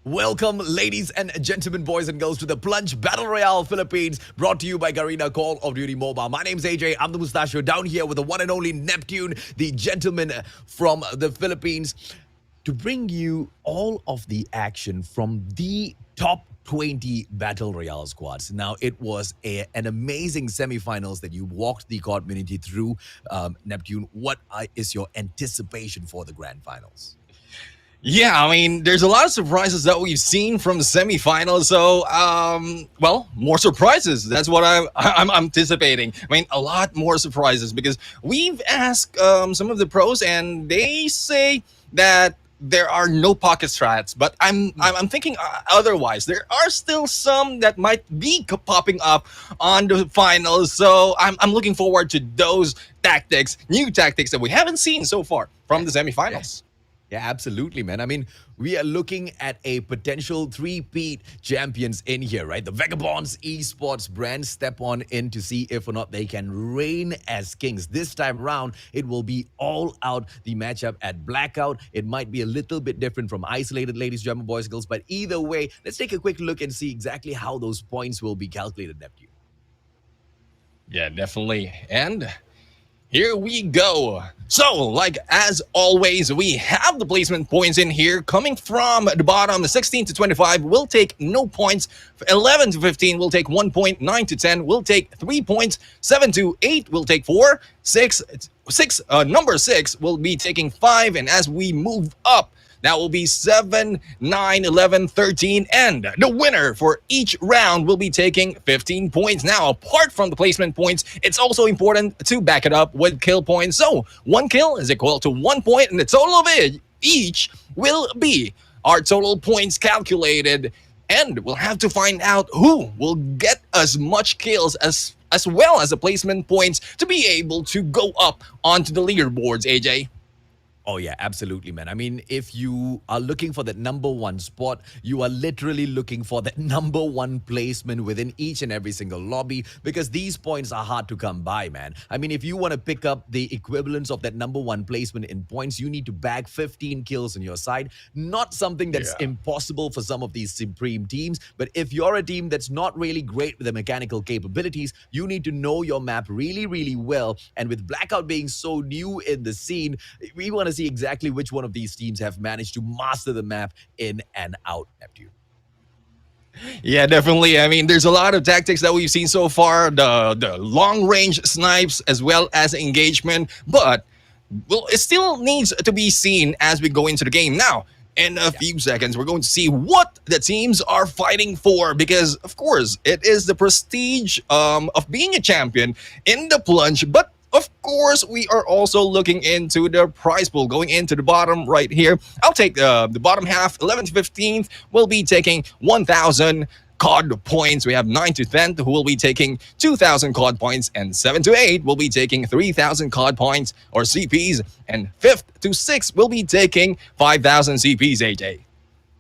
Welcome, ladies and gentlemen, boys and girls, to the Plunge Battle Royale Philippines, brought to you by Garena Call of Duty Mobile. My name's AJ, I'm the Mustachio, down here with the one and only Neptune, the gentleman from the Philippines, to bring you all of the action from the top 20 Battle Royale squads. Now, it was an amazing semifinals that you walked the community through. Neptune, what is your anticipation for the grand finals? Yeah, I mean, there's a lot of surprises that we've seen from the semifinals. So, well, more surprises. That's what I'm anticipating. I mean, a lot more surprises because we've asked some of the pros, and they say that there are no pocket strats. But I'm thinking otherwise. There are still some that might be popping up on the finals. So I'm looking forward to those tactics, new tactics that we haven't seen so far from the semifinals. Yeah, absolutely, man. I mean, we are looking at a potential three-peat champions in here, right? The Vagabonds esports brand step on in to see if or not they can reign as kings. This time round, it will be all out the matchup at Blackout. It might be a little bit different from Isolated, ladies, gentlemen, boys, girls, but either way, let's take a quick look and see exactly how those points will be calculated, Neptune. Yeah, definitely. And here we go. So, like as always, we have the placement points in here coming from the bottom. 16 to 25 will take no points. 11 to 15 will take 1 point. 9 to 10 will take 3 points. 7 to 8 will take 4. Number 6 will be taking 5. And as we move up, that will be 7, 9, 11, 13, and the winner for each round will be taking 15 points. Now, apart from the placement points, it's also important to back it up with kill points. So, 1 kill is equal to 1 point, and the total of it each will be our total points calculated. And we'll have to find out who will get as much kills as well as the placement points to be able to go up onto the leaderboards, AJ. Oh, yeah, absolutely, man. I mean, if you are looking for that number one spot, you are literally looking for that number one placement within each and every single lobby, because these points are hard to come by, man. I mean, if you want to pick up the equivalence of that number one placement in points, you need to bag 15 kills on your side. Not something that's impossible for some of these supreme teams, but if you're a team that's not really great with the mechanical capabilities, you need to know your map really, really well. And with Blackout being so new in the scene, we want to see exactly which one of these teams have managed to master the map in and out, Neptune. Yeah, definitely. I mean, there's a lot of tactics that we've seen so far, the long-range snipes as well as engagement, but well, it still needs to be seen as we go into the game. Now, in a few seconds, we're going to see what the teams are fighting for because, of course, it is the prestige of being a champion in the plunge. But of course, we are also looking into the prize pool. Going into the bottom right here, I'll take the bottom half. 11th to 15th will be taking 1,000 COD points. We have 9 to 10th who will be taking 2,000 COD points, and 7 to 8 will be taking 3,000 COD points or CPs, and 5th to 6th will be taking 5,000 CPs, AJ.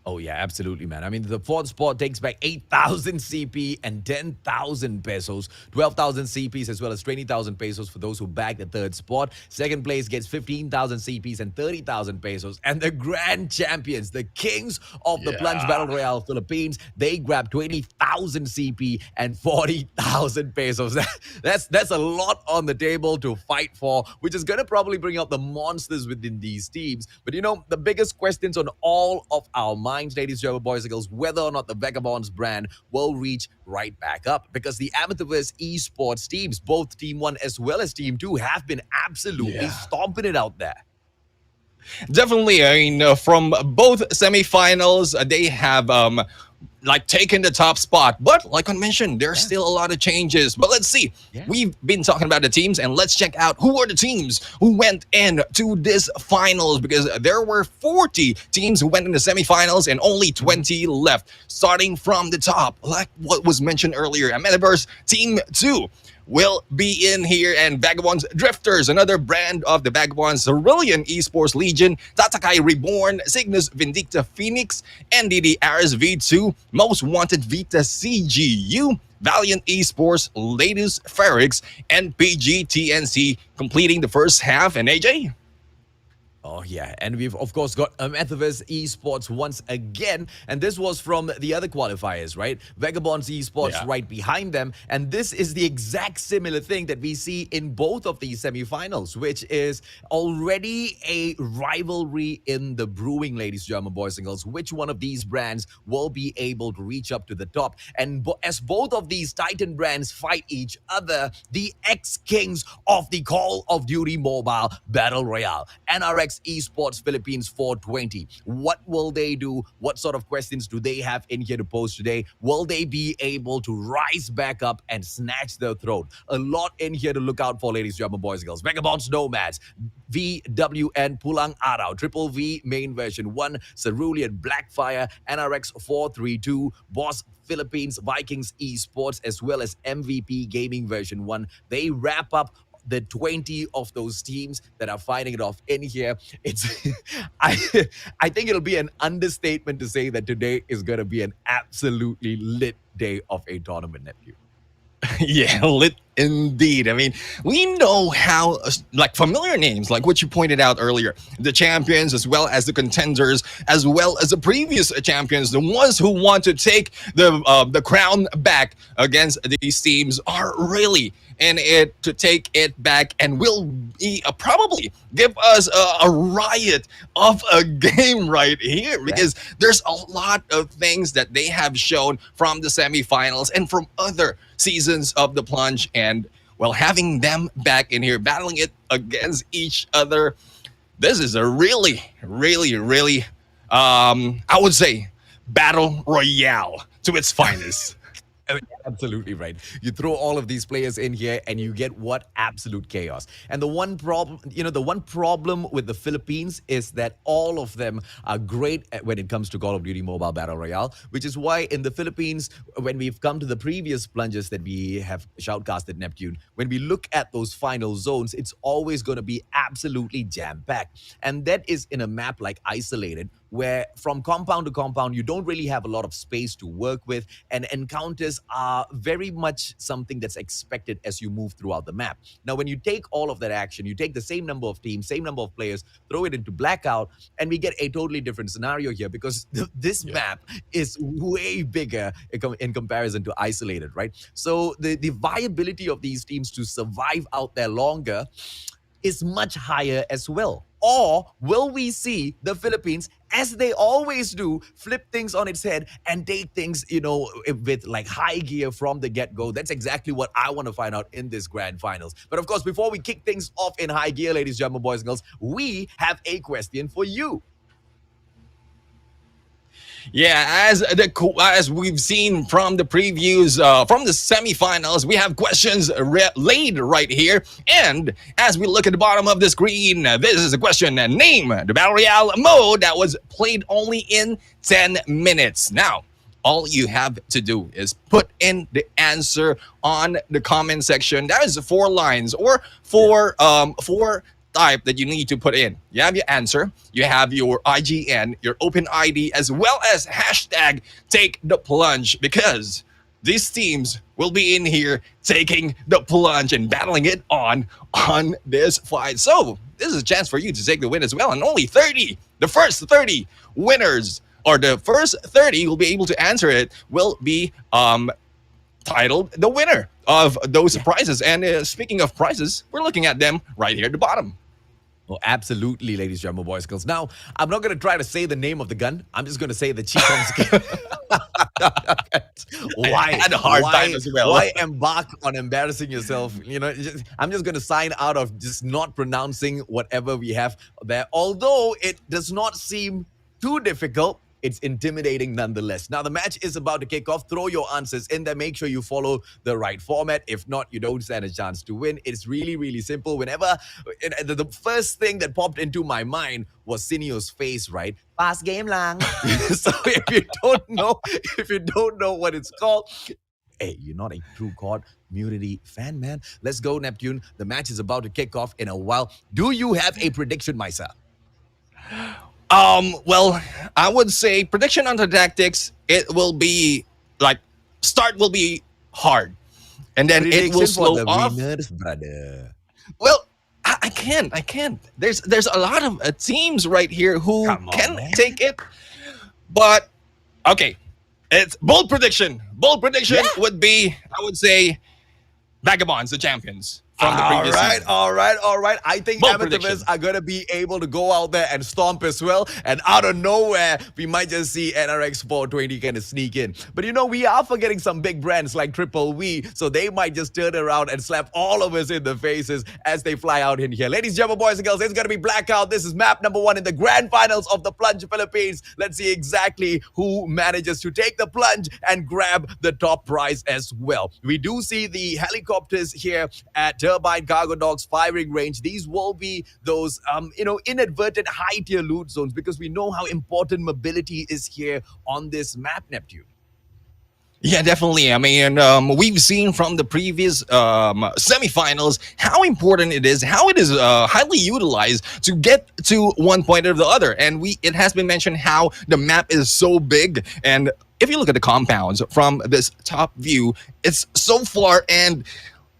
Oh, yeah, absolutely, man. I mean, the fourth spot takes back 8,000 CP and 10,000 pesos, 12,000 CPs, as well as 20,000 pesos for those who bag the third spot. Second place gets 15,000 CPs and 30,000 pesos. And the grand champions, the kings of the Plunge Battle Royale Philippines, they grab 20,000 CP and 40,000 pesos. That's a lot on the table to fight for, which is going to probably bring out the monsters within these teams. But you know, the biggest questions on all of our minds, ladies, gentlemen, boys and girls, whether or not the Vagabonds brand will reach right back up, because the Amethyst esports teams, both Team 1 as well as Team 2, have been absolutely stomping it out there. Definitely, I mean, from both semifinals, they have like taken the top spot. But like I mentioned, there's still a lot of changes. But let's see. We've been talking about the teams, and let's check out who are the teams who went into this finals, because there were 40 teams who went in the semifinals and only 20 left. Starting from the top, like what was mentioned earlier, Metaverse Team 2 will be in here, and Vagabonds Drifters, another brand of the Vagabonds, Cerulean Esports Legion, Tatakai Reborn, Cygnus Vindicta Phoenix, NDD Ares V2, Most Wanted Vita CGU, Valiant Esports, Latest Ferrix, and PGTNC completing the first half. And AJ? Oh, yeah. And we've, of course, got Amethyst Esports once again. And this was from the other qualifiers, right? Vagabonds Esports right behind them. And this is the exact similar thing that we see in both of these semifinals, which is already a rivalry in the brewing, ladies, German boys and girls. Which one of these brands will be able to reach up to the top? And as both of these Titan brands fight each other, the ex-kings of the Call of Duty Mobile Battle Royale, NRX Esports Philippines 420. What will they do? What sort of questions do they have in here to pose today? Will they be able to rise back up and snatch their throne? A lot in here to look out for, ladies, gentlemen, boys and girls. Vagabonds Nomads, VWN Pulang Arao, Triple V Main Version 1, Cerulean Blackfire, NRX 432, Boss Philippines Vikings Esports, as well as MVP Gaming Version 1. They wrap up the 20 of those teams that are fighting it off in here. It's I think it'll be an understatement to say that today is going to be an absolutely lit day of a tournament, Nephew. Yeah, lit indeed. I mean, we know how, like, familiar names, like what you pointed out earlier, the champions, as well as the contenders, as well as the previous champions, the ones who want to take the crown back against these teams, are really in it to take it back, and will be probably give us a riot of a game right here, because there's a lot of things that they have shown from the semifinals and from other seasons of the plunge, and well, having them back in here battling it against each other, this is a really I would say battle royale to its finest. Absolutely right. You throw all of these players in here and you get what? Absolute chaos. And the one problem with the Philippines is that all of them are great when it comes to Call of Duty Mobile Battle Royale, which is why in the Philippines, when we've come to the previous plunges that we have shoutcasted, Neptune, when we look at those final zones, it's always going to be absolutely jam-packed. And that is in a map like Isolated, where from compound to compound, you don't really have a lot of space to work with, and encounters are very much something that's expected as you move throughout the map. Now, when you take all of that action, you take the same number of teams, same number of players, throw it into Blackout, and we get a totally different scenario here, because this map is way bigger in comparison to Isolated, right? So the viability of these teams to survive out there longer is much higher as well. Or will we see the Philippines, as they always do, flip things on its head and take things, with like high gear from the get-go? That's exactly what I want to find out in this grand finals. But of course, before we kick things off in high gear, ladies, gentlemen, boys and girls, we have a question for you. Yeah, as we've seen from the previews, from the semifinals, we have questions laid right here. And as we look at the bottom of the screen, this is a question: name the Battle Royale mode that was played only in 10 minutes. Now, all you have to do is put in the answer on the comment section. That is 4 lines or four type that you need to put in. You have your answer, you have your IGN, your open ID, as well as hashtag take the plunge, because these teams will be in here taking the plunge and battling it on this fight. So this is a chance for you to take the win as well. And only 30, the first 30 winners, or the first 30 will be able to answer it, will be titled the winner of those prizes. And speaking of prizes, we're looking at them right here at the bottom. Oh, absolutely, ladies and gentlemen, boys and girls. Now, I'm not going to try to say the name of the gun. I'm just going to say the cheat on skin. Why? I had a hard time as well. Why embark on embarrassing yourself? I'm just going to sign out of just not pronouncing whatever we have there. Although it does not seem too difficult, it's intimidating nonetheless. Now, the match is about to kick off. Throw your answers in there. Make sure you follow the right format. If not, you don't stand a chance to win. It's really, really simple. The first thing that popped into my mind was Sinio's face, right? Fast game lang. So if you don't know what it's called, hey, you're not a true COD community fan, man. Let's go, Neptune. The match is about to kick off in a while. Do you have a prediction, myself? Well, I would say prediction on the tactics, it will be like start will be hard, and then it will slow off. Winners, brother. Well, I can't. There's a lot of teams right here who can take it, but okay, it's bold prediction. Bold prediction would be, I would say, Vagabonds, the champions. From the previous season. All right. I think Amateurs are going to be able to go out there and stomp as well. And out of nowhere, we might just see NRX 420 kind of sneak in. But we are forgetting some big brands like Triple V. So they might just turn around and slap all of us in the faces as they fly out in here. Ladies and gentlemen, boys and girls, it's going to be Blackout. This is map number 1 in the grand finals of the Plunge Philippines. Let's see exactly who manages to take the plunge and grab the top prize as well. We do see the helicopters here at Turbine Cargo Dogs firing range. These will be those, inadvertent high-tier loot zones, because we know how important mobility is here on this map, Neptune. Yeah, definitely. I mean, we've seen from the previous semifinals how important it is, how it is highly utilized to get to one point or the other. And it has been mentioned how the map is so big. And if you look at the compounds from this top view, it's so far, and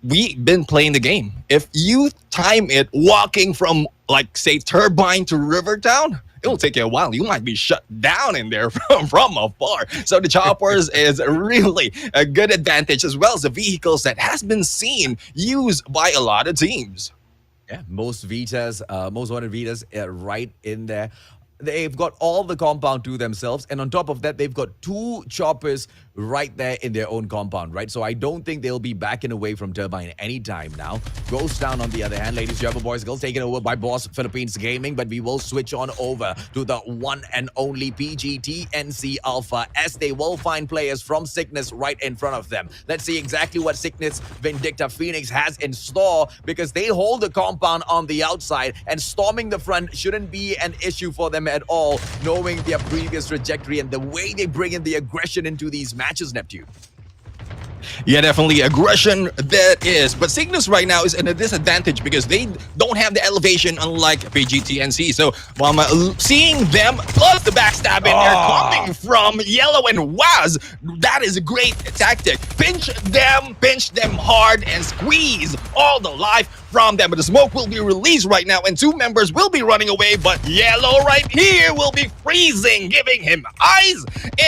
we've been playing the game. If you time it walking from, like, say, Turbine to Rivertown, it will take you a while. You might be shut down in there from afar. So the choppers is really a good advantage, as well as the vehicles that has been seen used by a lot of teams. Yeah, most Vitas, most wanted Vitas right in there. They've got all the compound to themselves. And on top of that, they've got 2 choppers right there in their own compound, right? So I don't think they'll be backing away from Turbine anytime now. Ghost Town, on the other hand, ladies and gentlemen, boys and girls, taken over by Boss Philippines Gaming. But we will switch on over to the one and only PGTNC Alpha, as they will find players from Sickness right in front of them. Let's see exactly what Sickness Vindicta Phoenix has in store, because they hold the compound on the outside, and storming the front shouldn't be an issue for them at all, knowing their previous trajectory and the way they bring in the aggression into these matches, Neptune. Yeah, definitely aggression that is. But Cygnus right now is in a disadvantage because they don't have the elevation unlike PGTNC. So seeing them plus the backstabbing they're coming from Yellow and Waz, that is a great tactic. Pinch them hard and squeeze all the life from them. But the smoke will be released right now and 2 members will be running away. But Yellow right here will be freezing, giving him eyes.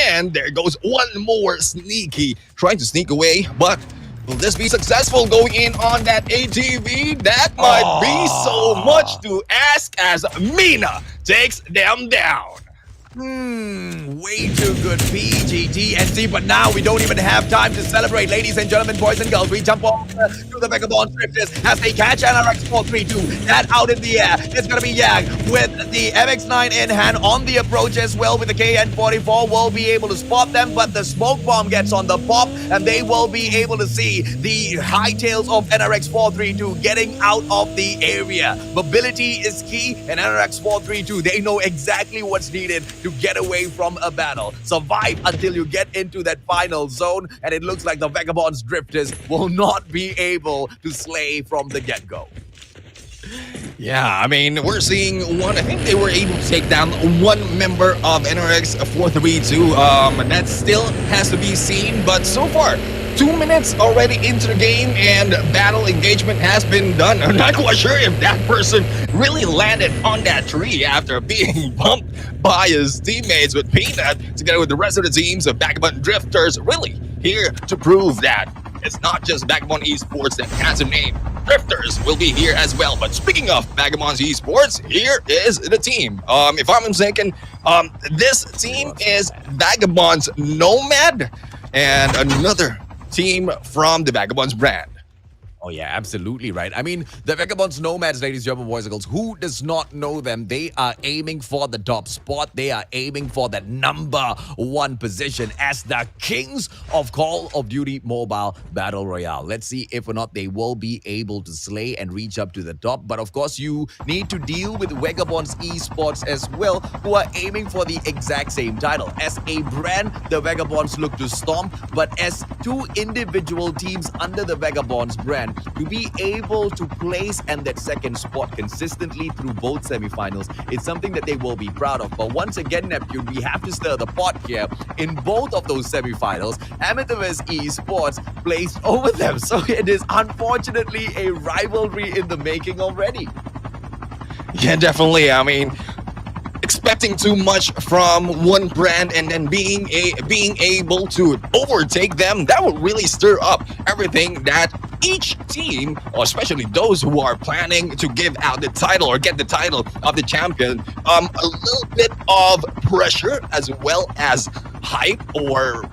And there goes one more sneaky, trying to sneak away. But will this be successful going in on that ATV? That might be so much to ask as Mina takes them down. Way too good, PGTNC, but now we don't even have time to celebrate. Ladies and gentlemen, boys and girls, we jump over to the Vagabond Drifters as they catch NRX 432. That out in the air. It's going to be Yang with the MX9 in hand on the approach as well with the KN44. Will be able to spot them, but the smoke bomb gets on the pop and they will be able to see the hightails of NRX 432 getting out of the area. Mobility is key, and NRX 432, they know exactly what's needed to get away from a battle. Survive until you get into that final zone, and it looks like the Vagabonds Drifters will not be able to slay from the get-go. Yeah, I mean, we're seeing one. I think they were able to take down one member of NRX 432. That still has to be seen, but so far, 2 minutes already into the game and battle engagement has been done. I'm not quite sure if that person really landed on that tree after being bumped by his teammates, with Peanut together with the rest of the teams of Vagabond Drifters really here to prove that it's not just Vagabond Esports that has a name. Drifters will be here as well. But speaking of Vagabond Esports, here is the team. If I'm mistaken, this team is Vagabond's Nomad and another team from the Vagabonds brand. Oh yeah, absolutely right. I mean, the Vagabonds Nomads, ladies and gentlemen, boys and girls, who does not know them? They are aiming for the top spot. They are aiming for that #1 position as the kings of Call of Duty Mobile Battle Royale. Let's see if or not they will be able to slay and reach up to the top. But of course, you need to deal with Vagabonds Esports as well, who are aiming for the exact same title. As a brand, the Vagabonds look to stomp, but as two individual teams under the Vagabonds brand, to be able to place and that second spot consistently through both semifinals, it's something that they will be proud of. But once again, Neptune, we have to stir the pot here. In both of those semifinals, Amethyst Esports placed over them. So it is unfortunately a rivalry in the making already. Yeah, definitely. I mean, expecting too much from one brand and then being able to overtake them, that would really stir up everything that each team, or especially those who are planning to give out the title or get the title of the champion, a little bit of pressure as well as hype or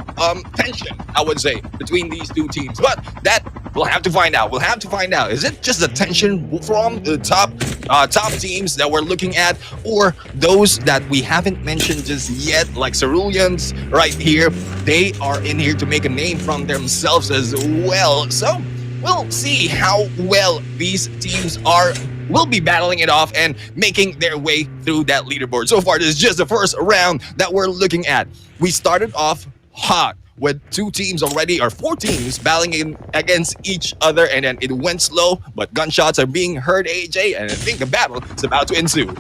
tension, I would say, between these two teams. But that we'll have to find out. We'll have to find out. Is it just the tension from the top teams that we're looking at, or those that we haven't mentioned just yet, like Ceruleans right here? They are in here to make a name from themselves as well. So we'll see how well these teams will be battling it off and making their way through that leaderboard. So far, this is just the first round that we're looking at. We started off hot with two teams already, or four teams battling against each other, and then it went slow, but gunshots are being heard, AJ, and I think the battle is about to ensue.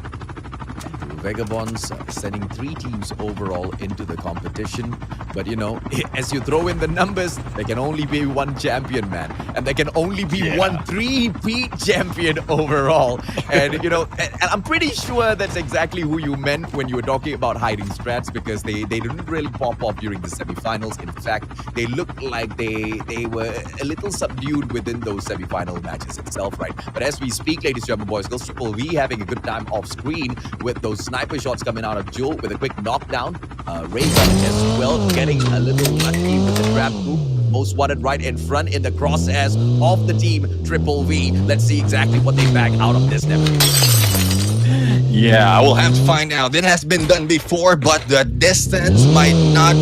Vagabonds sending 3 teams overall into the competition. But you know, as you throw in the numbers, there can only be one champion, man. And there can only be one 3-peat champion overall. And you know, and I'm pretty sure that's exactly who you meant when you were talking about hiding strats, because they didn't really pop off during the semifinals. In fact, they looked like they were a little subdued within those semifinal matches itself, right? But as we speak, ladies and gentlemen, boys, girls, Triple V having a good time off screen with those sniper shots coming out of Jewel with a quick knockdown. Raygun as well, getting a little lucky with the trap group. Most wanted right in front in the crosshairs of the team Triple V. Let's see exactly what they bag out of this now. Yeah, I will have to find out. It has been done before, but the distance might not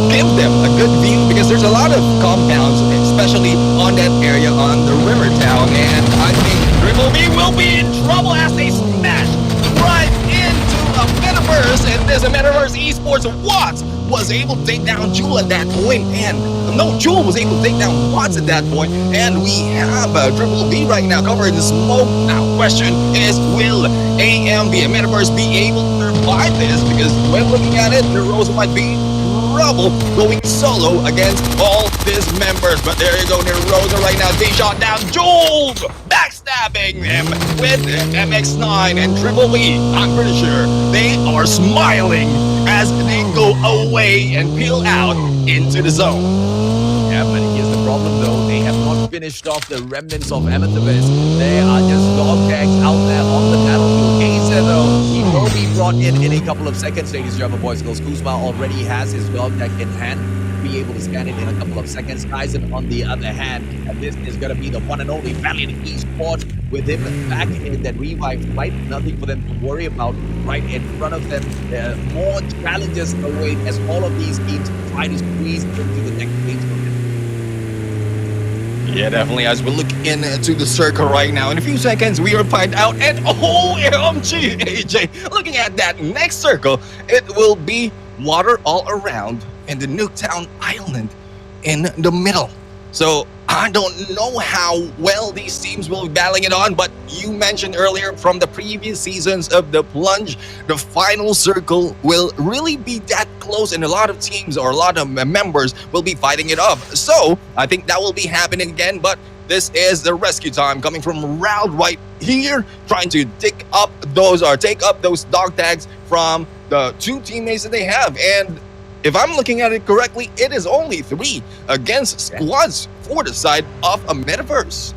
give them a good view, because there's a lot of compounds, especially on that area on the river town. And I think Triple V will be in trouble as they smash right into a metaverse, and there's a metaverse esports. Watts was able to take down Jewel at that point, and no, Jewel was able to take down Watts at that point, and we have Triple V right now covering the smoke. Now, question is, will AM, the metaverse, be able to survive this? Because when looking at it, the Rose might be trouble going solo against all his members. But there you go, Nerosa right now. They shot down Jules, backstabbing him with MX9 and Triple V. I'm pretty sure they are smiling as they go away and peel out into the zone. Yeah, but here's the problem though. They have not finished off the remnants of Amethyst. They are just dog tags out there on the battlefield. Acer though, he will be brought in a couple of seconds, ladies and gentlemen, boys and girls. Kuzma already has his dog tag in hand. Be able to scan it in a couple of seconds. Tyson, on the other hand, and this is going to be the one and only Valiant Esports with him back in that revive fight. Nothing for them to worry about right in front of them. More challenges await as all of these teams try to squeeze into the next stage. Yeah, definitely. As we look into the circle right now, in a few seconds, we will find out. And OMG, AJ, looking at that next circle, it will be water all around and the Nuketown Island in the middle. So I don't know how well these teams will be battling it on, but you mentioned earlier from the previous seasons of the Plunge, the final circle will really be that close, and a lot of teams or a lot of members will be fighting it up. So I think that will be happening again, but this is the rescue time coming from Round right here, trying to take up those dog tags from the two teammates that they have. And if I'm looking at it correctly, it is only 3 against squads for the side of a metaverse.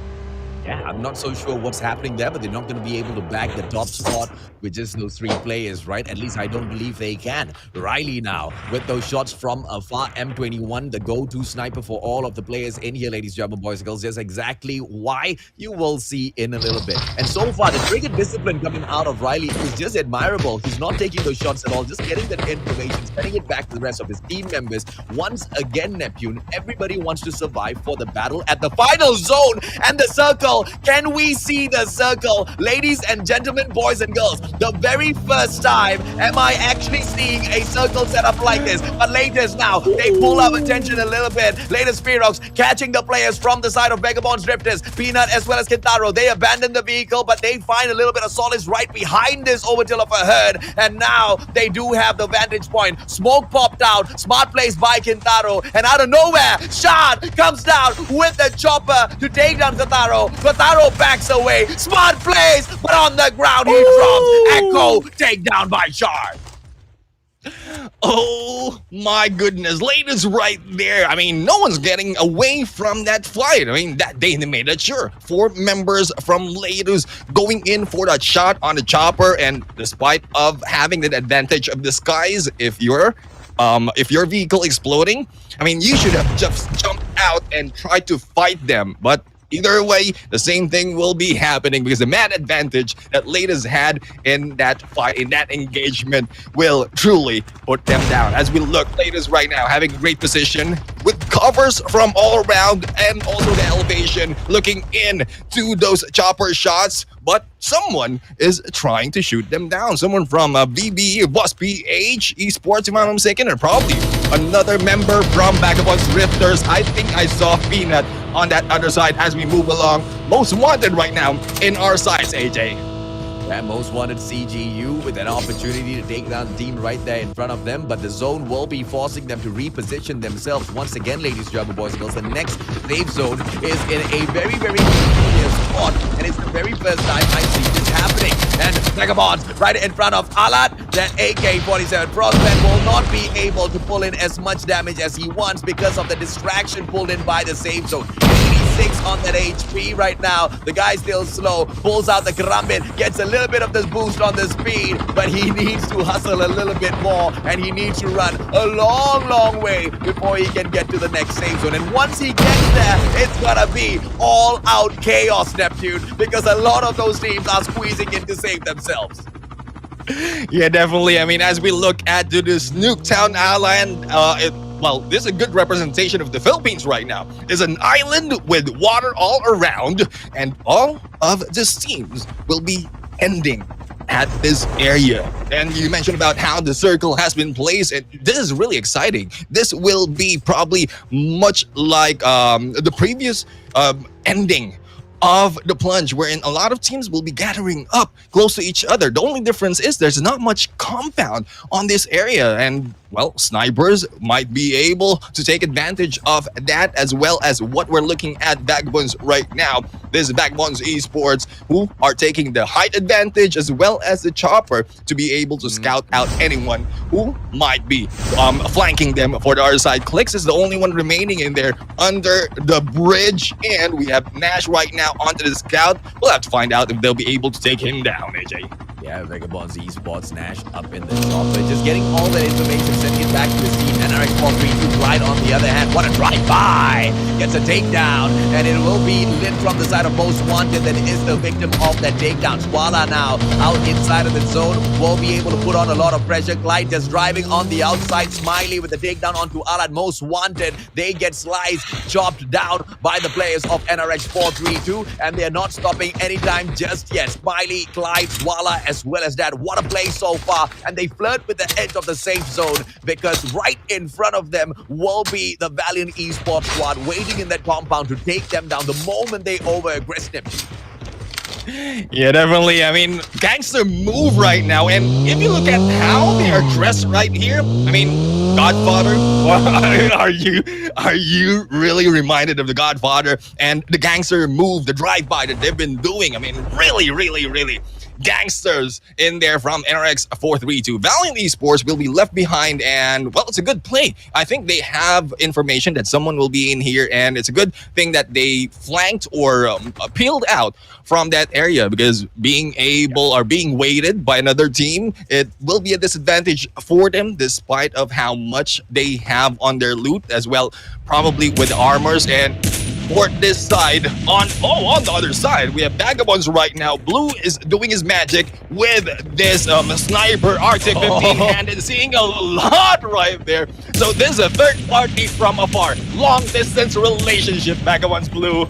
Yeah, I'm not so sure what's happening there, but they're not going to be able to bag the top spot with just those 3 players, right? At least I don't believe they can. Riley now with those shots from afar. M21, the go-to sniper for all of the players in here, ladies and gentlemen, boys and girls. Just exactly why you will see in a little bit. And so far, the trigger discipline coming out of Riley is just admirable. He's not taking those shots at all, just getting that information, sending it back to the rest of his team members. Once again, Neptune, everybody wants to survive for the battle at the final zone and the circle. Can we see the circle? Ladies and gentlemen, boys and girls, the very first time am I actually seeing a circle set up like this. But latest now, they pull our attention a little bit. Latest Ferox catching the players from the side of Vagabond's Drifters. Peanut as well as Kintaro. They abandon the vehicle, but they find a little bit of solace right behind this Overkill of a herd. And now they do have the vantage point. Smoke popped out. Smart plays by Kintaro. And out of nowhere, Shard comes down with the chopper to take down Kintaro. Kintaro backs away. Smart plays, but on the ground he drops. Echo takedown by Shard. Oh my goodness, Latest right there. I mean, no one's getting away from that fight. I mean, that they made it sure. 4 members from Latest going in for that shot on the chopper, and despite of having that advantage of disguise, if your vehicle exploding, I mean, you should have just jumped out and tried to fight them. But either way, the same thing will be happening because the man advantage that Latest had in that fight, in that engagement, will truly put them down. As we look, Latest right now having a great position with covers from all around and also the elevation, looking in to those chopper shots. But someone is trying to shoot them down. Someone from VB, Boss PH, Esports, if I'm not mistaken, or probably another member from Vagabond's Drifters. I think I saw Peanut on that other side as we move along. Most wanted right now in our sides, AJ. Yeah, most wanted CGU with an opportunity to take down the team right there in front of them, but the zone will be forcing them to reposition themselves once again, ladies and gentlemen, boys and girls. The next safe zone is in a very, very peculiar spot, and it's the very first time I see this happening. And Vagabonds right in front of Alat, that AK-47 Frostman will not be able to pull in as much damage as he wants because of the distraction pulled in by the safe zone. 86 on that HP right now. The guy's still slow, pulls out the Karambit, gets a little bit of this boost on the speed, but he needs to hustle a little bit more, and he needs to run a long, long way before he can get to the next safe zone. And once he gets there, it's gonna be all-out chaos, Neptune, because a lot of those teams are squeezing in to save themselves. Yeah, definitely. I mean, as we look at this Nuketown Island, well, this is a good representation of the Philippines right now. It's an island with water all around, and all of these teams will be ending at this area. And you mentioned about how the circle has been placed, and this is really exciting. This will be probably much like the previous ending of the Plunge, wherein a lot of teams will be gathering up close to each other. The only difference is there's not much compound on this area, and well, snipers might be able to take advantage of that, as well as what we're looking at Vagabonds right now. This is Vagabonds Esports, who are taking the height advantage as well as the chopper to be able to scout out anyone who might be flanking them for the other side. Clicks is the only one remaining in there under the bridge, and we have Nash right now onto the scout. We'll have to find out if they'll be able to take him down, AJ. Yeah, Vagabonds Esports Nash up in the top, but just getting all that information, sending it back to his team. NRX 432 Glide on the other hand. What a drive-by! Gets a takedown, and it will be lit from the side of Most Wanted that is the victim of that takedown. Swala now out inside of the zone, will be able to put on a lot of pressure. Glide just driving on the outside. Smiley with the takedown onto Alad. Most Wanted, they get sliced, chopped down by the players of NRX 432, and they're not stopping anytime just yet. Smiley, Glide, Swala, as well as that. What a play so far, and they flirt with the edge of the safe zone because right in front of them will be the Valiant Esports squad waiting in that compound to take them down the moment they over-aggress them. Yeah, definitely. I mean, gangster move right now, and if you look at how they are dressed right here, I mean, Godfather. Are you really reminded of the Godfather and the gangster move, the drive-by that they've been doing? I mean, really gangsters in there from NRX 432. Valiant Esports will be left behind, and well, it's a good play. I think they have information that someone will be in here, and it's a good thing that they flanked or peeled out from that area, because being able or being weighted by another team, it will be a disadvantage for them despite of how much they have on their loot as well, probably with armors. And for this side, on the other side, we have Vagabonds right now. Blue is doing his magic with this sniper Arctic 15-handed, seeing a lot right there. So this is a third party from afar, long distance relationship. Vagabonds Blue.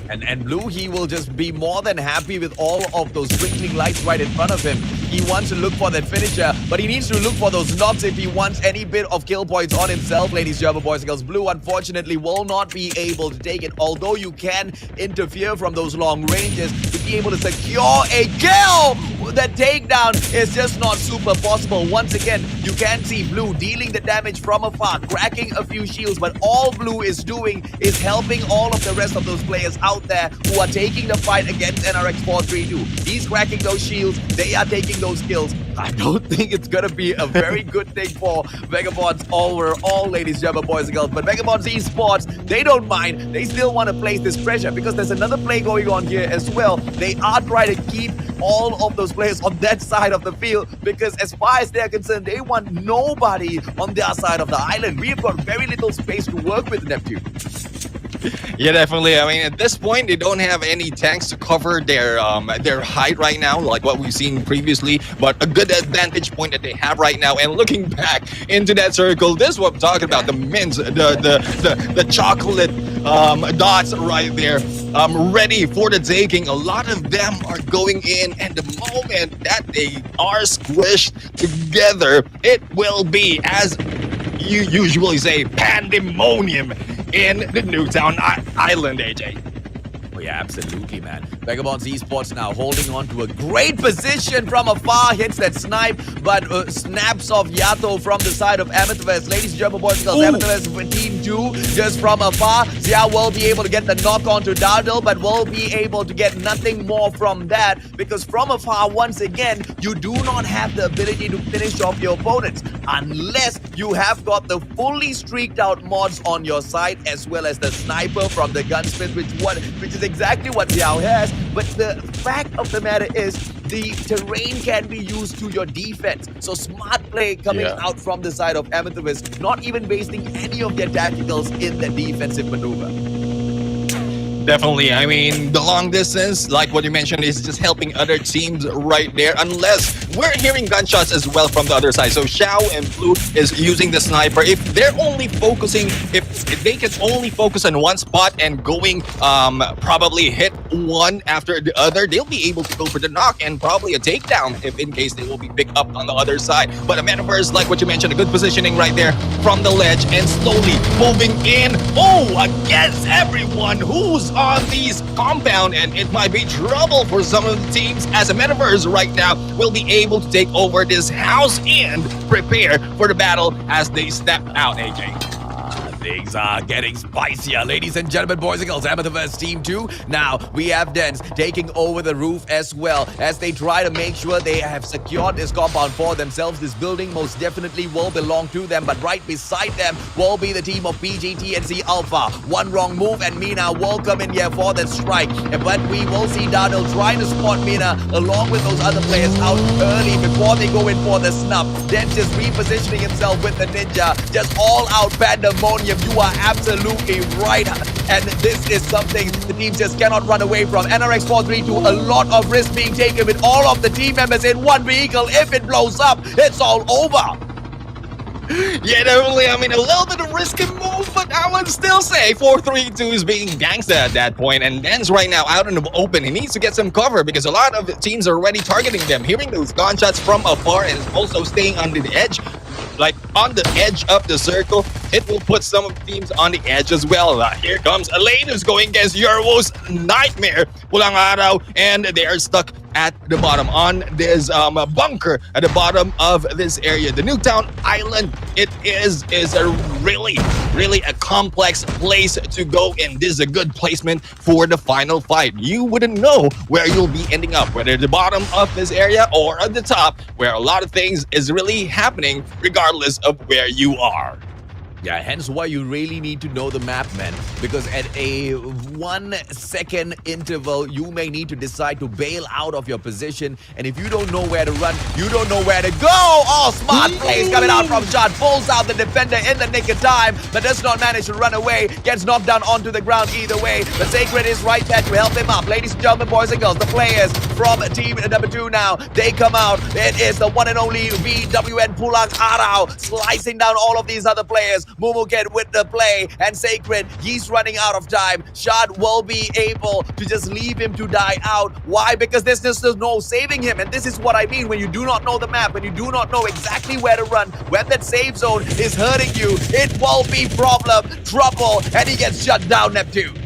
And Blue, he will just be more than happy with all of those twinkling lights right in front of him. He wants to look for that finisher, but he needs to look for those knocks if he wants any bit of kill points on himself, ladies, gentlemen, boys and girls. Blue, unfortunately, will not be able to take it, although you can interfere from those long ranges to be able to secure a kill. That takedown is just not super possible. Once again, you can see Blue dealing the damage from afar, cracking a few shields, but all Blue is doing is helping all of the rest of those players out there who are taking the fight against NRX 432. He's cracking those shields, they are taking those kills. I don't think it's gonna be a very good thing for Vagabonds overall, ladies and gentlemen, boys and girls. But Vagabonds Esports, they don't mind. They still want to place this pressure because there's another play going on here as well. They are trying to keep all of those players on that side of the field because as far as they're concerned, they want nobody on their side of the island. We've got very little space to work with, Neptune. Yeah, definitely. I mean, at this point, they don't have any tanks to cover their height right now, like what we've seen previously. But a good advantage point that they have right now. And looking back into that circle, this is what I'm talking about: the mints, the chocolate dots right there, ready for the taking. A lot of them are going in, and the moment that they are squished together, it will be, as you usually say, pandemonium in the Newtown Island, AJ. Oh yeah, absolutely, man. Vagabonds Esports now holding on to a great position from afar. Hits that snipe, but snaps off Yato from the side of Amethyst. Ladies and gentlemen, boys and girls, Amethyst with Team 2 just from afar. Zia will be able to get the knock onto Dardil, but will be able to get nothing more from that because from afar, once again, you do not have the ability to finish off your opponents unless you have got the fully streaked out mods on your side as well as the sniper from the gunsmith, which is exactly what Xiao has. But the fact of the matter is the terrain can be used to your defense. So smart play coming out from the side of Amethyst, not even wasting any of their tacticals in the defensive maneuver. Definitely. I mean, the long distance, like what you mentioned, is just helping other teams right there. Unless we're hearing gunshots as well from the other side. So Xiao and Blue is using the sniper. If they're only focusing, if they can only focus on one spot and going, probably hit one after the other, they'll be able to go for the knock and probably a takedown if in case they will be picked up on the other side. But a Metaverse, like what you mentioned, a good positioning right there from the ledge and slowly moving in. Oh, against everyone who's on these compound, and it might be trouble for some of the teams as a Metaverse right now will be able to take over this house and prepare for the battle as they step out, AJ. Things are getting spicier, ladies and gentlemen, boys and girls. Amethyst Team 2. Now we have Dens taking over the roof as well as they try to make sure they have secured this compound for themselves. This building most definitely will belong to them, but right beside them will be the team of PGTNC Alpha. One wrong move and Mina will come in here for the strike. But we will see Darnell trying to spot Mina along with those other players out early before they go in for the snub. Dens just repositioning himself with the ninja. Just all out pandemonium. You are absolutely right. And this is something the team just cannot run away from. NRX 432, a lot of risk being taken with all of the team members in one vehicle. If it blows up, it's all over. Yeah, definitely. I mean, a little bit of risky move, but I would still say 432 is being gangsta at that point. And Dan's right now out in the open. He needs to get some cover because a lot of teams are already targeting them. Hearing those gunshots from afar and also staying on the edge, like on the edge of the circle, it will put some of the teams on the edge as well. Here comes Elaine who's going against Yorwo's Nightmare. Pulang araw, and they are stuck at the bottom on this bunker at the bottom of this area. The Newtown Island, it is a really a complex place to go in. This is a good placement for the final fight. You wouldn't know where you'll be ending up, whether at the bottom of this area or at the top, where a lot of things is really happening regardless of where you are. Yeah, hence why you really need to know the map, man. Because at a 1 second interval, you may need to decide to bail out of your position. And if you don't know where to run, you don't know where to go. Oh, smart plays coming out from Shot. Pulls out the defender in the nick of time, but does not manage to run away. Gets knocked down onto the ground either way. The Sacred is right there to help him up. Ladies and gentlemen, boys and girls, the players from team number 2 now, they come out. It is the one and only VWN Pulang Arau slicing down all of these other players. Mumuken with the play, and Sacred, he's running out of time. Shad will be able to just leave him to die out. Why? Because there's just no saving him, and this is what I mean when you do not know the map, when you do not know exactly where to run, when that safe zone is hurting you, it will be trouble, and he gets shut down, Neptune.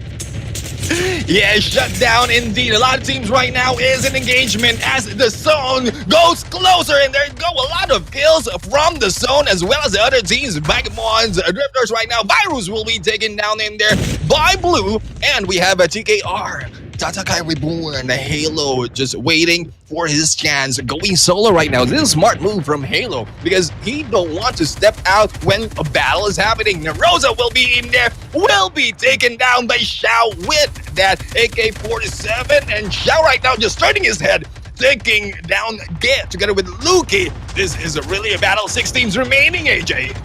Yeah, shut down indeed. A lot of teams right now is in engagement as the zone goes closer, and there go a lot of kills from the zone as well as the other teams. Vagabonds, Drifters right now. Virus will be taken down in there by Blue, and we have a TKR. Tatakai Reborn, Halo just waiting for his chance, going solo right now. This is a smart move from Halo because he don't want to step out when a battle is happening. Rosa will be in there, will be taken down by Xiao with that AK-47, and Xiao right now just turning his head, taking down Get together with Luki. This is really a battle. 6 teams remaining, AJ.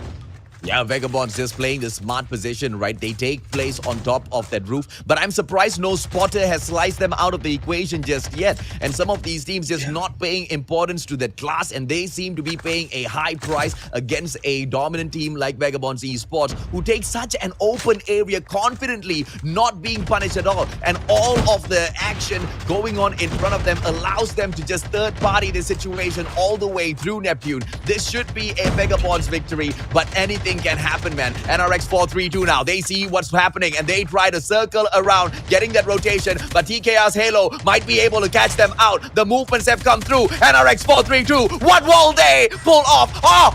Yeah, Vagabonds just playing the smart position, right? They take place on top of that roof, but I'm surprised no spotter has sliced them out of the equation just yet. And some of these teams just not paying importance to that class, and they seem to be paying a high price against a dominant team like Vagabonds Esports, who take such an open area confidently, not being punished at all. And all of the action going on in front of them allows them to just third-party the situation all the way through Neptune. This should be a Vagabonds victory, but anything can happen, man. NRX 432 now, they see what's happening and they try to circle around, getting that rotation, but TKR's Halo might be able to catch them out. The movements have come through. NRX 432, what will they pull off? Oh,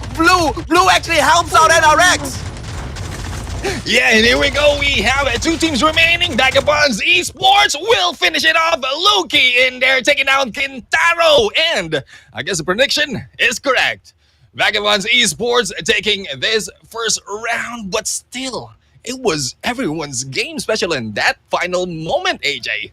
Blue actually helps out NRX. Yeah, and here we go. We have 2 teams remaining. Vagabonds Esports will finish it off. Luki in there taking down Kintaro, and I guess the prediction is correct. Vagabonds Esports taking this first round, but still, it was everyone's game, especially in that final moment, AJ.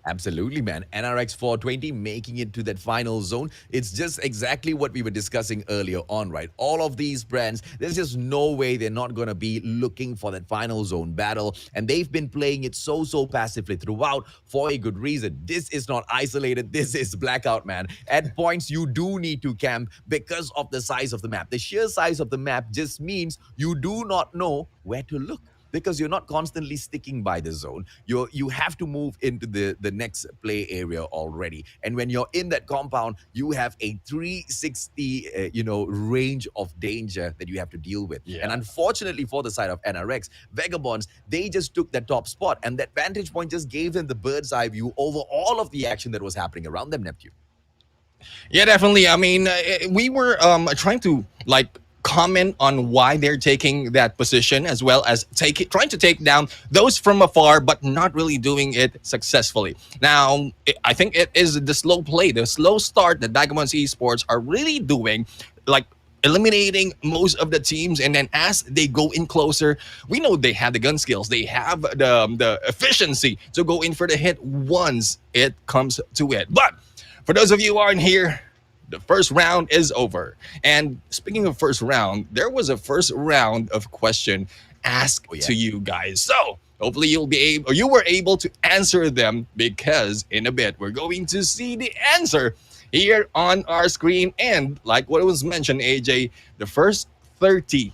Absolutely, man. NRX 420 making it to that final zone. It's just exactly what we were discussing earlier on, right? All of these brands, there's just no way they're not going to be looking for that final zone battle. And they've been playing it so passively throughout for a good reason. This is not isolated. This is blackout, man. At points, you do need to camp because of the size of the map. The sheer size of the map just means you do not know where to look, because you're not constantly sticking by the zone. You have to move into the next play area already. And when you're in that compound, you have a 360 range of danger that you have to deal with. Yeah. And unfortunately for the side of NRX, Vagabonds, they just took that top spot, and that vantage point just gave them the bird's eye view over all of the action that was happening around them, Neptune. Yeah, definitely. I mean, we were trying to like comment on why they're taking that position, as well as trying to take down those from afar, but not really doing it successfully. Now, I think it is the slow play, the slow start that Vagabonds Esports are really doing, like eliminating most of the teams, and then as they go in closer, we know they have the gun skills, they have the efficiency to go in for the hit once it comes to it. But for those of you who aren't here, the first round is over. And speaking of first round, there was a first round of question asked to you guys. So hopefully you were able to answer them, because in a bit we're going to see the answer here on our screen. And like what was mentioned, AJ, the first 30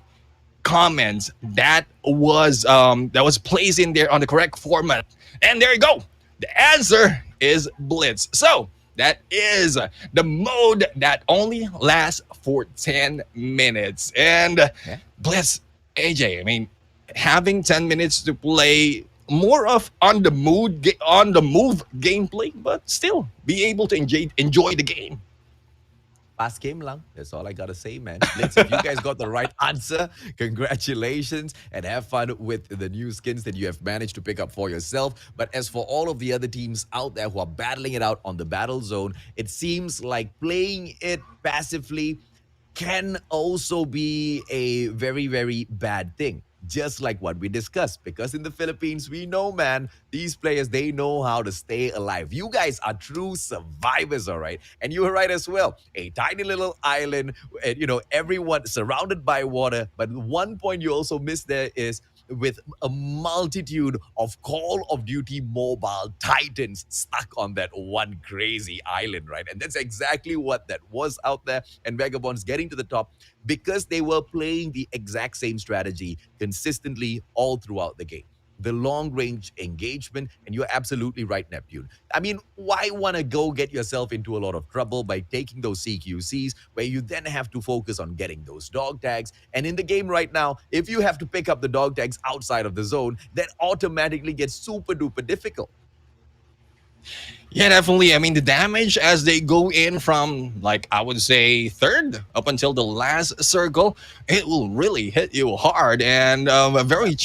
comments that was placed in there on the correct format. And there you go. The answer is Blitz. So that is the mode that only lasts for 10 minutes. And Blitz, AJ, I mean, having 10 minutes to play more of on the move gameplay, but still be able to enjoy the game. Fast game lang. That's all I gotta say, man. Blitz, if you guys got the right answer, congratulations, and have fun with the new skins that you have managed to pick up for yourself. But as for all of the other teams out there who are battling it out on the battle zone, it seems like playing it passively can also be a very, very bad thing. Just like what we discussed, because in the Philippines, we know, man, these players, they know how to stay alive. You guys are true survivors, all right? And you were right as well. A tiny little island, and, everyone surrounded by water. But one point you also missed there is with a multitude of Call of Duty mobile titans stuck on that one crazy island, right? And that's exactly what that was out there. And Vagabonds getting to the top because they were playing the exact same strategy consistently all throughout the game. The long range engagement, and you're absolutely right, Neptune. I mean, why want to go get yourself into a lot of trouble by taking those CQCs where you then have to focus on getting those dog tags? And in the game right now, if you have to pick up the dog tags outside of the zone, that automatically gets super duper difficult. Yeah, definitely. I mean, the damage as they go in from, like, I would say third up until the last circle, it will really hit you hard, and a very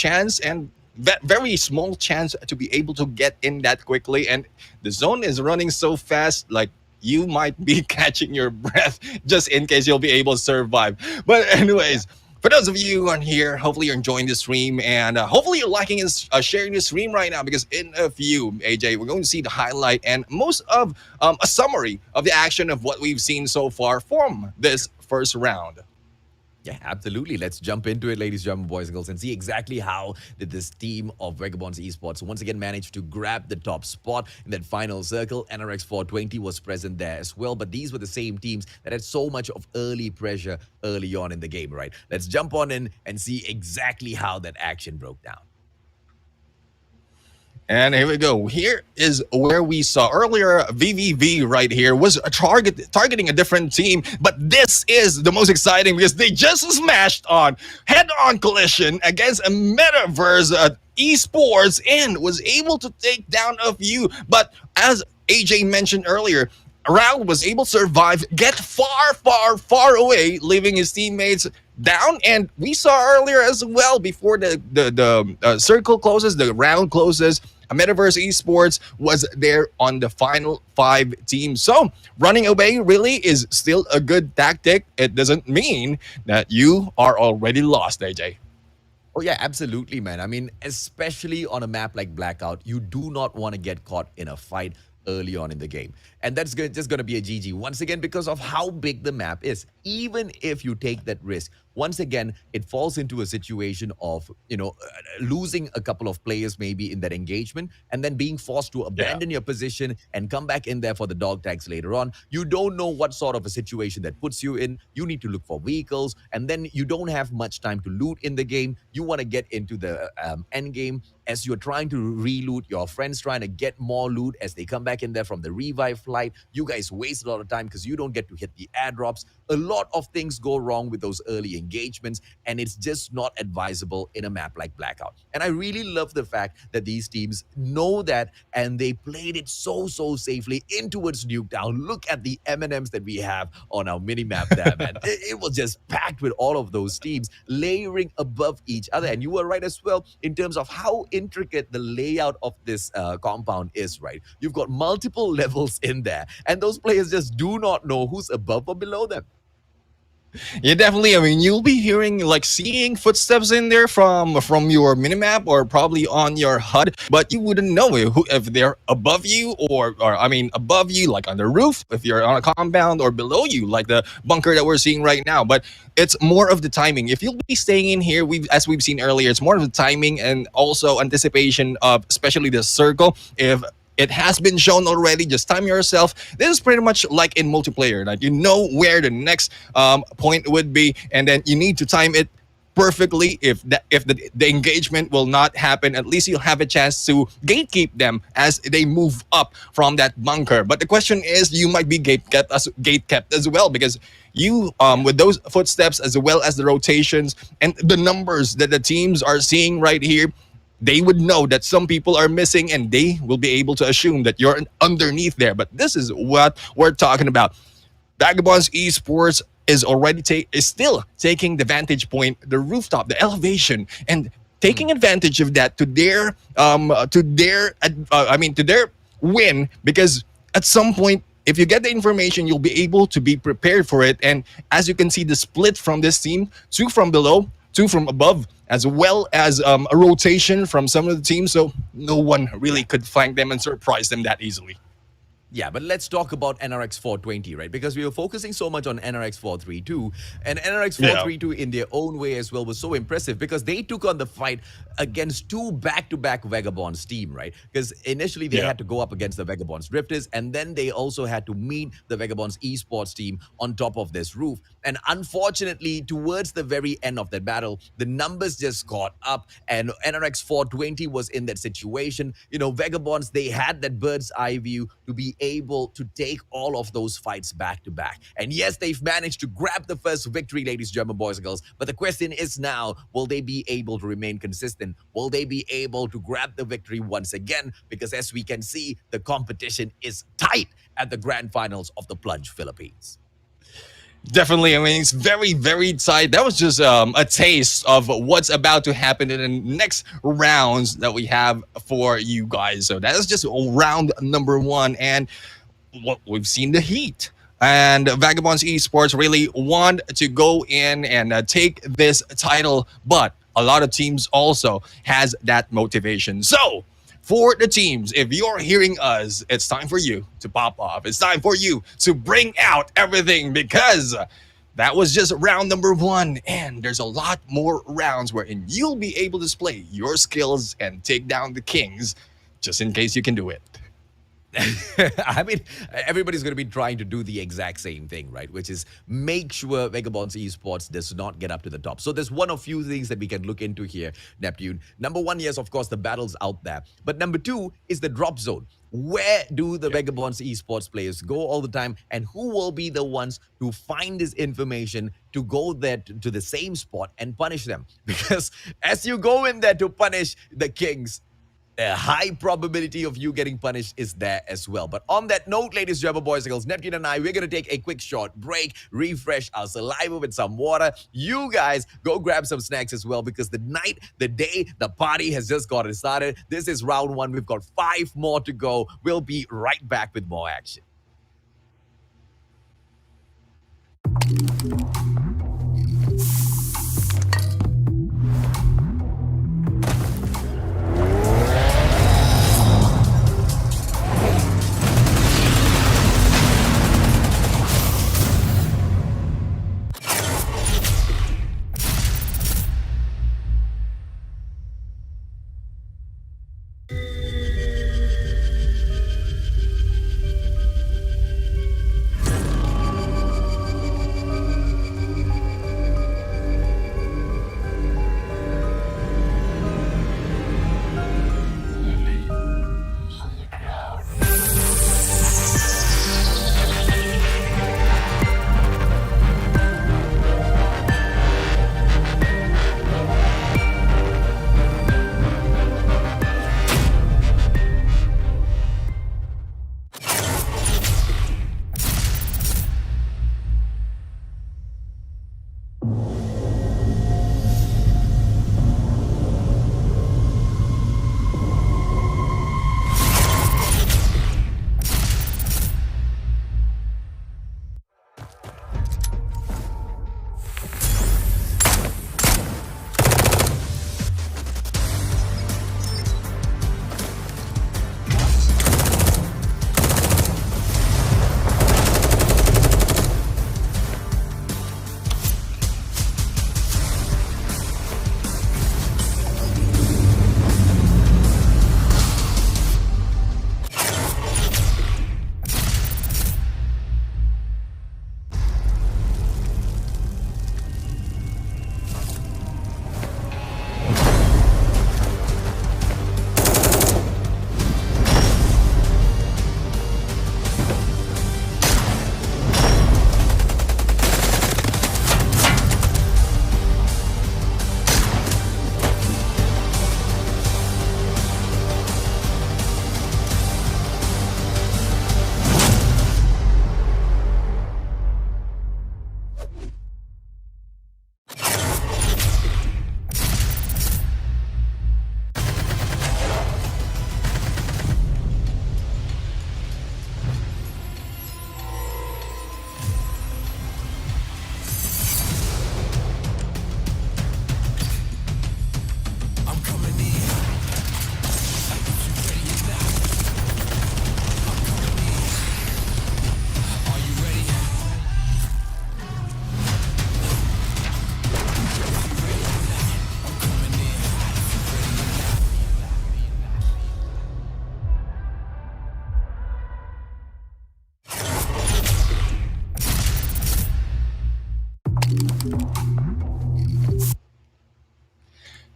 small chance to be able to get in that quickly. And the zone is running so fast, like you might be catching your breath just in case you'll be able to survive. But anyways, for those of you who are here, hopefully you're enjoying the stream, and hopefully you're liking and sharing the stream right now, because in a few, AJ, we're going to see the highlight and most of a summary of the action of what we've seen so far from this first round. Yeah, absolutely. Let's jump into it, ladies, gentlemen, boys and girls, and see exactly how did this team of Vagabonds Esports once again manage to grab the top spot in that final circle. NRX 420 was present there as well, but these were the same teams that had so much of early pressure early on in the game, right? Let's jump on in and see exactly how that action broke down. And here we go. Here is where we saw earlier VVV right here was targeting a different team. But this is the most exciting because they just smashed on head-on collision against a Metaverse esports and was able to take down a few. But as AJ mentioned earlier, Raul was able to survive, get far, far, far away, leaving his teammates down. And we saw earlier as well, before the circle closes, the round closes, Metaverse Esports was there on the final 5 teams. So running away really is still a good tactic. It doesn't mean that you are already lost, AJ. Oh, yeah, absolutely, man. I mean, especially on a map like Blackout, you do not want to get caught in a fight early on in the game. And that's just going to be a GG once again because of how big the map is. Even if you take that risk, once again, it falls into a situation of, losing a couple of players maybe in that engagement and then being forced to abandon your position and come back in there for the dog tags later on. You don't know what sort of a situation that puts you in. You need to look for vehicles, and then you don't have much time to loot in the game. You want to get into the end game as you're trying to reloot, your friends trying to get more loot as they come back in there from the revive flight. You guys waste a lot of time because you don't get to hit the airdrops. A lot lot of things go wrong with those early engagements, and it's just not advisable in a map like Blackout. And I really love the fact that these teams know that, and they played it so safely in towards Nuketown. Look at the M&Ms that we have on our mini map there, man. It was just packed with all of those teams layering above each other. And you were right as well in terms of how intricate the layout of this compound is, right? You've got multiple levels in there, and those players just do not know who's above or below them. Yeah, definitely. I mean, you'll be hearing like seeing footsteps in there from your minimap or probably on your HUD, but you wouldn't know if they're above you or I mean above you like on the roof, if you're on a compound, or below you like the bunker that we're seeing right now. But it's more of the timing. If you'll be staying in here, as we've seen earlier, it's more of the timing and also anticipation of especially the circle. If it has been shown already, just time yourself. This is pretty much like in multiplayer. Like you know where the next point would be, and then you need to time it perfectly. If the engagement will not happen, at least you'll have a chance to gatekeep them as they move up from that bunker. But the question is, you might be gatekept as well, because you with those footsteps as well as the rotations and the numbers that the teams are seeing right here, they would know that some people are missing, and they will be able to assume that you're underneath there. But this is what we're talking about. Vagabonds Esports is still taking the vantage point, the rooftop, the elevation, and taking advantage of that to their win. Because at some point, if you get the information, you'll be able to be prepared for it. And as you can see, the split from this team: 2 from below, 2 from above, as well as a rotation from some of the teams. So no one really could flank them and surprise them that easily. Yeah, but let's talk about NRX 420, right? Because we were focusing so much on NRX 432, and NRX 432 in their own way as well was so impressive because they took on the fight against 2 back-to-back Vagabonds team, right? Because initially they had to go up against the Vagabonds Drifters, and then they also had to meet the Vagabonds Esports team on top of this roof. And unfortunately, towards the very end of that battle, the numbers just got up, and NRX 420 was in that situation. You know, Vagabonds, they had that bird's eye view to be able to take all of those fights back to back. And yes, they've managed to grab the first victory, ladies, German boys and girls. But the question is now, will they be able to remain consistent? Will they be able to grab the victory once again? Because as we can see, the competition is tight at the grand finals of the Plunge Philippines. Definitely. I mean, it's very, very tight. That was just a taste of what's about to happen in the next rounds that we have for you guys. So that is just round number 1. And what we've seen the heat. And Vagabonds Esports really want to go in and take this title. But a lot of teams also has that motivation. So for the teams, if you're hearing us, it's time for you to pop off. It's time for you to bring out everything, because that was just round number 1. And there's a lot more rounds wherein you'll be able to display your skills and take down the kings, just in case you can do it. I mean, everybody's going to be trying to do the exact same thing, right? Which is make sure Vagabonds Esports does not get up to the top. So there's one of few things that we can look into here, Neptune. Number 1, yes, of course, the battle's out there. But number 2 is the drop zone. Where do the Vagabonds Esports players go all the time? And who will be the ones to find this information to go there to the same spot and punish them? Because as you go in there to punish the kings, a high probability of you getting punished is there as well. But on that note, ladies, German boys and girls, Neptune and I, we're going to take a quick short break, refresh our saliva with some water. You guys go grab some snacks as well, because the night, the day, the party has just gotten started. This is round 1. We've got 5 more to go. We'll be right back with more action.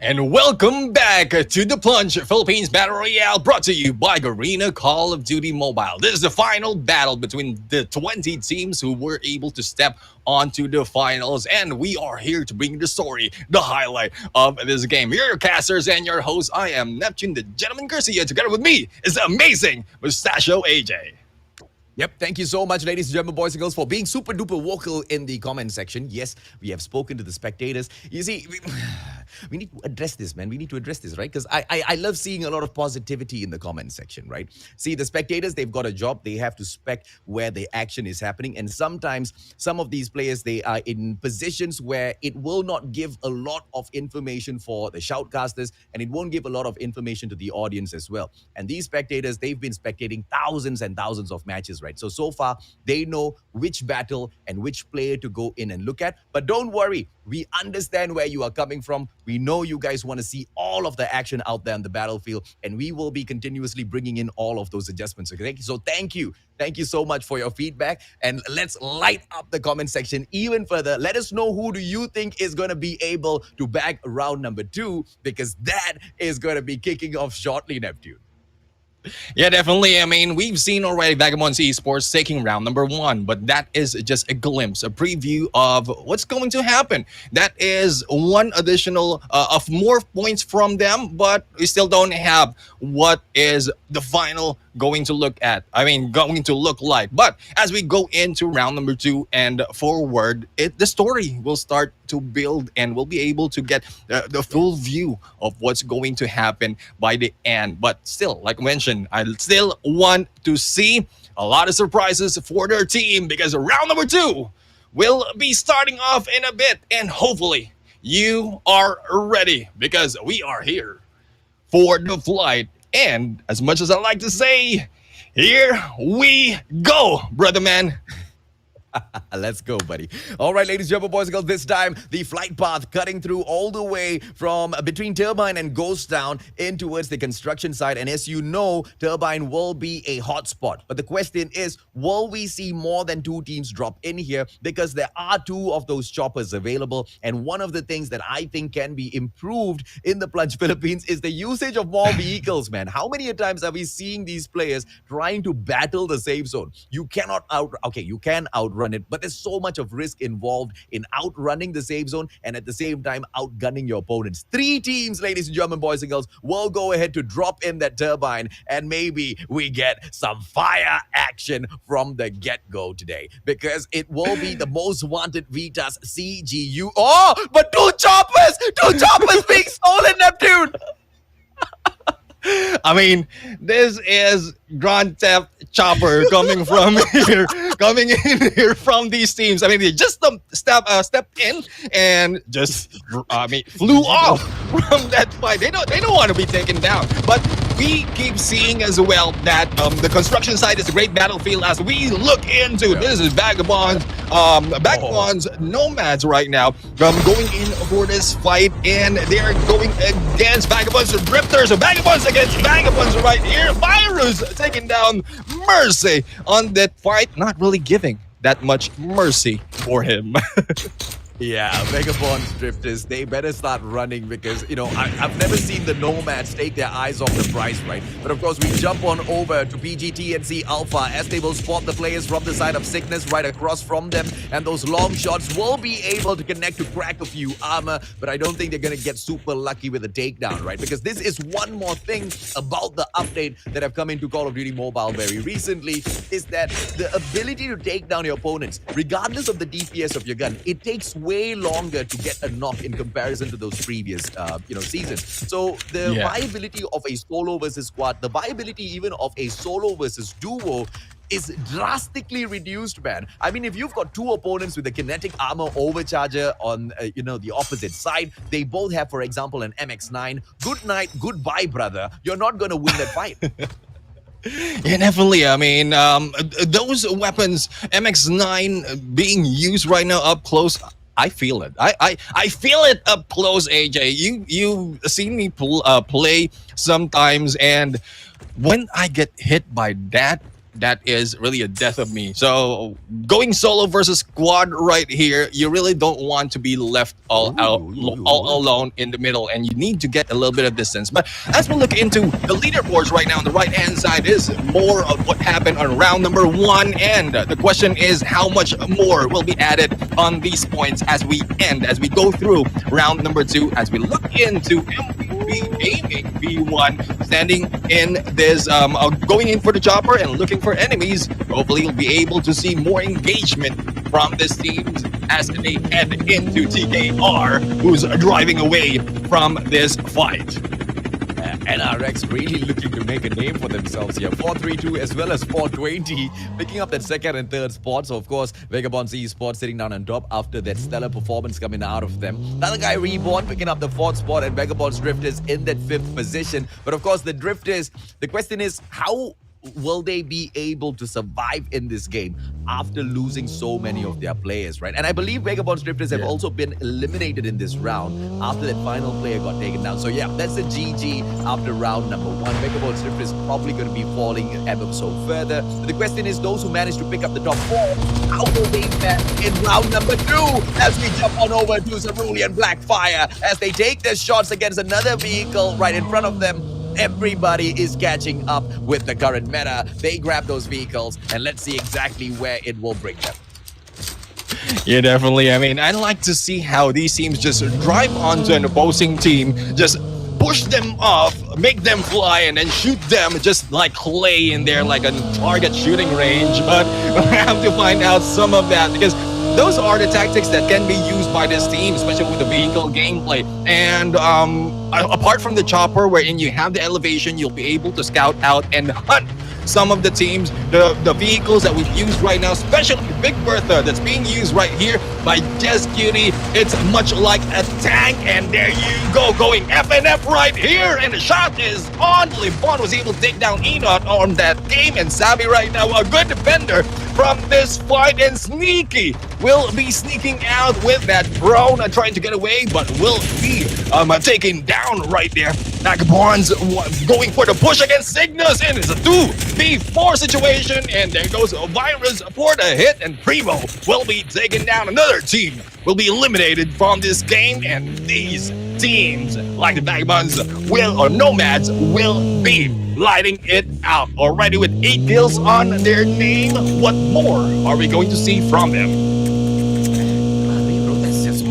And welcome back to the Plunge Philippines Battle Royale, brought to you by Garena Call of Duty Mobile. This is the final battle between the 20 teams who were able to step onto the finals, and we are here to bring you the story, the highlight of this game. You're your casters and your host. I am Neptune, the Gentleman Garcia. Together with me is the amazing Mustachio AJ. Yep, thank you so much, ladies and gentlemen, boys and girls, for being super duper vocal in the comment section. Yes, we have spoken to the spectators. You see, we need to address this, man. We need to address this, right? Because I love seeing a lot of positivity in the comment section, right? See, the spectators, they've got a job. They have to spec where the action is happening. And sometimes some of these players, they are in positions where it will not give a lot of information for the shoutcasters, and it won't give a lot of information to the audience as well. And these spectators, they've been spectating thousands and thousands of matches, right? So far, they know which battle and which player to go in and look at. But don't worry, we understand where you are coming from. We know you guys want to see all of the action out there on the battlefield, and we will be continuously bringing in all of those adjustments. Okay? So thank you. Thank you so much for your feedback. And let's light up the comment section even further. Let us know who do you think is going to be able to bag round number 2, because that is going to be kicking off shortly, Neptune. Yeah, definitely. I mean, we've seen already Vagabonds Esports taking round number 1, but that is just a glimpse, a preview of what's going to happen. That is one additional of more points from them, but we still don't have what is the final going to look like. But as we go into round number 2 and forward, the story will start to build, and we'll be able to get the full view of what's going to happen by the end. But still, like I mentioned, I still want to see a lot of surprises for their team, because round number 2 will be starting off in a bit, and hopefully you are ready, because we are here for the flight. And as much as I like to say, here we go, brother man. Let's go, buddy. All right, ladies and gentlemen, boys and girls, this time the flight path cutting through all the way from between Turbine and Ghost Town in towards the construction site. And as you know, Turbine will be a hotspot. But the question is, will we see more than 2 teams drop in here? Because there are 2 of those choppers available. And one of the things that I think can be improved in the Plunge Philippines is the usage of more vehicles, man. How many times are we seeing these players trying to battle the safe zone? You can outrun it, but there's so much of risk involved in outrunning the safe zone and at the same time outgunning your opponents. 3 teams, ladies and gentlemen, boys and girls, will go ahead to drop in that turbine, and maybe we get some fire action from the get-go today, because it will be the most wanted Vitas CGU. Oh, but 2 choppers being stolen, Neptune. I mean, this is Grand Theft Chopper coming from here, coming in here from these teams. I mean, they just stepped in and just, flew off from that fight. They don't want to be taken down. But we keep seeing as well that the construction site is a great battlefield as we look into. This is Vagabonds, Nomads right now, going in for this fight, and they're going against Vagabonds Drifters. So Vagabonds against Vagabonds right here. Virus taking down Mercy on that fight, not really giving that much mercy for him. Yeah, Vagabonds Drifters, they better start running, because, I've never seen the Nomads take their eyes off the prize, right? But of course, we jump on over to PGTNC Alpha as they will spot the players from the side of Sickness right across from them, and those long shots will be able to connect to crack a few armor, but I don't think they're going to get super lucky with a takedown, right? Because this is one more thing about the update that have come into Call of Duty Mobile very recently, is that the ability to take down your opponents, regardless of the DPS of your gun, it takes way longer to get a knock in comparison to those previous seasons. So the viability of a solo versus squad, the viability even of a solo versus duo is drastically reduced, man. I mean, if you've got 2 opponents with a kinetic armor overcharger on the opposite side, they both have, for example, an MX9, good night, goodbye, brother. You're not going to win that fight. Yeah, definitely. I mean, those weapons, MX9 being used right now up close, I feel it. I feel it up close, AJ. You've seen me play sometimes, and when I get hit by that that is really a death of me. So going solo versus squad right here, you really don't want to be left all out, all alone in the middle, and you need to get a little bit of distance. But as we look into the leaderboards right now, on the right hand side is more of what happened on round number 1, and the question is how much more will be added on these points as we go through round number 2, as we look into MVP Gaming V1 standing in this going in for the chopper and looking for enemies. Hopefully you'll be able to see more engagement from this team as they head into TKR, who's driving away from this fight. NRX really looking to make a name for themselves here. 432 as well as 420, picking up that second and third spot. So, of course, Vagabonds Esports sitting down on top after that stellar performance coming out of them. Another guy, Reborn, picking up the 4th spot, and Vagabonds Drifters in that 5th position. But, of course, the Drifters, the question is, how will they be able to survive in this game after losing so many of their players, right? And I believe Vagabonds Drifters have also been eliminated in this round after that final player got taken down. So yeah, that's a GG after round number 1. Vagabonds Drifters probably going to be falling ever so further. But the question is, those who managed to pick up the top 4, how will they fare in round number 2? As we jump on over to Cerulean Blackfire as they take their shots against another vehicle right in front of them. Everybody is catching up with the current meta. They grab those vehicles, and let's see exactly where it will bring them. Yeah, definitely. I mean, I'd like to see how these teams just drive onto an opposing team, just push them off, make them fly, and then shoot them just like clay in there, like a target shooting range. But we have to find out some of that, because those are the tactics that can be used by this team, especially with the vehicle gameplay. And apart from the chopper, wherein you have the elevation, you'll be able to scout out and hunt some of the teams, the vehicles that we've used right now, especially Big Bertha that's being used right here by Jess Cutie. It's much like a tank, and there you go, going FNF right here, and the shot is on. Libon was able to take down Enot on that game, and Sabi right now, a good defender from this fight, and Sneaky will be sneaking out with that drone, trying to get away, but will be taken down right there. Vagabonds going for the push against Cygnus, and it's a 2v4 situation, and there goes a Virus for the hit, and Primo will be taken down. Another team will be eliminated from this game, and these teams, like the Vagabonds or Nomads, will be lighting it out already with 8 kills on their name. What more are we going to see from them?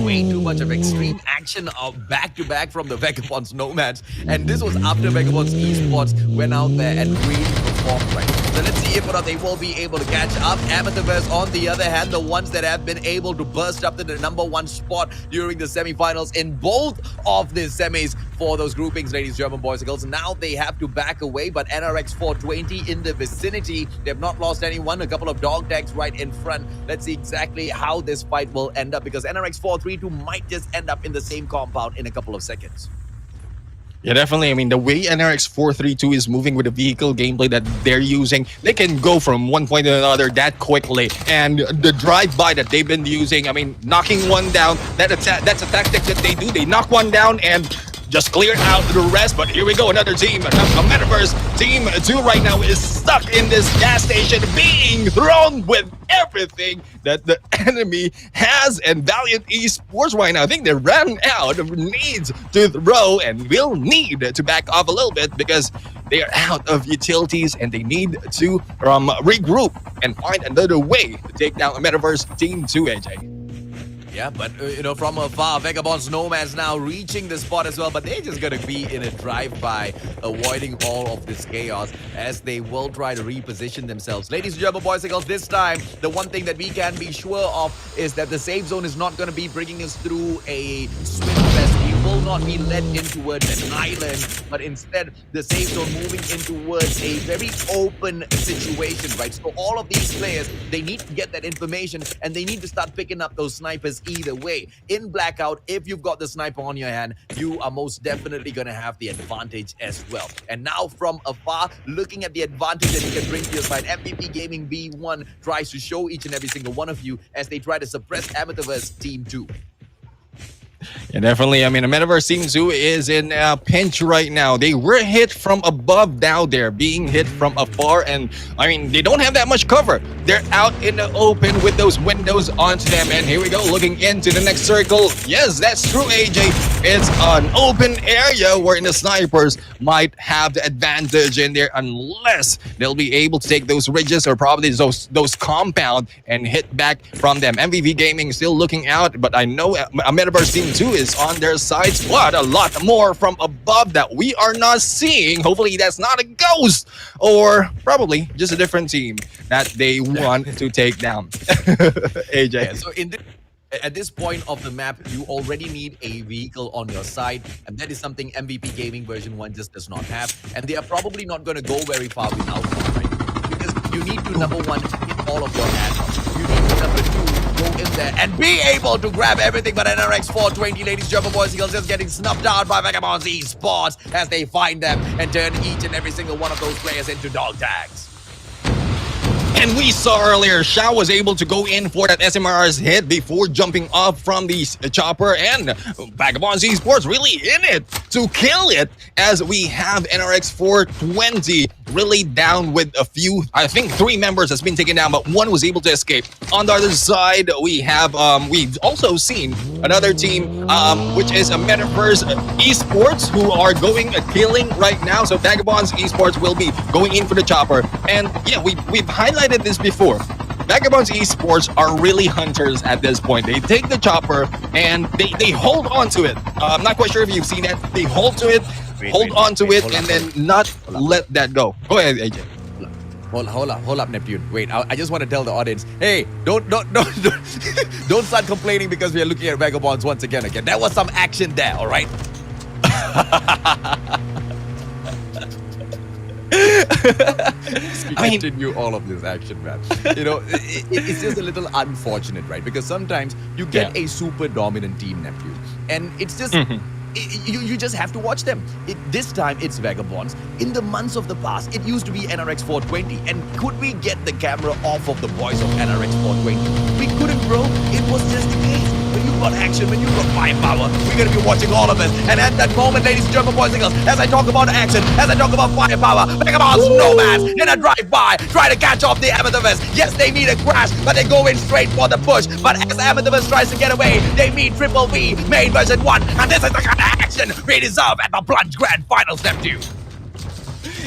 Way too much of extreme action back-to-back from the Vagabonds Nomads, and this was after Vagabonds Esports went out there and really performed right. So let's see if or not they will be able to catch up. Amethyverse, on the other hand, the ones that have been able to burst up to the number 1 spot during the semifinals in both of the semis for those groupings, ladies, German boys and girls. Now they have to back away, but NRX 420 in the vicinity. They've not lost anyone. A couple of dog tags right in front. Let's see exactly how this fight will end up, because NRX 432 might just end up in the same compound in a couple of seconds. Yeah, definitely. I mean, the way NRX 432 is moving with the vehicle gameplay that they're using, they can go from one point to another that quickly. And the drive-by that they've been using, I mean, knocking one down, that's a tactic that they do. They knock one down and just clear out the rest. But here we go, another team, a Metaverse. Team 2 right now is stuck in this gas station, being thrown with everything that the enemy has. And Valiant Esports right now, I think they ran out of needs to throw and will need to back off a little bit, because they are out of utilities and they need to regroup and find another way to take down a Metaverse Team 2, AJ. Yeah, but from afar, Vagabonds Nomads now reaching the spot as well, but they're just gonna be in a drive-by, avoiding all of this chaos as they will try to reposition themselves. Ladies and gentlemen, boys and girls, this time, the one thing that we can be sure of is that the safe zone is not gonna be bringing us through a swim fest. We will not be led in towards an island, but instead, the safe zone moving in towards a very open situation, right? So all of these players, they need to get that information, and they need to start picking up those snipers either way. In Blackout, if you've got the sniper on your hand, you are most definitely going to have the advantage as well. And now from afar, looking at the advantage that you can bring to your side, MVP Gaming B1 tries to show each and every single one of you as they try to suppress Amethyverse Team 2. Yeah, definitely. I mean, the Metaverse Team 2 is in a pinch right now. They were hit from above now. They're being hit from afar. And, I mean, they don't have that much cover. They're out in the open with those windows onto them. And here we go, looking into the next circle. Yes, that's true, AJ. It's an open area where the snipers might have the advantage in there unless they'll be able to take those ridges or probably those compound and hit back from them. MVV Gaming still looking out, but I know a Metaverse Team 2 is on their sides. What a lot more from above that we are not seeing. Hopefully that's not a ghost or probably just a different team that they want to take down. AJ. Yeah, so at this point of the map, you already need a vehicle on your side, and that is something MVP Gaming version 1 just does not have. And they are probably not going to go very far without one, right? Because you need to, number one, hit all of your add-ons. You need to, number two, go in there and be able to grab everything. But NRX 420, ladies, German boys, girls, just getting snuffed out by Vagabonds Esports as they find them and turn each and every single one of those players into dog tags. And we saw earlier, Shao was able to go in for that SMR's hit before jumping off from the chopper, and Vagabonds Esports really in it to kill it as we have NRX 420 really down with a few, I think 3 members has been taken down, but 1 was able to escape. On the other side, we have, we've also seen another team, which is a Metaverse Esports who are going killing right now. So Vagabonds Esports will be going in for the chopper. And yeah, we've highlighted this before. Vagabonds Esports are really hunters at this point. They take the chopper and they hold on to it. I'm not quite sure if you've seen that. They hold to it, hold on to it, and then not let that go. Go ahead, AJ. Hold up, Neptune. Wait, I just want to tell the audience, hey, don't don't start complaining because we are looking at Vagabonds once again. There was some action there, all right? Continue all of this action, man. You know, it's just a little unfortunate, right? Because sometimes you get a super dominant team, Neptune, and it's just you just have to watch them. This time it's Vagabonds. In the months of the past, it used to be NRX 420, and could we get the camera off of the boys of NRX 420? We couldn't, bro. It was just the case. When you got action, when you got firepower, we're going to be watching all of this. And at that moment, ladies and gentlemen, boys and girls, as I talk about action, as I talk about firepower, Vagabonds nomads in a drive-by, try to catch off the Amethyst. Yes, they need a crash, but they go in straight for the push. But as Amethyst tries to get away, they meet Triple V, main version 1. And this is the kind of action we deserve at the Plunge Grand Finals, Neptune.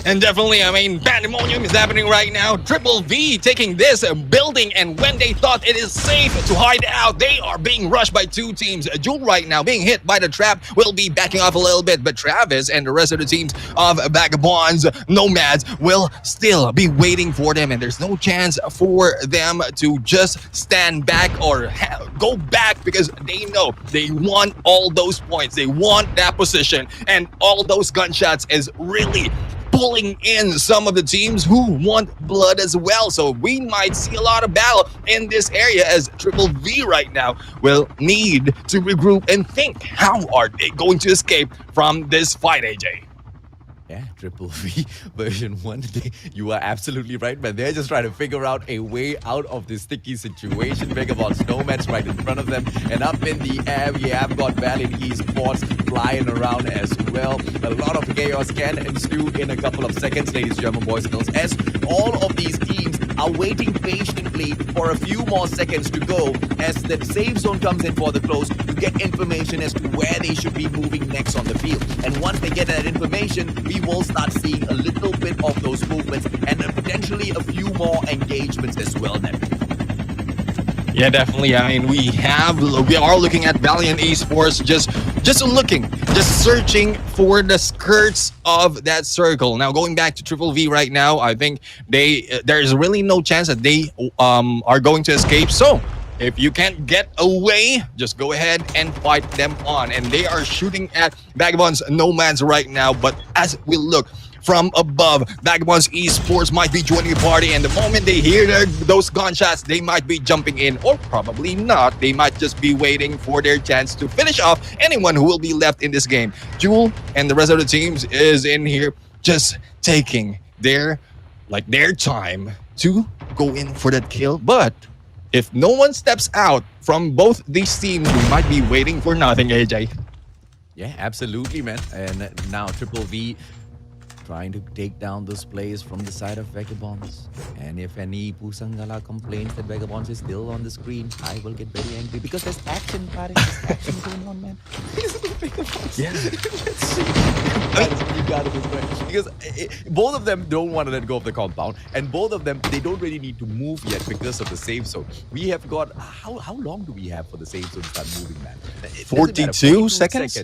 And definitely, I mean, pandemonium is happening right now. Triple V taking this building, and when they thought it is safe to hide out, they are being rushed by 2 teams. Jewel right now being hit by the trap will be backing off a little bit, but Travis and the rest of the teams of Vagabonds Nomads will still be waiting for them, and there's no chance for them to just stand back or go back because they know they want all those points. They want that position, and all those gunshots is really pulling in some of the teams who want blood as well. So we might see a lot of battle in this area as Triple V right now will need to regroup and think, how are they going to escape from this fight, AJ? Yeah, Triple V version 1. You are absolutely right, man. They're just trying to figure out a way out of this sticky situation. Vagabonds Nomads right in front of them. And up in the air, we have got Valiant Esports flying around as well. A lot of chaos can ensue in a couple of seconds, ladies, German boys and girls, as all of these teams are waiting patiently for a few more seconds to go as the safe zone comes in for the close to get information as to where they should be moving next on the field. And once they get that information, we will start seeing a little bit of those movements and potentially a few more engagements as well then. Yeah, definitely. I mean, we are looking at Valiant Esports just searching for the skirts of that circle. Now, going back to Triple V right now, I think there's really no chance that they are going to escape. So if you can't get away, just go ahead and fight them on. And they are shooting at Vagabonds Nomads right now. But as we look from above, Vagabonds Esports might be joining the party, and the moment they hear those gunshots, they might be jumping in, or probably not. They might just be waiting for their chance to finish off anyone who will be left in this game. Jewel and the rest of the teams is in here just taking their time to go in for that kill, but if no one steps out from both these teams, we might be waiting for nothing, AJ. Yeah, absolutely, man. And now Triple V trying to take down this players from the side of Vagabonds. And if any Pusangala complains that Vagabonds is still on the screen, I will get very angry because there's action, buddy. There's action going on, man. Yeah. You got it this way. Because both of them don't want to let go of the compound, and both of them, they don't really need to move yet because of the safe zone. We have got, how long do we have for the safe zone to start moving, man? 42 seconds?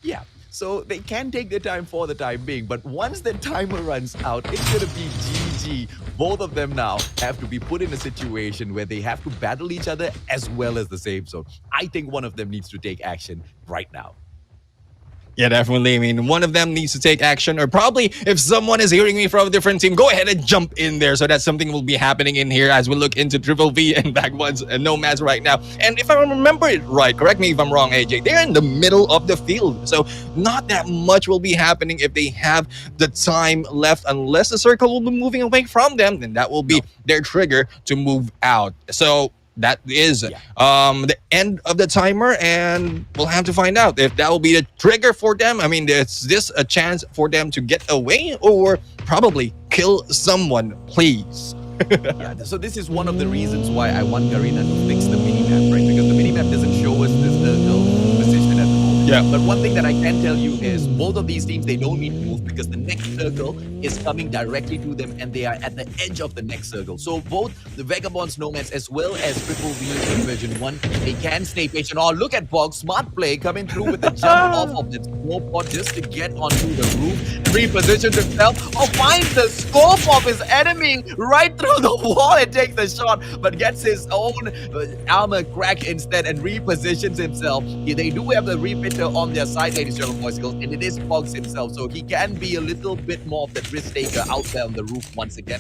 Yeah. So they can take their time for the time being, but once the timer runs out, it's going to be GG. Both of them now have to be put in a situation where they have to battle each other as well as the safe zone. I think one of them needs to take action right now. Yeah, definitely. I mean, one of them needs to take action, or probably if someone is hearing me from a different team, go ahead and jump in there. So that something will be happening in here as we look into Triple V and Backwoods and Nomads right now. And if I remember it right, correct me if I'm wrong, AJ, they're in the middle of the field. So not that much will be happening if they have the time left, unless the circle will be moving away from them, then that will be their trigger to move out. So that is the end of the timer, and we'll have to find out if that will be the trigger for them. I mean, is this a chance for them to get away or probably kill someone, please? Yeah, so this is one of the reasons why I want Garena to fix the minimap, right? Because the minimap doesn't show us this position at the moment. Yeah. But one thing that I can tell you is both of these teams, they don't need to move because the next circle is coming directly to them and they are at the edge of the next circle. So both the Vagabonds, Nomads, as well as Triple V in version 1, they can stay patient. Oh, look at Bog, smart play coming through with the jump off of the scope pod just to get onto the roof, repositions himself, finds the scope of his enemy right through the wall and takes the shot, but gets his own armor crack instead and repositions himself. They do have the repeater on their side, ladies and gentlemen, and it is Pogs himself, so he can be a little bit more of the risk taker out there on the roof once again.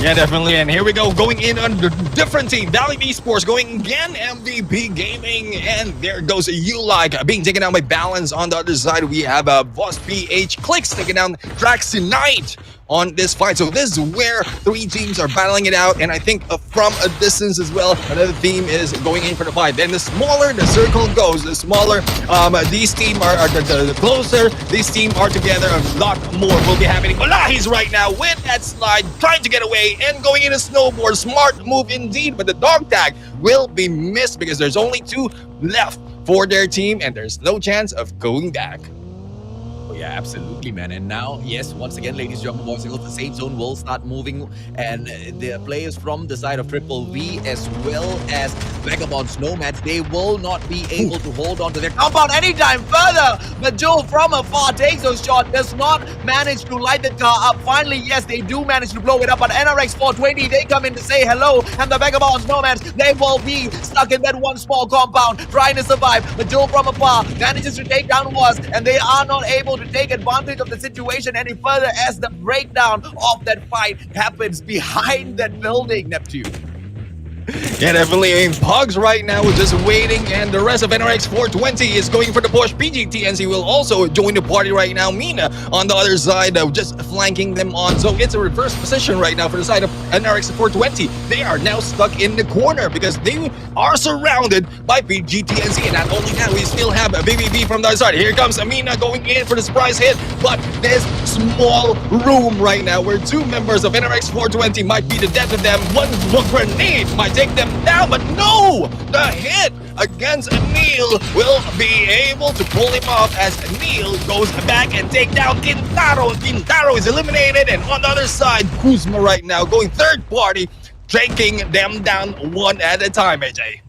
Yeah, definitely. And here we go, going in on the different team. Valley Esports going again, MVP Gaming. And there goes U-Like being taken down by Balance. On the other side, we have Boss PH Clicks taking down Traxy Knight on this fight. So this is where three teams are battling it out, and I think from a distance as well, another team is going in for the fight. Then the smaller the circle goes, the smaller these teams are, the closer these teams are together, a lot more will be happening. Malahi's right now with that slide, trying to get away and going in a snowboard. Smart move indeed, but the dog tag will be missed because there's only two left for their team, and there's no chance of going back. Yeah, absolutely, man. And now, yes, once again, ladies and gentlemen, boys and girls, the safe zone will start moving, and the players from the side of Triple V as well as Vagabonds, Nomads, they will not be able to hold on to their compound anytime further. But Joe from afar takes those shots, does not manage to light the car up. Finally, yes, they do manage to blow it up, but NRX 420, they come in to say hello, and the Vagabonds, Nomads, they will be stuck in that one small compound, trying to survive. But Joe from afar manages to take down Was, and they are not able to take advantage of the situation any further as the breakdown of that fight happens behind that building, Neptune. Yeah, definitely. I mean, Pugs right now is just waiting, and the rest of NRX 420 is going for the push. PGTNC will also join the party right now. Mina on the other side, just flanking them on. So it's a reverse position right now for the side of NRX 420. They are now stuck in the corner because they are surrounded by PGTNC. And not only that, we still have a BBB from the other side. Here comes Amina going in for the surprise hit. But this small room right now where two members of NRX 420 might be the death of them. One grenade might take them down, but no! The hit against Neil will be able to pull him off as Neil goes back and take down Quintaro. Quintaro is eliminated, and on the other side, Kuzma right now going third party, taking them down one at a time, AJ.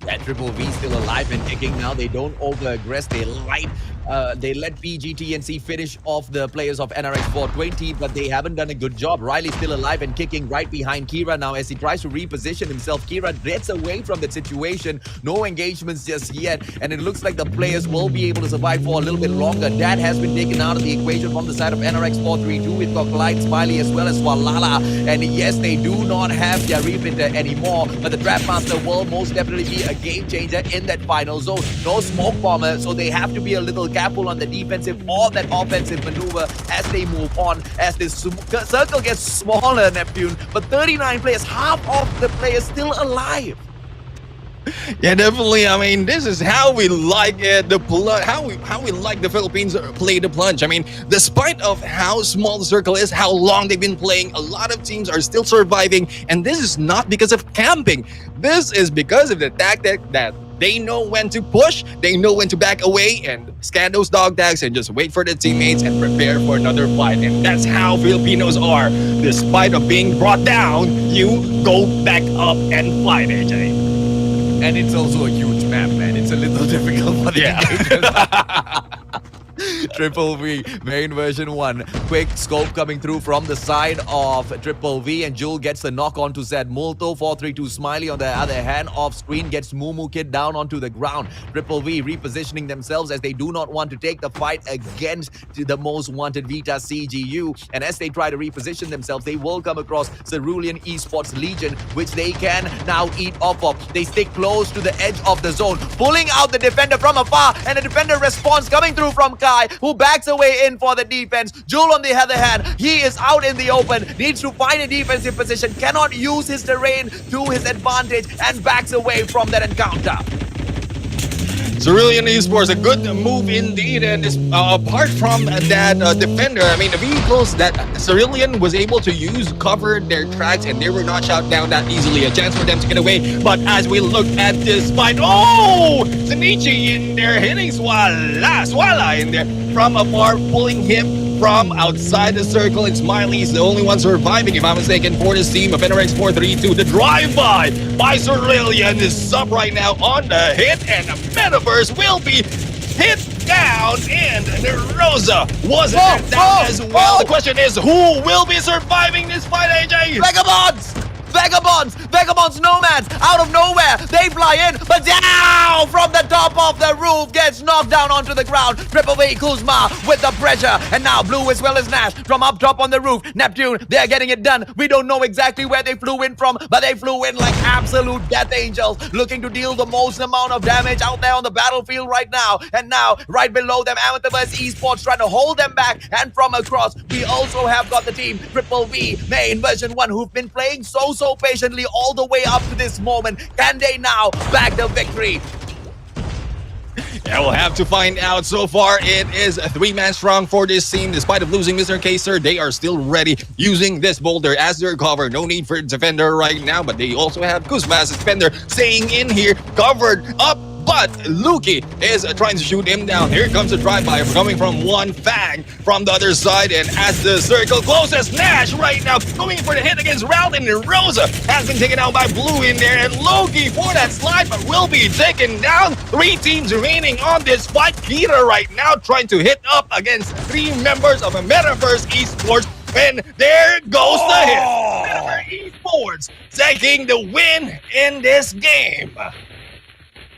Yeah, Triple V still alive and kicking now. They don't over-aggress. They let PGTNC finish off the players of NRX 420, but they haven't done a good job. Riley's still alive and kicking right behind Kira now as he tries to reposition himself. Kira gets away from that situation. No engagements just yet, and it looks like the players will be able to survive for a little bit longer. That has been taken out of the equation from the side of NRX 432. We've got Clyde Smiley as well as Swalala, and yes, they do not have their repeater anymore, but the Trapmaster will most definitely be a game changer in that final zone. No smoke bomber, so they have to be a little careful on the defensive or that offensive maneuver as they move on, as this circle gets smaller, Neptune. But 39 players, half of the players still alive. Yeah, definitely. I mean, this is how we like it. How we like the Philippines play the plunge. I mean, despite of how small the circle is, how long they've been playing, a lot of teams are still surviving, and this is not because of camping. This is because of the tactic that they know when to push, they know when to back away, and scan those dog tags and just wait for the teammates and prepare for another fight. And that's how Filipinos are. Despite of being brought down, you go back up and fight, AJ. And it's also a huge map, man. It's a little difficult for the engagement. Triple V, main version 1. Quick scope coming through from the side of Triple V, and Jewel gets the knock onto Zed Multo. 432 Smiley on the other hand, off screen, gets Mumu Kid down onto the ground. Triple V repositioning themselves as they do not want to take the fight against the most wanted Vita CGU. And as they try to reposition themselves, they will come across Cerulean Esports Legion, which they can now eat off of. They stick close to the edge of the zone, pulling out the defender from afar, and the defender response coming through from Kai, who backs away in for the defense. Jewel, on the other hand, he is out in the open, needs to find a defensive position, cannot use his terrain to his advantage, and backs away from that encounter. Cerulean Esports, a good move indeed. And this, apart from that defender, I mean, the vehicles that Cerulean was able to use covered their tracks and they were not shot down that easily. A chance for them to get away. But as we look at this fight, oh! Zenichi in there, hitting Swala in there from afar, pulling him from outside the circle, and Smiley is the only one surviving, if I'm mistaken, for this team of NRX 432. The drive-by by Cerulean is up right now on the hit, and the Metaverse will be hit down, and Rosa wasn't down as well. The question is, who will be surviving this fight, AJ? Vagabonds, nomads, out of nowhere, they fly in, but down from the top of the roof, gets knocked down onto the ground. Triple V Kuzma with the pressure, and now Blue as well as Nash from up top on the roof. Neptune, they're getting it done. We don't know exactly where they flew in from, but they flew in like absolute death angels, looking to deal the most amount of damage out there on the battlefield right now. And now, right below them, Amethyst Esports trying to hold them back, and from across, we also have got the team Triple V, main version 1, who've been playing so patiently all the way up to this moment. Can they now bag the victory? Yeah, we'll have to find out. So far, it is a 3-man strong for this team. Despite of losing Mr. Kaser, they are still ready, using this boulder as their cover. No need for defender right now, but they also have Kuzma as a defender staying in here, covered up. But Luki is trying to shoot him down. Here comes a drive-by coming from one Fang from the other side. And as the circle closes, Nash right now going for the hit against Ralph, and Rosa has been taken out by Blue in there. And Loki for that slide, but will be taken down. 3 teams remaining on this fight. Kira right now trying to hit up against 3 members of a Metaverse Esports. And there goes the hit. Metaverse Esports taking the win in this game.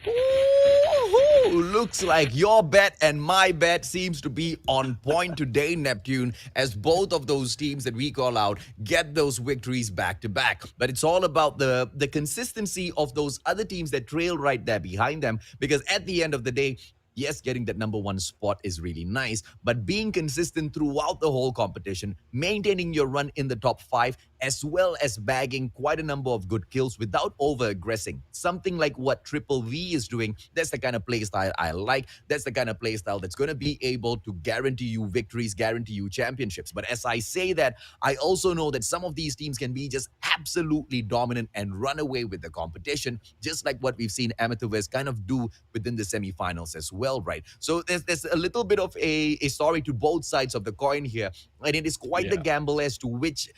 Ooh, looks like your bet and my bet seems to be on point today, Neptune, as both of those teams that we call out get those victories back to back. But it's all about the consistency of those other teams that trail right there behind them, because at the end of the day, yes, getting that number 1 spot is really nice, but being consistent throughout the whole competition, maintaining your run in the top 5, as well as bagging quite a number of good kills without over-aggressing. Something like what Triple V is doing, that's the kind of playstyle I like. That's the kind of playstyle that's going to be able to guarantee you victories, guarantee you championships. But as I say that, I also know that some of these teams can be just absolutely dominant and run away with the competition, just like what we've seen Amethyst kind of do within the semifinals as well, right? So there's a little bit of a story to both sides of the coin here, and it is quite the gamble as to which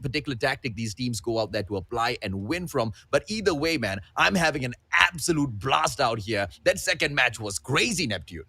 particular tactic these teams go out there to apply and win from. But either way, man, I'm having an absolute blast out here. That second match was crazy, Neptune.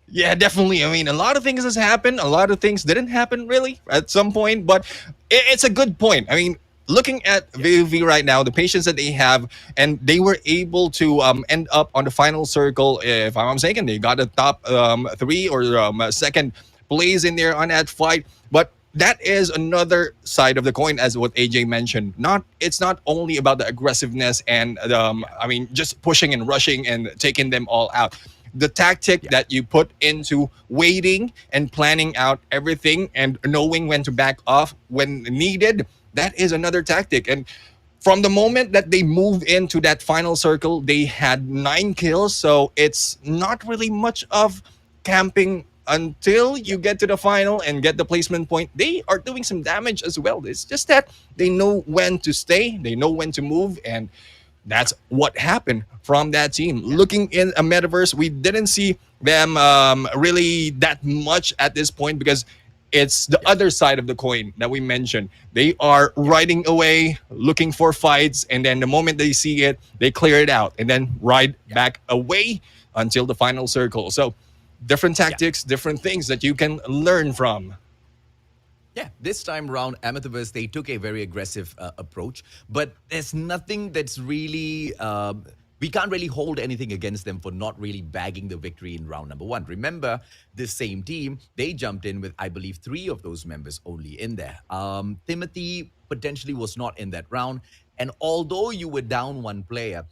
Yeah, definitely. I mean, a lot of things has happened. A lot of things didn't happen really at some point, but it's a good point. I mean, looking at VV right now, the patience that they have, and they were able to end up on the final circle. If I'm not mistaken, they got the top 3 or second place in there on that fight. But that is another side of the coin, as what AJ mentioned. Not It's not only about the aggressiveness and Yeah, I mean, just pushing and rushing and taking them all out. The tactic yeah, that you put into waiting and planning out everything and knowing when to back off when needed, that is another tactic. And from the moment that they moved into that final circle, they had 9 kills. So it's not really much of camping until yeah, you get to the final and get the placement point. They are doing some damage as well. It's just that yeah, they know when to stay, they know when to move, and that's what happened from that team. yeah, Looking in a metaverse, we didn't see them really that much at this point because it's the yeah, other side of the coin that we mentioned. They are yeah, riding away, looking for fights, and then the moment they see it, they clear it out and then ride yeah, back away until the final circle. So, different yeah. tactics, different things that you can learn from. Yeah, this time around, Amethyst, they took a very aggressive approach, but there's nothing that's really. We can't really hold anything against them for not really bagging the victory in round number one. Remember, this same team, they jumped in with, I believe, three of those members only in there. Timothy potentially was not in that round. And although you were down one player,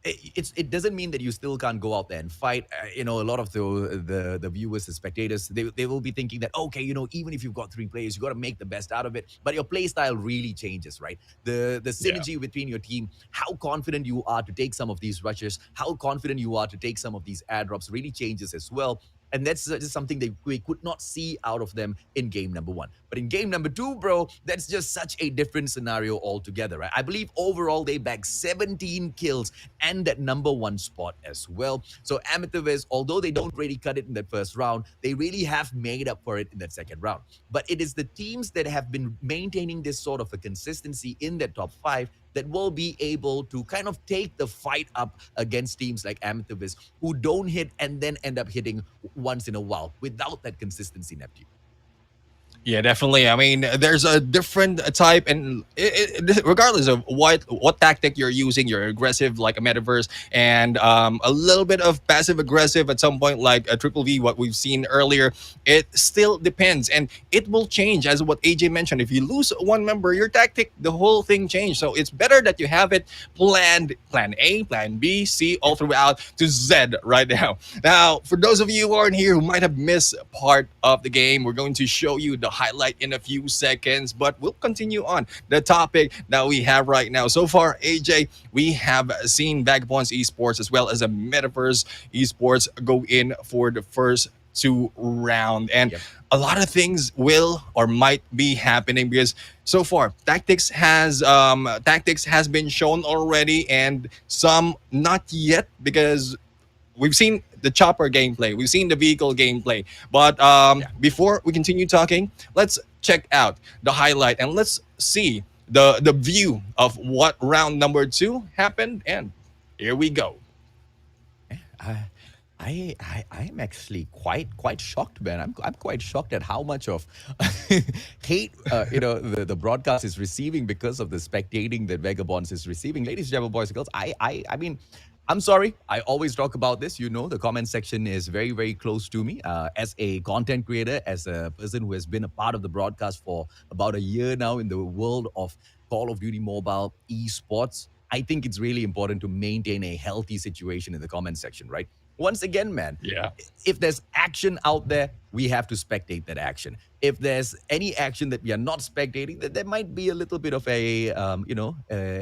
it doesn't mean that you still can't go out there and fight. A lot of the viewers, the spectators, they will be thinking that, okay, even if you've got three players, you got to make the best out of it. But your play style really changes, right? The Yeah. synergy between your team, how confident you are to take some of these rushes, how confident you are to take some of these airdrops, really changes as well. And that's just something that we could not see out of them in game number one. But in game number two, bro, that's just such a different scenario altogether, right? I believe overall they bagged 17 kills and that number one spot as well. So Amethyst, although they don't really cut it in that first round, they really have made up for it in that second round. But it is the teams that have been maintaining this sort of a consistency in their top five that will be able to kind of take the fight up against teams like Amethyst who don't hit and then end up hitting once in a while without that consistency, Neptune. Yeah, definitely. I mean, there's a different type, and regardless of what tactic you're using, you're aggressive like a metaverse, and a little bit of passive aggressive at some point, like a triple V, what we've seen earlier. It still depends, and it will change, as what AJ mentioned. If you lose one member, your tactic, the whole thing changed. So it's better that you have it planned, plan A, plan B, C, all Yeah, throughout to Z right now. Now, for those of you who aren't here who might have missed part of the game, we're going to show you the highlight in a few seconds, but we'll continue on the topic that we have right now. So far, AJ, we have seen Vagabonds Esports as well as a Metaverse Esports go in for the first two round, and yep, a lot of things will or might be happening because so far tactics has been shown already and some not yet, because we've seen the chopper gameplay, we've seen the vehicle gameplay. But yeah. before we continue talking, let's check out the highlight and let's see the view of what round number two happened. And here we go. I, I'm actually quite shocked, man. I'm quite shocked at how much of hate the broadcast is receiving because of the spectating that Vagabonds is receiving. Ladies and gentlemen, boys and girls, I mean, I'm sorry. I always talk about this. The comment section is very, very close to me. As a content creator, as a person who has been a part of the broadcast for about a year now in the world of Call of Duty Mobile esports, I think it's really important to maintain a healthy situation in the comment section, right? Once again, man, Yeah. if there's action out there, we have to spectate that action. If there's any action that we are not spectating, that there might be a little bit of a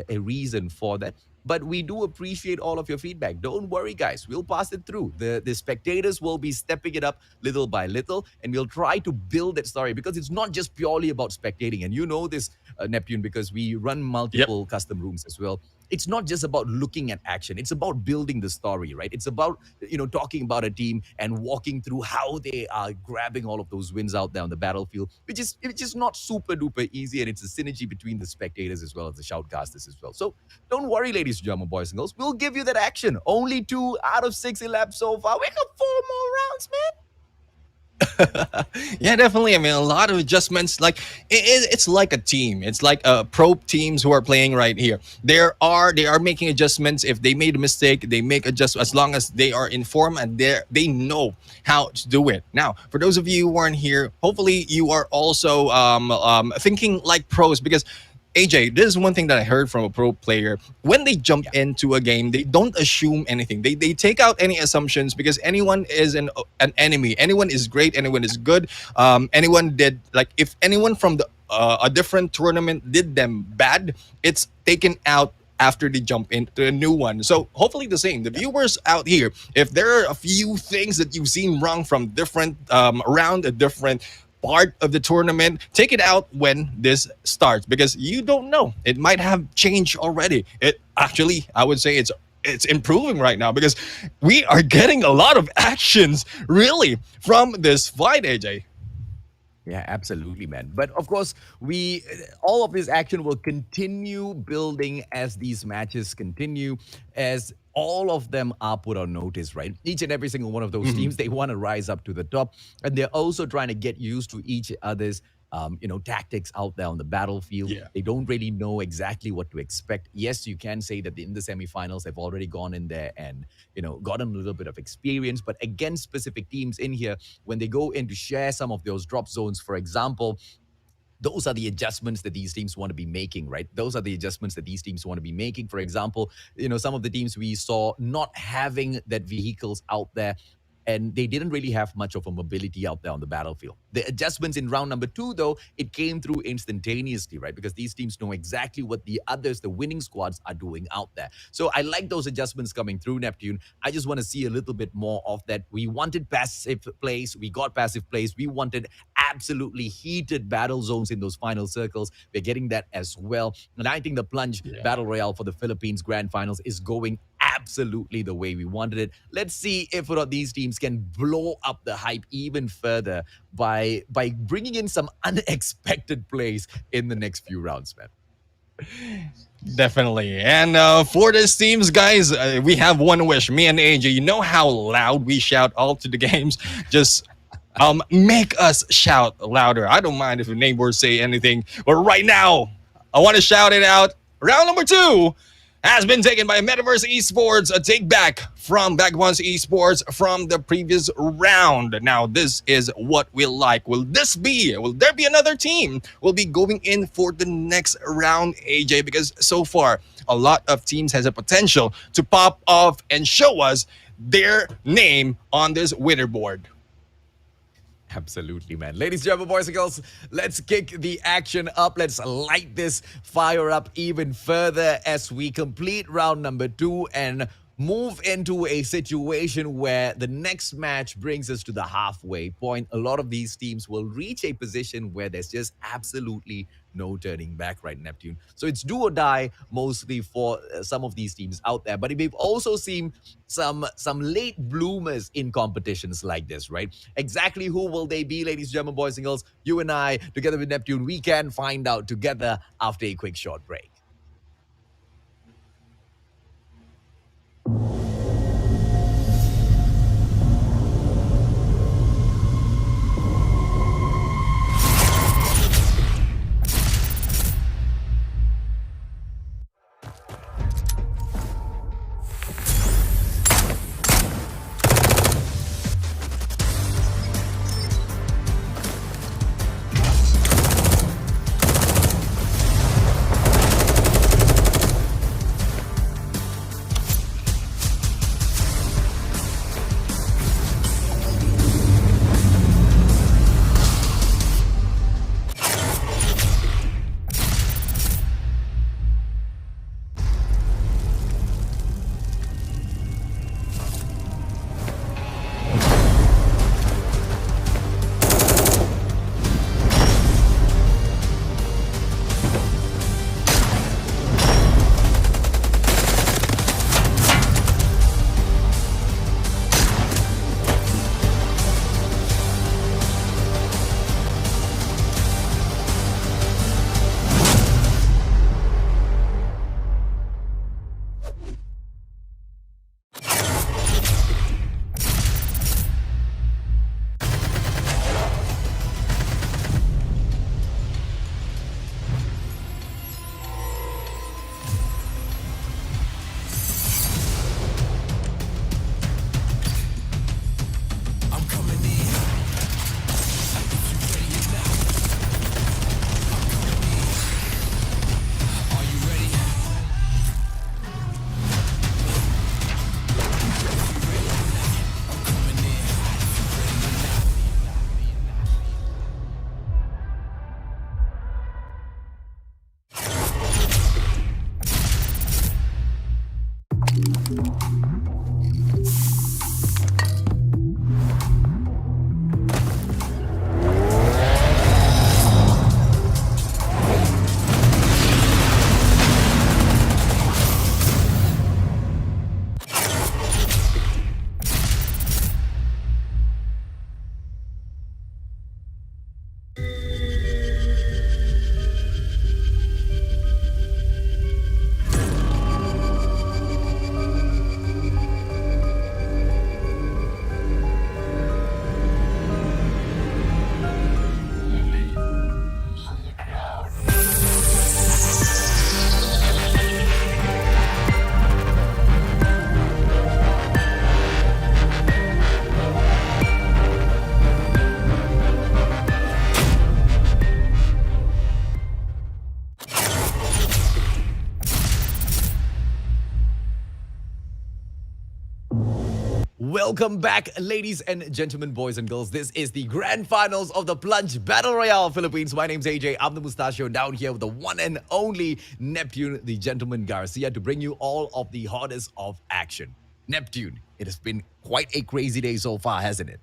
reason for that. But we do appreciate all of your feedback. Don't worry, guys. We'll pass it through. The spectators will be stepping it up little by little, and we'll try to build that story because it's not just purely about spectating. And you know this, Neptune, because we run Yep. multiple custom rooms as well. It's not just about looking at action. It's about building the story, right? It's about, talking about a team and walking through how they are grabbing all of those wins out there on the battlefield, which is not super duper easy. And it's a synergy between the spectators as well as the shoutcasters as well. So don't worry, ladies and gentlemen, boys and girls. We'll give you that action. Only 2 out of 6 elapsed so far. We got 4 more rounds, man. Yeah, definitely. I mean, a lot of adjustments. Like it's like a team. It's like pro teams who are playing right here. They are making adjustments. If they made a mistake, they make adjust as long as they are informed and they know how to do it. Now, for those of you who aren't here, hopefully you are also thinking like pros because AJ, this is one thing that I heard from a pro player. When they jump Yeah. into a game, they don't assume anything. They take out any assumptions because anyone is an enemy. Anyone is great. Anyone is good. Anyone did like if anyone from the a different tournament did them bad, it's taken out after they jump into a new one. So hopefully the same. The viewers out here, if there are a few things that you've seen wrong from different around a different part of the tournament, take it out when this starts because you don't know. It might have changed already. It actually, I would say it's improving right now because we are getting a lot of actions really from this fight, AJ. Yeah, absolutely, man. But of course, we all of this action will continue building as these matches continue, as all of them are put on notice, right? Each and every single one of those Mhm. teams, they want to rise up to the top, and they're also trying to get used to each other's tactics out there on the battlefield. Yeah. They don't really know exactly what to expect. Yes, you can say that in the semifinals they've already gone in there and gotten a little bit of experience, but against specific teams in here, when they go in to share some of those drop zones, for example, those are the adjustments that these teams want to be making, right? Those are the adjustments that these teams want to be making. For example, some of the teams we saw not having that vehicles out there, and they didn't really have much of a mobility out there on the battlefield. The adjustments in round number 2, though, it came through instantaneously, right? Because these teams know exactly what the others, the winning squads, are doing out there. So I like those adjustments coming through, Neptune. I just want to see a little bit more of that. We wanted passive plays. We got passive plays. We wanted absolutely heated battle zones in those final circles. We're getting that as well. And I think the Plunge Yeah. Battle Royale for the Philippines Grand Finals is going absolutely the way we wanted it. Let's see if these teams can blow up the hype even further by bringing in some unexpected plays in the next few rounds, man. Definitely. And for this teams, guys, we have one wish. Me and AJ, you know how loud we shout all to the games? Just make us shout louder. I don't mind if the neighbors say anything, but right now, I want to shout it out. Round number 2 has been taken by Metaverse Esports, a take back from Backbones Esports from the previous round. Now, this is what we like. Will there be another team? Will be going in for the next round, AJ, because so far, a lot of teams has a potential to pop off and show us their name on this winner board. Absolutely, man. Ladies and gentlemen, boys and girls, let's kick the action up. Let's light this fire up even further as we complete round number 2 and move into a situation where the next match brings us to the halfway point. A lot of these teams will reach a position where there's just absolutely no turning back, right, Neptune? So it's do or die mostly for some of these teams out there. But we've also seen some late bloomers in competitions like this, right? Exactly who will they be, ladies and gentlemen, boys and girls? You and I, together with Neptune, we can find out together after a quick short break. Welcome back, ladies and gentlemen, boys and girls. This is the grand finals of the Plunge Battle Royale Philippines. My name's AJ. I'm the Mustachio down here with the one and only Neptune, the gentleman Garcia, to bring you all of the hottest of action. Neptune, it has been quite a crazy day so far, hasn't it?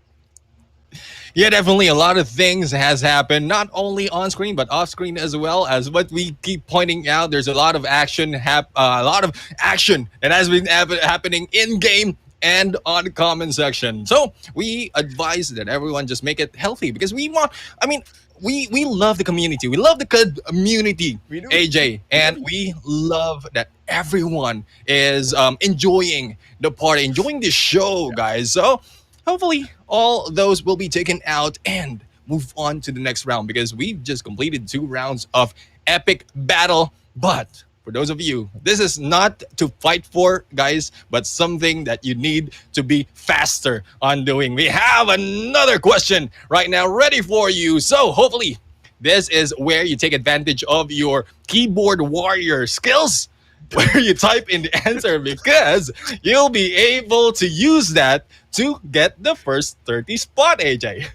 Yeah, definitely a lot of things has happened, not only on screen but off screen as well. As what we keep pointing out, there's a lot of action, a lot of action that has been happening in game and on the comment section. So we advise that everyone just make it healthy because we want. I mean, we love the community. We love the community, We do. AJ, and we love that everyone is enjoying the party, enjoying the show, guys. So hopefully all those will be taken out and move on to the next round because we've just completed 2 rounds of epic battle. But for those of you, this is not to fight for, guys, but something that you need to be faster on doing. We have another question right now ready for you. So hopefully this is where you take advantage of your keyboard warrior skills where you type in the answer because you'll be able to use that to get the first 30 spot, AJ.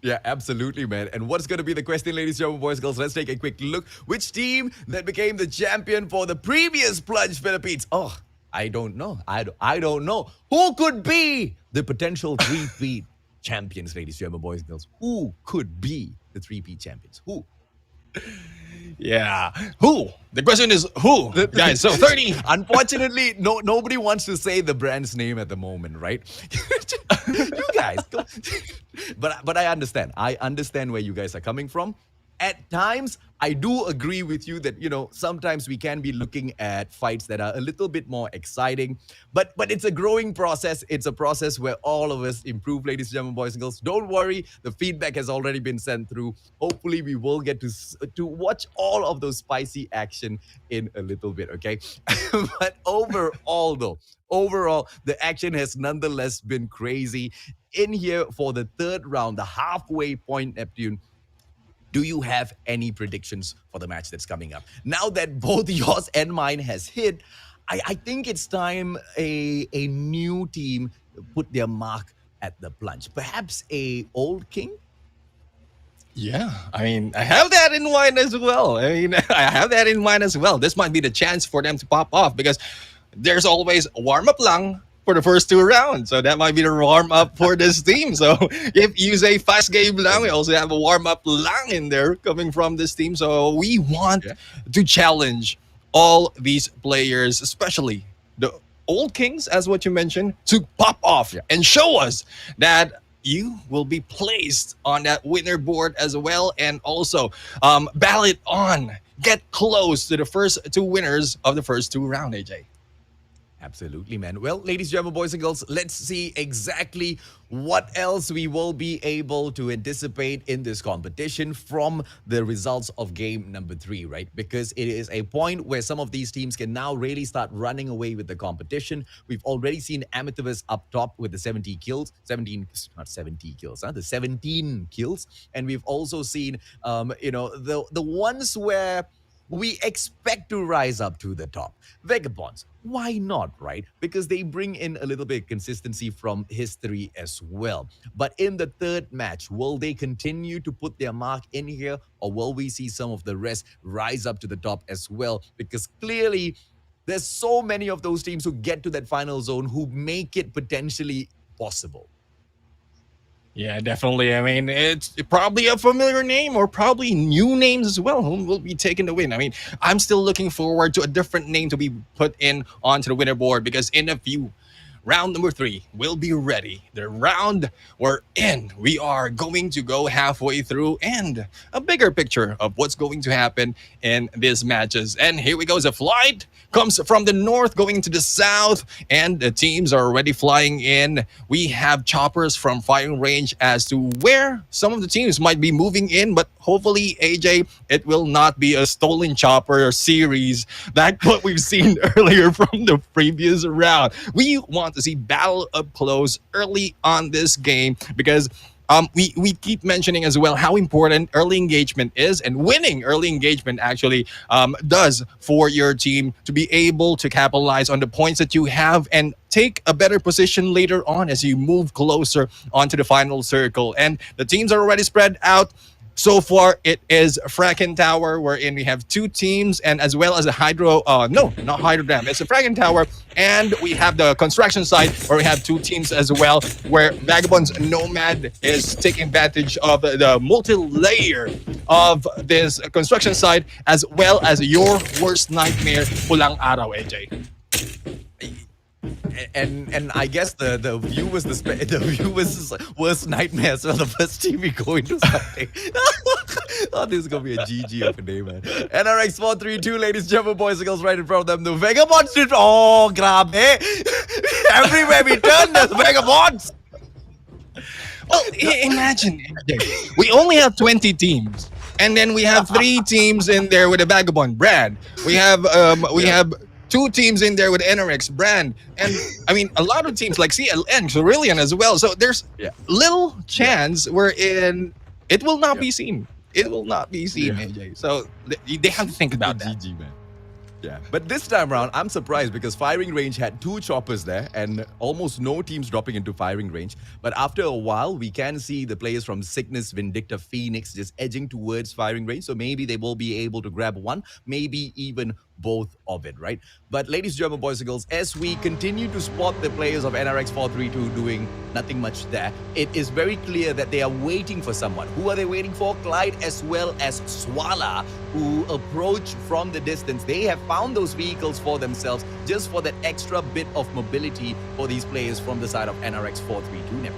Yeah, absolutely, man. And what's going to be the question, ladies and gentlemen, boys and girls? Let's take a quick look. Which team that became the champion for the previous Plunge Philippines? Oh, I don't know. I don't know. Who could be the potential three-peat champions, ladies and gentlemen, boys and girls? Who could be the three-peat champions? Who? Yeah. Who? The question is who, guys. So 30. Unfortunately, nobody wants to say the brand's name at the moment, right? You guys, but I understand. I understand where you guys are coming from. At times, I do agree with you that sometimes we can be looking at fights that are a little bit more exciting, but it's a growing process. It's a process where all of us improve, ladies and gentlemen, boys and girls. Don't worry, the feedback has already been sent through. Hopefully, we will get to watch all of those spicy action in a little bit, okay? But overall, the action has nonetheless been crazy. In here for the third round, the halfway point, Neptune. Do you have any predictions for the match that's coming up? Now that both yours and mine has hit, I think it's time a new team put their mark at the Plunge. Perhaps a old king? Yeah, I mean, I have that in mind as well. I have that in mind as well. This might be the chance for them to pop off because there's always a warm up lang for the first 2 rounds. So that might be the warm up for this team. So if you say fast game lang, we also have a warm up lang in there coming from this team. So we want to challenge all these players, especially the old kings, as what you mentioned, to pop off and show us that you will be placed on that winner board as well, and also ballot on, get close to the first 2 winners of the first 2 rounds, AJ. Absolutely, man. Well, ladies and gentlemen, boys and girls, let's see exactly what else we will be able to anticipate in this competition from the results of game number 3, right? Because it is a point where some of these teams can now really start running away with the competition. We've already seen Amethyst up top with the 70 kills, 17, not 70 kills, the 17 kills. And we've also seen, the ones where we expect to rise up to the top. Vagabonds, why not, right? Because they bring in a little bit of consistency from history as well. But in the third match, will they continue to put their mark in here, or will we see some of the rest rise up to the top as well? Because clearly, there's so many of those teams who get to that final zone who make it potentially possible. Yeah, definitely. I mean, it's probably a familiar name or probably new names as well who will be taking the win. I mean, I'm still looking forward to a different name to be put in onto the winner board because in a few, round number 3 will be ready. The round we're in, we are going to go halfway through and a bigger picture of what's going to happen in these matches. And here we go. The flight comes from the north going to the south and the teams are already flying in. We have choppers from firing range as to where some of the teams might be moving in, but hopefully, AJ, it will not be a stolen chopper series like what we've seen earlier from the previous round. We want to see battle up close early on this game because we keep mentioning as well how important early engagement is, and winning early engagement actually does for your team to be able to capitalize on the points that you have and take a better position later on as you move closer onto the final circle. And the teams are already spread out. So far, it is Fracken Tower, wherein we have two teams, and as well as a Hydro. No, not Hydro Dam. It's a Fracken Tower, and we have the construction site, where we have two teams as well, where Vagabond's Nomad is taking advantage of the multi-layer of this construction site, as well as your worst nightmare, Pulang Araw, AJ. And I guess the view was the view was worst nightmare as well. The first team we go into something. Oh, this is gonna be a GG of a day, man. NRX 432, ladies and gentlemen, boys and girls, right in front of them. The Vagabonds did. Oh, grab everywhere we turn, there's Vagabonds. Well, imagine, we only have 20 teams, and then we have 3 teams in there with a Vagabond brand. We have two teams in there with NRX brand, and I mean a lot of teams like CLN, Cerulean as well. So there's little chance wherein it will not be seen. It will not be seen, AJ. So they have to think about that. GG, man. Yeah, but this time around, I'm surprised because firing range had 2 choppers there and almost no teams dropping into firing range. But after a while, we can see the players from Sickness, Vindicta, Phoenix just edging towards firing range. So maybe they will be able to grab one, maybe even both of it, right? But ladies and gentlemen, boys and girls, as we continue to spot the players of NRX 432 doing nothing much there, it is very clear that they are waiting for someone. Who are they waiting for? Clyde as well as Swala, who approach from the distance. They have found those vehicles for themselves just for that extra bit of mobility for these players from the side of NRX 432, nephew.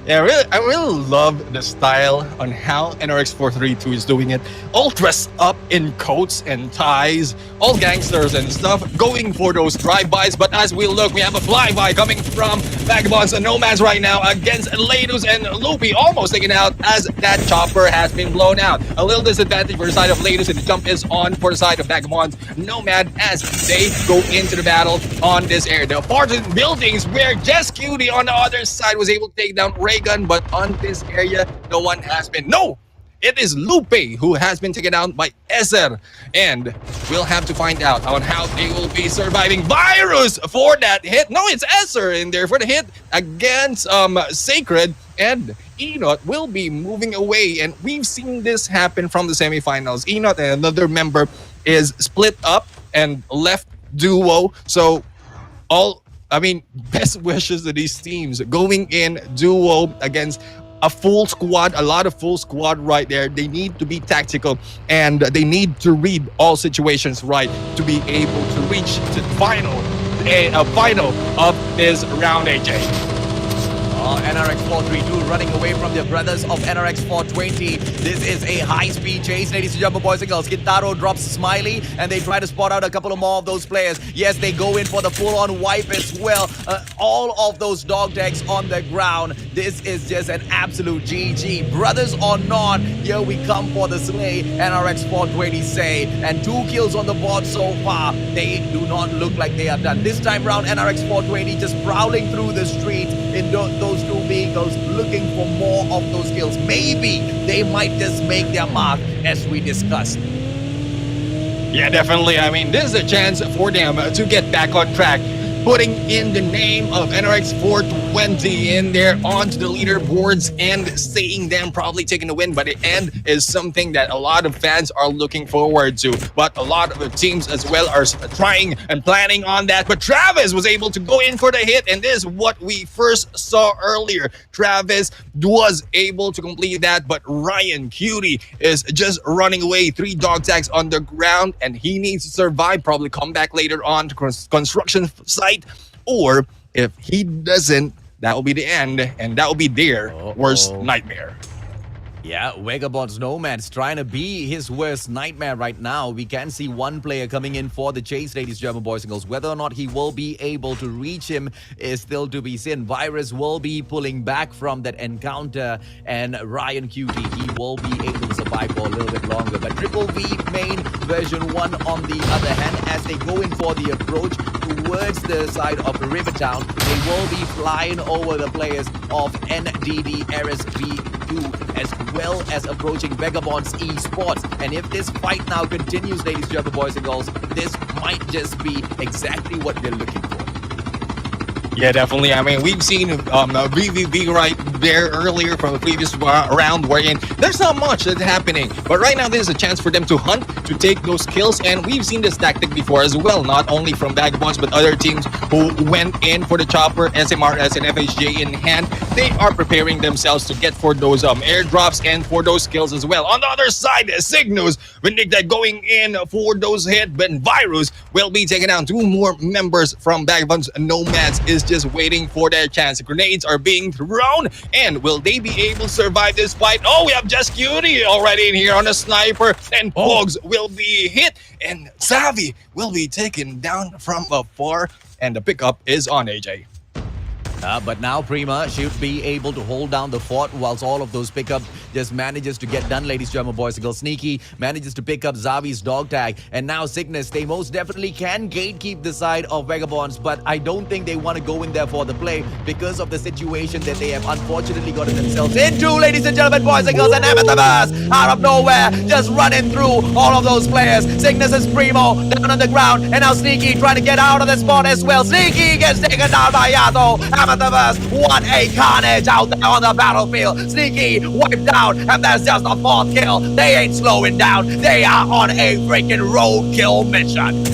Yeah, I really love the style on how NRX 432 is doing it. All dressed up in coats and ties, all gangsters and stuff, going for those drive-bys. But as we look, we have a flyby coming from Vagabonds and Nomads right now against Ladus and Loopy, almost taken out as that chopper has been blown out. A little disadvantage for the side of Ladus, and the jump is on for the side of Vagabonds Nomad as they go into the battle on this area. The apartment buildings where Jess Cutie on the other side was able to take down Ray Gun, but on this area, no one has been. No! It is Lupe who has been taken down by Ezer, and we'll have to find out on how they will be surviving. Virus for that hit. No, it's Ezer in there for the hit against Sacred, and Enot will be moving away, and we've seen this happen from the semifinals. Enot and another member is split up and left duo, so best wishes to these teams going in duo against a full squad, a lot of full squad right there. They need to be tactical, and they need to read all situations right to be able to reach to the final of this round, AJ. NRX 432 running away from their brothers of NRX 420. This is a high-speed chase, ladies and gentlemen, boys and girls. Kintaro drops Smiley, and they try to spot out a couple of more of those players. Yes, they go in for the full-on wipe as well. All of those dog tags on the ground. This is just an absolute GG. Brothers or not, here we come for the slay. NRX 420 say, and 2 kills on the board so far. They do not look like they are done. This time round, NRX 420 just prowling through the streets in those 2 vehicles, looking for more of those kills. Maybe they might just make their mark, as we discussed. Yeah, definitely. I mean, this is a chance for them to get back on track. Putting in the name of NRX 420 in there onto the leaderboards and seeing them probably taking the win by the end is something that a lot of fans are looking forward to. But a lot of the teams as well are trying and planning on that. But Travis was able to go in for the hit, and this is what we first saw earlier. Travis was able to complete that, but Ryan Cutie is just running away. 3 dog tags on the ground, and he needs to survive, probably come back later on to construction site. Or if he doesn't, that will be the end, and that will be their worst nightmare. Yeah, Vagabond's Nomad's trying to be his worst nightmare right now. We can see one player coming in for the chase, ladies, German boys and girls. Whether or not he will be able to reach him is still to be seen. Virus will be pulling back from that encounter, and Ryan Cutie, he will be able to survive for a little bit longer. But Triple V main version 1 on the other hand, as they go in for the approach towards the side of Rivertown, they will be flying over the players of NDD RSV2 as well as approaching Vagabonds Esports. And if this fight now continues, ladies, gentlemen, boys and girls, this might just be exactly what we're looking for. Yeah, definitely. I mean, we've seen VVV right there earlier from the previous round wherein there's not much that's happening. But right now, there's a chance for them to hunt, to take those kills. And we've seen this tactic before as well, not only from Vagabonds, but other teams who went in for the chopper, SMRS and FHJ in hand. They are preparing themselves to get for those airdrops and for those kills as well. On the other side, Cygnus, Vindicta going in for those hit, but Virus will be taking down 2 more members from Vagabonds. Nomads is just waiting for their chance. Grenades are being thrown, and will they be able to survive this fight? Oh, we have Just Cutie already in here on a sniper, and Pogs will be hit, and Savvy will be taken down from afar, and the pickup is on AJ. But now Prima should be able to hold down the fort whilst all of those pickup just manages to get done, ladies, German boys and girls. Sneaky manages to pick up Zavi's dog tag. And now Cygnus, they most definitely can gatekeep the side of Vagabonds, but I don't think they want to go in there for the play because of the situation that they have unfortunately gotten themselves into, ladies and gentlemen, boys and girls. And Amethyst out of nowhere, just running through all of those players. Cygnus is Primo down on the ground, and now Sneaky trying to get out of the spot as well. Sneaky gets taken down by Yato. Amethyst, what a carnage out there on the battlefield. Sneaky wiped out, and that's just a 4th kill. They ain't slowing down. They are on a freaking roadkill mission.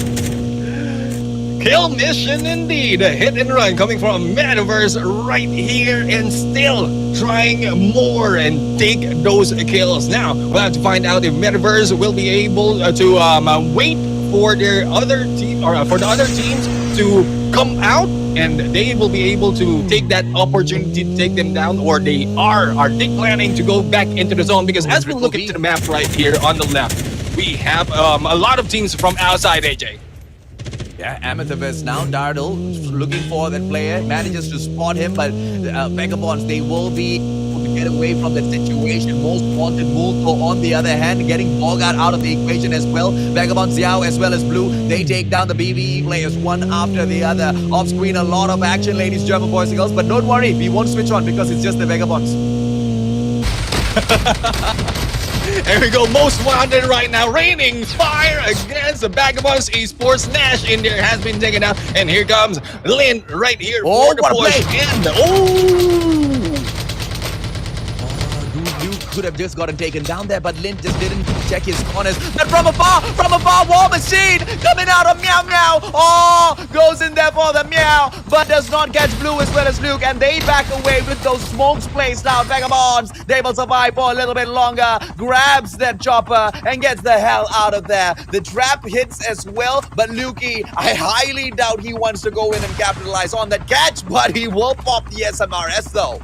Kill mission indeed. A hit and run coming from Metaverse right here, and still trying more and take those kills. Now we'll have to find out if Metaverse will be able to wait for their other team, or for the other teams to come out, and they will be able to take that opportunity to take them down, or are they planning to go back into the zone? Because as we look into the map right here on the left, we have a lot of teams from outside, AJ. Yeah, Amethyst now, Dardle looking for that player, manages to spot him, but Vagabonds, they will be able to get away from that situation. Most wanted Multo on the other hand, getting Bogart out of the equation as well. Vagabonds, Xiao as well as Blue, they take down the BBE players one after the other. Off screen, a lot of action, ladies, German boys and girls, but don't worry, we won't switch on because it's just the Vagabonds. There we go, most wanted right now, raining fire against the Vagabonds Esports. Nash in there has been taken out, and here comes Lin right here for the push. And Dude could have just gotten taken down there, but Lin just didn't check his corners. But from afar, War Machine coming out of Meow Meow. Oh, goes in there for the Meow, but does not catch Blue as well as Luke, and they back away with those smokes placed out. Vagabonds, they will survive for a little bit longer, grabs that chopper and gets the hell out of there. The trap hits as well, but Lukey, I highly doubt he wants to go in and capitalize on that catch, but he will pop the SMRS though.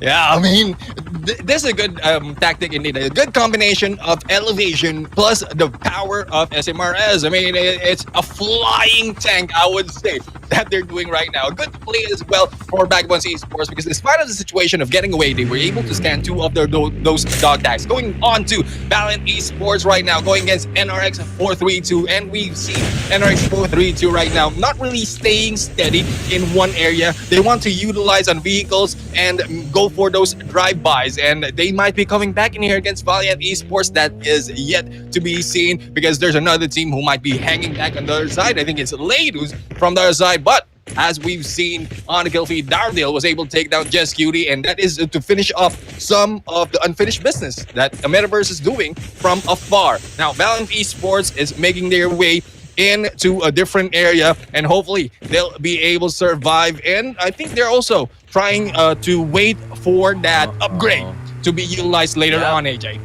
yeah, I mean, this is a good tactic indeed. A good combination of elevation plus the power of SMRS. I mean, it's a flying tank, I would say, that they're doing right now. A good play as well for Vagabonds Esports, because despite of the situation of getting away, they were able to scan 2 of those dog tags. Going on to Valiant Esports right now, going against NRX 432, and we've seen NRX 432 right now not really staying steady in one area. They want to utilize on vehicles and go for those drive-bys, and they might be coming back in here against Valiant Esports. That is yet to be seen, because there's another team who might be hanging back on the other side. I think it's Lade who's from the other side, but as we've seen on the kill feed, Dardale was able to take down Just Cutie, and that is to finish off some of the unfinished business that the Metaverse is doing from afar. Now, Valiant Esports is making their way into a different area, and hopefully they'll be able to survive. And I think they're also trying to wait for that upgrade to be utilized later on, AJ.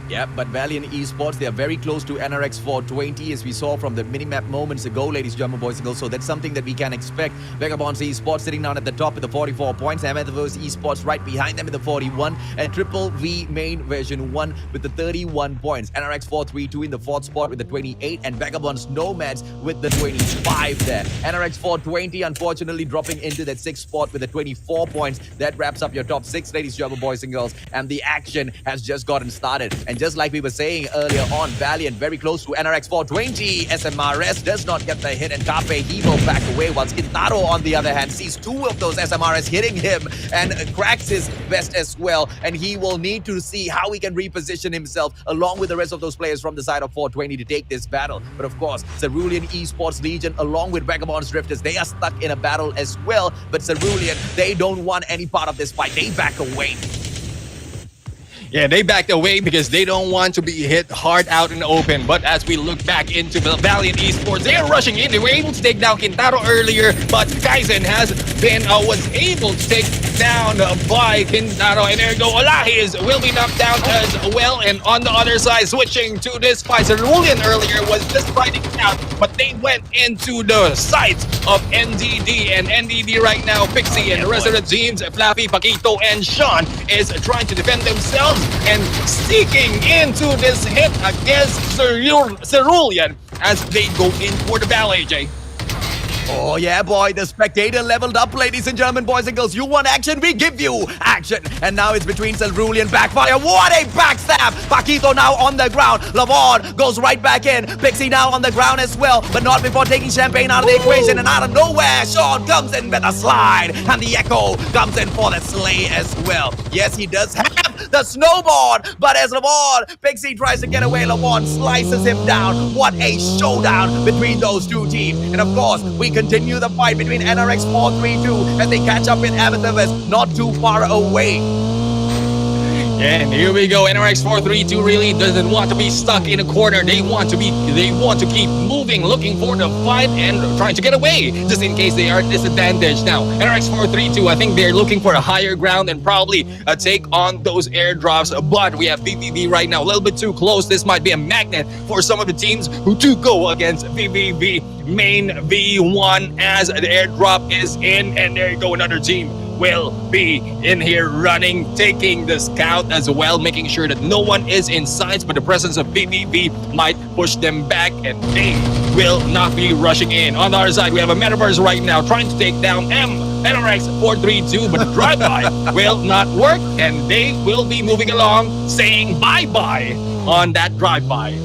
Yeah, but Valiant Esports, they are very close to NRX 420, as we saw from the minimap moments ago, ladies, gentlemen, boys and girls. So that's something that we can expect. Vagabonds Esports sitting down at the top with the 44 points. Amethyst Esports right behind them with the 41. And Triple V Main Version 1 with the 31 points. NRX 432 in the fourth spot with the 28. And Vagabonds Nomads with the 25 there. NRX 420, unfortunately, dropping into that sixth spot with the 24 points. That wraps up your top six, ladies, gentlemen, boys and girls. And the action has just gotten started. And just like we were saying earlier on, Valiant very close to NRX 420. SMRS does not get the hit, and Carpe he will back away, while Skintaro on the other hand sees two of those SMRS hitting him and cracks his vest as well, and he will need to see how he can reposition himself along with the rest of those players from the side of 420 to take this battle. But of course, Cerulean Esports Legion along with Vagabonds Drifters, they are stuck in a battle as well, but Cerulean, they don't want any part of this fight. They back away. Yeah, they backed away because they don't want to be hit hard out in the open. But as we look back into the Valiant Esports, they are rushing in. They were able to take down Kintaro earlier, but Kaizen was able to take down by Kintaro. And there you go, Olahiz will be knocked down as well. And on the other side, switching to this fight, Cerulean earlier was just fighting out, but they went into the sights of NDD. And NDD right now, Pixie and the rest of the teams, Flappy, Paquito, and Sean is trying to defend themselves and sneaking into this hit against Cerulean as they go in for the battle, AJ. Oh yeah, boy, the spectator leveled up, ladies and gentlemen, boys and girls. You want action? We give you action. And now it's between Cerulean Backfire. What a backstab! Paquito now on the ground. Lavon goes right back in. Pixie now on the ground as well, but not before taking Champagne out of the equation. And out of nowhere, Sean comes in with a slide. And the Echo comes in for the slay as well. Yes, he does have the snowboard, but as Lavon, Pixie tries to get away, Lavon slices him down. What a showdown between those two teams. And of course, we continue the fight between NRX 432 as they catch up with Amethyst not too far away. And here we go. NRX 432 really doesn't want to be stuck in a corner. They want to keep moving, looking for the fight and trying to get away, just in case they are disadvantaged. Now, NRX 432, I think they're looking for a higher ground and probably take on those airdrops. But we have VVV right now, a little bit too close. This might be a magnet for some of the teams who do go against VVV main V1 as the airdrop is in. And there you go, another team will be in here running, taking the scout as well, making sure that no one is in sight, but the presence of VVV might push them back and they will not be rushing in. On the other side, we have a Metaverse right now trying to take down NRX 432, but the drive-by will not work and they will be moving along, saying bye-bye on that drive-by.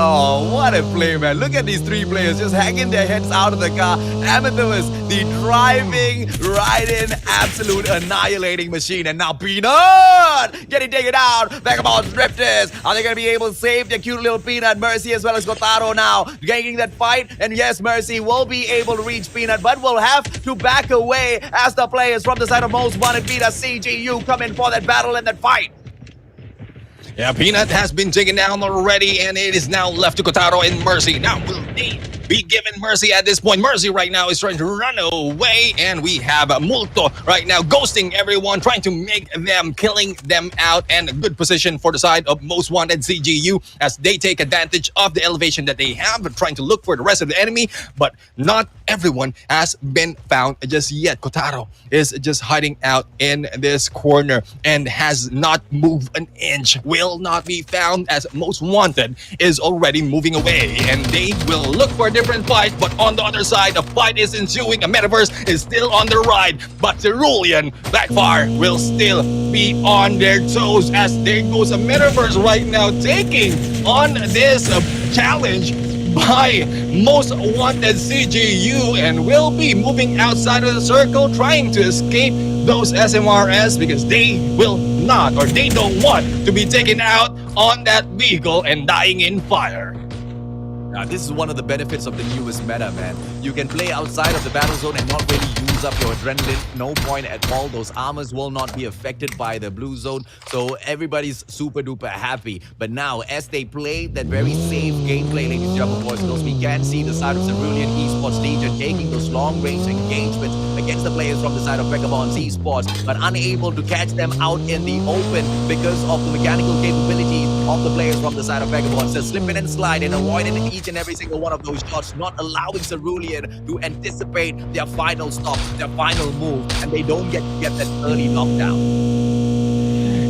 Oh, what a play, man. Look at these three players just hanging their heads out of the car. Amethyst, the driving, riding, absolute annihilating machine. And now Peanut getting taken out. Vagabonds Drifters. Are they going to be able to save their cute little Peanut? Mercy as well as Kotaro now gaining that fight. And yes, Mercy will be able to reach Peanut, but will have to back away as the players from the side of Most Wanted Beta CGU come in for that battle and that fight. Yeah, Peanut has been taken down already, and it is now left to Kotaro and Mercy. Now, will they be given Mercy at this point? Mercy right now is trying to run away, and we have Multo right now ghosting everyone, trying to make them, killing them out, and a good position for the side of Most Wanted CGU as they take advantage of the elevation that they have, trying to look for the rest of the enemy, but not everyone has been found just yet. Kotaro is just hiding out in this corner and has not moved an inch, will not be found as Most Wanted is already moving away, and they will look for a different fight. But on the other side, a fight is ensuing. A Metaverse is still on the ride, but Cerulean Blackfire will still be on their toes as there goes a Metaverse right now taking on this challenge by Most Wanted CGU and will be moving outside of the circle, trying to escape those SMRS because they will not, or they don't want to be taken out on that vehicle and dying in fire. Now, this is one of the benefits of the newest meta, man. You can play outside of the battle zone and not really use up your adrenaline. No point at all. Those armors will not be affected by the blue zone. So everybody's super duper happy. But now, as they play that very safe gameplay, ladies and gentlemen, boys and girls, we can see the side of Cerulean Esports Legion taking those long range engagements against the players from the side of Vagabonds Esports, but unable to catch them out in the open because of the mechanical capabilities of the players from the side of Vagabonds. They're slipping and sliding, avoiding each and every single one of those shots, not allowing Cerulean to anticipate their final stop, their final move, and they don't get that early knockdown.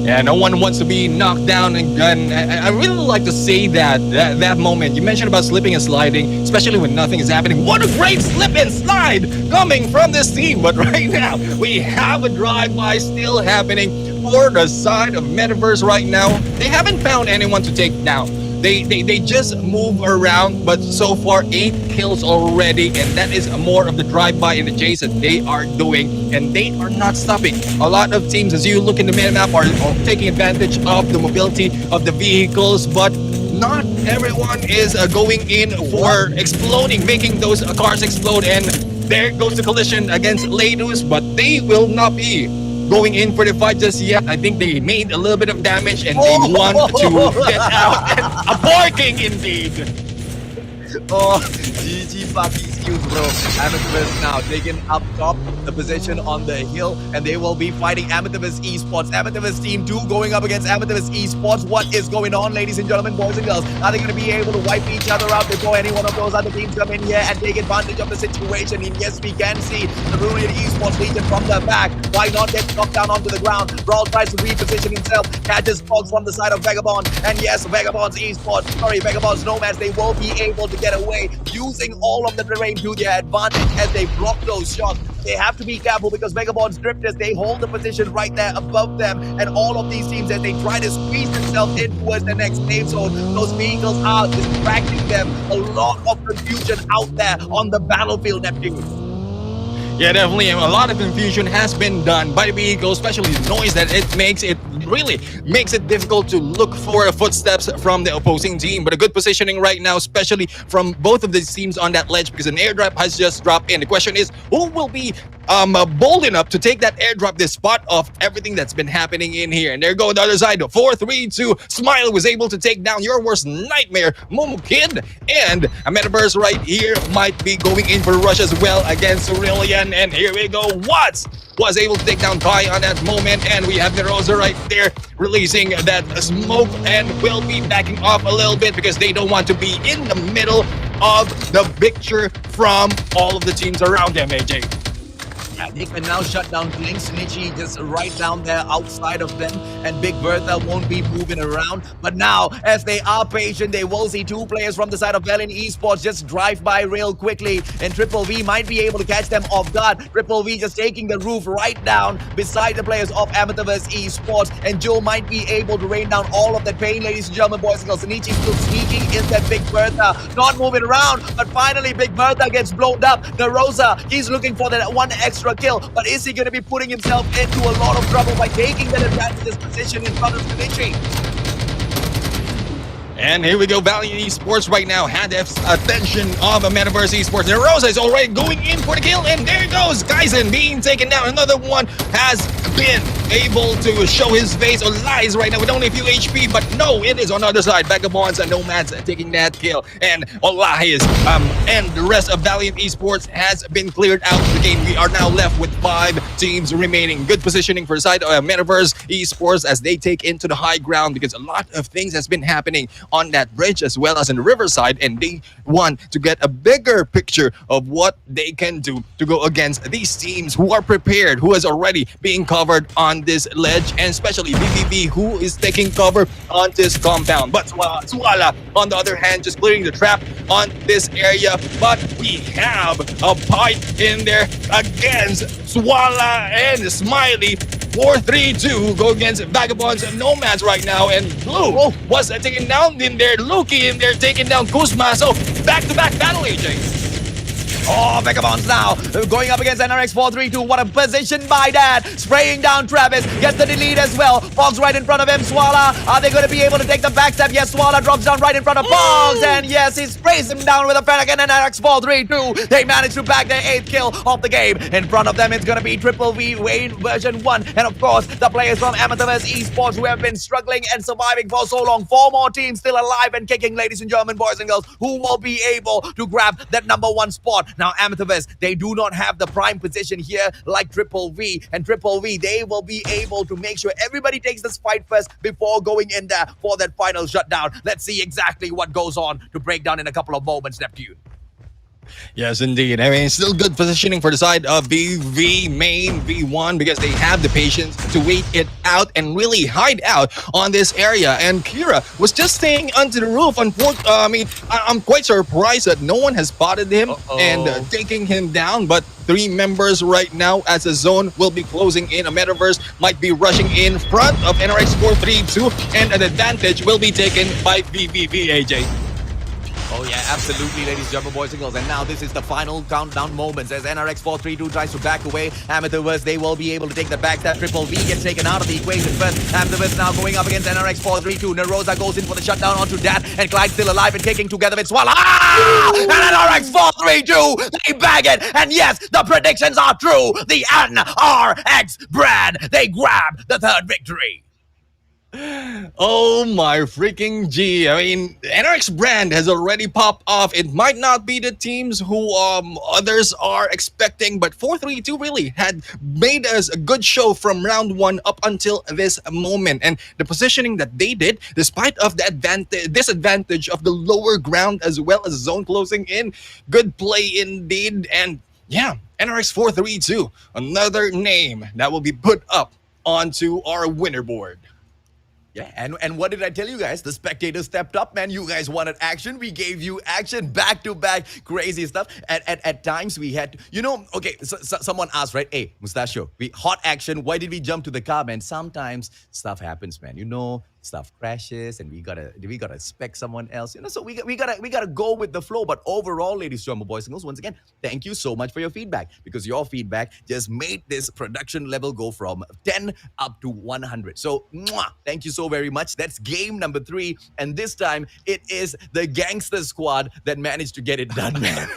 Yeah, no one wants to be knocked down and gun. I really like to say that moment. You mentioned about slipping and sliding, especially when nothing is happening. What a great slip and slide coming from this team. But right now, we have a drive-by still happening for the side of Metaverse right now. They haven't found anyone to take down. They just move around, but so far 8 kills already, and that is more of the drive-by and the chase that they are doing, and they are not stopping. A lot of teams, as you look in the minimap, are taking advantage of the mobility of the vehicles, but not everyone is going in for exploding, making those cars explode, and there goes the collision against Ladus, but they will not be going in for the fight just yet. I think they made a little bit of damage and they want to get out. And a barking indeed. Oh, GG fucking skills, bro. Amethyst now taking up top the position on the hill, and they will be fighting Amethyst Esports. Amethyst Team 2 going up against Amethyst Esports. What is going on, ladies and gentlemen, boys and girls? Are they going to be able to wipe each other out before any one of those other teams come in here and take advantage of the situation? And yes, we can see the Cerulean Esports Legion from the back. Why not get knocked down onto the ground? Brawl tries to reposition himself, catches Fox from the side of Vagabond, and yes, Vagabonds Nomads, they will be able to get away using all of the terrain to their advantage as they block those shots. They have to be careful because Vagabonds Drifters, they hold the position right there above them, and all of these teams, as they try to squeeze themselves in towards the next safe zone, those vehicles are distracting them. A lot of confusion out there on the battlefield, Neptune. Yeah, definitely. A lot of confusion has been done by the vehicle, especially the noise that it makes. It really makes it difficult to look for footsteps from the opposing team. But a good positioning right now, especially from both of these teams on that ledge, because an airdrop has just dropped in. The question is, who will be bold enough to take that airdrop, this spot of everything that's been happening in here? And there go the other side. 4-3-2. Smile was able to take down your worst nightmare, Momo Kid. And a Metaverse right here might be going in for a rush as well against Cerulean. And here we go. Watts was able to take down Kai on that moment, and we have Nerosa right there releasing that smoke and will be backing off a little bit because they don't want to be in the middle of the picture from all of the teams around them, AJ. Yeah, they can now shut down Blink. Snitchy just right down there outside of them, and Big Bertha won't be moving around. But now, as they are patient, they will see 2 players from the side of Valiant Esports just drive by real quickly, and Triple V might be able to catch them off guard. Triple V just taking the roof right down beside the players of Amethyst Esports, and Joe might be able to rain down all of that pain, ladies and gentlemen, boys and girls. Snitchy still sneaking in that Big Bertha, not moving around, but finally Big Bertha gets blown up. Nerosa, he's looking for that one extra kill, but is he going to be putting himself into a lot of trouble by taking that advantageous position in front of Snitchy? And here we go, Valiant Esports right now had the attention of a Metaverse Esports. Nerosa is already going in for the kill, and there it goes. Kaizen being taken down. Another one has been able to show his face or lies right now with only a few HP, but no, it is on the other side. Vagabonds and Nomads taking that kill, and Olahis and the rest of Valiant Esports has been cleared out of the game. We are now left with 5 teams remaining. Good positioning for the side of Metaverse Esports as they take into the high ground because a lot of things has been happening on that bridge as well as in the riverside, and they want to get a bigger picture of what they can do to go against these teams who are prepared, who is already being covered on this ledge, and especially BBB, who is taking cover on this compound. But Swala, on the other hand, just clearing the trap on this area. But we have a fight in there against Swala and Smiley. 4-3-2 go against Vagabonds and Nomads right now, and Blue was taken down in there. Luki in there taking down Kuzma. So back-to-back battle, AJ. Oh, Vagabonds now going up against NRX 432. What a position by that. Spraying down Travis. Gets the delete as well. Pogs right in front of him. Swala. Are they going to be able to take the backstep? Yes, Swala drops down right in front of Pogs. And yes, he sprays him down with a Fennec and NRX 432. They managed to bag their 8th kill of the game. In front of them, it's going to be Triple V Wayne version 1. And of course, the players from Amethyst Esports who have been struggling and surviving for so long. 4 more teams still alive and kicking, ladies and gentlemen, boys and girls, who will be able to grab that number 1 spot. Now, Amethyst, they do not have the prime position here like Triple V. And Triple V, they will be able to make sure everybody takes this fight first before going in there for that final shutdown. Let's see exactly what goes on to break down in a couple of moments, Neptune. Yes, indeed. I mean, still good positioning for the side of BV main V1 because they have the patience to wait it out and really hide out on this area. And Kira was just staying under the roof. I'm quite surprised that no one has spotted him and taking him down. But 3 members right now as a zone will be closing in. A metaverse might be rushing in front of NRX 432, and an advantage will be taken by VVVAJ. Oh yeah, absolutely, ladies and gentlemen, boys and girls. And now this is the final countdown moments as NRX 432 tries to back away. Amethyst, they will be able to take the backstep. Triple V gets taken out of the equation first. Amethyst now going up against NRX 432. Nerosa goes in for the shutdown onto Dat, and Clyde still alive and kicking together with Swallow. And NRX 432, they bag it. And yes, the predictions are true. The NRX brand, they grab the 3rd victory. Oh my freaking G. I mean, NRX brand has already popped off. It might not be the teams who others are expecting, but 432 really had made us a good show from round 1 up until this moment. And the positioning that they did, despite of the disadvantage of the lower ground as well as zone closing in, good play indeed. And yeah, NRX 432, another name that will be put up onto our winner board. Yeah, and what did I tell you guys? The spectators stepped up, man. You guys wanted action. We gave you action, back-to-back, crazy stuff. At times, we had to, okay, so someone asked, right? Hey, Mustachio, hot action. Why did we jump to the car, man? Sometimes stuff happens, man. Stuff crashes, and we gotta spec someone else. So we gotta go with the flow. But overall, ladies and gentlemen, boys and girls, once again, thank you so much for your feedback, because your feedback just made this production level go from 10 up to 100. So thank you so very much. That's game number 3, and this time it is the Gangster Squad that managed to get it done, man.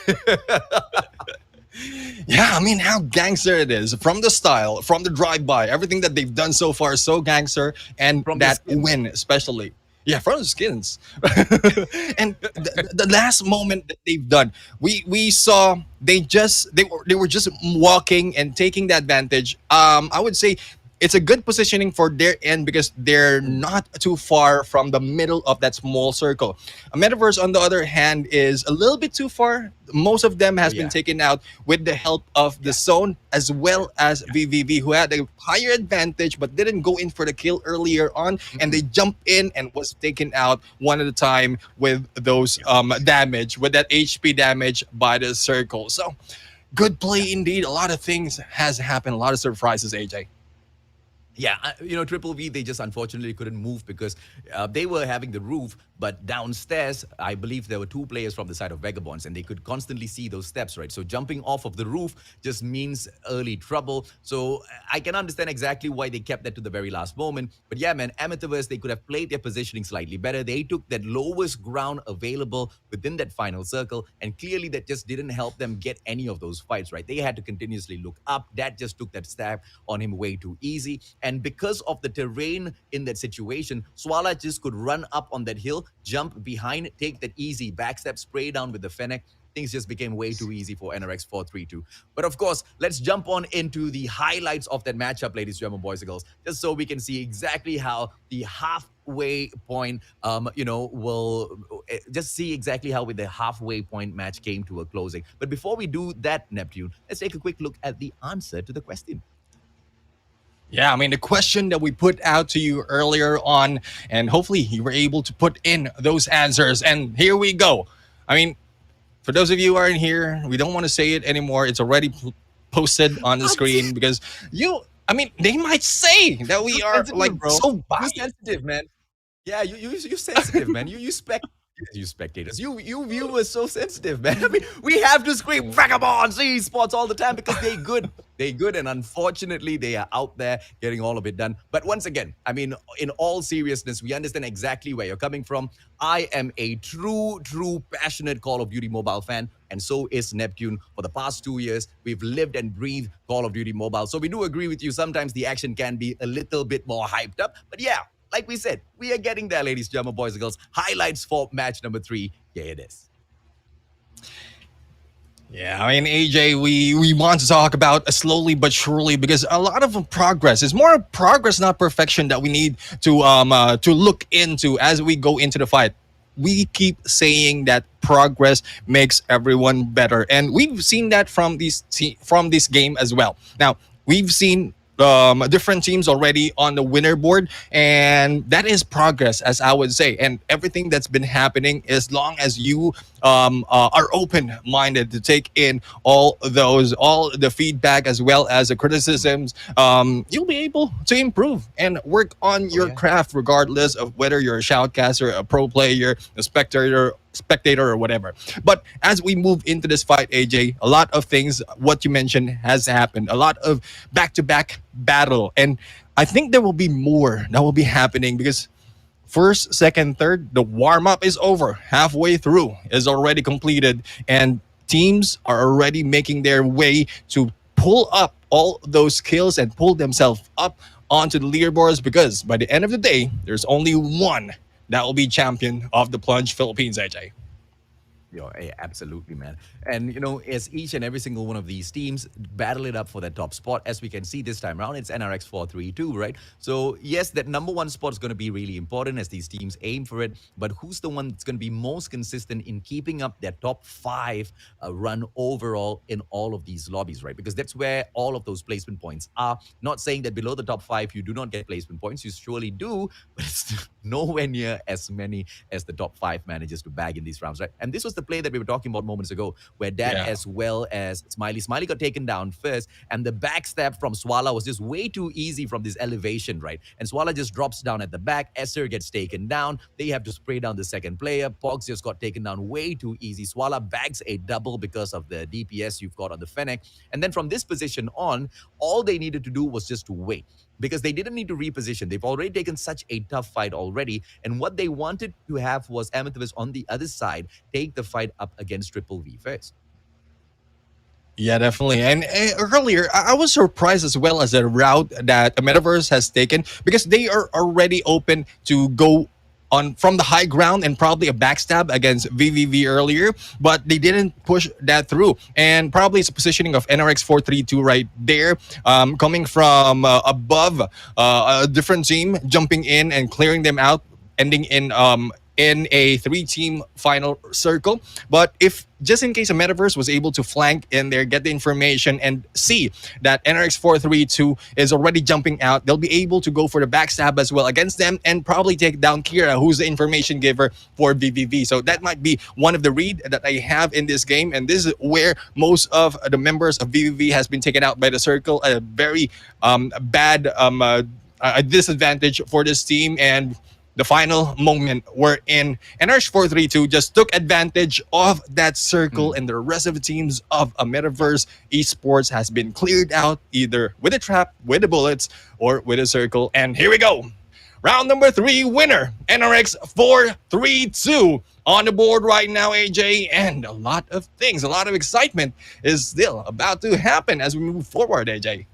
Yeah, I mean, how gangster it is. From the style, from the drive-by, everything that they've done so far is so gangster. And from that win, especially. Yeah, from the skins. And the last moment that they've done, we saw they were just walking and taking the advantage. I would say it's a good positioning for their end because they're not too far from the middle of that small circle. A metaverse, on the other hand, is a little bit too far. Most of them has been taken out with the help of the zone as well as VVV, who had a higher advantage but didn't go in for the kill earlier on, and they jumped in and was taken out one at a time with those damage, with that HP damage by the circle. So good play indeed. A lot of things has happened, a lot of surprises, AJ. Yeah, Triple V, they just unfortunately couldn't move because they were having the roof, but downstairs, I believe there were 2 players from the side of Vagabonds, and they could constantly see those steps, right? So jumping off of the roof just means early trouble. So I can understand exactly why they kept that to the very last moment. But yeah, man, Amethyst, they could have played their positioning slightly better. They took that lowest ground available within that final circle, and clearly that just didn't help them get any of those fights, right? They had to continuously look up. That just took that stab on him way too easy. And because of the terrain in that situation, Swala just could run up on that hill, jump behind, take that easy backstep, spray down with the Fennec. Things just became way too easy for NRX 432. But of course, let's jump on into the highlights of that matchup, ladies and gentlemen, boys and girls, just so we can see exactly how the halfway point, will just see exactly how with the halfway point match came to a closing. But before we do that, Neptune, let's take a quick look at the answer to the question. Yeah, I mean, the question that we put out to you earlier on, and hopefully you were able to put in those answers. And here we go. I mean, for those of you who aren't here, we don't want to say it anymore. It's already posted on the screen because they might say that we are like so biased. You're sensitive, man. Yeah, you're sensitive, man. You spec You spectators, you viewers so sensitive, man. I mean, we have to scream vagabonds esports all the time because they good. They good, and unfortunately, they are out there getting all of it done. But once again, I mean, in all seriousness, we understand exactly where you're coming from. I am a true, passionate Call of Duty mobile fan, and so is Neptune. For the past 2 years, we've lived and breathed Call of Duty mobile. So we do agree with you. Sometimes the action can be a little bit more hyped up, but yeah, like we said, we are getting there, ladies, gentlemen, boys and girls. Highlights for match number 3. Yeah, it is. Yeah, I mean, AJ, we want to talk about slowly but surely because a lot of progress is more progress, not perfection, that we need to look into as we go into the fight. We keep saying that progress makes everyone better, and we've seen that from from this game as well. Now we've seen different teams already on the winner board, and that is progress, as I would say. And everything that's been happening, as long as you are open minded to take in all the feedback as well as the criticisms, you'll be able to improve and work on Oh, your yeah. craft, regardless of whether you're a shoutcaster, a pro player, a spectator or whatever. But as we move into this fight, AJ, a lot of things, what you mentioned, has happened. A lot of back-to-back battle, and I think there will be more that will be happening because first, second, third, the warm-up is over. Halfway through is already completed, and teams are already making their way to pull up all those skills and pull themselves up onto the leaderboards, because by the end of the day, there's only one that will be champion of the Plunge Philippines, AJ. Yeah, absolutely, man. And as each and every single one of these teams battle it up for that top spot, as we can see this time around, it's NRX 432, right? So yes, that number one spot is going to be really important as these teams aim for it. But who's the one that's going to be most consistent in keeping up their top five run overall in all of these lobbies, right? Because that's where all of those placement points are. Not saying that below the top five you do not get placement points, you surely do, but it's nowhere near as many as the top five manages to bag in these rounds, right? And this was the play that we were talking about moments ago, where that Yeah. as well as Smiley got taken down first, and the backstab from Swala was just way too easy from this elevation, right? And Swala just drops down at the back. Esser gets taken down. They have to spray down the second player. Pogs just got taken down way too easy. Swala bags a double because of the DPS you've got on the Fennec. And then from this position on, all they needed to do was just to wait, because they didn't need to reposition. They've already taken such a tough fight already. And what they wanted to have was Amethyst on the other side take the fight up against Triple V first. Yeah, definitely. And earlier, I was surprised as well as the route that the Metaverse has taken, because they are already open to go on from the high ground and probably a backstab against VVV earlier, but they didn't push that through. And probably it's a positioning of NRX 432 right there, coming from above a different team, jumping in and clearing them out, ending in a three-team final circle. But if just in case a Metaverse was able to flank in there, get the information, and see that NRX 432 is already jumping out, they'll be able to go for the backstab as well against them and probably take down Kira, who's the information giver for VVV. So that might be one of the read that I have in this game, and this is where most of the members of VVV has been taken out by the circle. A very bad a disadvantage for this team, and the final moment wherein NRH 432 just took advantage of that circle, and the rest of the teams of a Metaverse Esports has been cleared out either with a trap, with the bullets, or with a circle. And here we go. Round number 3 winner, NRX 432 on the board right now, AJ. And a lot of things, a lot of excitement is still about to happen as we move forward, AJ.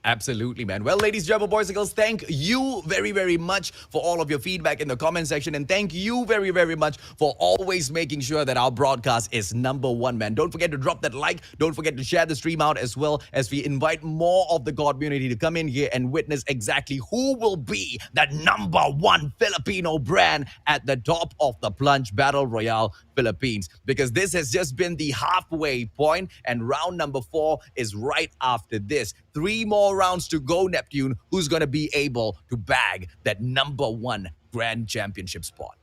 Absolutely, man. Well, ladies, gentlemen, boys and girls, thank you very much for all of your feedback in the comment section. And thank you very much for always making sure that our broadcast is number one, man. Don't forget to drop that like. Don't forget to share the stream out, as well as we invite more of the God community to come in here and witness exactly who will be that number one Filipino brand at the top of the Plunge Battle Royale Philippines. Because this has just been the halfway point, and round number 4 is right after this. 3 more rounds to go, Neptune. Who's going to be able to bag that number one grand championship spot?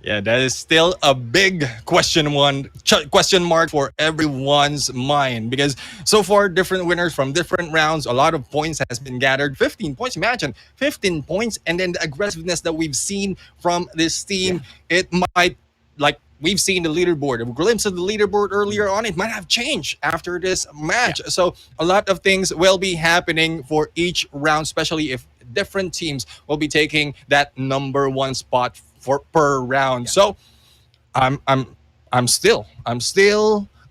Yeah, that is still a big question mark for everyone's mind because so far different winners from different rounds, a lot of points has been gathered. 15 points, imagine 15 points, and then the aggressiveness that we've seen from this team, Yeah. it might like we've seen the leaderboard, a glimpse of the leaderboard earlier on. It might have changed after this Yeah. match. So a lot of things will be happening for each round, especially if different teams will be taking that number one spot for per round. Yeah. So I'm I'm I'm still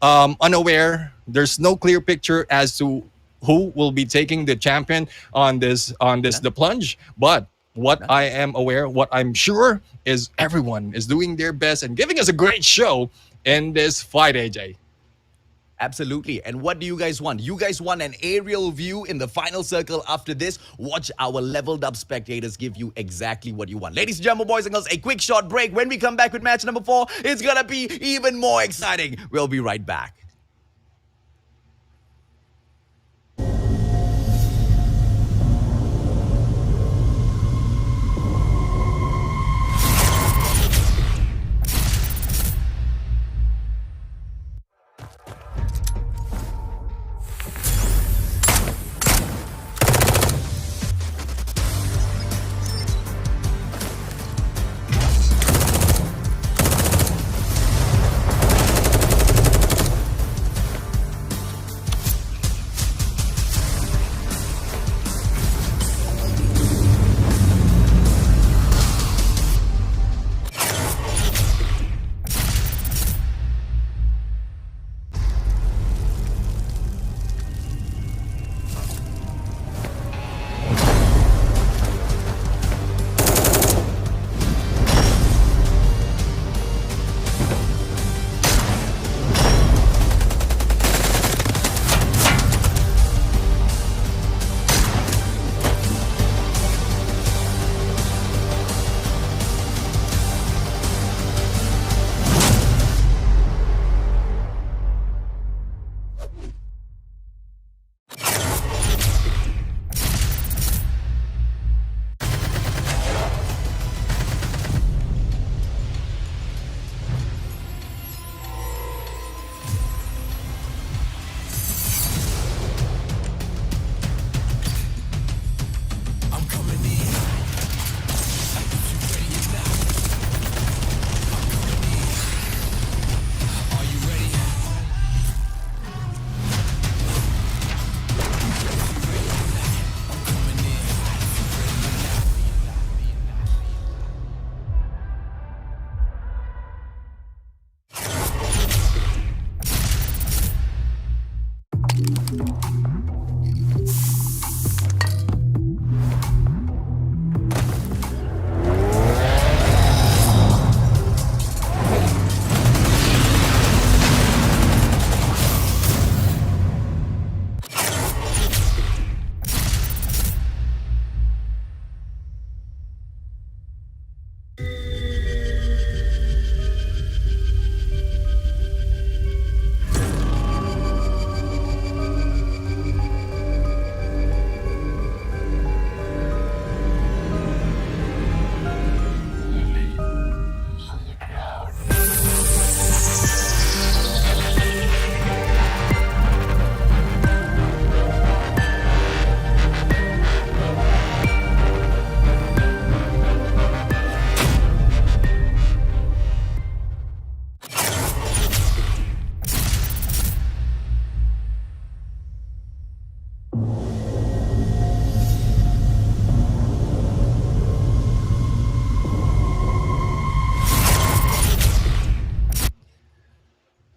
unaware. There's no clear picture as to who will be taking the champion on this No. the plunge. But what No. I am aware, what I'm sure is everyone is doing their best and giving us a great show in this fight, AJ. Absolutely. And what do you guys want? You guys want an aerial view in the final circle after this? Watch our leveled up spectators give you exactly what you want. Ladies and gentlemen, boys and girls, a quick short break. When we come back with match number 4, it's gonna be even more exciting. We'll be right back.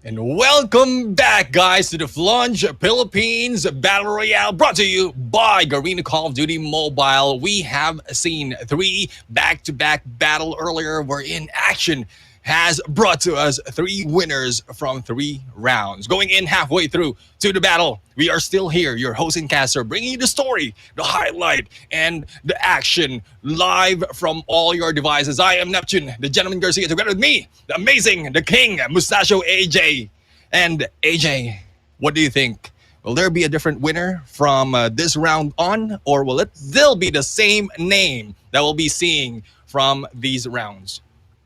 And welcome back, guys, to the Plunge Philippines Battle Royale brought to you by Garena Call of Duty Mobile. We have seen 3 back-to-back battle earlier wherein action has brought to us 3 winners from 3 rounds. Going in halfway through to the battle, we are still here, your host and caster, bringing you the story, the highlight, and the action live from all your devices. I am Neptune, the gentleman Garcia, together with me, the amazing, the king, Mustachio AJ. And AJ, what do you think? Will there be a different winner from this round on, or will it still be the same name that we'll be seeing from these rounds?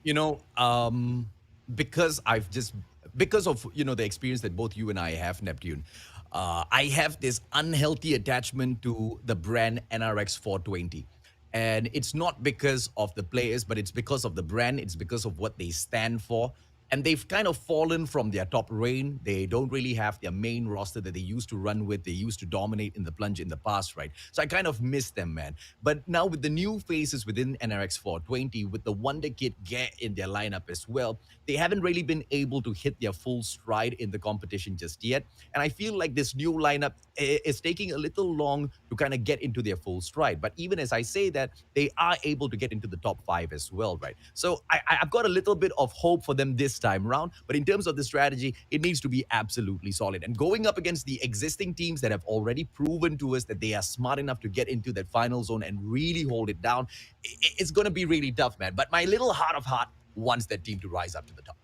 You know, because I've just because of the experience that both you and I have, Neptune. I have this unhealthy attachment to the brand NRX 420. And it's not because of the players, but it's because of the brand. It's because of what they stand for. And they've kind of fallen from their top reign. They don't really have their main roster that they used to run with. They used to dominate in the plunge in the past, right? So I kind of miss them, man. But now with the new faces within NRX 420, with the Wonder Kid get in their lineup as well, they haven't really been able to hit their full stride in the competition just yet. And I feel like this new lineup is taking a little long to kind of get into their full stride. But even as I say that, they are able to get into the top five as well, right? So I've got a little bit of hope for them this time round. But in terms of the strategy, it needs to be absolutely solid. And going up against the existing teams that have already proven to us that they are smart enough to get into that final zone and really hold it down, it's going to be really tough, man. But my little heart of heart wants that team to rise up to the top.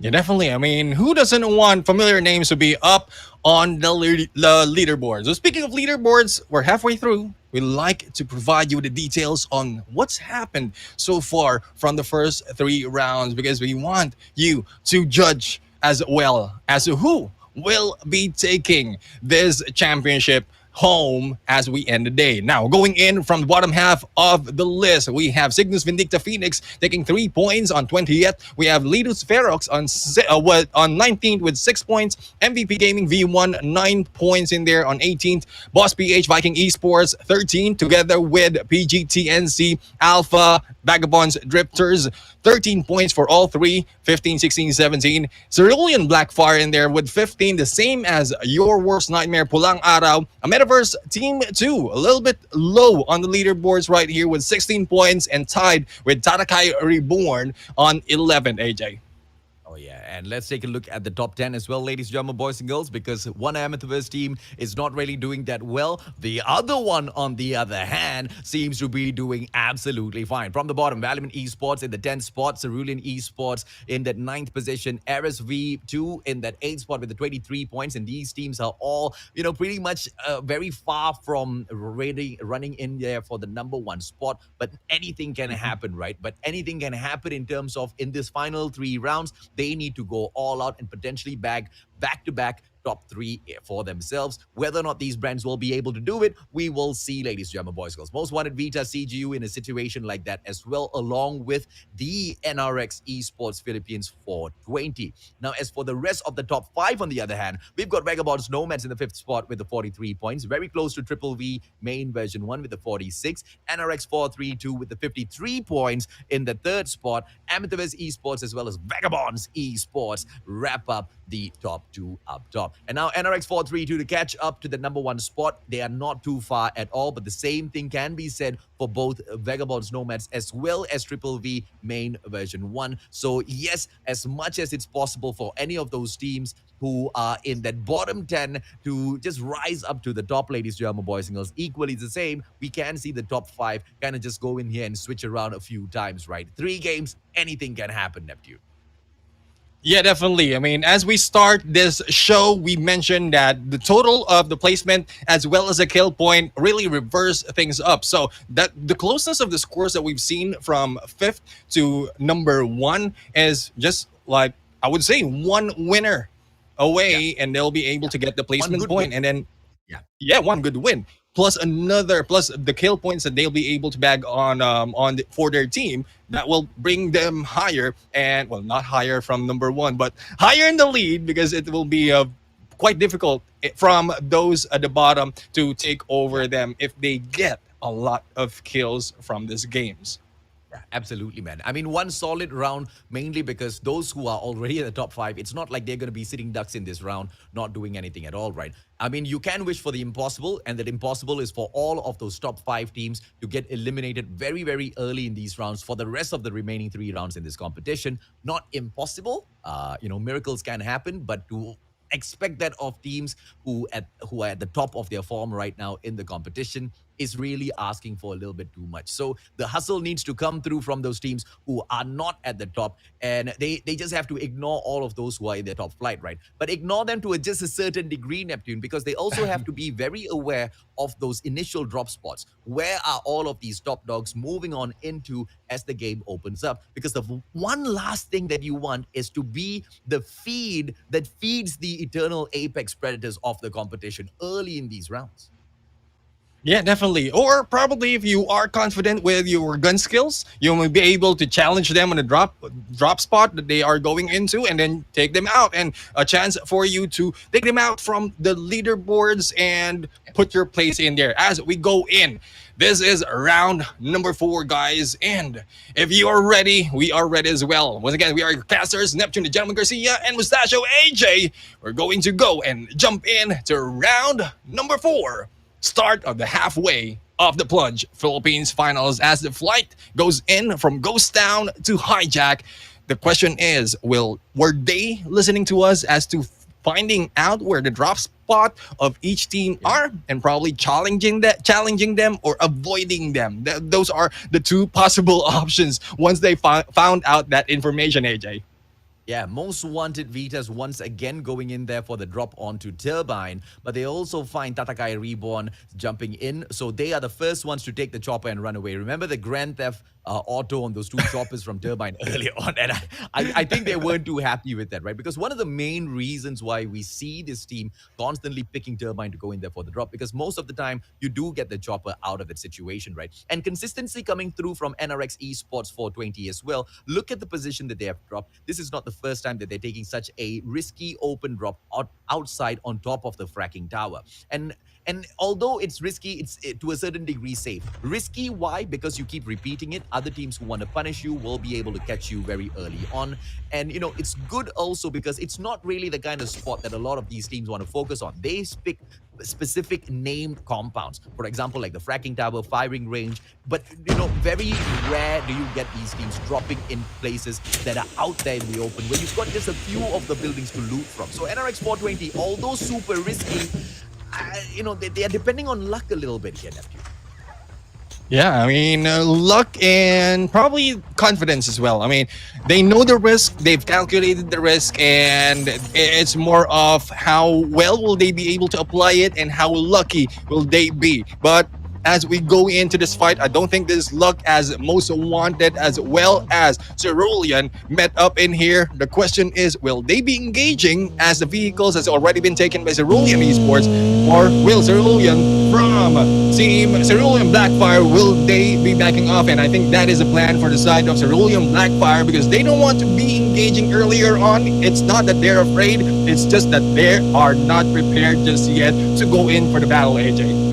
Yeah, definitely. I mean, who doesn't want familiar names to be up on the leaderboard? So, speaking of leaderboards, we're halfway through. We like to provide you with the details on what's happened so far from the first three rounds because we want you to judge as well as to who will be taking this championship home as we end the day. Now, going in from the bottom half of the list, we have Cygnus Vindicta Phoenix taking 3 points on 20th. We have Lidus Ferox on 19th with 6 points. MVP Gaming V1, 9 points in there on 18th. Boss PH Viking Esports, 13, together with PGTNC Alpha Vagabonds Drifters, 13 points for all three, 15, 16, 17. Cerulean Blackfire in there with 15, the same as Your Worst Nightmare Pulang Araw. A Metaverse Team 2, a little bit low on the leaderboards right here with 16 points and tied with Tatakai Reborn on 11, AJ. Oh, yeah. And let's take a look at the top 10 as well, ladies and gentlemen, boys and girls, because one Amethyst team is not really doing that well. The other one, on the other hand, seems to be doing absolutely fine. From the bottom, Valiant Esports in the 10th spot, Cerulean Esports in that 9th position, RSV2 in that 8th spot with the 23 points. And these teams are all, pretty much very far from running in there for the number one spot. But anything can happen, right? But anything can happen in terms of in this final three rounds. They need to go all out and potentially bag back-to-back top three for themselves. Whether or not these brands will be able to do it, we will see, ladies and gentlemen, boys and girls. Most Wanted Vita CGU in a situation like that as well, along with the NRX Esports Philippines 420. Now, as for the rest of the top five, on the other hand, we've got Vagabonds Nomads in the 5th spot with the 43 points, very close to Triple V main version 1 with the 46, NRX 432 with the 53 points in the 3rd spot, Amethyst Esports as well as Vagabonds Esports wrap up the top two up top. And now NRX 432 to catch up to the number one spot. They are not too far at all, but the same thing can be said for both Vagabonds Nomads as well as Triple V main version 1. So yes, as much as it's possible for any of those teams who are in that bottom 10 to just rise up to the top, ladies and gentlemen, boys and girls, equally the same, we can see the top 5 kind of just go in here and switch around a few times, right? 3 games, anything can happen, Neptune. Yeah, definitely. I mean, as we start this show, we mentioned that the total of the placement as well as the kill point really reverse things up. So that the closeness of the scores that we've seen from 5th to number 1 is just like, I would say, one winner away, and they'll be able to get the placement point. And then, one good win. Plus the kill points that they'll be able to bag for their team that will bring them higher, and well, not higher from number 1, but higher in the lead, because it will be quite difficult from those at the bottom to take over them if they get a lot of kills from these games. Yeah, absolutely, man. I mean, one solid round, mainly because those who are already in the top 5, it's not like they're going to be sitting ducks in this round, not doing anything at all, right? I mean, you can wish for the impossible, and that impossible is for all of those top 5 teams to get eliminated very, very early in these rounds for the rest of the remaining 3 rounds in this competition. Not impossible. Miracles can happen, but to expect that of teams who are at the top of their form right now in the competition, is really asking for a little bit too much. So the hustle needs to come through from those teams who are not at the top, and they just have to ignore all of those who are in their top flight, right? But ignore them to just a certain degree, Neptune, because they also have to be very aware of those initial drop spots. Where are all of these top dogs moving on into as the game opens up? Because the one last thing that you want is to be the feed that feeds the eternal apex predators of the competition early in these rounds. Yeah, definitely. Or probably if you are confident with your gun skills, you will be able to challenge them on a drop spot that they are going into and then take them out. And a chance for you to take them out from the leaderboards and put your place in there as we go in. This is round number 4, guys. And if you are ready, we are ready as well. Once again, we are your casters, Neptune, the Gentleman Garcia, and Mustachio AJ. We're going to go and jump in to round number 4. Start of the halfway of the Plunge Philippines finals as the flight goes in from Ghost Town to Hijack. The question is, were they listening to us as to finding out where the drop spot of each team are and probably challenging them or avoiding them? Those are the two possible options once they found out that information, AJ. Yeah, most wanted Vitas once again going in there for the drop onto Turbine, but they also find Tatakai Reborn jumping in, so they are the first ones to take the chopper and run away. Remember the Grand Theft Auto on those two choppers from Turbine earlier on, and I think they weren't too happy with that, right? Because one of the main reasons why we see this team constantly picking Turbine to go in there for the drop, because most of the time you do get the chopper out of that situation, right? And consistency coming through from NRX Esports 420 as well. Look at the position that they have dropped. This is not the first time that they're taking such a risky open drop outside on top of the fracking tower. And although it's risky, it's to a certain degree safe. Risky, why? Because you keep repeating it. Other teams who want to punish you will be able to catch you very early on. And, you know, it's good also because it's not really the kind of spot that a lot of these teams want to focus on. They pick specific named compounds. For example, like the fracking tower, firing range. But, you know, very rare do you get these teams dropping in places that are out there in the open where you've got just a few of the buildings to loot from. So NRX 420, although super risky, you know, they are depending on luck a little bit here, Neptune. Yeah, I mean, luck and probably confidence as well. I mean, they know the risk, they've calculated the risk, and it's more of how well will they be able to apply it and how lucky will they be. But as we go into this fight, I don't think this luck as most wanted as well as Cerulean met up in here. The question is, will they be engaging as the vehicles has already been taken by Cerulean Esports, or will Cerulean from Team Cerulean Blackfire, will they be backing off? And I think that is a plan for the side of Cerulean Blackfire because they don't want to be engaging earlier on. It's not that they're afraid, it's just that they are not prepared just yet to go in for the battle, AJ.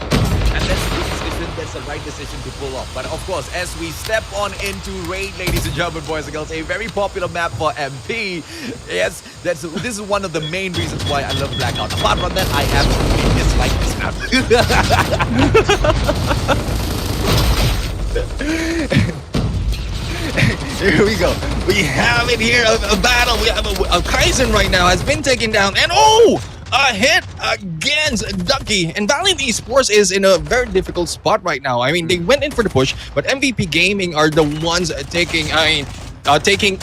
The right decision to pull off. But of course, as we step on into Raid, ladies and gentlemen, boys and girls, a very popular map for MP. Yes, this is one of the main reasons why I love Blackout. Apart from that, I absolutely dislike this map. Here we go. We have it here, a battle. We have a Kaizen right now has been taken down, and a hit against Ducky. And Valiant Esports is in a very difficult spot right now. I mean, they went in for the push, but MVP Gaming are the ones taking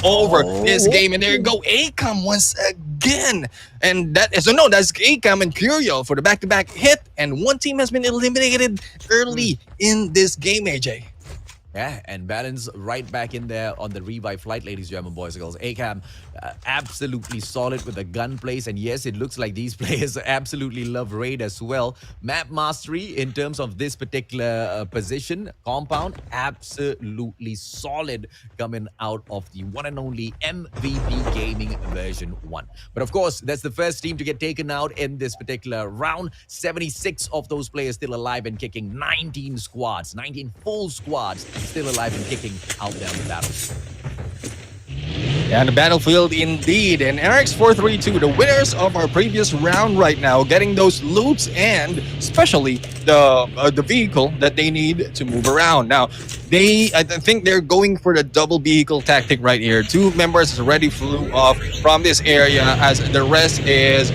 over this game. And there you go, ACAM once again. And that's ACAM and Curio for the back-to-back hit. And one team has been eliminated early in this game, AJ. Yeah, and Balance right back in there on the revive flight, ladies and gentlemen, boys and girls. ACAM absolutely solid with the gun plays, and yes, it looks like these players absolutely love Raid as well. Map mastery in terms of this particular position, compound, absolutely solid coming out of the one and only MVP Gaming version 1. But of course, that's the first team to get taken out in this particular round. 76 of those players still alive and kicking. 19 full squads still alive and kicking out there on the battlefield. Yeah, the battlefield indeed. And NRX 432, the winners of our previous round right now, getting those loots and especially the vehicle that they need to move around. Now, I think they're going for the double vehicle tactic right here. 2 members already flew off from this area as the rest is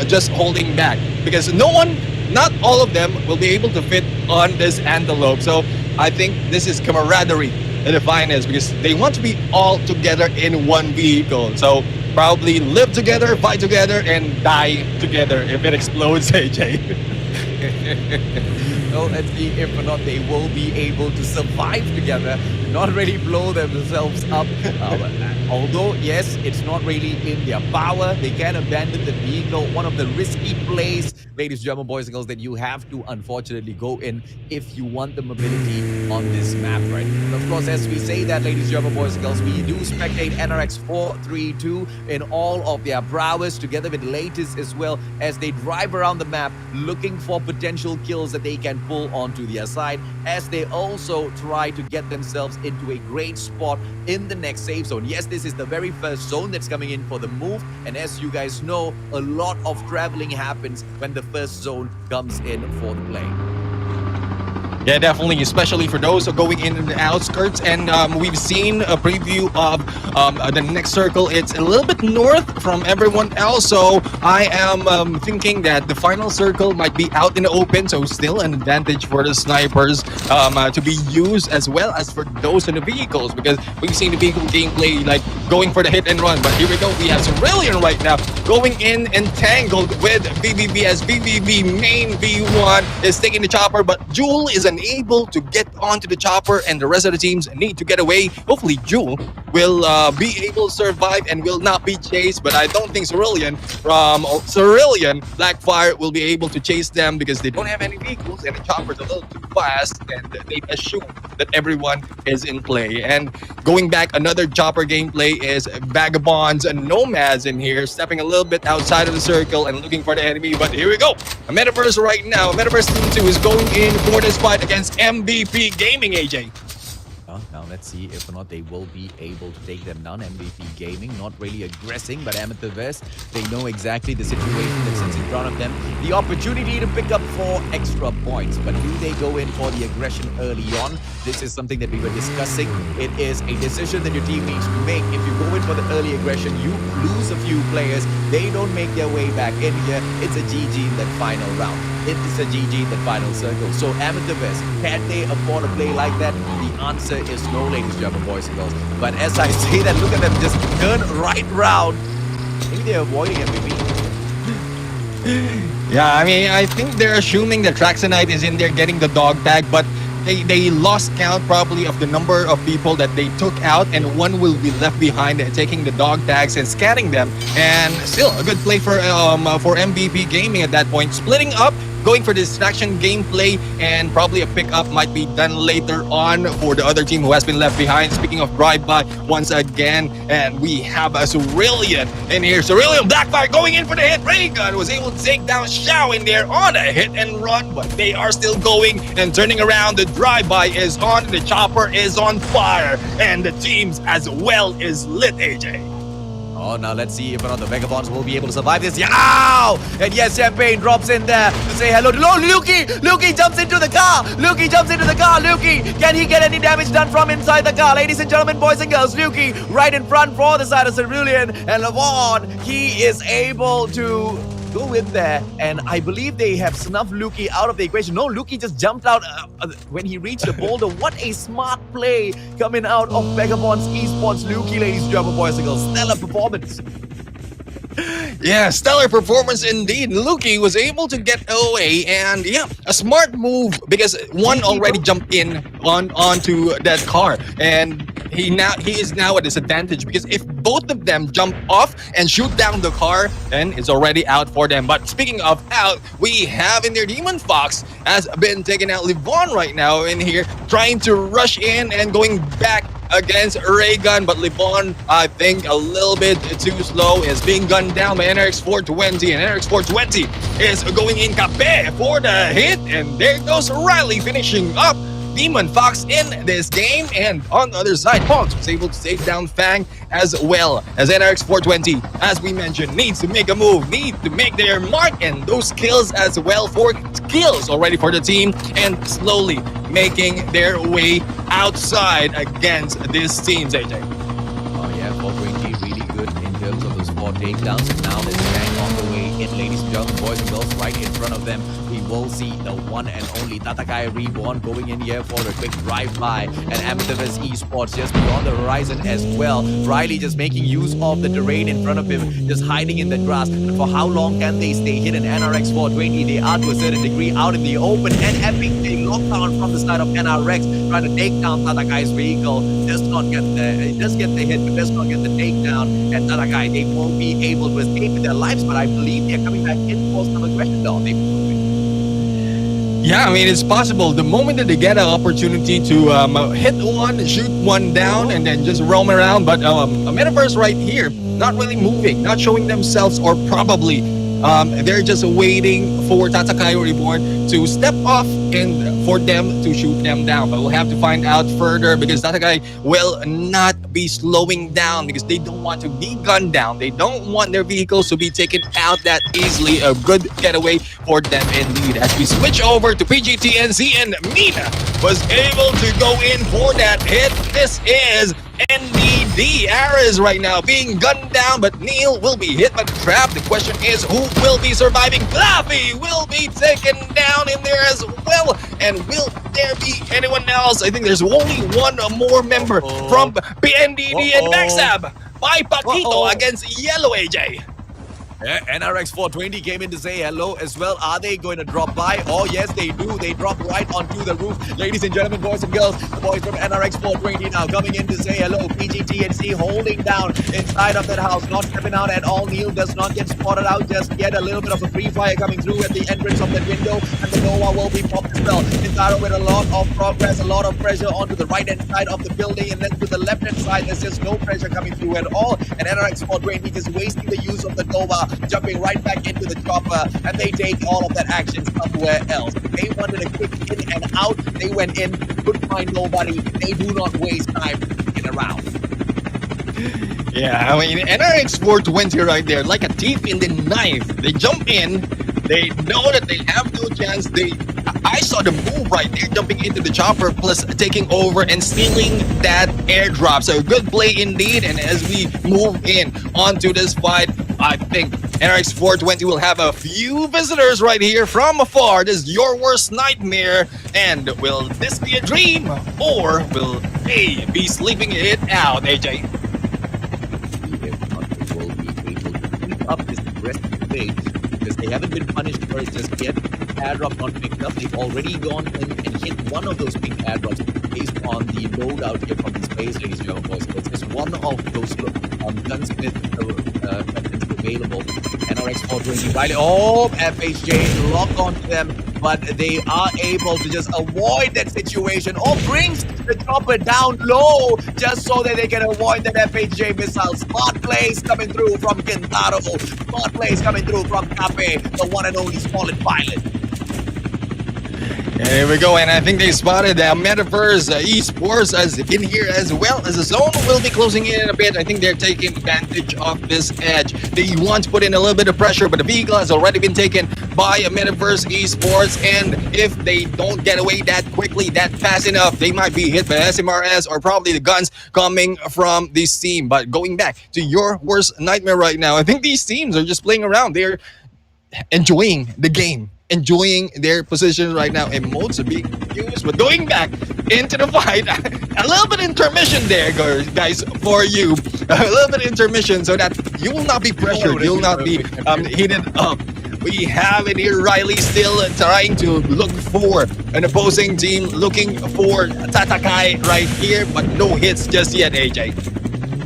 just holding back because no one not all of them will be able to fit on this antelope. So I think this is camaraderie at the finest because they want to be all together in one vehicle. So probably live together, fight together, and die together if it explodes, AJ. Well, let's see if or not they will be able to survive together, not really blow themselves up. Although, yes, it's not really in their power. They can abandon the vehicle. One of the risky plays, ladies and gentlemen, boys and girls, that you have to unfortunately go in if you want the mobility on this map, right? And of course, as we say that, ladies and gentlemen, boys and girls, we do spectate NRX 432 in all of their prowess, together with latest as well, as they drive around the map looking for potential kills that they can pull onto their side, as they also try to get themselves into a great spot in the next safe zone. Yes, this is the very first zone that's coming in for the move, and as you guys know, a lot of traveling happens when the first zone comes in for the play. Yeah, definitely, especially for those who are going in the outskirts. And we've seen a preview of the next circle. It's a little bit north from everyone else. So I am thinking that the final circle might be out in the open. So still an advantage for the snipers to be used, as well as for those in the vehicles. Because we've seen the vehicle gameplay like going for the hit and run. But here we go. We have Cerulean right now going in entangled with BBB, as BBB main V1 is taking the chopper. But Jewel is unable to get onto the chopper, and the rest of the teams need to get away. Hopefully Jewel will be able to survive and will not be chased, but I don't think Cerulean Blackfire will be able to chase them because they don't have any vehicles and the chopper's a little too fast, and they assume that everyone is in play. And going back, another chopper gameplay is Vagabonds and Nomads in here, stepping a little bit outside of the circle and looking for the enemy. But here we go. A Metaverse right now. Metaverse Team 2 is going in for this fight against MVP Gaming, AJ. Now let's see if or not they will be able to take them down. MVP Gaming not really aggressing, but Amethyst, they know exactly the situation that sits in front of them. The opportunity to pick up 4 extra points, but do they go in for the aggression early on? This is something that we were discussing. It is a decision that your team needs to make. If you go in for the early aggression, you lose a few players. They don't make their way back in here. It's a GG in that final round. It is a GG in the final circle. So Amethyst, can they afford a play like that? The answer is no, ladies and gentlemen, boys and girls. But as I say that, look at them just turn right round. Maybe they're avoiding MVP. Yeah, I mean, I think they're assuming that Traxonite is in there getting the dog tag, but they lost count probably of the number of people that they took out, and one will be left behind taking the dog tags and scanning them. And still a good play for MVP Gaming at that point, splitting up, going for distraction gameplay, and probably a pickup might be done later on for the other team who has been left behind. Speaking of drive-by, once again, and we have a Cerulean in here. Cerulean Blackfire going in for the hit. Ray Gun was able to take down Xiao in there on a hit and run, but they are still going and turning around. The drive-by is on, the chopper is on fire, and the teams as well is lit, AJ. Oh, now let's see if or not the Vagabonds will be able to survive this. Ow! And yes, Champagne drops in there to say hello to Lukey! Lukey jumps into the car! Lukey jumps into the car! Lukey! Can he get any damage done from inside the car? Ladies and gentlemen, boys and girls, Lukey right in front for the side of Cerulean, and Levon, he is able to go in there, and I believe they have snuffed Lukey out of the equation. No, Lukey just jumped out when he reached the boulder. What a smart play coming out of Vagabonds Esports. Lukey, ladies and gentlemen, boys and girls, stellar performance. Yeah, stellar performance indeed. Lukey was able to get away, and yeah, a smart move because one already jumped in onto that car, and he is now at a disadvantage because if both of them jump off and shoot down the car, then it's already out for them. But speaking of out, we have in there Demon Fox has been taking out Levon right now in here, trying to rush in and going back against Raygun, but Levon, I think a little bit too slow, is being gunned down by NRX 420, and NRX 420 is going in Cape for the hit, and there goes Riley finishing up Demon Fox in this game. And on the other side, Pongs was able to take down Fang as well, as NRX 420, as we mentioned, needs to make a move, need to make their mark, and those kills as well. 4 kills already for the team, and slowly making their way outside against this team, JJ. Oh yeah, 420 really good in terms of those 4 takedowns, and now there's Fang on the way in, ladies and gentlemen, boys and girls, right in front of them. We will see the one and only Tatakai Reborn going in here for a quick drive-by. And Amethyst Esports just beyond the horizon as well. Riley just making use of the terrain in front of him, just hiding in the grass. And for how long can they stay hidden? NRX 420, they are to a certain degree out in the open. And Epic, they lock down from the side of NRX, trying to take down Tatakai's vehicle. Does not get the, it does get the hit, but does not get the takedown. And Tatakai, they won't be able to escape with their lives, but I believe they're coming back in for some aggression though. Yeah, I mean, it's possible. The moment that they get an opportunity to hit one, shoot one down, and then just roam around. But a Metaverse right here, not really moving, not showing themselves, or probably they're just waiting for Tatakai Reborn to step off and for them to shoot them down. But we'll have to find out further, because Tatakai will not be slowing down because they don't want to be gunned down. They don't want their vehicles to be taken out that easily. A good getaway for them indeed. As we switch over to PGTNC, and Mina was able to go in for that hit. This is NDD. Ares right now being gunned down, but Neil will be hit by the trap. The question is, who will be surviving? Fluffy will be taken down in there as well. And will there be anyone else? I think there's only one more member from PNDD and Backstab by Paquito against Yellow AJ. Yeah, NRX 420 came in to say hello as well. Are they going to drop by? Oh, yes, they do. They drop right onto the roof. Ladies and gentlemen, boys and girls, the boys from NRX 420 now coming in to say hello. PGTNC holding down inside of that house, not stepping out at all. Neil does not get spotted out just yet. A little bit of a free fire coming through at the entrance of that window, and the Nova will be popped as well. Intaro with a lot of progress, a lot of pressure onto the right-hand side of the building, and then to the left-hand side, there's just no pressure coming through at all. And NRX 420 just wasting the use of the Nova, jumping right back into the chopper, and they take all of that action somewhere else. They wanted a quick in and out. They went in, couldn't find nobody. They do not waste time in around. Yeah, I mean, NRX 420 right there, like a thief in the knife. They jump in, they know that they have no chance. I saw the move right there, jumping into the chopper, plus taking over and stealing that airdrop. So good play indeed. And as we move in onto this fight, I think NRX 420 will have a few visitors right here from afar. This is your worst nightmare. And will this be a dream, or will they be sleeping it out, AJ? If not, they will be able to keep up this aggressive play, because they haven't been punished for it just yet. Airdrop not picked up. They've already gone in and hit one of those pink airdrops based on the loadout here from the space, ladies and gentlemen, boys. It's just one of those gunsmith weapons available. NRX 420 Riley. Oh, FHJ lock onto them, but they are able to just avoid that situation, or brings the chopper down low just so that they can avoid that FHJ missile. Smart plays coming through from Kintaro. Smart plays coming through from Cafe, the one and only solid pilot. And here we go, and I think they spotted Metaverse Esports as in here as well. As the zone will be closing in a bit, I think they're taking advantage of this edge. They want to put in a little bit of pressure, but the vehicle has already been taken by Metaverse Esports, and if they don't get away that quickly, that fast enough, they might be hit by SMRS or probably the guns coming from this team. But going back to your worst nightmare right now, I think these teams are just playing around. They're enjoying the game, enjoying their position right now. Emotes are being used, but going back into the fight, a little bit intermission there, guys, for you. A little bit intermission so that you will not be pressured, you will not be heated up. We have it here, Riley still trying to look for an opposing team, looking for Tatakai right here, but no hits just yet, AJ.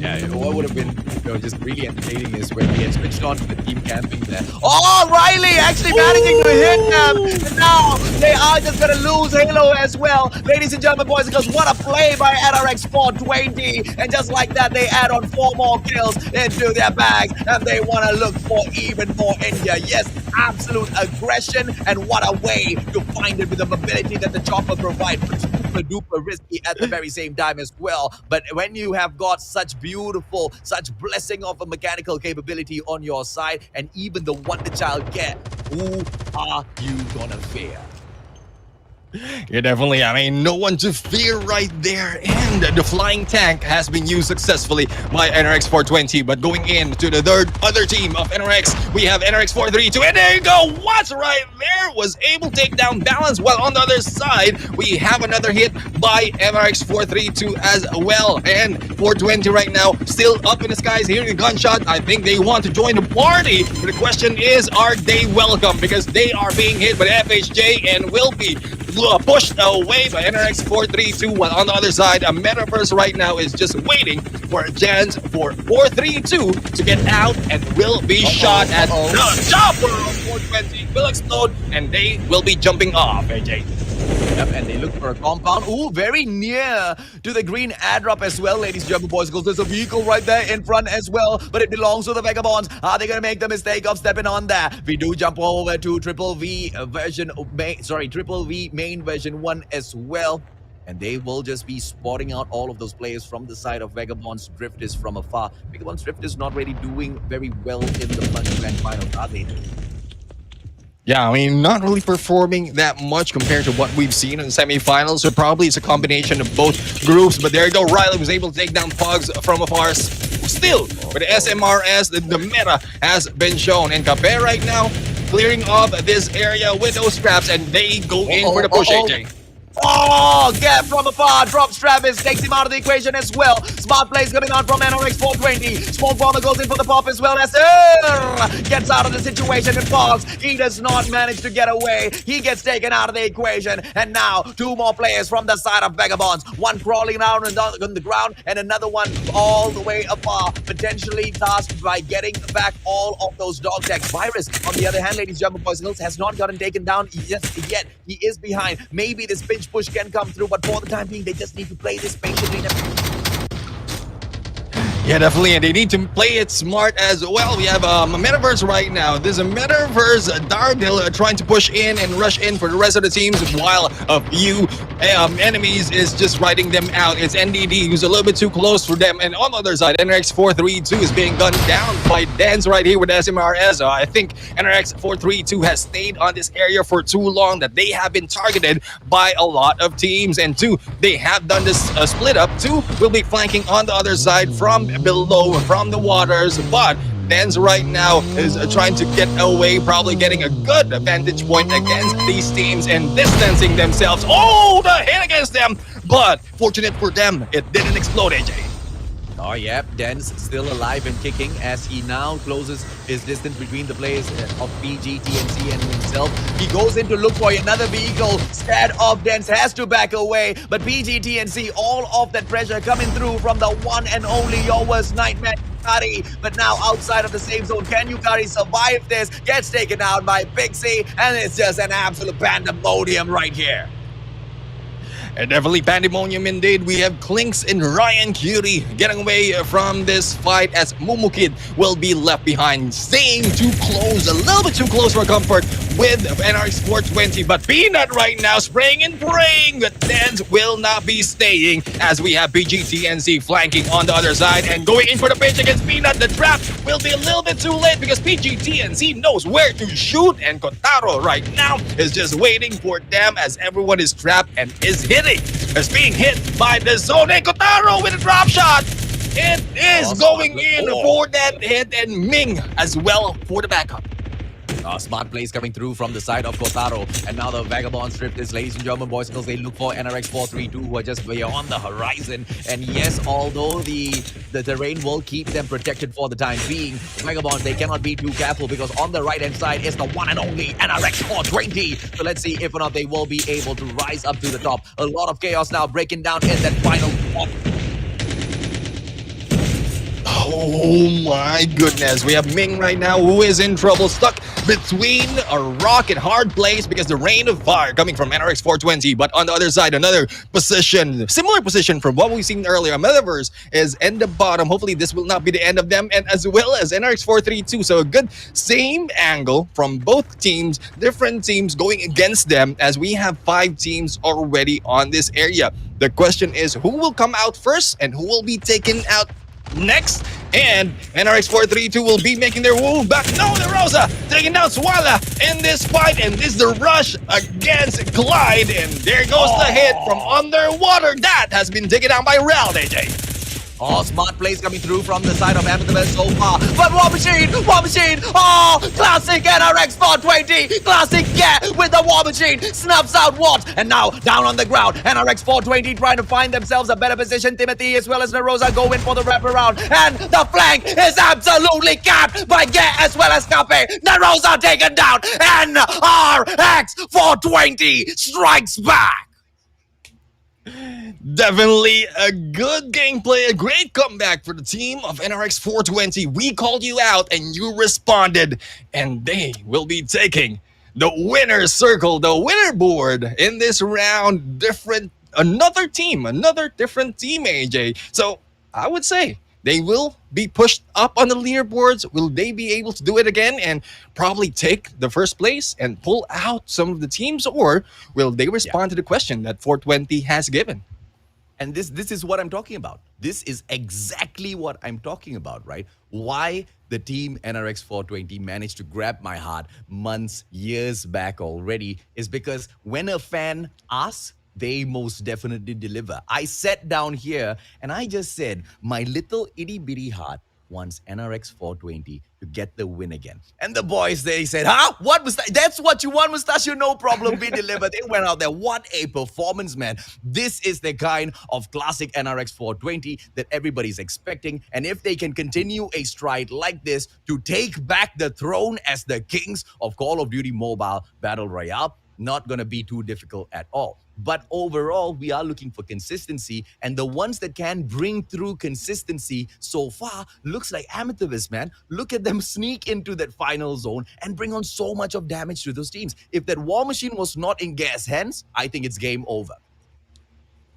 Yeah, what would have been just really entertaining is when we had switched on to the team camping there. Oh, Riley actually managing to hit them. And now they are just going to lose Halo as well. Ladies and gentlemen, boys and girls, what a play by NRX 420. And just like that, they add on 4 more kills into their bags. And they want to look for even more India. Yes, absolute aggression. And what a way to find it with the mobility that the chopper provides. Super duper risky at the very same time as well. But when you have got such beautiful, such blessing of a mechanical capability on your side, and even the Wonder Child get, who are you gonna fear? Yeah, definitely. I mean, no one to fear right there. And the flying tank has been used successfully by NRX 420. But going in to the other team of NRX, we have NRX 432. And there you go. What's right there? Was able to take down balance. While on the other side, we have another hit by NRX 432 as well. And 420 right now, still up in the skies, hearing a gunshot. I think they want to join the party. But the question is, are they welcome? Because they are being hit by FHJ and will be pushed away by NRX 432, while on the other side, a Metaverse right now is just waiting for a chance for 432 to get out and will be shot at the chopper of 420 will explode and they will be jumping off, AJ. Yep, and they look for a compound. Ooh, very near to the green airdrop as well, ladies and gentlemen, boys and girls. There's a vehicle right there in front as well, but it belongs to the Vagabonds. Are they going to make the mistake of stepping on there? We do jump over to Triple V main version 1 as well. And they will just be spotting out all of those players from the side of Vagabond's Drift is from afar. Vagabond's Drift is not really doing very well in the Plunge Grand Finals, are they? Yeah, I mean, not really performing that much compared to what we've seen in the semifinals. So probably it's a combination of both groups. But there you go. Riley was able to take down Pugs from afar. Still, with the SMRS, the meta has been shown. And Cape right now clearing off this area with those straps. And they go in for the push, AJ. Oh, get from afar, drops Travis, takes him out of the equation as well. Smart plays coming out from NRX 420. Smoke Bomber goes in for the pop as well as gets out of the situation and falls. He does not manage to get away. He gets taken out of the equation. And now, 2 more players from the side of Vagabonds. One crawling around on the ground and another one all the way afar, potentially tasked by getting back all of those dog tags. Virus, on the other hand, ladies and gentlemen, boys and girls, has not gotten taken down yet. He is behind. Maybe this pinch push can come through, but for the time being, they just need to play this patiently. Yeah, definitely, and they need to play it smart as well. We have a Metaverse right now. There's a Metaverse Dargdale trying to push in and rush in for the rest of the teams, while a few enemies is just riding them out. It's NDD who's a little bit too close for them, and on the other side, NRX 432 is being gunned down by Dance right here with SMRS. I think NRX 432 has stayed on this area for too long, that they have been targeted by a lot of teams, and 2, they have done this split up. 2 will be flanking on the other side from below, from the waters, but Dance right now is trying to get away, probably getting a good vantage point against these teams and distancing themselves. Oh, the hit against them, but fortunate for them, it didn't explode, AJ. Oh, yep, Dance still alive and kicking as he now closes his distance between the players of PG, TNC, and himself. He goes in to look for another vehicle. Scared of Dance, has to back away. But PG, TNC, all of that pressure coming through from the one and only your worst nightmare, Yukari. But now outside of the safe zone, can Yukari survive this? Gets taken out by Pixie, and it's just an absolute pandemonium right here. And definitely pandemonium indeed. We have Clinks and Ryan Curie getting away from this fight as Mumukid will be left behind, staying too close, a little bit too close for comfort with NRX 420. But Peanut right now spraying and praying that Dance will not be staying, as we have PGTNC flanking on the other side and going in for the pitch against Peanut. The trap will be a little bit too late because PGTNC knows where to shoot, and Kotaro right now is just waiting for them as everyone is trapped and is hitting. Is being hit by the zone. And Kotaro with a drop shot. It is going in for that hit, and Ming as well for the backup. Smart plays coming through from the side of Kotaro. And now the Vagabond strip is, ladies and gentlemen, boys and girls, they look for NRX 432 who are just beyond the horizon. And yes, although the terrain will keep them protected for the time being, Vagabonds, they cannot be too careful because on the right-hand side is the one and only NRX 420. So let's see if or not they will be able to rise up to the top. A lot of chaos now breaking down in that final top. Oh my goodness. We have Ming right now who is in trouble, stuck between a rock and hard place because the rain of fire coming from NRX 420. But on the other side, another position, similar position from what we've seen earlier. Metaverse is in the bottom. Hopefully this will not be the end of them, and as well as NRX 432. So a good same angle from both teams, different teams going against them, as we have 5 teams already on this area. The question is, who will come out first and who will be taken out next. And NRX 432 will be making their move back. No, the Rosa taking down Swala in this fight. And this is the rush against Clyde. And there goes the hit from underwater. That has been taken down by Real, AJ. Oh, smart plays coming through from the side of Amethyst so far. But War Machine, classic NRX 420, classic get with the War Machine, snuffs out Watt, and now down on the ground. NRX 420 trying to find themselves a better position. Timothy as well as Narosa go in for the wraparound, and the flank is absolutely capped by Get as well as Cafe. Narosa taken down, and RX 420 strikes back. Definitely a good gameplay, a great comeback for the team of NRX 420. We called you out and you responded, and they will be taking the winner's circle, the winner board in this round. Another different team, AJ. So I would say they will be pushed up on the leaderboards. Will they be able to do it again and probably take the first place and pull out some of the teams, or will they respond to the question that 420 has given? And this is what I'm talking about. This is exactly what I'm talking about, right? Why the team NRX 420 managed to grab my heart months, years back already is because when a fan asks, they most definitely deliver. I sat down here and I just said, my little itty bitty heart wants NRX 420 to get the win again. And the boys, they said, huh? What was that? That's what you want, Mustachio? No problem. We delivered. They went out there. What a performance, man. This is the kind of classic NRX 420 that everybody's expecting. And if they can continue a stride like this to take back the throne as the kings of Call of Duty Mobile Battle Royale, not going to be too difficult at all. But overall, we are looking for consistency, and the ones that can bring through consistency so far looks like Amethyst, man. Look at them sneak into that final zone and bring on so much of damage to those teams. If that War Machine was not in Gas hands, I think it's game over.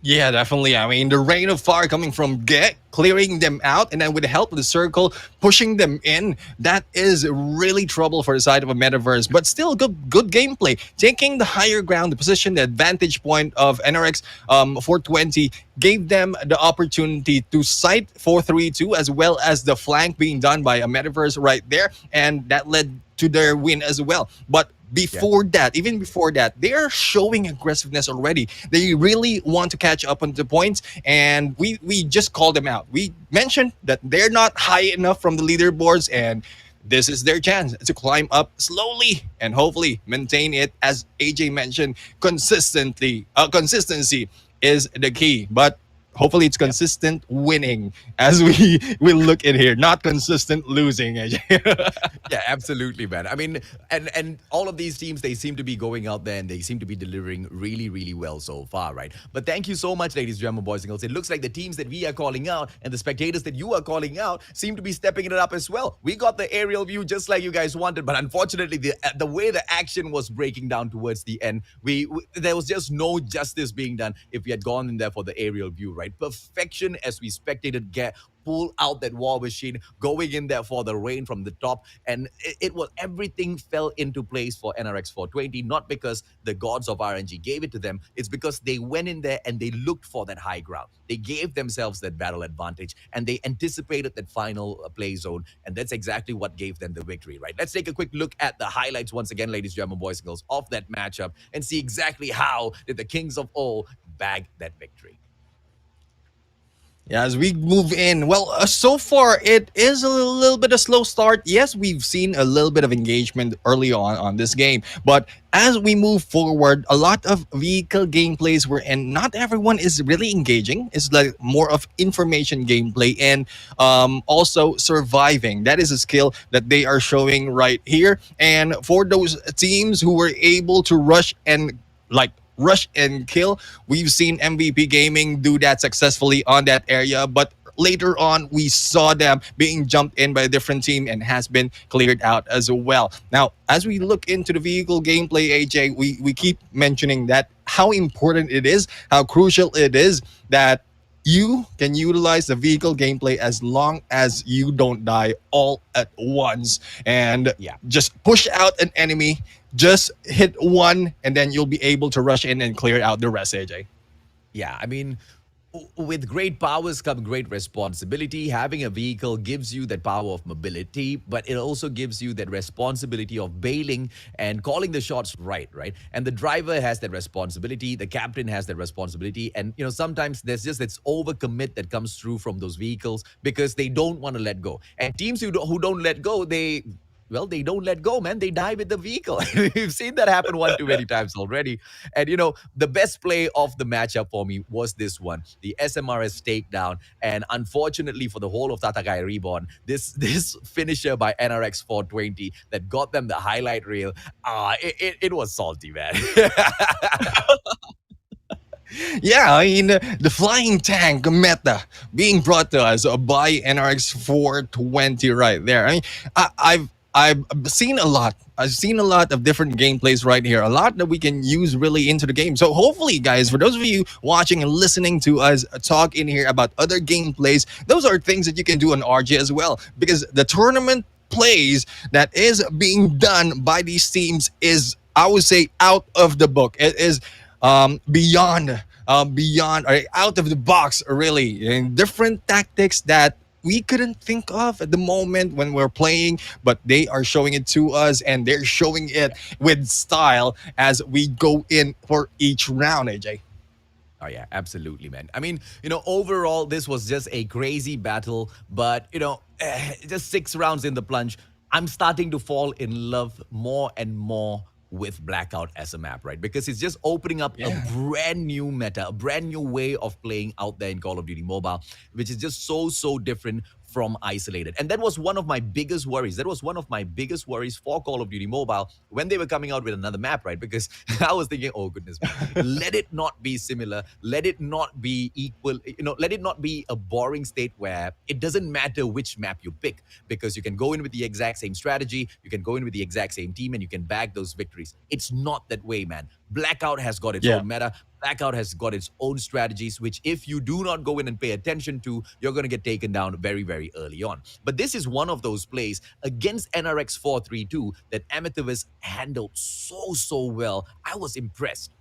Yeah, definitely. I mean, the rain of fire coming from Get, clearing them out, and then with the help of the circle, pushing them in. That is really trouble for the side of a metaverse, but still good gameplay. Taking the higher ground, the position, the advantage point of NRX 420 gave them the opportunity to sight 432 as well as the flank being done by a metaverse right there, and that led to their win as well. But even before that, they are showing aggressiveness already. They really want to catch up on the points, and we just called them out. We mentioned that they're not high enough from the leaderboards, and this is their chance to climb up slowly and hopefully maintain it. As AJ mentioned, consistency is the key, but hopefully it's consistent winning as we will look in here, not consistent losing, AJ. Yeah, absolutely, man. I mean, and all of these teams, they seem to be going out there and they seem to be delivering really, really well so far, right? But thank you so much, ladies and gentlemen, boys and girls. It looks like the teams that we are calling out and the spectators that you are calling out seem to be stepping it up as well. We got the aerial view just like you guys wanted, but unfortunately, the way the action was breaking down towards the end, there was just no justice being done if we had gone in there for the aerial view, right? Perfection as we spectated Get pull out that War Machine, going in there for the rain from the top, and it was everything fell into place for NRX 420, not because the gods of RNG gave it to them, it's because they went in there and they looked for that high ground. They gave themselves that battle advantage, and they anticipated that final play zone, and that's exactly what gave them the victory, right? Let's take a quick look at the highlights once again, ladies and gentlemen, boys and girls, of that matchup, and see exactly how did the Kings of All bag that victory. Yeah, as we move in, well, so far it is a little bit of slow start. Yes, we've seen a little bit of engagement early on this game, but as we move forward, a lot of vehicle gameplays were, and not everyone is really engaging. It's like more of information gameplay and also surviving. That is a skill that they are showing right here. And for those teams who were able to rush and kill. We've seen MVP Gaming do that successfully on that area, but later on we saw them being jumped in by a different team and has been cleared out as well. Now, as we look into the vehicle gameplay, AJ, we keep mentioning that how important it is, how crucial it is that you can utilize the vehicle gameplay as long as you don't die all at once and just push out an enemy, just hit one, and then you'll be able to rush in and clear out the rest, AJ. Yeah, I mean, with great powers come great responsibility. Having a vehicle gives you that power of mobility, but it also gives you that responsibility of bailing and calling the shots right? And the driver has that responsibility, the captain has that responsibility, and sometimes there's just this overcommit that comes through from those vehicles because they don't want to let go. And teams who don't let go, they don't let go, man. They die with the vehicle. We've seen that happen one too many times already. And the best play of the matchup for me was this one, the SMRS takedown. And unfortunately for the whole of Tatakai Reborn, this finisher by NRX 420 that got them the highlight reel, it was salty, man. Yeah, I mean, the flying tank meta being brought to us by NRX 420 right there. I mean, I've seen a lot. I've seen a lot of different gameplays right here, a lot that we can use really into the game. So hopefully, guys, for those of you watching and listening to us talk in here about other gameplays, those are things that you can do on RG as well, because the tournament plays that is being done by these teams is, I would say, out of the book. It is beyond or out of the box, really, and different tactics that we couldn't think of at the moment when we're playing, but they are showing it to us, and they're showing it with style as we go in for each round, AJ. Oh, yeah, absolutely, man. I mean, overall, this was just a crazy battle, but, just 6 rounds in the plunge, I'm starting to fall in love more and more with Blackout as a map, right? Because it's just opening up a brand new meta, a brand new way of playing out there in Call of Duty Mobile, which is just so different from Isolated. And that was one of my biggest worries. That was one of my biggest worries for Call of Duty Mobile when they were coming out with another map, right? Because I was thinking, oh goodness me, let it not be similar. Let it not be equal. Let it not be a boring state where it doesn't matter which map you pick, because you can go in with the exact same strategy, you can go in with the exact same team, and you can bag those victories. It's not that way, man. Blackout has got its own meta. Blackout has got its own strategies, which if you do not go in and pay attention to, you're going to get taken down very early on. But this is one of those plays against NRX 432 that Amethyst handled so well. I was impressed.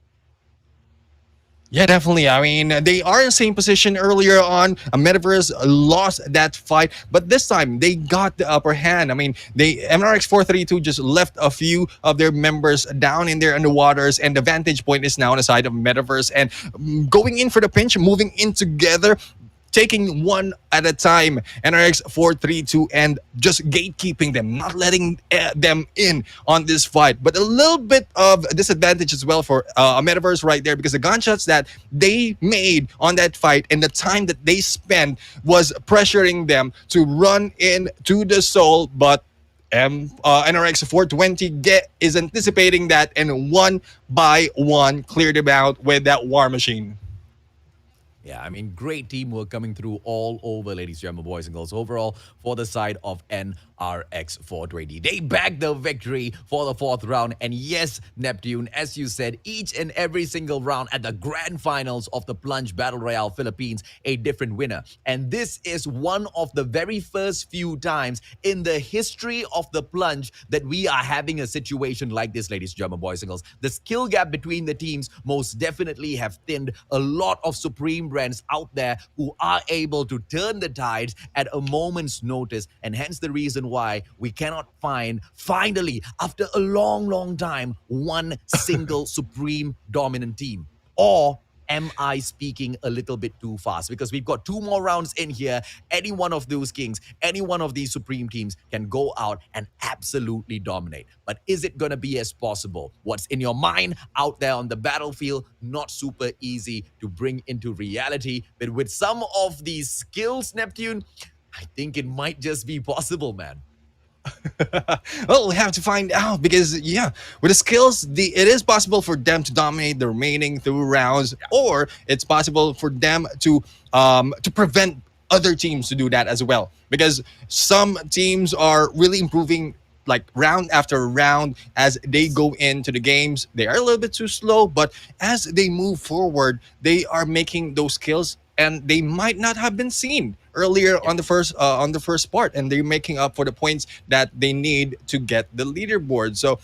Yeah, definitely. I mean, they are in the same position earlier on. Metaverse lost that fight, but this time they got the upper hand. I mean, MRX 432 just left a few of their members down in there in the waters, and the vantage point is now on the side of Metaverse. And going in for the pinch, moving in together, taking one at a time, NRX 432, and just gatekeeping them, not letting them in on this fight. But a little bit of disadvantage as well for Metaverse right there, because the gunshots that they made on that fight and the time that they spent was pressuring them to run into the soul. But NRX 420 is anticipating that, and one by one cleared them out with that war machine. Yeah, I mean, great teamwork coming through all over, ladies and gentlemen, boys and girls. Overall, for the side of NRX 420, they bagged the victory for the 4th round. And yes, Neptune, as you said, each and every single round at the grand finals of the Plunge Battle Royale Philippines, a different winner. And this is one of the very first few times in the history of the Plunge that we are having a situation like this, ladies and gentlemen, boys and girls. The skill gap between the teams most definitely have thinned. A lot of Supreme brands out there who are able to turn the tides at a moment's notice, and hence the reason why we cannot find, finally, after a long time, one single Supreme dominant team. Or am I speaking a little bit too fast? Because we've got 2 more rounds in here. Any one of those kings, any one of these Supreme teams can go out and absolutely dominate. But is it going to be as possible? What's in your mind out there on the battlefield? Not super easy to bring into reality. But with some of these skills, Neptune, I think it might just be possible, man. Well, we have to find out, because yeah, with the skills, it is possible for them to dominate the remaining 2 rounds, or it's possible for them to prevent other teams to do that as well, because some teams are really improving like round after round as they go into the games. They are a little bit too slow, but as they move forward, they are making those kills and they might not have been seen earlier on the first part, and they're making up for the points that they need to get the leaderboard. So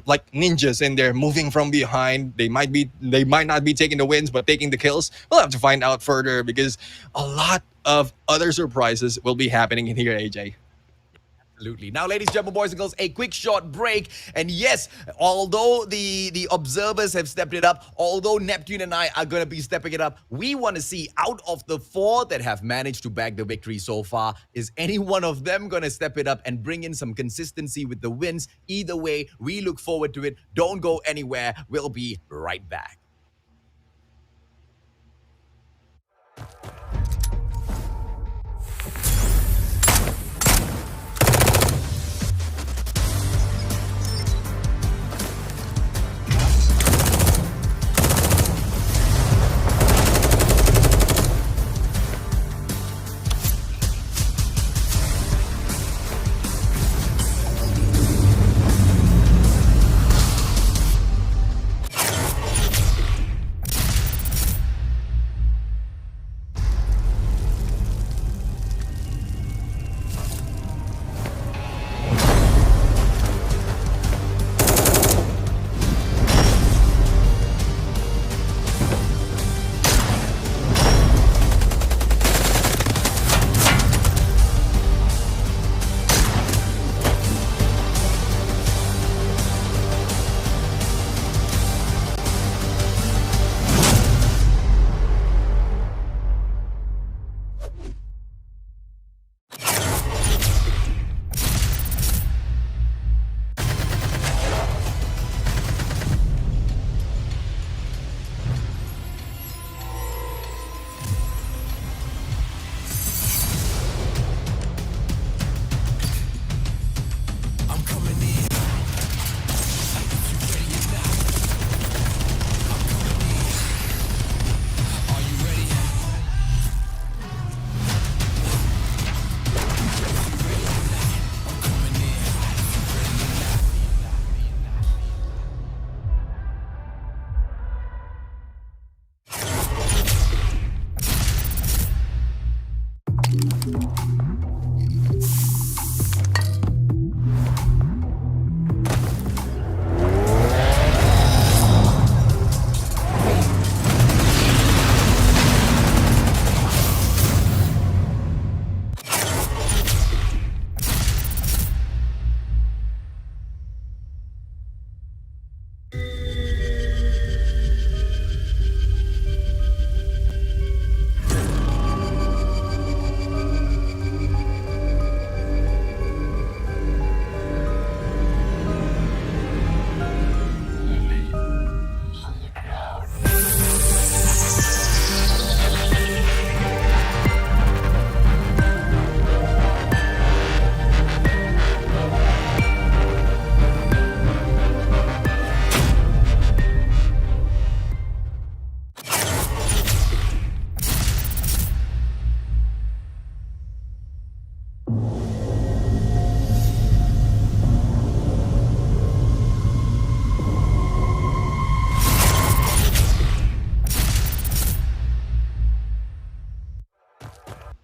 like ninjas in there moving from behind, they might not be taking the wins but taking the kills. We'll have to find out further because a lot of other surprises will be happening in here, AJ. Absolutely. Now, ladies, gentlemen, boys and girls, a quick short break. And yes, although the observers have stepped it up, although Neptune and I are going to be stepping it up, we want to see out of the 4 that have managed to bag the victory so far, is any one of them going to step it up and bring in some consistency with the wins? Either way, we look forward to it. Don't go anywhere. We'll be right back.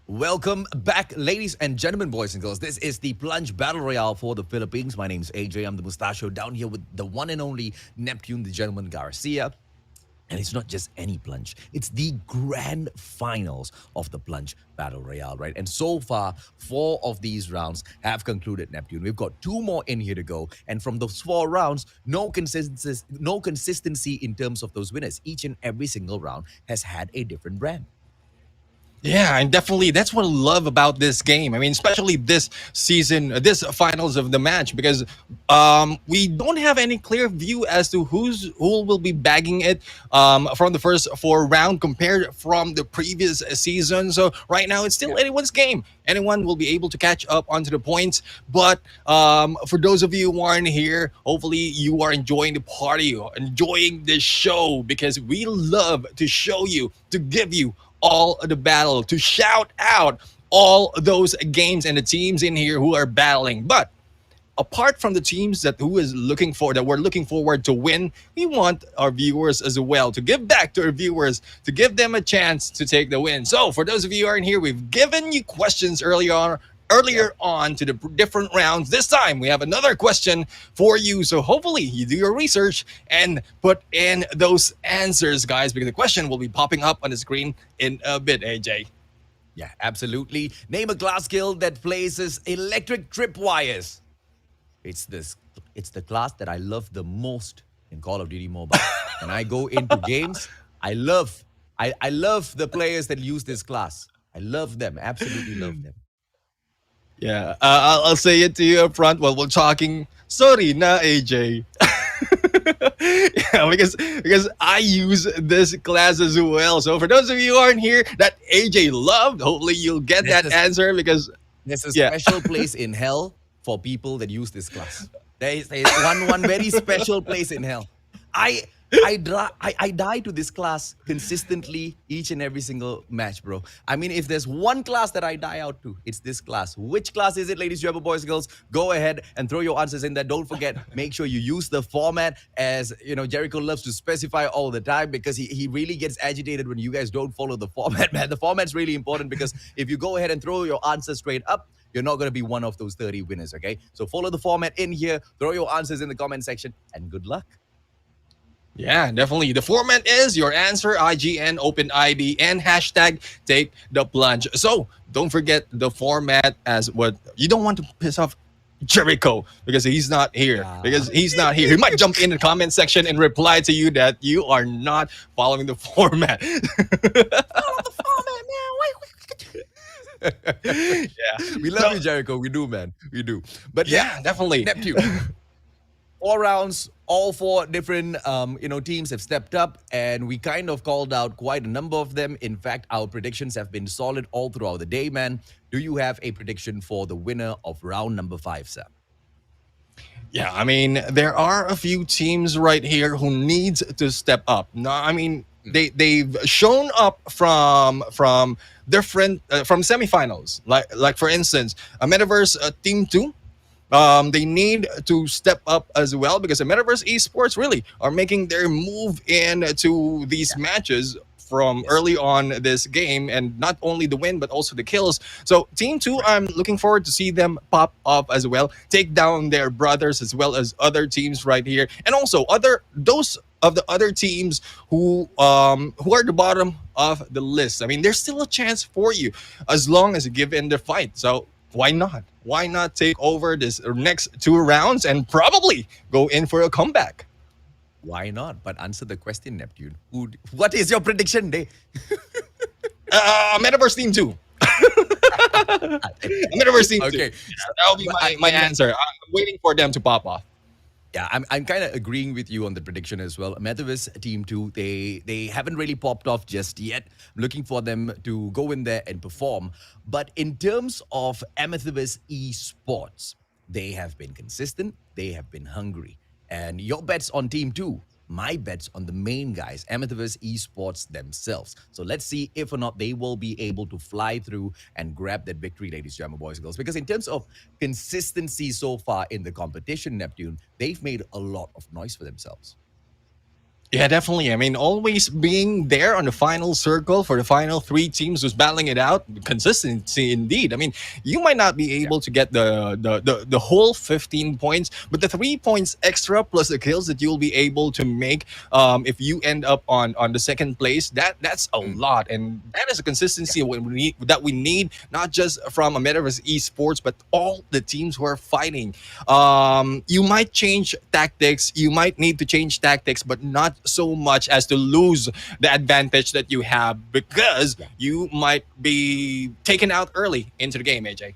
Welcome back, ladies and gentlemen, boys and girls. This is the Plunge Battle Royale for the Philippines. My name's AJ. I'm the Mustachio down here with the one and only Neptune, the gentleman Garcia. And it's not just any Plunge. It's the grand finals of the Plunge Battle Royale, right? And so far, 4 of these rounds have concluded, Neptune. We've got 2 more in here to go. And from those 4 rounds, no consistency in terms of those winners. Each and every single round has had a different brand. Yeah, and definitely that's what I love about this game. I mean, especially this season, this finals of the match, because we don't have any clear view as to who will be bagging it from the first 4 round compared from the previous season. So right now, it's still anyone's game. Anyone will be able to catch up onto the points. But for those of you who aren't here, hopefully you are enjoying the party, enjoying this show, because we love to show you, to give you all of the battle, to shout out all those games and the teams in here who are battling. But apart from the teams that we're looking forward to win, we want our viewers as well to give back to our viewers, to give them a chance to take the win. So for those of you who aren't here, we've given you questions earlier on to the different rounds. This time we have another question for you. So hopefully you do your research and put in those answers, guys, because the question will be popping up on the screen in a bit, AJ. Yeah, absolutely. Name a class skill that places electric tripwires. It's this. It's the class that I love the most in Call of Duty Mobile. When I go into games, I love the players that use this class. I love them. Absolutely love them. Yeah, I'll say it to you up front while we're talking. Sorry, na AJ. Yeah, because I use this class as well. So for those of you who aren't here that AJ loved, hopefully you'll get that answer because there's a special place in hell for people that use this class. There is one very special place in hell. I die to this class consistently each and every single match, bro. I mean, if there's one class that I die out to, it's this class. Which class is it, ladies, gentlemen, boys, girls? Go ahead and throw your answers in there. Don't forget, make sure you use the format, as you know, Jericho loves to specify all the time because he really gets agitated when you guys don't follow the format, man. The format's really important because if you go ahead and throw your answer straight up, you're not going to be one of those 30 winners, okay? So follow the format in here, throw your answers in the comment section, and good luck. Yeah, definitely. The format is your answer, IGN, open ID, and hashtag take the plunge. So don't forget the format as what you don't want to piss off Jericho because he's not here. He might jump in the comment section and reply to you that you are not following the format. Follow the format, man. Yeah. We love you, Jericho. We do, man. We do. But yeah, definitely. Neptune. 4 rounds, all 4 different teams have stepped up, and we kind of called out quite a number of them. In fact, our predictions have been solid all throughout the day, man. Do you have a prediction for the winner of round number 5, Sam? Yeah, I mean, there are a few teams right here who needs to step up. No, I mean, they've shown up from different from semifinals. Like for instance, a Metaverse Team 2. They need to step up as well because the Metaverse Esports really are making their move into these matches from early on this game, and not only the win but also the kills. So Team 2, I'm looking forward to see them pop up as well, take down their brothers as well as other teams right here, and also those of the other teams who are the bottom of the list. I mean, there's still a chance for you as long as you give in the fight. So why not? Why not take over this next 2 rounds and probably go in for a comeback? Why not? But answer the question, Neptune. What is your prediction, Day? Metaverse Team 2. Metaverse Team 2. Okay. So that'll be my answer. I'm waiting for them to pop off. Yeah, I'm kind of agreeing with you on the prediction as well. Metaverse Team 2, they haven't really popped off just yet. I'm looking for them to go in there and perform. But in terms of Metaverse Esports, they have been consistent. They have been hungry. And your bets on Team 2, my bets on the main guys, Metaverse Esports themselves. So let's see if or not they will be able to fly through and grab that victory, ladies and gentlemen, boys and girls. Because in terms of consistency so far in the competition, Neptune, they've made a lot of noise for themselves. Yeah, definitely. I mean, always being there on the final circle for the final 3 teams who's battling it out. Consistency indeed. I mean, you might not be able to get the whole 15 points, but the 3 points extra plus the kills that you'll be able to make if you end up on the second place, that's a lot. And that is a consistency that we need, not just from a Metaverse Esports, but all the teams who are fighting. You might change tactics. You might need to change tactics, but not so much as to lose the advantage that you have because you might be taken out early into the game, AJ.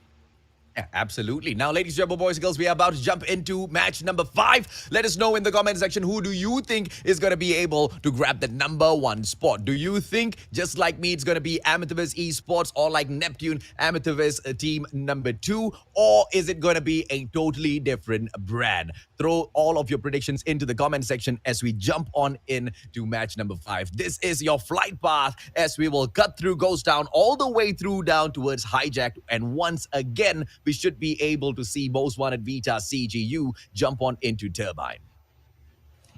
Yeah, absolutely. Now, ladies and gentlemen, boys and girls, we are about to jump into match number 5. Let us know in the comment section, who do you think is going to be able to grab the number 1 spot? Do you think, just like me, it's going to be Amethyst Esports, or like Neptune, Amethyst team number 2? Or is it going to be a totally different brand? Throw all of your predictions into the comment section as we jump on in to match number 5. This is your flight path as we will cut through Ghost Town all the way through down towards Hijack, and once again we should be able to see Most Wanted Vita CGU jump on into Turbine.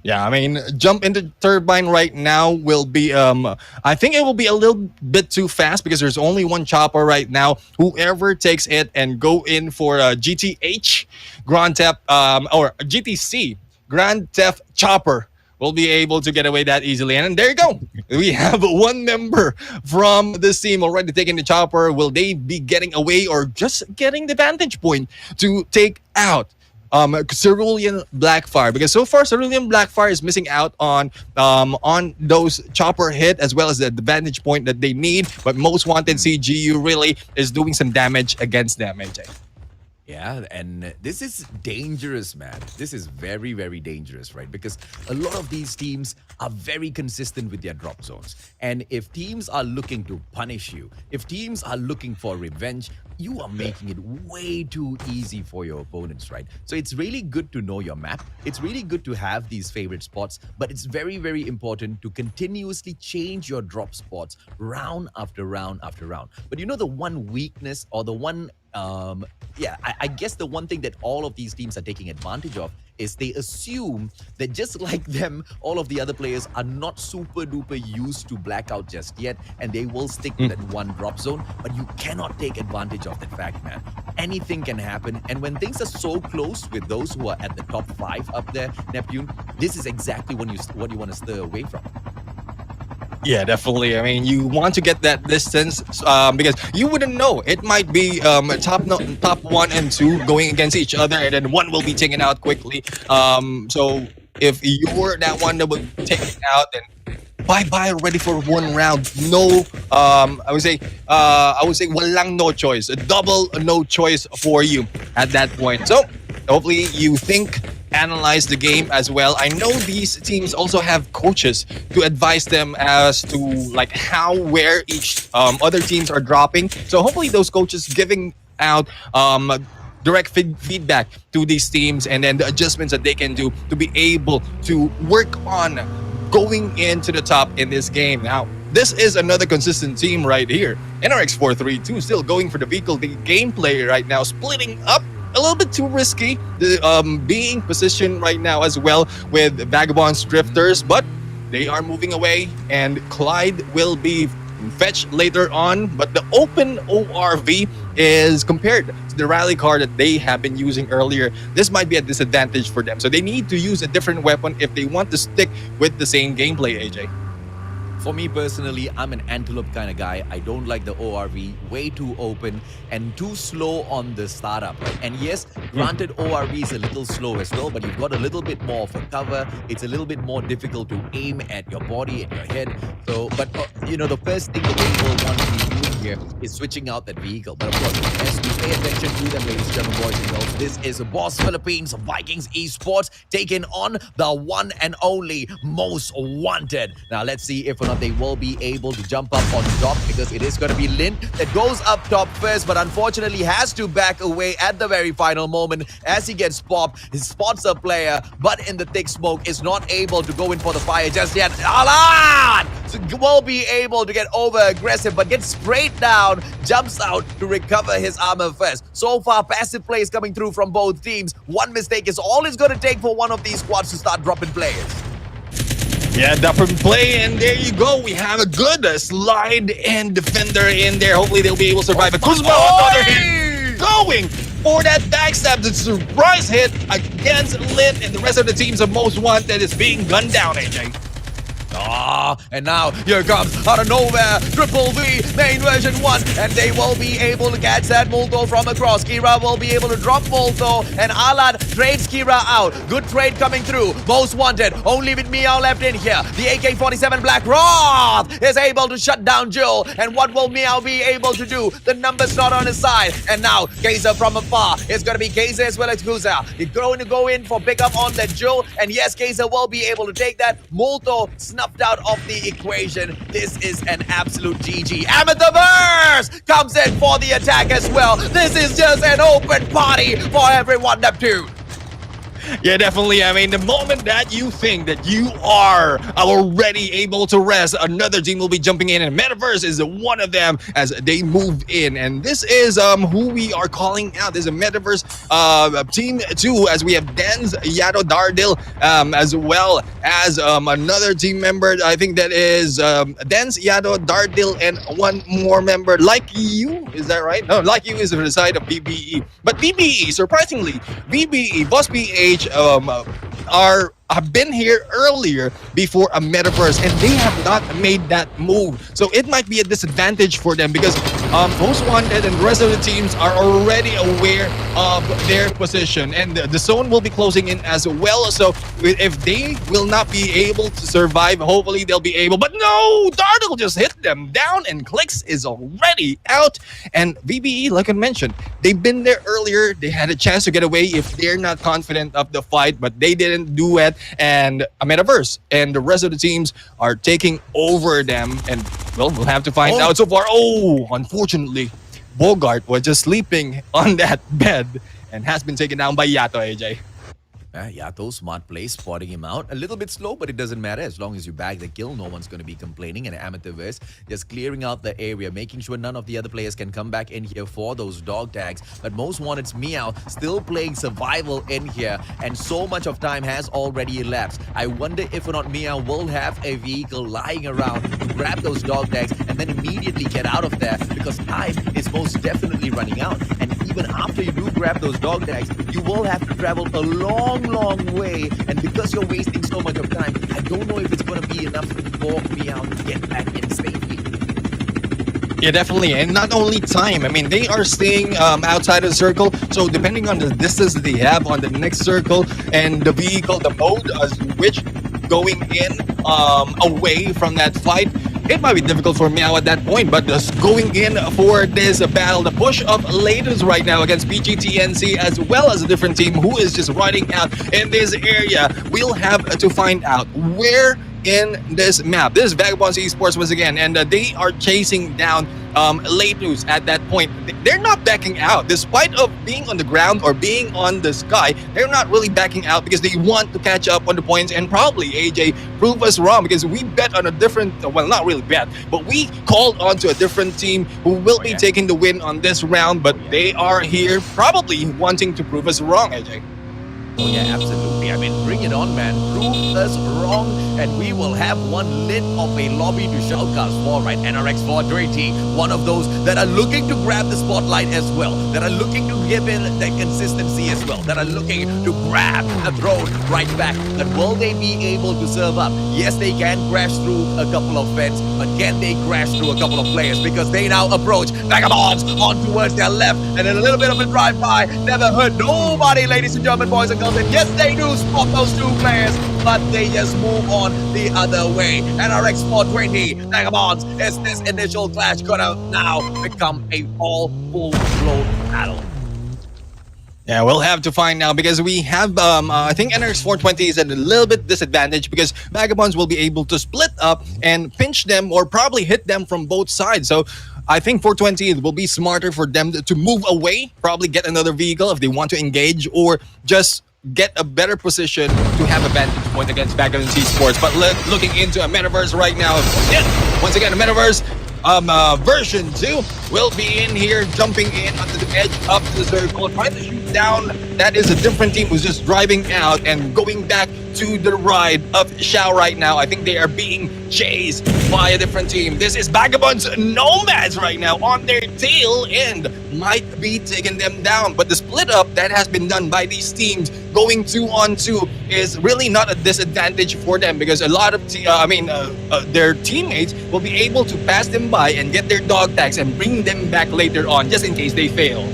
Yeah, I mean, jump into Turbine right now will be, I think it will be a little bit too fast because there's only one chopper right now. Whoever takes it and go in for GTH, Grand Theft, or GTC, Grand Theft Chopper, will be able to get away that easily. And there you go. We have one member from this team already taking the chopper. Will they be getting away or just getting the vantage point to take out Cerulean Blackfire? Because so far Cerulean Blackfire is missing out on those chopper hit as well as the vantage point that they need, but Most Wanted CGU really is doing some damage against them, AJ. Yeah, and this is dangerous, man. This is very, very dangerous, right? Because a lot of these teams are very consistent with their drop zones. And if teams are looking to punish you, if teams are looking for revenge, you are making it way too easy for your opponents, right? So it's really good to know your map. It's really good to have these favorite spots, but it's very, very important to continuously change your drop spots round after round after round. But you know the one weakness or the one I guess the one thing that all of these teams are taking advantage of is they assume that just like them, all of the other players are not super duper used to blackout just yet, and they will stick to that one drop zone. But you cannot take advantage of that fact, man. Anything can happen, and when things are so close with those who are at the top 5 up there, Neptune, this is exactly what you want to steer away from. Yeah, definitely. I mean, you want to get that distance because you wouldn't know. It might be top 1 and 2 going against each other, and then one will be taken out quickly. So if you're that one that will take it out, then bye already for one round. No, I would say walang no choice. A double no choice for you at that point. So hopefully you think, analyze the game as well. I know these teams also have coaches to advise them as to like where each other teams are dropping. So hopefully those coaches giving out direct feedback to these teams, and then the adjustments that they can do to be able to work on going into the top in this game. Now, this is another consistent team right here. NRX 432 still going for the vehicle gameplay right now, splitting up. A little bit too risky, being positioned right now as well with Vagabonds Drifters, but they are moving away, and Clyde will be fetched later on. But the open ORV is compared to the rally car that they have been using earlier. This might be a disadvantage for them, so they need to use a different weapon if they want to stick with the same gameplay, AJ. For me personally, I'm an antelope kind of guy. I don't like the ORV, way too open and too slow on the startup. Right? And yes, granted, ORV is a little slow as well, but you've got a little bit more of a cover. It's a little bit more difficult to aim at your body and your head. So, but the first thing that they will want to be doing here is switching out that vehicle. But of course, as we pay attention to them, ladies and gentlemen, boys and girls, this is Boss Philippines Vikings Esports taking on the one and only Most Wanted. Now, let's see if or not they will be able to jump up on top, because it is going to be Lin that goes up top first, but unfortunately has to back away at the very final moment as he gets popped. He spots a player, but in the thick smoke is not able to go in for the fire just yet. Alan will be able to get over aggressive, but gets sprayed down, jumps out to recover his armor first. So far, passive plays coming through from both teams. One mistake is all it's going to take for one of these squads to start dropping players. Yeah, different play, and there you go. We have a good slide and defender in there. Hopefully they'll be able to survive. But Kuzma on the other hand, going for that backstab, the surprise hit against Lin, and the rest of the teams of Most Wanted is being gunned down, AJ. And now here comes out of nowhere Triple V main version 1, and they will be able to catch that Molto from across. Kira will be able to drop Molto, and Alad trades Kira out. Good trade coming through. Most Wanted only with Meow left in here. The AK-47 Black Roth is able to shut down Joel, and what will Meow be able to do? The number's not on his side, and now Kaiser from afar. It's going to be Kaiser as well as Kuza. He's going to go in for pickup on that Joel, and yes, Kaiser will be able to take that. Molto snuffed out of the equation. This is an absolute GG. Amethyverse comes in for the attack as well. This is just an open party for everyone, Neptune. Yeah, definitely. I mean, the moment that you think that you are already able to rest, another team will be jumping in, and Metaverse is one of them as they move in. And this is who we are calling out. There's a Metaverse team two, as we have Dens Yato Dardil, as well as another team member. I think that is Dens Yato Dardil and one more member. Like you, is that right? No, like you is on the side of BBE. But BBE, surprisingly, BBE, Boss PH, have been here earlier before a Metaverse, and they have not made that move. So it might be a disadvantage for them because Most Wanted and the rest of the teams are already aware of their position, and the zone will be closing in as well. So if they will not be able to survive, hopefully they'll be able. But no, Dartle just hit them down, and Clicks is already out. And VBE, like I mentioned, they've been there earlier. They had a chance to get away if they're not confident of the fight, but they didn't do it. And a Metaverse and the rest of the teams are taking over them. And well, we'll have to find out so far. Oh, unfortunately, Bogart was just sleeping on that bed and has been taken down by Yato, AJ. Yato, smart play, spotting him out. A little bit slow, but it doesn't matter. As long as you bag the kill, no one's going to be complaining. And Amethyst just clearing out the area, making sure none of the other players can come back in here for those dog tags. But Most Wanted's Meow still playing survival in here. And so much of time has already elapsed. I wonder if or not Meow will have a vehicle lying around to grab those dog tags and then immediately get out of there, because time is most definitely running out. And even after you do grab those dog tags, you will have to travel a long way, and because you're wasting so much of time, I don't know if it's going to be enough for Meow to get back in safely. Yeah, definitely. And not only time, I mean, they are staying outside of the circle, so depending on the distance that they have on the next circle and the vehicle, the mode as which going in away from that fight, it might be difficult for Meow at that point, but just going in for this battle, the push of Laters right now against BGTNC, as well as a different team who is just riding out in this area. We'll have to find out where in this map. This is Vagabonds Esports once again, and they are chasing down Latus at that point. They're not backing out. Despite of being on the ground or being on the sky, they're not really backing out because they want to catch up on the points and probably, AJ, prove us wrong because we bet on a different, well, not really bet, but we called onto a different team who will be taking the win on this round, but they are here probably wanting to prove us wrong, AJ. Oh yeah, absolutely. I mean, bring it on, man. Prove us wrong, and we will have one lit of a lobby to shoutcast for, right? NRX 420, one of those that are looking to grab the spotlight as well, that are looking to give in the consistency as well, that are looking to grab a throne right back. But will they be able to serve up? Yes, they can crash through a couple of fence, but can they crash through a couple of players? Because they now approach Vagabonds on towards their left, and then a little bit of a drive-by. Never hurt nobody, ladies and gentlemen, boys and girls. And yes, they do spot those two players, but they just move on the other way. NRX 420, Vagabonds, is this initial clash gonna now become a all full-blown battle? Yeah, we'll have to find now because we have, I think NRX 420 is at a little bit disadvantage because Vagabonds will be able to split up and pinch them or probably hit them from both sides. So I think 420 it will be smarter for them to move away, probably get another vehicle if they want to engage, or just get a better position to have a vantage point against Vagabonds Esports. But looking into a Metaverse right now, once again, a Metaverse version 2 will be in here, jumping in onto the edge of the circle, trying to shoot down. That is a different team who's just driving out and going back to the ride of Xiao right now. I think they are being chased by a different team. This is Vagabonds Nomads right now on their tail and might be taking them down. But the split up that has been done by these teams going 2-on-2 is really not a disadvantage for them because a lot of their teammates will be able to pass them by and get their dog tags and bring them back later on just in case they fail.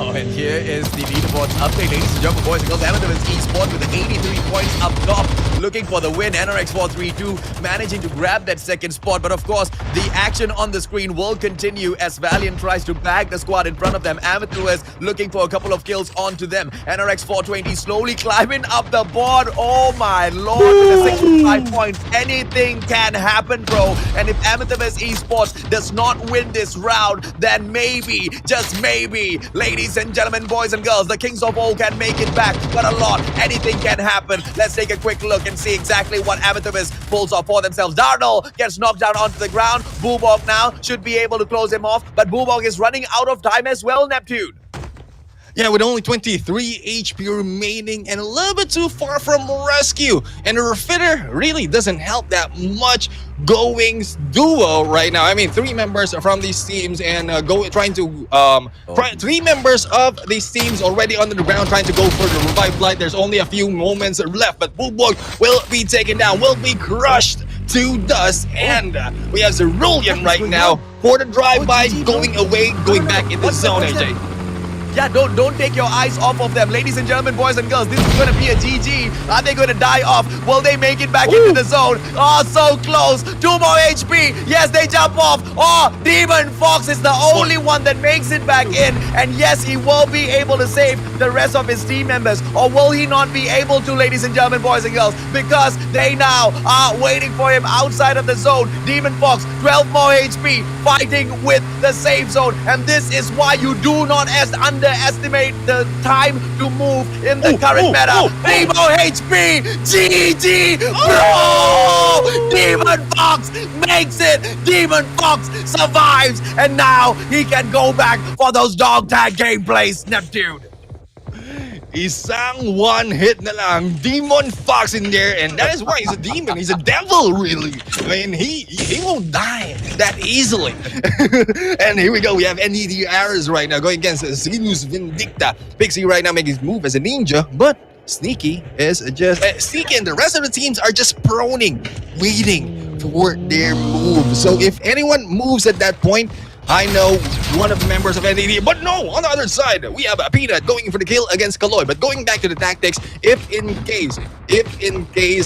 Oh, and here is the leaderboards update, ladies and gentlemen, boys and girls. Amethyst Esports with 83 points up top, looking for the win. NRX 432 managing to grab that second spot, but of course, the action on the screen will continue as Valiant tries to bag the squad in front of them. Amethyst looking for a couple of kills onto them. NRX 420 slowly climbing up the board. Oh my lord, with a 65 points, anything can happen, bro. And if Amethyst Esports does not win this round, then maybe, just maybe, ladies and and gentlemen, boys and girls, the Kings of All can make it back, but a lot, anything can happen. Let's take a quick look and see exactly what Amethyst pulls off for themselves. Darnell gets knocked down onto the ground. Boobog now should be able to close him off, but Boobog is running out of time as well, Neptune. Yeah, with only 23 HP remaining and a little bit too far from rescue. And the Refitter really doesn't help that much going duo right now. I mean, 3 members from these teams and three members of these teams already under the ground trying to go for the revive flight. There's only a few moments left, but Boobog will be taken down, will be crushed to dust. And we have Cerulean right now for the drive-by, going away, going back in the zone, AJ. Yeah, don't take your eyes off of them. Ladies and gentlemen, boys and girls, this is going to be a GG. Are they going to die off? Will they make it back into the zone? Oh, so close. 2 more HP. Yes, they jump off. Oh, Demon Fox is the only one that makes it back in. And yes, he will be able to save the rest of his team members. Or will he not be able to, ladies and gentlemen, boys and girls? Because they now are waiting for him outside of the zone. Demon Fox, 12 more HP, fighting with the safe zone. And this is why you do not underestimate the time to move in the current meta. 3 more HP! GG! Bro! Demon Fox makes it! Demon Fox survives! And now he can go back for those dog tag gameplays, Neptune. Isang one hit na lang, Demon Fox in there, and that is why he's a demon. He's a devil, really. I mean, he won't die that easily. And here we go. We have NDDRs right now going against Sinus Vindicta. Pixie right now making his move as a ninja, but Sneaky is just Sneaky, and the rest of the teams are just proning, waiting for their move. So if anyone moves at that point, I know one of the members of NDD, but no, on the other side, we have a Peanut going for the kill against Kaloy. But going back to the tactics, if in case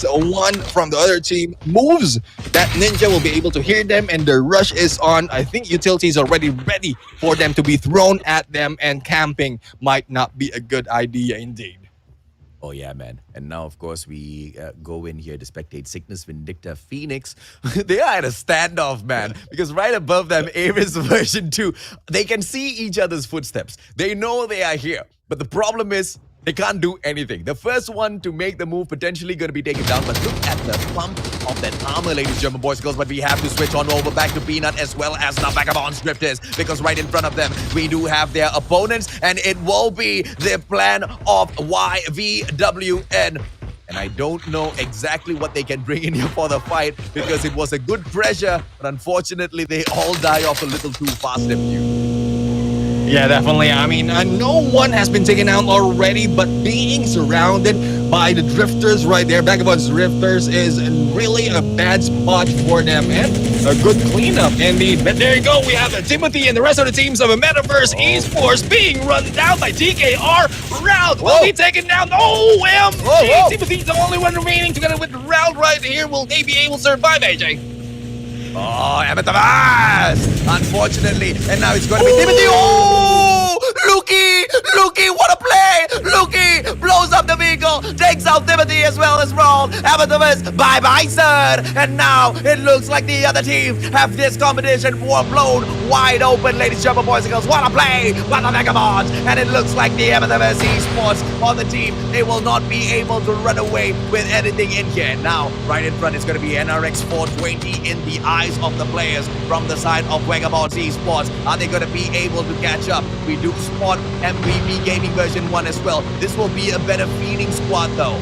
one from the other team moves, that ninja will be able to hear them and the rush is on. I think utility is already ready for them to be thrown at them, and camping might not be a good idea indeed. Oh yeah, man. And now, of course, we go in here to spectate Sickness, Vindicta, Phoenix. They are at a standoff, man. Because right above them, Ares version 2, they can see each other's footsteps. They know they are here. But the problem is, they can't do anything. The first one to make the move potentially going to be taken down. But look at the pump of that armor, ladies and gentlemen, boys and girls. But we have to switch on over back to Peanut as well as the Vagabond Scripters. Because right in front of them, we do have their opponents. And it will be the plan of YVWN. And I don't know exactly what they can bring in here for the fight. Because it was a good pressure. But unfortunately, they all die off a little too fast, Neptune. Yeah, definitely. I mean, no one has been taken out already, but being surrounded by the drifters right there, Vagabond's drifters, is really a bad spot for them, and a good cleanup indeed. But there you go, we have Timothy and the rest of the teams of Metaverse Esports being run down by TKR. Round will be taken down. OMG! Timothy's the only one remaining together with Round right here. Will they be able to survive, AJ? Oh, Amethyst! Unfortunately, and now it's going to be Timothy. Oh! Luki, what a play! Luki blows up the vehicle, takes out Timothy as well as Brawl. Amethyst, bye-bye, sir! And now it looks like the other teams have this competition blown wide open, ladies and gentlemen, boys and girls. What a play! What a Vagabond! And it looks like the Amethyst Esports on the team, they will not be able to run away with anything in here. Now, right in front is going to be NRX 420 in the eyes of the players from the side of Vagabond Esports. Are they going to be able to catch up? We do spot MVP Gaming version 1 as well. This will be a better feeding squad though.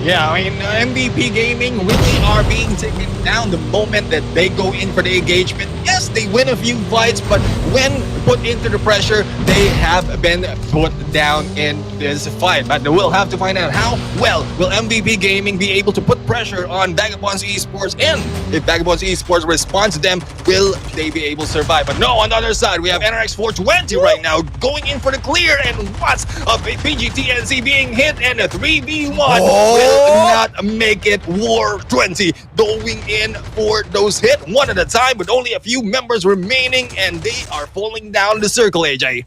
Yeah, I mean, MVP Gaming really are being taken down the moment that they go in for the engagement. Yes, they win a few fights, but when put into the pressure, they have been put down in this fight. But we'll have to find out how well will MVP Gaming be able to put pressure on Vagabonds Esports, and if Vagabonds Esports responds to them, will they be able to survive? But no, on the other side, we have NRX 420 right now going in for the clear, and what's of PGTNC being hit, and a 3v1 will not make it. War 20 going in for those hit one at a time with only a few members remaining, and they are falling down the circle, AJ.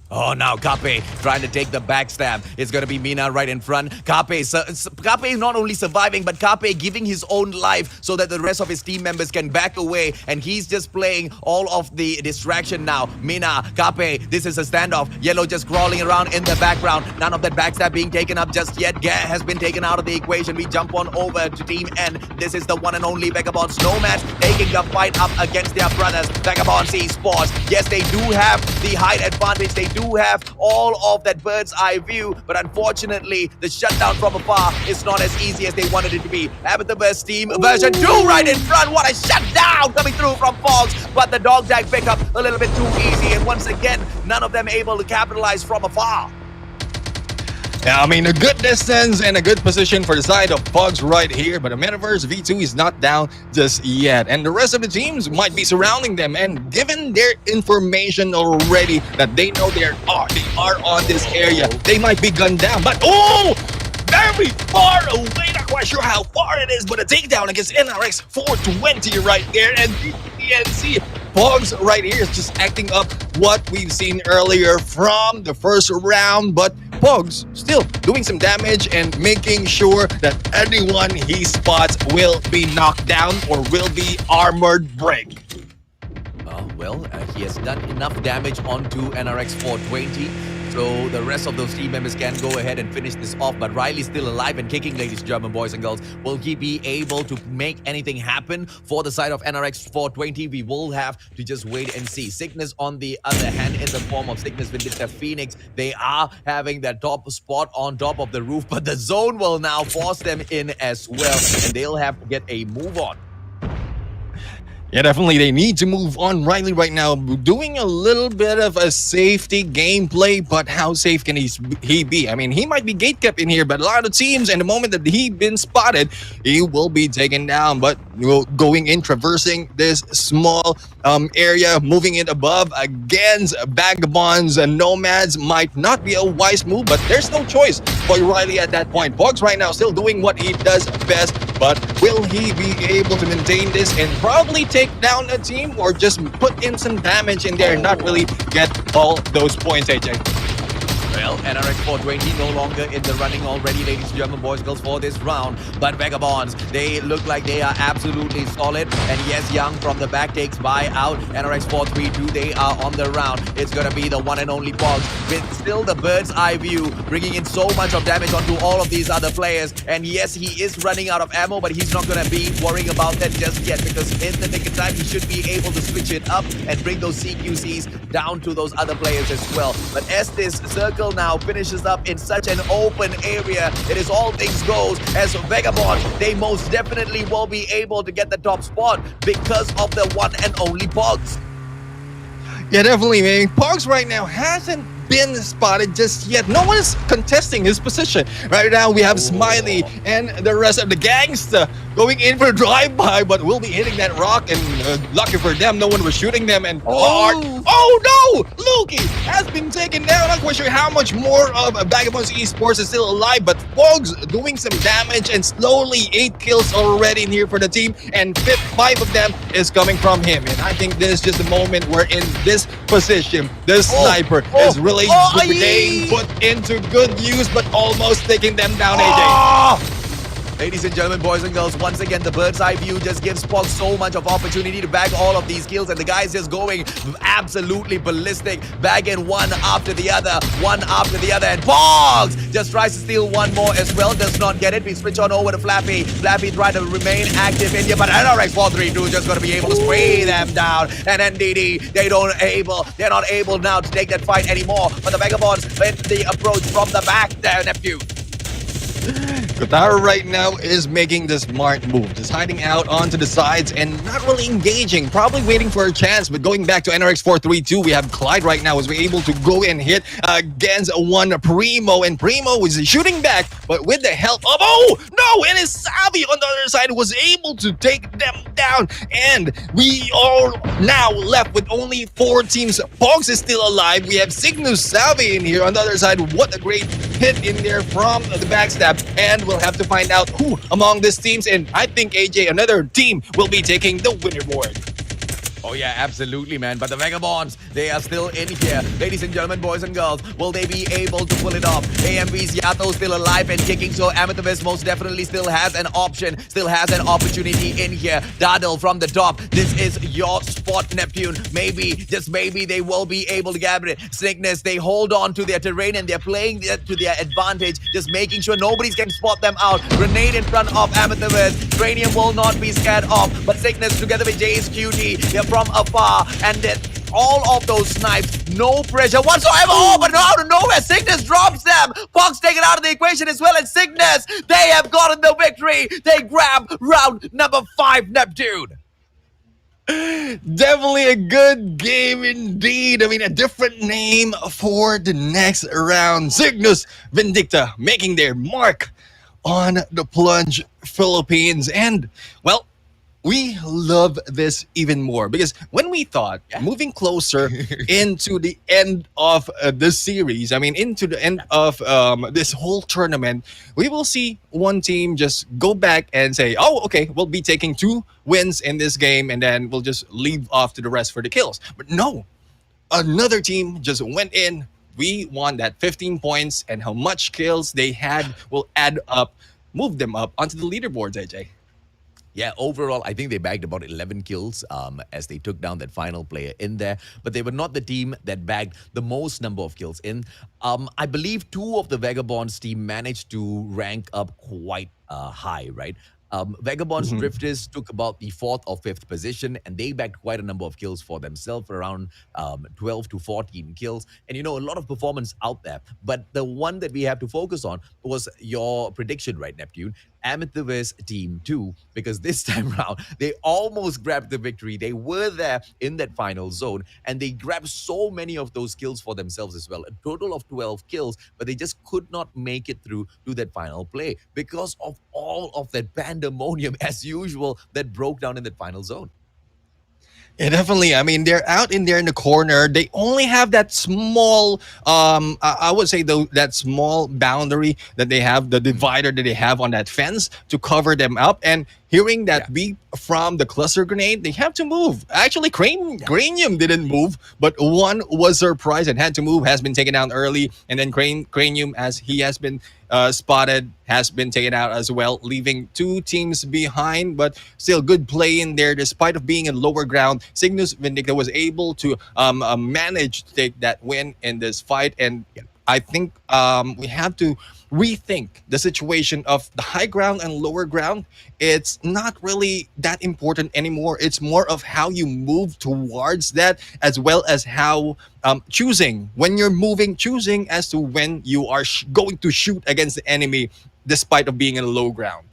Oh, now Kape trying to take the backstab. It's going to be Mina right in front. Kape not only surviving, but Kape giving his own life so that the rest of his team members can back away. And he's just playing all of the distraction now. Mina, Kape, this is a standoff. Yellow just crawling around in the background. None of that backstab being taken up just yet. Gare has been taken out of the equation. We jump on over to Team N. This is the one and only Vagabonds Nomads taking the fight up against their brothers. Vagabonds Esports. Yes, they do have the height advantage. They do have all of that bird's eye view, but unfortunately the shutdown from afar is not as easy as they wanted it to be. Abathaverse team version 2 right in front. What a shutdown coming through from Fox, but the dog tag pickup a little bit too easy, and once again none of them able to capitalize from afar. Yeah, I mean, a good distance and a good position for the side of Pugs right here, but the Metaverse V2 is not down just yet. And the rest of the teams might be surrounding them, and given their information already that they know they are on this area, they might be gunned down. But very far away, not quite sure how far it is, but a takedown against NRX 420 right there, and DNC Pogs right here is just acting up what we've seen earlier from the first round, but Pogs still doing some damage and making sure that anyone he spots will be knocked down or will be armored break. He has done enough damage onto NRX 420. So the rest of those team members can go ahead and finish this off. But Riley's still alive and kicking, ladies and gentlemen, boys and girls. Will he be able to make anything happen for the side of NRX 420? We will have to just wait and see. Sickness, on the other hand, in the form of Sickness Vindicta Phoenix, they are having that top spot on top of the roof. But the zone will now force them in as well. And they'll have to get a move on. Yeah, definitely. They need to move on. Riley right now doing a little bit of a safety gameplay, but how safe can he be? I mean, he might be gatekept in here, but a lot of teams, and the moment that he been spotted, he will be taken down. But going in, traversing this small area, moving it above against Vagabonds and Nomads might not be a wise move, but there's no choice for Riley at that point. Bugs right now still doing what he does best, but will he be able to maintain this and probably take down a team, or just put in some damage in there and not really get all those points, AJ? Well, NRX 420 no longer in the running already, ladies and gentlemen, boys and girls, for this round. But Vagabonds, they look like they are absolutely solid. And yes, Young from the back takes by out. NRX 432, they are on the round. It's going to be the one and only Pogs with still the bird's eye view, bringing in so much of damage onto all of these other players. And yes, he is running out of ammo, but he's not going to be worrying about that just yet, because in the nick of time, he should be able to switch it up and bring those CQCs down to those other players as well. But as this circle now finishes up in such an open area, it is all things goes, as Vagabond, they most definitely will be able to get the top spot because of the one and only Pogs. Yeah, definitely, man. Pogs right now hasn't been spotted just yet. No one is contesting his position. Right now, we have Smiley and the rest of the gangsta going in for a drive-by, but we'll be hitting that rock, and lucky for them, no one was shooting them, and oh no! Loki has been taken down. Not quite sure how much more of Vagabonds Esports is still alive, but Pogs doing some damage, and slowly 8 kills already in here for the team, and 5 of them is coming from him. And I think this is just a moment where in this position, the sniper is really being put into good use, but almost taking them down, AJ. Ladies and gentlemen, boys and girls, once again, the bird's eye view just gives Pogs so much of opportunity to bag all of these kills, and the guys just going absolutely ballistic, bagging one after the other, and Pogs just tries to steal one more as well, does not get it. We switch on over to Flappy. Flappy trying to remain active in here, but NRX 432 just going to be able to spray them down, and NDD, they're not able now to take that fight anymore, but the Vagabonds with the approach from the back there, nephew. Kotaro right now is making the smart move, just hiding out onto the sides and not really engaging, probably waiting for a chance. But going back to NRX 432, we have Clyde right now is able to go and hit against one Primo, and Primo is shooting back, but with the help of it is Savvy on the other side who was able to take them down, and we are now left with only 4 teams. Pogs is still alive. We have Cygnus Savvy in here on the other side. What a great hit in there from the backstab, and we'll have to find out who among these teams, and I think AJ, another team, will be taking the winner board. Oh yeah, absolutely, man. But the Vagabonds, they are still in here. Ladies and gentlemen, boys and girls, will they be able to pull it off? AMV's Yato still alive and kicking, so Amethyst most definitely still has an option, still has an opportunity in here. Dardel from the top. This is your spot, Neptune. Maybe, just maybe, they will be able to grab it. Sickness, they hold on to their terrain and they're playing to their advantage, just making sure nobody can spot them out. Grenade in front of Amethyst. Cranium will not be scared off, but Sickness together with Jace Cutie, they're from afar, and then all of those snipes, no pressure whatsoever. Oh, but out of nowhere, Sickness drops them. Fox taken out of the equation as well, and Sickness, they have gotten the victory. They grab round number 5, Neptune. Definitely a good game indeed. I mean, a different name for the next round. Cygnus Vindicta making their mark on the Plunge Philippines. And, well, we love this even more because when we thought moving closer into the end of this series, I mean, into the end of this whole tournament, we will see one team just go back and say, oh, okay, we'll be taking 2 wins in this game and then we'll just leave off to the rest for the kills. But no, another team just went in. We won that 15 points, and how much kills they had will add up, move them up onto the leaderboards, AJ. Yeah, overall, I think they bagged about 11 kills as they took down that final player in there. But they were not the team that bagged the most number of kills in. I believe 2 of the Vagabonds team managed to rank up quite high, right? Vagabonds Drifters took about the 4th or 5th position, and they bagged quite a number of kills for themselves, around 12 to 14 kills. And, you know, a lot of performance out there. But the one that we have to focus on was your prediction, right, Neptune? Amethyst Team 2, because this time around, they almost grabbed the victory. They were there in that final zone, and they grabbed so many of those kills for themselves as well. A total of 12 kills, but they just could not make it through to that final play because of all of that pandemonium, as usual, that broke down in that final zone. Yeah, definitely. I mean, they're out in there in the corner. They only have that small, I would say, though, that small boundary that they have, the divider that they have on that fence to cover them up. And hearing that beep from the cluster grenade, they have to move. Actually, Cranium didn't move, but one was surprised and had to move, has been taken down early. And then Cranium, as he has been spotted, has been taken out as well, leaving 2 teams behind. But still, good play in there, despite of being in lower ground. Cygnus Vindicta was able to manage to take that win in this fight. And I think we have to rethink the situation of the high ground and lower ground. It's not really that important anymore. It's more of how you move towards that, as well as how choosing when you're moving, choosing as to when you are going to shoot against the enemy, despite of being in a low ground.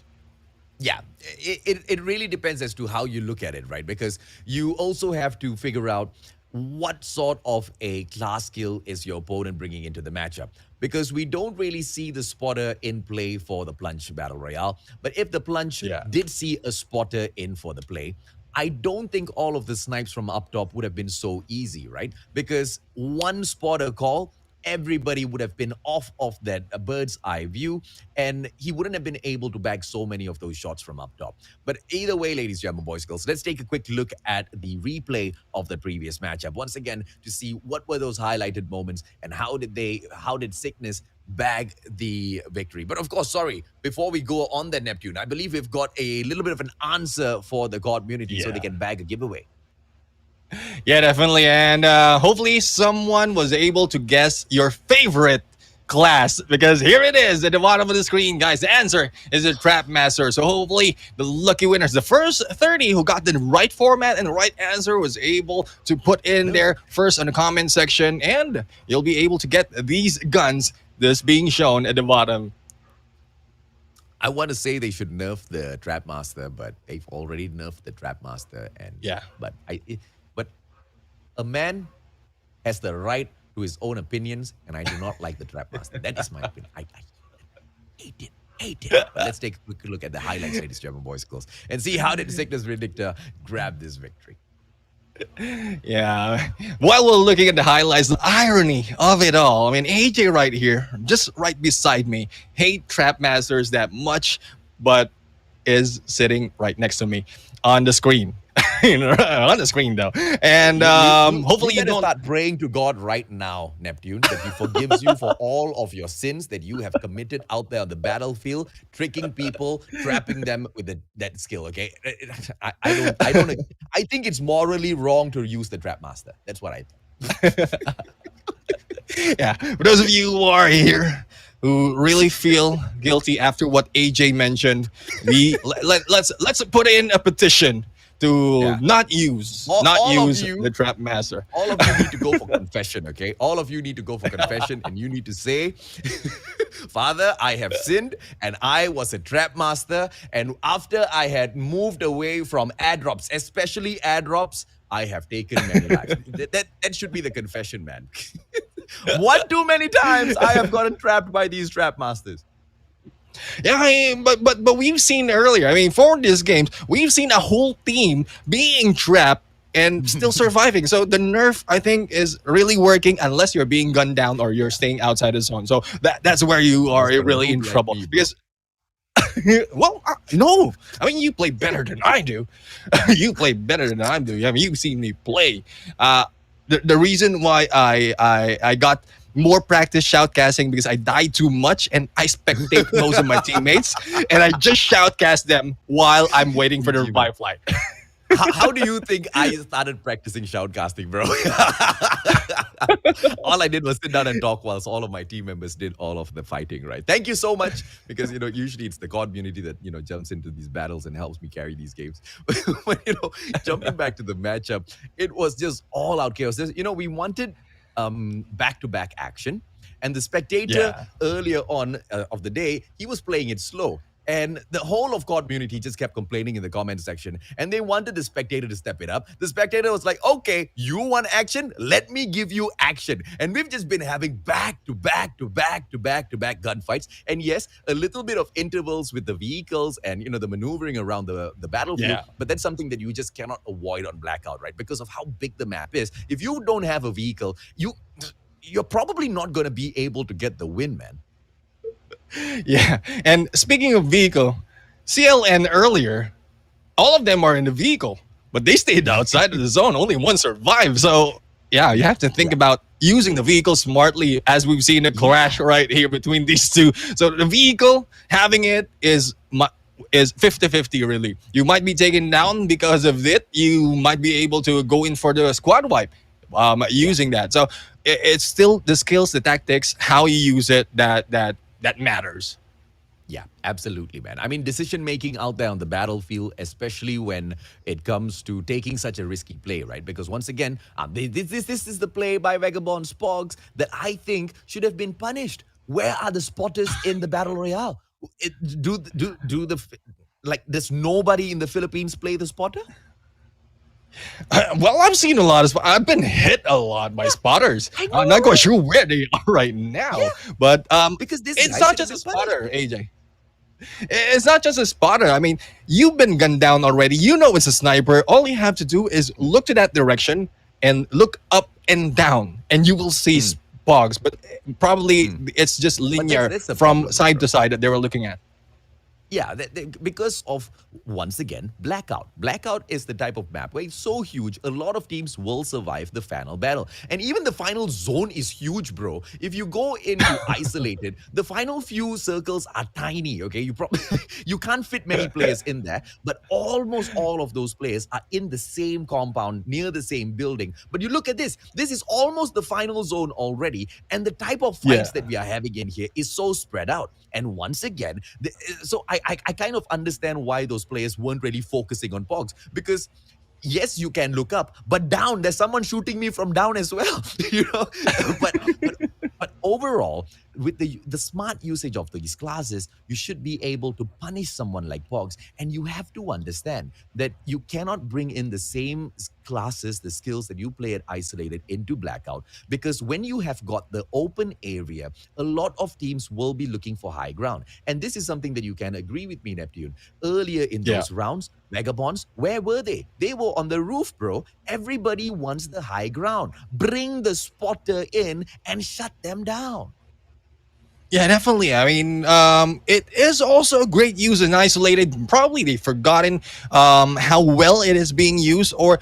Yeah, it really depends as to how you look at it, right? Because you also have to figure out what sort of a class skill is your opponent bringing into the matchup. Because we don't really see the spotter in play for the Plunge Battle Royale. But if the Plunge did see a spotter in for the play, I don't think all of the snipes from up top would have been so easy, right? Because one spotter call, everybody would have been off of that bird's eye view, and he wouldn't have been able to bag so many of those shots from up top. But either way, ladies and gentlemen, boys and girls, let's take a quick look at the replay of the previous matchup once again to see what were those highlighted moments and how did Sickness bag the victory. But of course, sorry, before we go on the Neptune, I believe we've got a little bit of an answer for the God community so they can bag a giveaway. Yeah, definitely. And hopefully someone was able to guess your favorite class, because here it is at the bottom of the screen, guys. The answer is the Trap Master. So hopefully the lucky winners, the first 30 who got the right format and the right answer, was able to put in there first on the comment section, and you'll be able to get these guns that's being shown at the bottom. I want to say they should nerf the Trap Master, but they've already nerfed the Trap Master. And but a man has the right to his own opinions, and I do not like the Trap Master. That is my opinion. I hate it. But let's take a quick look at the highlights, ladies and gentlemen, boys and girls, and see how did Cygnus Vindicta grab this victory. Yeah. While we're looking at the highlights, the irony of it all. I mean, AJ right here, just right beside me, hate Trap Masters that much, but is sitting right next to me on the screen. on the screen though. And You hopefully you better don't. start praying to God right now, Neptune, that He forgives you for all of your sins that you have committed out there on the battlefield, tricking people, trapping them with that skill. Okay, I think it's morally wrong to use the trap master. That's what I think. Yeah, for those of you who are here who really feel guilty after what AJ mentioned, let's put in a petition to Yeah, not use all of you the trap master. all of you need to go for confession, okay? All of you need to go for confession and you need to say, Father, I have sinned and I was a trap master. And after I had moved away from airdrops, especially airdrops, I have taken many lives. That should be the confession, man. One too many times I have gotten trapped by these trap masters. Yeah, but we've seen earlier. I mean, for these games, we've seen a whole team being trapped and still surviving. So the nerf, I think, is really working unless you're being gunned down or you're staying outside the zone. So that's where you are Just got a really in noob like trouble me, bro. because. Well, no. I mean, you play better than I do. You play better than I do. I mean, you've seen me play. The reason why I got more practice shoutcasting because I die too much and I spectate most of my teammates and I just shoutcast them while I'm waiting for the GG, man. revive flight. How do you think I started practicing shoutcasting, bro? All I did was sit down and talk whilst all of my team members did all of the fighting, right? Thank you so much because, usually it's the God community that, jumps into these battles and helps me carry these games. But, jumping back to the matchup, it was just all out chaos. We wanted back-to-back action. And the spectator Yeah. earlier on of the day, he was playing it slow. And the whole of COD community just kept complaining in the comment section. And they wanted the spectator to step it up. The spectator was like, okay, you want action? Let me give you action. And we've just been having back-to-back gunfights. And yes, a little bit of intervals with the vehicles and, the maneuvering around the battlefield. Yeah. But that's something that you just cannot avoid on Blackout, right? Because of how big the map is. If you don't have a vehicle, you're probably not going to be able to get the win, man. Yeah. And speaking of vehicle, CLN earlier, all of them are in the vehicle, but they stayed outside of the zone. Only one survived. So yeah, you have to think about using the vehicle smartly, as we've seen a clash right here between these two. So the vehicle, having it is 50-50 really. You might be taken down because of it. You might be able to go in for the squad wipe using that. So it's still the skills, the tactics, how you use it that matters. Yeah, absolutely, man. I mean, decision making out there on the battlefield, especially when it comes to taking such a risky play, right? Because once again, this is the play by Vagabond Spogs that I think should have been punished. Where are the spotters in the Battle Royale? Does nobody in the Philippines play the spotter? Well, I've seen a lot of. I've been hit a lot by spotters. I I'm not quite know. sure where they are right now, but Because this it's guy not should just a have been punished, spotter, bro. AJ. It's not just a spotter. I mean, you've been gunned down already. You know it's a sniper. All you have to do is look to that direction and look up and down, and you will see spogs. But probably it's just linear that's the from problem, side bro. to side that they were looking at. Yeah, because of, once again, Blackout. Blackout is the type of map where it's so huge, a lot of teams will survive the final battle. And even the final zone is huge, bro. If you go into isolated, the final few circles are tiny, okay? You can't fit many players in there, but almost all of those players are in the same compound, near the same building. But you look at this. This is almost the final zone already, and the type of fights that we are having in here is so spread out. And once again, so I kind of understand why those players weren't really focusing on Pogs, because yes, you can look up, but down, there's someone shooting me from down as well, but overall, with the smart usage of these classes, you should be able to punish someone like Pogs. And you have to understand that you cannot bring in the same classes, the skills that you play at Isolated into Blackout, because when you have got the open area, a lot of teams will be looking for high ground. And this is something that you can agree with me, Neptune. Earlier in those rounds, Vagabonds, where were they? They were on the roof, bro. Everybody wants the high ground. Bring the spotter in and shut them down. Yeah, definitely. I mean, it is also a great use and isolated. Probably they've forgotten how well it is being used, or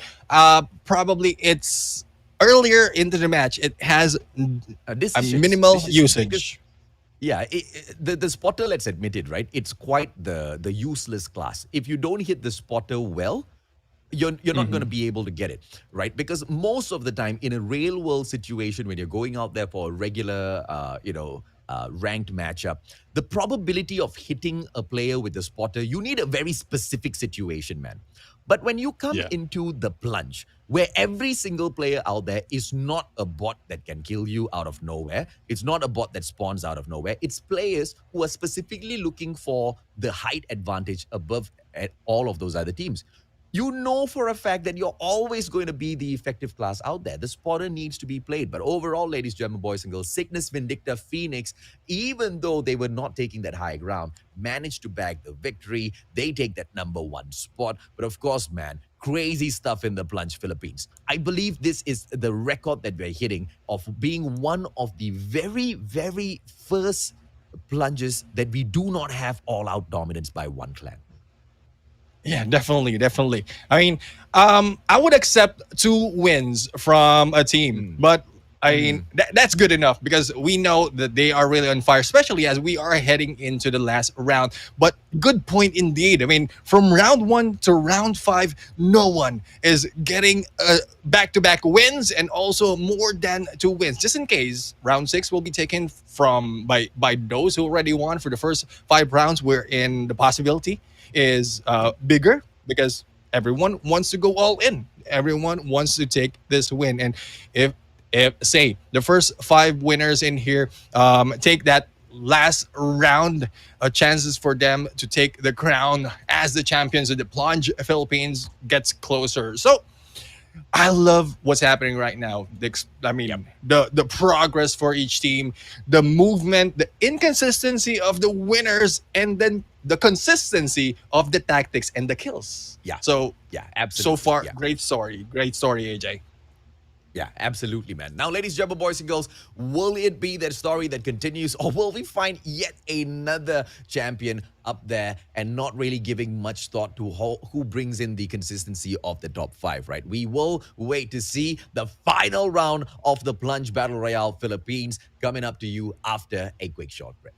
probably it's earlier into the match. It has a minimal Decisions, because usage. yeah, the spotter, let's admit it, right? It's quite the useless class. If you don't hit the spotter well, you're not going to Hmm. be able to get it, right? Because most of the time in a real world situation, when you're going out there for a regular ranked matchup, the probability of hitting a player with the spotter, you need a very specific situation, man. But when you come Yeah. into the plunge, where every single player out there is not a bot that can kill you out of nowhere, it's not a bot that spawns out of nowhere, it's players who are specifically looking for the height advantage above all of those other teams. You know for a fact that you're always going to be the effective class out there. The spotter needs to be played. But overall, ladies, gentlemen, boys and girls, Cygnus, Vindicta, Phoenix, even though they were not taking that high ground, managed to bag the victory. They take that number one spot. But of course, man, crazy stuff in the Plunge Philippines. I believe this is the record that we're hitting of being one of the very, very first plunges that we do not have all out dominance by one clan. Yeah, definitely, definitely. I mean, I would accept 2 wins from a team, Mm. but I mean Mhm. that's good enough because we know that they are really on fire, especially as we are heading into the last round. But good point indeed. I mean, from round 1 to round 5, no one is getting back-to-back wins and also more than 2 wins. Just in case round 6 will be taken from by those who already won for the first 5 rounds, wherein the possibility is bigger because everyone wants to go all in. Everyone wants to take this win, and if if say the first 5 winners in here take that last round, chances for them to take the crown as the champions of the Plunge Philippines gets closer. So I love what's happening right now. I Yep. mean, the progress for each team, the movement, the inconsistency of the winners, and then the consistency of the tactics and the kills. Yeah. So Yeah, so absolutely. far, Yeah. great story, AJ. Yeah, absolutely, man. Now, ladies and gentlemen, boys and girls, will it be that story that continues, or will we find yet another champion up there and not really giving much thought to who brings in the consistency of the top 5, right? We will wait to see the final round of the Plunge Battle Royale Philippines coming up to you after a quick short break.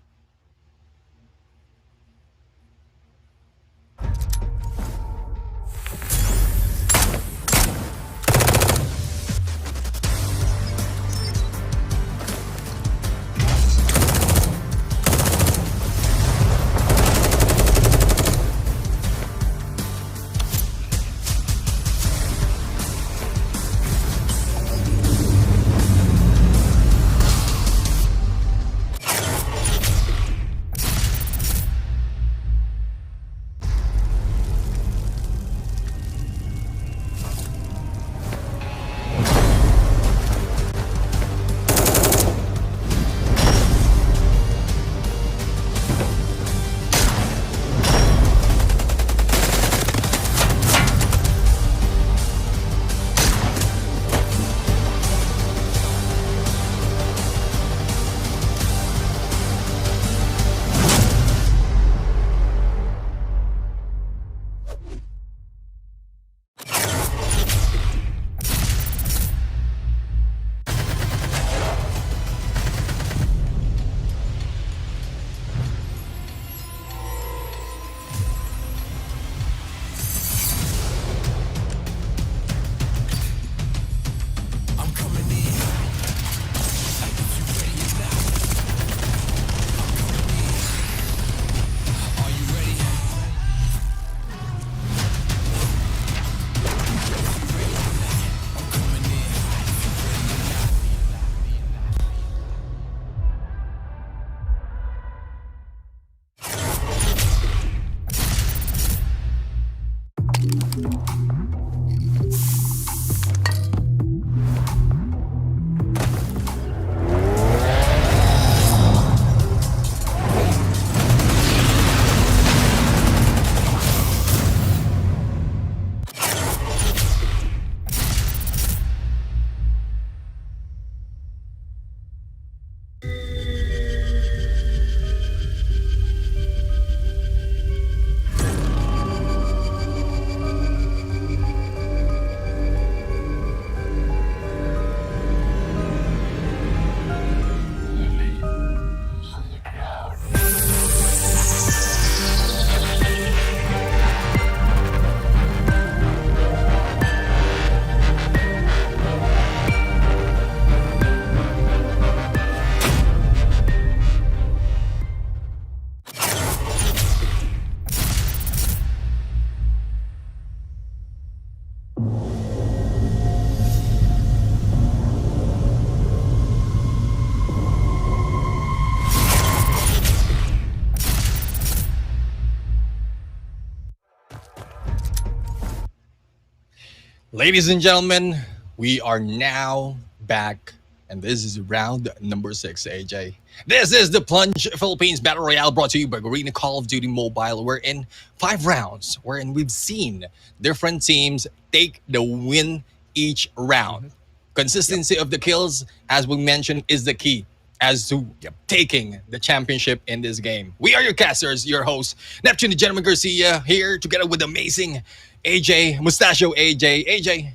Ladies and gentlemen, we are now back, and this is round number 6, AJ. This is the Plunge Philippines Battle Royale brought to you by Garena Call of Duty Mobile. We're in 5 rounds, wherein we've seen different teams take the win each round. Yep. Consistency of the kills, as we mentioned, is the key as to Yep. taking the championship in this game. We are your casters, your hosts, Neptune the Gentleman Garcia, here together with amazing AJ, Mustachio AJ. AJ,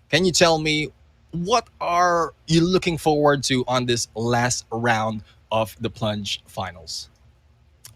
can you tell me what are you looking forward to on this last round of the Plunge finals?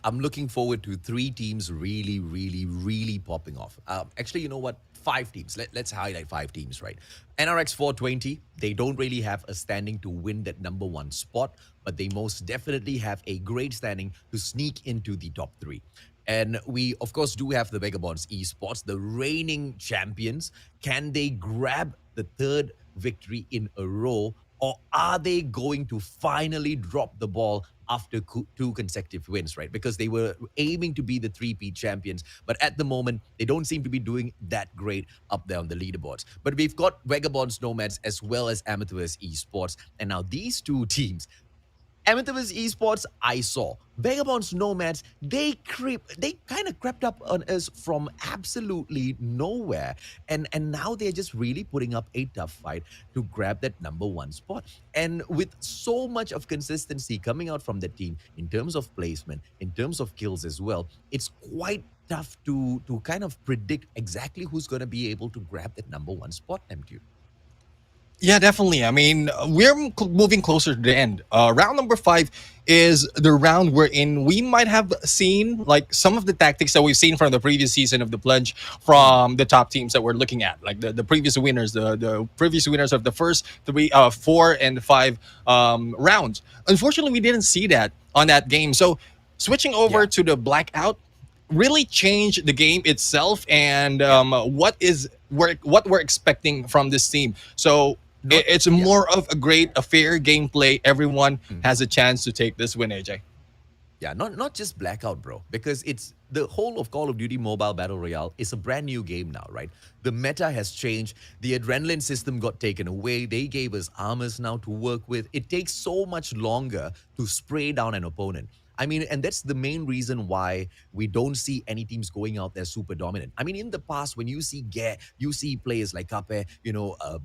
I'm looking forward to 3 teams really, really, really popping off. Actually, you know what? 5 teams. Let's highlight 5 teams, right? NRX 420, they don't really have a standing to win that number 1 spot, but they most definitely have a great standing to sneak into the top 3. And we, of course, do have the Vagabonds Esports, the reigning champions. Can they grab the 3rd victory in a row, or are they going to finally drop the ball after 2 consecutive wins, right? Because they were aiming to be the 3-peat champions, but at the moment, they don't seem to be doing that great up there on the leaderboards. But we've got Vagabonds Nomads as well as Amethyst Esports, and now these 2 teams, Amethyst Esports, I saw. Vagabonds Nomads, they kind of crept up on us from absolutely nowhere. And now they're just really putting up a tough fight to grab that number 1 spot. And with so much of consistency coming out from the team in terms of placement, in terms of kills as well, it's quite tough to kind of predict exactly who's going to be able to grab that number 1 spot, MQ. Yeah, definitely. I mean, we're moving closer to the end. Round number 5 is the round wherein we might have seen like some of the tactics that we've seen from the previous season of the Plunge from the top teams that we're looking at, like the previous winners, the previous winners of the first 4 and 5 rounds. Unfortunately, we didn't see that on that game. So switching over Yeah. to the blackout really changed the game itself and Yeah. what we're expecting from this team. So Not it's yeah. more of a fair gameplay. Everyone Mm. has a chance to take this win, AJ. Yeah, not just blackout, bro, because it's the whole of Call of Duty Mobile Battle Royale is a brand new game now, right? The meta has changed. The adrenaline system got taken away. They gave us armors now to work with. It takes so much longer to spray down an opponent. I mean, and that's the main reason why we don't see any teams going out there super dominant. I mean, in the past, when you see players like Kape,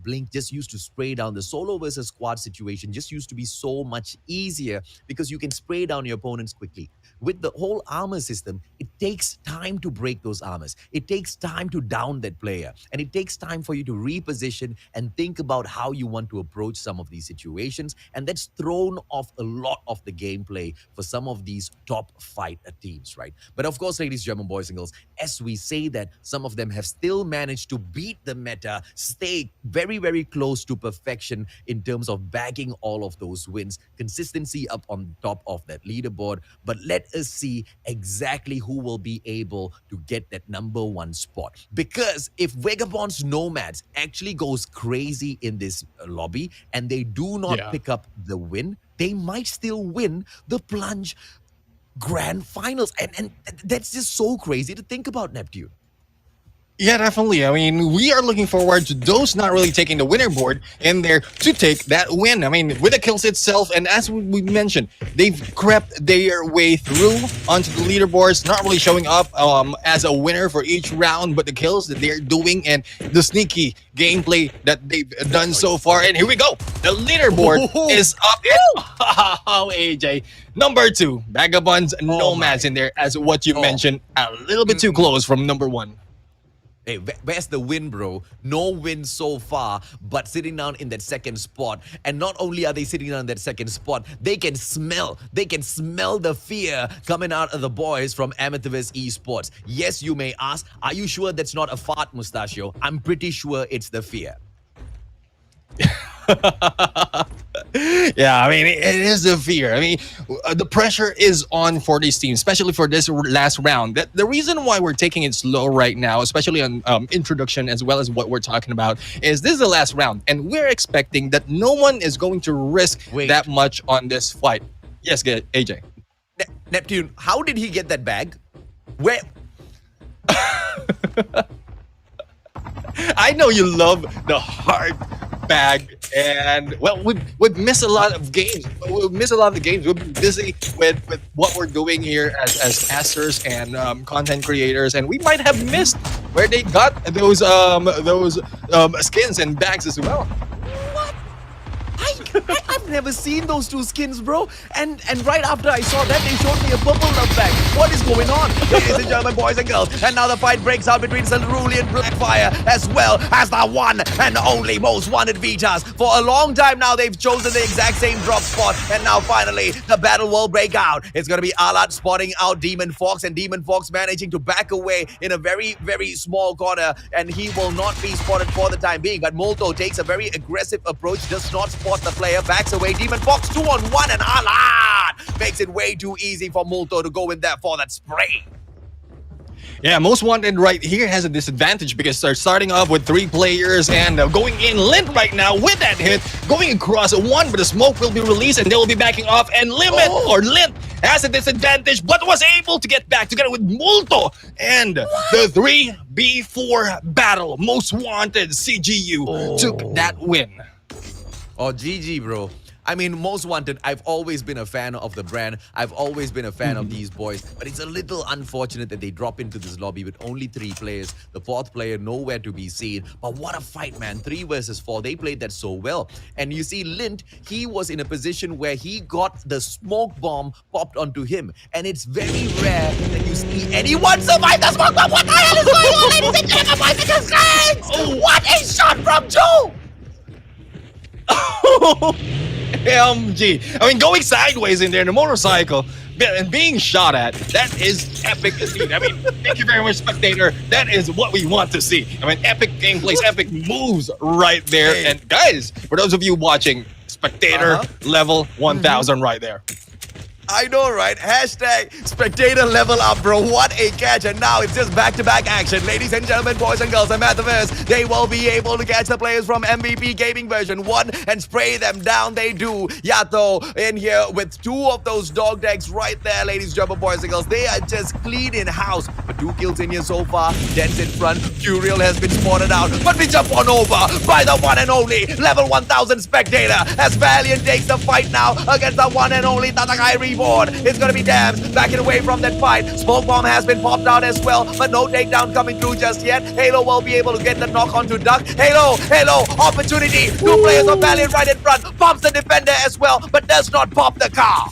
Blink just used to spray down. The solo versus squad situation just used to be so much easier because you can spray down your opponents quickly. With the whole armor system, it takes time to break those armors. It takes time to down that player. And it takes time for you to reposition and think about how you want to approach some of these situations. And that's thrown off a lot of the gameplay for some of these top fight teams, right? But of course, ladies, German boys and girls, as we say that, some of them have still managed to beat the meta, stay very, very close to perfection in terms of bagging all of those wins, consistency up on top of that leaderboard. But let us see exactly who will be able to get that number 1 spot. Because if Vagabonds Nomads actually goes crazy in this lobby and they do not Yeah. pick up the win, they might still win the Plunge grand finals. And that's just so crazy to think about, Neptune. Yeah, definitely. I mean, we are looking forward to those not really taking the winner board in there to take that win. I mean, with the kills itself, and as we mentioned, they've crept their way through onto the leaderboards, not really showing up as a winner for each round, but the kills that they're doing and the sneaky gameplay that they've done so far. And here we go. The leaderboard is up. Oh, AJ. Number 2, Vagabonds Nomads my. in there as what you Oh. mentioned, a little bit too close from number 1. Hey, where's the win, bro? No win so far, but sitting down in that 2nd spot. And not only are they sitting down in that 2nd spot, they can smell the fear coming out of the boys from Amethyst Esports. Yes, you may ask, are you sure that's not a fart, Mustachio? I'm pretty sure it's the fear. Yeah, I mean, it is the fear. I mean, the pressure is on for these teams, especially for this last round. The reason why we're taking it slow right now, especially on introduction as well as what we're talking about, is this is the last round, and we're expecting that no one is going to risk Wait. that much on this fight. Yes, AJ. Neptune, how did he get that bag? Where? I know you love the hard bag, and well, we've missed a lot of games. We've missed a lot of the games. We've been busy with what we're doing here as casters and content creators, and we might have missed where they got those skins and bags as well. I've never seen those two skins, bro. And right after I saw that, they showed me a purple love bag. What is going on? Ladies and gentlemen, boys and girls. And now the fight breaks out between Cerulean and Blackfire, as well as the one and only most wanted Vitas. For a long time now, they've chosen the exact same drop spot. And now finally, the battle will break out. It's going to be Alat spotting out Demon Fox, and Demon Fox managing to back away in a very, very small corner. And he will not be spotted for the time being. But Molto takes a very aggressive approach, does not spot the player, backs away. Demon Fox 2-on-1, and Alat makes it way too easy for Molto to go in there for that spray. Yeah, Most Wanted right here has a disadvantage because they're starting off with 3 players and going in Lint right now with that hit, going across one, but the smoke will be released and they will be backing off, and Lint has a disadvantage but was able to get back together with Molto, and the 3v4 battle. Most Wanted CGU took that win. Oh, GG, bro. I mean, Most Wanted, I've always been a fan of the brand. I've always been a fan of these boys. But it's a little unfortunate that they drop into this lobby with only 3 players. The 4th player nowhere to be seen. But what a fight, man. 3 versus 4. They played that so well. And you see, Lint, he was in a position where he got the smoke bomb popped onto him. And it's very rare that you see anyone survive the smoke bomb. What the hell is going on, ladies and gentlemen, boys and girls? Oh, what a shot from Joe! MG. I mean, going sideways in there in a motorcycle and being shot at, that is epic indeed. I mean, thank you very much, Spectator. That is what we want to see. I mean, epic gameplays, epic moves right there. Hey. And guys, for those of you watching, Spectator level 1000 right there. I know, right? Hashtag Spectator level up, bro. What a catch. And now it's just back-to-back action. Ladies and gentlemen, boys and girls, and Metaverse, they will be able to catch the players from MVP Gaming version 1 and spray them down. They do. Yato in here with 2 of those dog tags right there, ladies and gentlemen, boys and girls. They are just clean in house. But 2 kills in here so far. Dents in front. Curiel has been spotted out. But we jump on over by the one and only level 1000 Spectator as Valiant takes the fight now against the one and only Tatakai Reborn. It's gonna be Dams backing away from that fight. Smoke bomb has been popped out as well, but no takedown coming through just yet. Halo will be able to get the knock onto Duck. Halo, opportunity. 2 players of Valiant right in front. Pops the defender as well, but does not pop the car.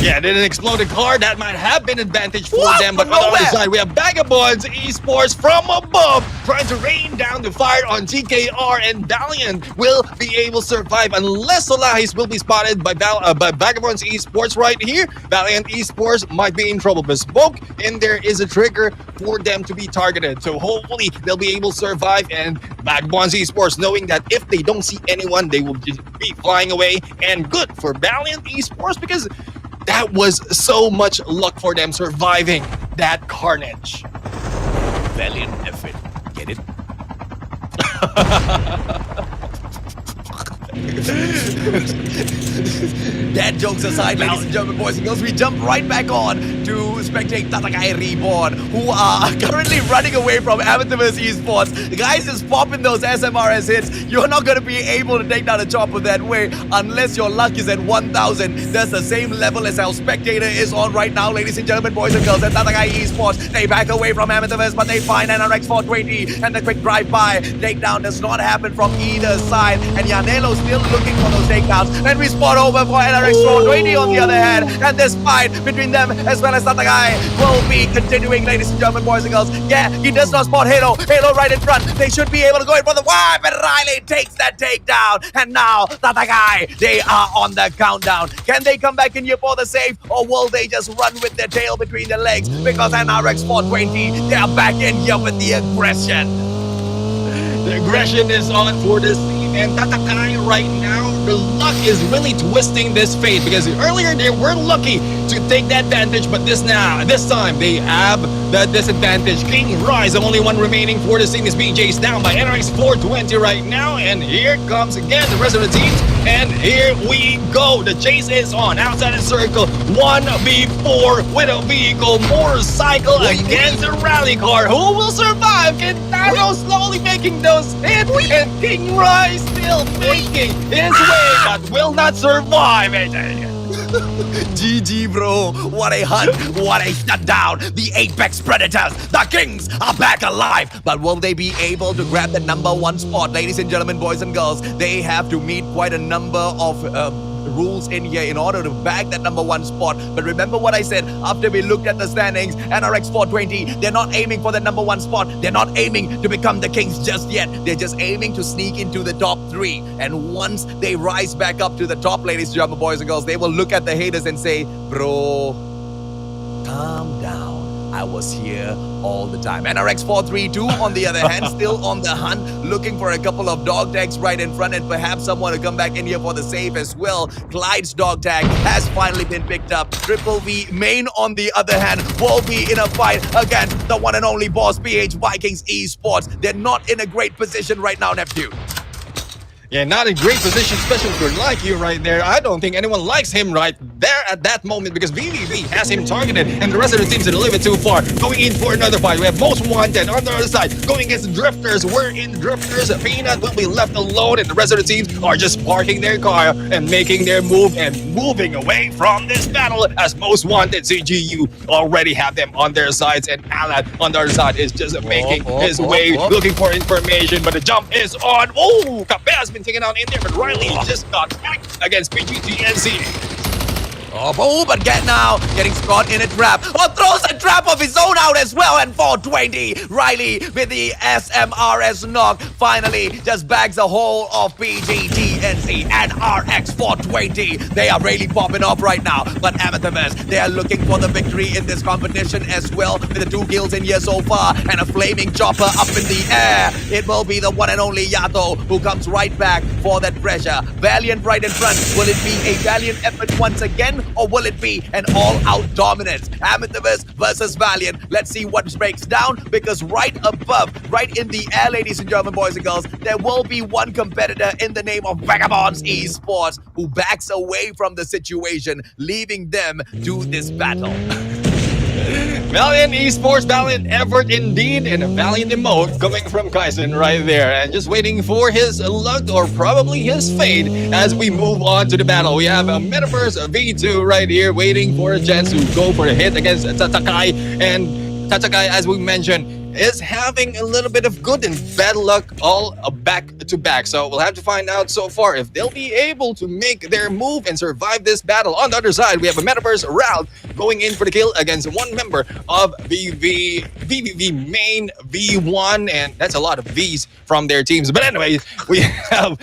Yeah, didn't explode the car. That might have been an advantage for them. But on the Nowhere. other side, we have Vagabonds Esports from above trying to rain down the fire on TKR, and Valiant will be able to survive unless Solahis will be spotted by Vagabonds Esports right here. Valiant Esports might be in trouble. But smoke in there is a trigger for them to be targeted. So hopefully they'll be able to survive, and Vagabonds Esports knowing that if they don't see anyone, they will just be flying away. And good for Valiant Esports because that was so much luck for them surviving that carnage. Valiant effort. Get it? Dad jokes aside, ladies and gentlemen, boys and girls, we jump right back on to spectate Tatakai Reborn, who are currently running away from Amateurs Esports. The guys just popping those SMRS hits. You're not going to be able to take down a chopper that way unless your luck is at 1000. That's the same level as our Spectator is on right now, ladies and gentlemen, boys and girls. And Tatakai Esports, they back away from Amateurs, but they find NRX 420 and the quick drive-by. Takedown does not happen from either side, and Yanelo still looking for those takedowns. And we spot over for NRX 420 on the other hand, and this fight between them as well as Tatakai will be continuing, ladies and gentlemen, boys and girls. Yeah, he does not spot Halo right in front. They should be able to go in for the wipe, and Riley takes that takedown. And now Tatakai, they are on the countdown. Can they come back in here for the save, or will they just run with their tail between their legs? Because NRX 420, they are back in here with the aggression. The aggression is on for this team, and Tatakai right now, the luck is really twisting this fate because earlier they were lucky to take that advantage, but this time they have the disadvantage. King Rise, the only one remaining for the team is BJ's down by NRX 420 right now, and here comes again the rest of the teams And here we go. The chase is on. Outside the circle. 1v4 with a vehicle. Motorcycle against a rally car. Who will survive? Kentaro slowly making those hits. And King Rai still making his way, but will not survive. GG, bro. What a hunt. What a shutdown. The Apex Predators, the Kings, are back alive. But will they be able to grab the #1 spot? Ladies and gentlemen, boys and girls, they have to meet quite a number of rules in here in order to bag that #1 spot. But remember what I said after we looked at the standings. NRX 420, they're not aiming for the #1 spot. They're not aiming to become the Kings just yet. They're just aiming to sneak into the top 3. And once they rise back up to the top, ladies and gentlemen, boys and girls, they will look at the haters and say, bro, calm down. I was here all the time. NRX 432, on the other hand, still on the hunt, looking for a couple of dog tags right in front and perhaps someone to come back in here for the save as well. Clyde's dog tag has finally been picked up. Triple V main, on the other hand, will be in a fight against the one and only boss, PH Vikings Esports. They're not in a great position right now, nephew. Yeah, not a great position, especially if you're like you right there. I don't think anyone likes him right there at that moment because VVV has him targeted and the rest of the teams are a little bit too far. Going in for another fight. We have Most Wanted on the other side. Going against Drifters. We're in Drifters. Peanut will be left alone and the rest of the teams are just parking their car and making their move and moving away from this battle as Most Wanted CGU already have them on their sides and Alan on the other side is just making his way, looking for information, but the jump is on. Oh, Kape has been taken out in there, but Riley just got back against PGTNC. Oh, but getting caught in a trap. Oh, throws a trap of his own out as well. And 420, Riley with the SMRS knock finally just bags a whole of PGTNC and RX 420. They are really popping off right now. But Amethyst, they are looking for the victory in this competition as well, with the 2 kills in here so far and a flaming chopper up in the air. It will be the one and only Yato who comes right back for that pressure. Valiant right in front. Will it be a valiant effort once again? Or will it be an all-out dominance? Amethyst versus Valiant. Let's see what breaks down, because right above, right in the air, ladies and gentlemen, boys and girls, there will be one competitor in the name of Vagabonds Esports who backs away from the situation, leaving them to this battle. Valiant Esports, valiant effort indeed, and a valiant emote coming from Kaisen right there. And just waiting for his luck or probably his fate as we move on to the battle. We have a Metaverse V2 right here waiting for a chance to go for a hit against Tatakai. And Tatakai, as we mentioned, is having a little bit of good and bad luck all back to back. So we'll have to find out so far if they'll be able to make their move and survive this battle. On the other side, we have a Metaverse route going in for the kill against one member of VVV main V1, and that's a lot of V's from their teams. But anyway, we have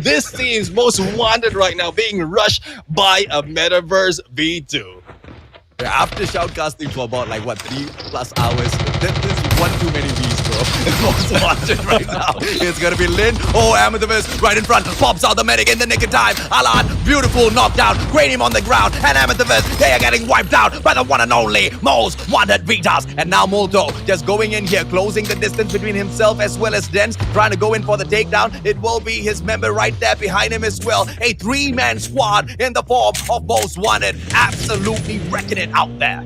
this team's Most Wanted right now being rushed by a Metaverse V2. After shoutcasting for about 3+ hours, this is one too many V's, bro. Most Wanted right now. It's gonna be Lin. Oh, Amethyst right in front. Pops out the medic in the nick of time. Alan, beautiful knockdown. Cranium on the ground. And Amethyst, they are getting wiped out by the one and only Most Wanted Vitas. And now Molto just going in here, closing the distance between himself as well as Dens, trying to go in for the takedown. It will be his member right there behind him as well. A 3-man squad in the form of Most Wanted. Absolutely wrecking it out there.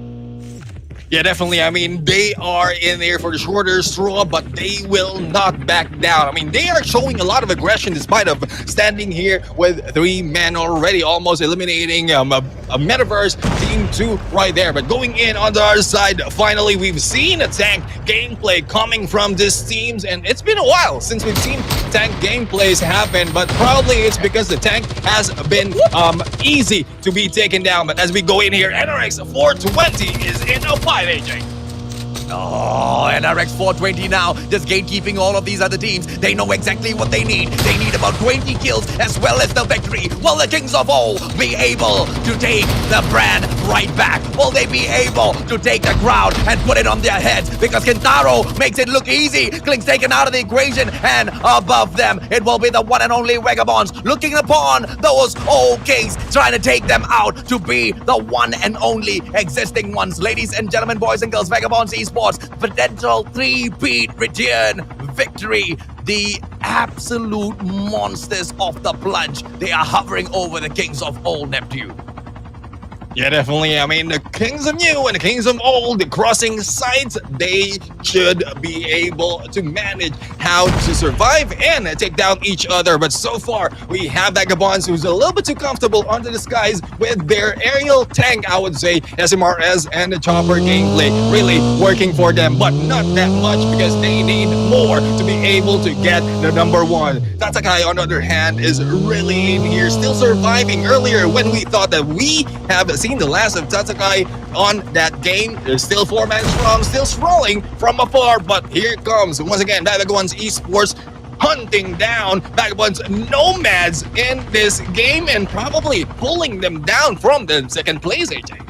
Yeah, definitely. I mean, they are in there for the shorter straw, but they will not back down. I mean, they are showing a lot of aggression despite of standing here with 3 men already, almost eliminating a Metaverse Team 2 right there. But going in on the other side, finally, we've seen a tank gameplay coming from these teams, and it's been a while since we've seen tank gameplays happen, but probably it's because the tank has been easy to be taken down. But as we go in here, NRX 420 is in a fight, AJ. Oh, and RX 420 now, just gatekeeping all of these other teams. They know exactly what they need. They need about 20 kills as well as the victory. Will the Kings of All be able to take the brand right back? Will they be able to take the crowd and put it on their heads? Because Kentaro makes it look easy. Klink's taken out of the equation, and above them, it will be the one and only Vagabonds looking upon those old Kings, trying to take them out to be the one and only existing ones. Ladies and gentlemen, boys and girls, Vagabonds Esports, potential 3-peat return victory. the absolute monsters of the Plunge. They are hovering over the kings of old Neptune. Yeah, definitely. I mean, the Kings of New and the Kings of Old, the crossing sites, they should be able to manage how to survive and take down each other. But so far, we have Vagabonds who's a little bit too comfortable under the skies with their aerial tank, I would say, SMRS and the chopper gameplay really working for them, but not that much because they need more to be able to get the number one. Tatsukai, on the other hand, is really in here, still surviving. Earlier, when we thought that we have seen the last of Tatsukai on that game, they're still 4-man strong, still strolling from afar, but here comes once again Vagabonds Esports hunting down Vagabonds Nomads in this game and probably pulling them down from the second place, AJ.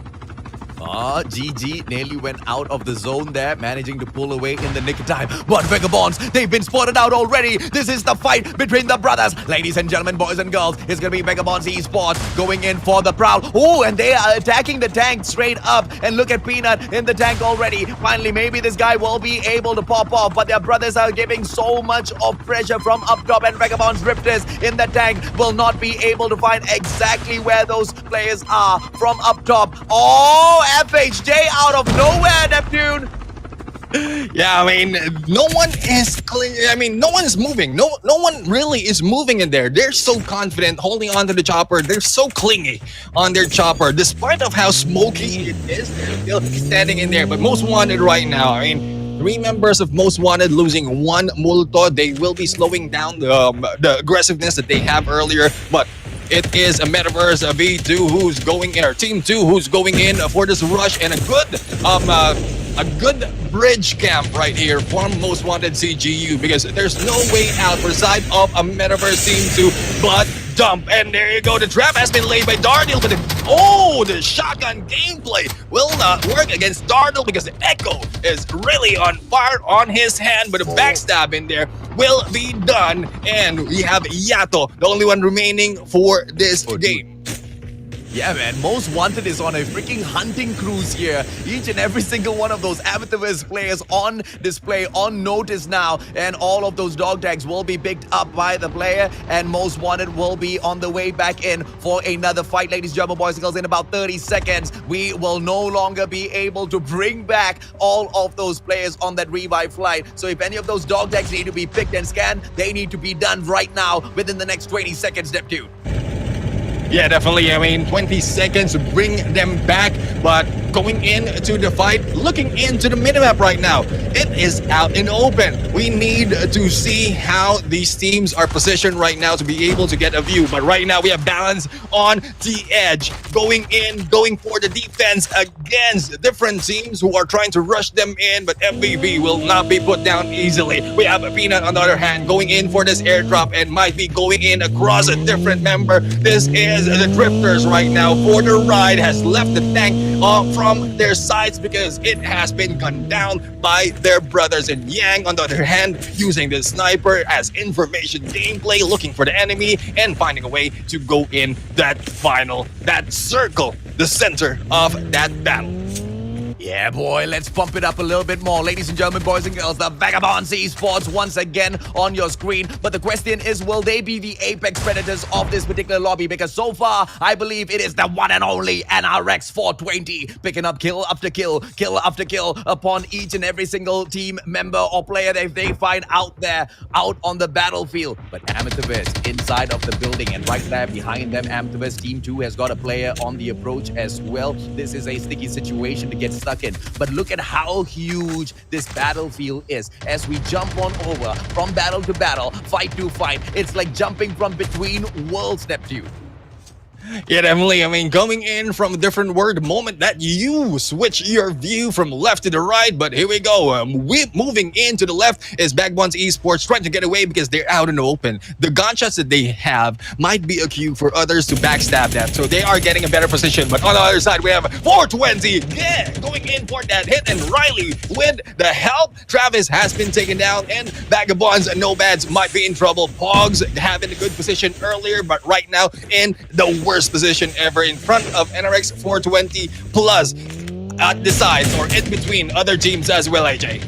GG nearly went out of the zone there, managing to pull away in the nick of time. But Vagabonds, they've been spotted out already. This is the fight between the brothers. Ladies and gentlemen, boys and girls, it's going to be Vagabonds Esports going in for the prowl. Oh, and they are attacking the tank straight up. And look at Peanut in the tank already. Finally, maybe this guy will be able to pop off, but their brothers are giving so much of pressure from up top, and Vagabonds Rifters in the tank will not be able to find exactly where those players are from up top. Oh, FHJ out of nowhere, Neptune. Yeah, I mean, no one is no one is moving. No one really is moving in there. They're so confident holding on to the chopper. They're so clingy on their chopper. Despite of how smoky it is, they're still standing in there. But Most Wanted right now, I mean, 3 members of Most Wanted losing 1 multo. They will be slowing down the aggressiveness that they have earlier. But it is a Metaverse V2 who's going in, or Team 2 who's going in for this rush, and a good bridge camp right here from Most Wanted CGU, because there's no way out for side of a Metaverse Team 2 but dump. And there you go, the trap has been laid by Darnell, but the shotgun gameplay will not work against Darnell because the Echo is really on fire on his hand, but a backstab in there will be done. And we have Yato, the only one remaining for this game. Yeah, man, Most Wanted is on a freaking hunting cruise here. Each and every single one of those Amethyst players on display, on notice now, and all of those dog tags will be picked up by the player, and Most Wanted will be on the way back in for another fight. Ladies and gentlemen, boys and girls, in about 30 seconds, we will no longer be able to bring back all of those players on that revive flight. So if any of those dog tags need to be picked and scanned, they need to be done right now within the next 20 seconds, Neptune. Yeah, definitely. I mean, 20 seconds to bring them back, but going into the fight, looking into the minimap right now, it is out in open. We need to see how these teams are positioned right now to be able to get a view. But right now, we have balance on the edge, going for the defense against different teams who are trying to rush them in, but MVP will not be put down easily. We have Peanut, on the other hand, going in for this airdrop and might be going in across a different member. This is the Drifters right now for the ride, has left the tank from their sides because it has been gunned down by their brothers. And Yang, on the other hand, using the sniper as information gameplay, looking for the enemy and finding a way to go in that circle, the center of that battle. Yeah, boy, let's pump it up a little bit more. Ladies and gentlemen, boys and girls, the Vagabonds Esports once again on your screen. But the question is, will they be the apex predators of this particular lobby? Because so far, I believe it is the one and only NRX 420 picking up kill after kill after kill upon each and every single team member or player that they find out there, out on the battlefield. But Amethyst inside of the building, and right there behind them, Amethyst Team 2 has got a player on the approach as well. This is a sticky situation to get stuck in. But look at how huge this battlefield is. As we jump on over from battle to battle, fight to fight, it's like jumping from between worlds, Neptune. Yeah, definitely. I mean, going in from a different world, the moment that you switch your view from left to the right. But here we go. Moving into the left is Vagabonds Esports trying to get away because they're out in the open. The gunshots that they have might be a cue for others to backstab them. So they are getting a better position. But on the other side, we have 420. Yeah, going in for that hit. And Riley with the help. Travis has been taken down. And Vagabonds and Nomads might be in trouble. Pogs having a good position earlier, but right now in the worst position ever, in front of NRX 420 plus at the sides or in between other teams as well, AJ.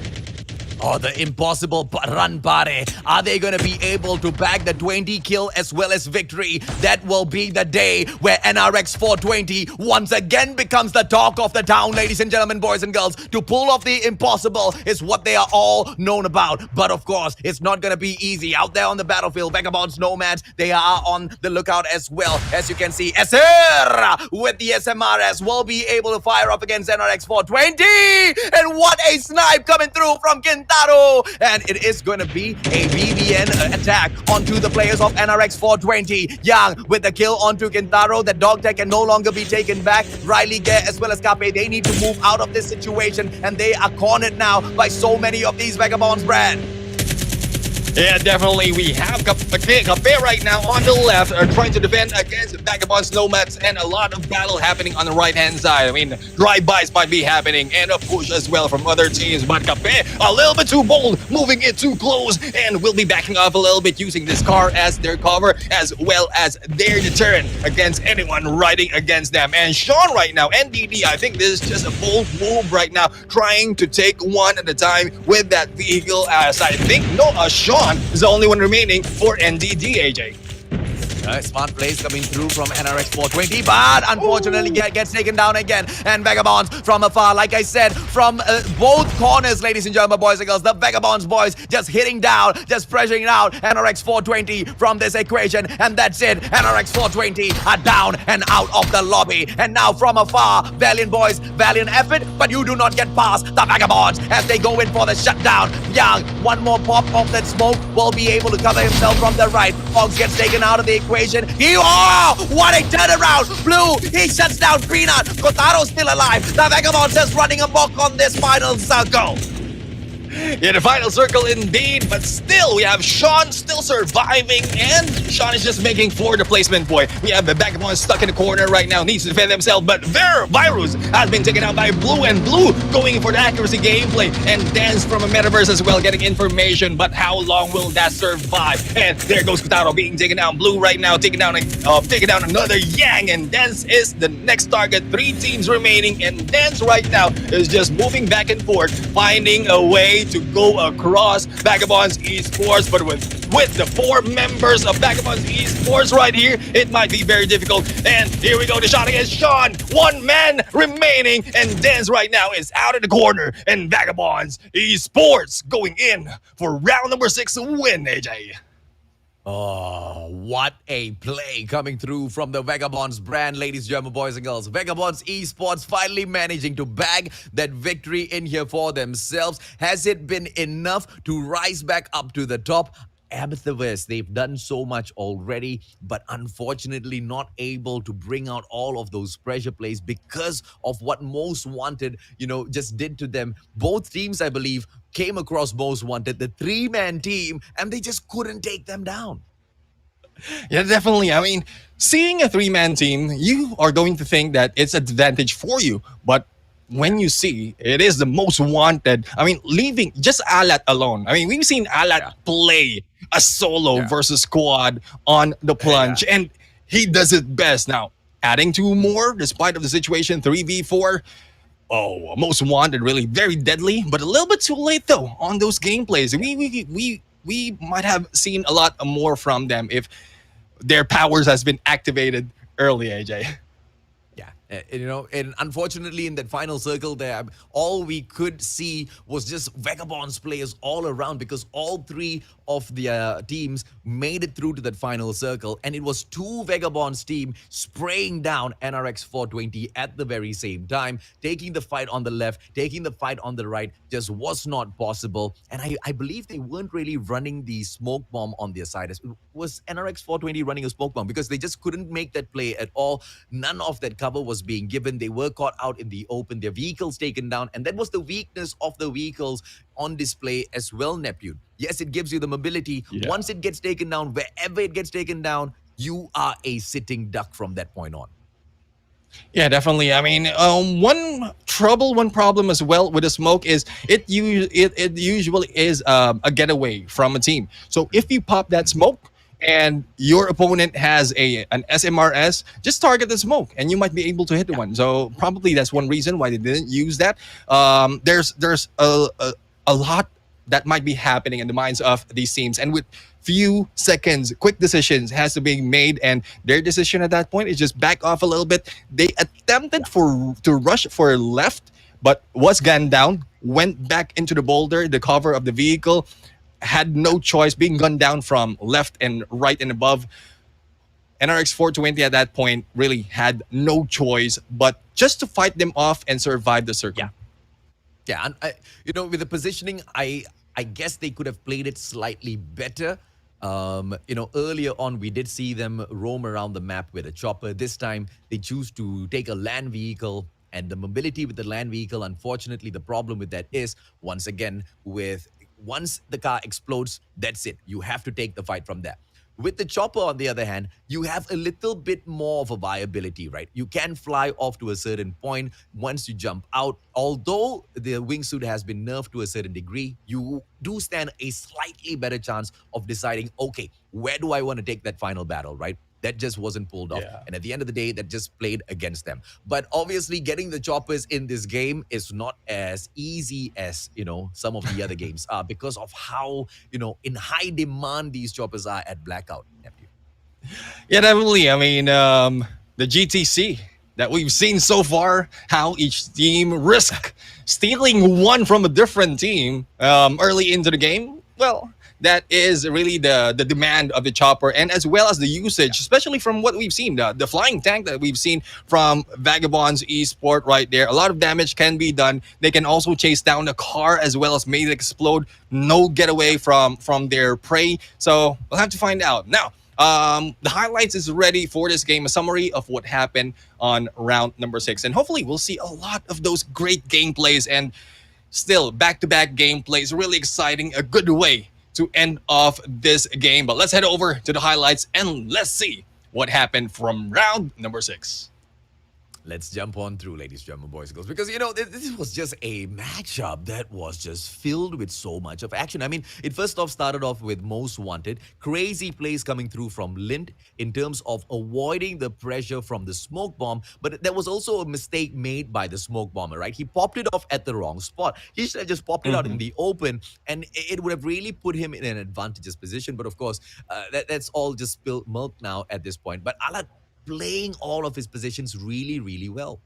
Oh, the impossible run party. Are they going to be able to bag the 20 kill as well as victory? That will be the day where NRX 420 once again becomes the talk of the town, ladies and gentlemen, boys and girls. To pull off the impossible is what they are all known about. But of course, it's not going to be easy. Out there on the battlefield, Vagabonds, Nomads, they are on the lookout as well. As you can see, SR with the SMRS will be able to fire up against NRX 420. And what a snipe coming through from Kintaro. And it is going to be a BBN attack onto the players of NRX 420. Young with the kill onto Kintaro. The dog tag can no longer be taken back. Riley Gare as well as Kape, they need to move out of this situation, and they are cornered now by so many of these Vagabonds, Brand. Yeah, definitely. We have Kape right now on the left, trying to defend against Vagabonds, Nomads, and a lot of battle happening on the right-hand side. I mean, drive-bys might be happening, and a push as well from other teams. But Kape, a little bit too bold, moving it too close, and will be backing off a little bit, using this car as their cover, as well as their deterrent against anyone riding against them. And Sean right now, NDD, I think this is just a bold move right now, trying to take one at a time with that vehicle, as I think, Sean is the only one remaining for NDD, AJ. Smart plays coming through from NRX 420, but unfortunately gets taken down again. And Vagabonds from afar, like I said, from both corners, ladies and gentlemen, boys and girls, the Vagabonds boys just hitting down, just pressuring out NRX 420 from this equation. And that's it. NRX 420 are down and out of the lobby. And now from afar, valiant boys, valiant effort, but you do not get past the Vagabonds as they go in for the shutdown. Young, one more pop of that smoke, will be able to cover himself from the right. Fox gets taken out of the equation. What a turnaround! Blue, he shuts down Peanut. Kotaro's still alive. The Vagabonds is running amok on this final circle. Yeah, the final circle indeed, but still we have Sean still surviving, and Sean is just making for the placement point. We have the Vagabond stuck in the corner right now, needs to defend himself, but their Virus has been taken out by Blue, and Blue going for the accuracy gameplay, and Dance from a Metaverse as well, getting information, but how long will that survive? And there goes Kotaro being taken down. Blue right now taking down another Yang, and Dance is the next target. 3 teams remaining, and Dance right now is just moving back and forth, finding a way to go across Vagabonds Esports, but with the 4 members of Vagabonds Esports right here, it might be very difficult. And here we go, the shot against Sean. 1 man remaining, and Dance right now is out of the corner, and Vagabonds Esports going in for round number 6 win, AJ. Oh, what a play coming through from the Vagabonds brand, ladies and gentlemen, boys and girls. Vagabonds Esports finally managing to bag that victory in here for themselves. Has it been enough to rise back up to the top? Amethyst, they've done so much already, but unfortunately not able to bring out all of those pressure plays because of what Most Wanted, just did to them. Both teams, I believe, came across Most Wanted, the 3-man team, and they just couldn't take them down. Yeah, definitely. I mean, seeing a 3-man team, you are going to think that it's an advantage for you, but when you see it is the Most Wanted, I mean, leaving just Alat alone. I mean, we've seen Alat play a solo versus squad on the Plunge, and he does it best. Now, adding 2 more, despite of the situation, 3v4. Oh, Most Wanted really very deadly, but a little bit too late though on those gameplays. We might have seen a lot more from them if their powers has been activated early, AJ. And unfortunately in that final circle there, all we could see was just Vagabonds players all around, because all 3 of the teams made it through to that final circle, and it was 2 Vagabonds team spraying down NRX 420 at the very same time. Taking the fight on the left, taking the fight on the right just was not possible, and I believe they weren't really running the smoke bomb on their side. It was NRX 420 running a smoke bomb because they just couldn't make that play at all. None of that cover was being given. They were caught out in the open, their vehicles taken down, and that was the weakness of the vehicles on display as well, Neptune. Yes, it gives you the mobility. Once it gets taken down, wherever it gets taken down, you are a sitting duck from that point on. Yeah, definitely. I mean, one problem as well with the smoke is it usually is a getaway from a team. So if you pop that smoke and your opponent has an SMRS, just target the smoke and you might be able to hit the one. So probably that's one reason why they didn't use that. There's a lot that might be happening in the minds of these teams. And with few seconds, quick decisions has to be made, and their decision at that point is just back off a little bit. They attempted for to rush for left, but was gunned down. Went back into the boulder, the cover of the vehicle. Had no choice, being gunned down from left and right and above. NRX 420 at that point really had no choice but just to fight them off and survive the circle. Yeah. Yeah, and with the positioning, I guess they could have played it slightly better. Earlier on, we did see them roam around the map with a chopper. This time, they choose to take a land vehicle, and the mobility with the land vehicle. Unfortunately, the problem with that is once again, once the car explodes, that's it. You have to take the fight from there. With the chopper, on the other hand, you have a little bit more of a viability, right? You can fly off to a certain point once you jump out. Although the wingsuit has been nerfed to a certain degree, you do stand a slightly better chance of deciding, okay, where do I want to take that final battle, right? That just wasn't pulled off. Yeah. And at the end of the day, that just played against them. But obviously, getting the choppers in this game is not as easy as, some of the other games are because of how, in high demand these choppers are at Blackout, Neptune. Yeah, definitely. I mean, the GTC that we've seen so far, how each team risk stealing one from a different team early into the game. Well, that is really the demand of the chopper, and as well as the usage, especially from what we've seen, the flying tank that we've seen from Vagabond's esport right there. A lot of damage can be done. They can also chase down the car as well as make it explode. No getaway from their prey. So we'll have to find out. Now, the highlights is ready for this game, a summary of what happened on round number 6. And hopefully we'll see a lot of those great gameplays and still back-to-back gameplays. Really exciting, a good way to end off this game. But let's head over to the highlights and let's see what happened from round number 6. Let's jump on through, ladies and gentlemen, boys and girls, because, this was just a matchup that was just filled with so much of action. I mean, it first off started off with Most Wanted. Crazy plays coming through from Lint in terms of avoiding the pressure from the smoke bomb, but there was also a mistake made by the smoke bomber, right? He popped it off at the wrong spot. He should have just popped it out in the open, and it would have really put him in an advantageous position. But of course, that's all just spilled milk now at this point. But Alat playing all of his positions really, really well.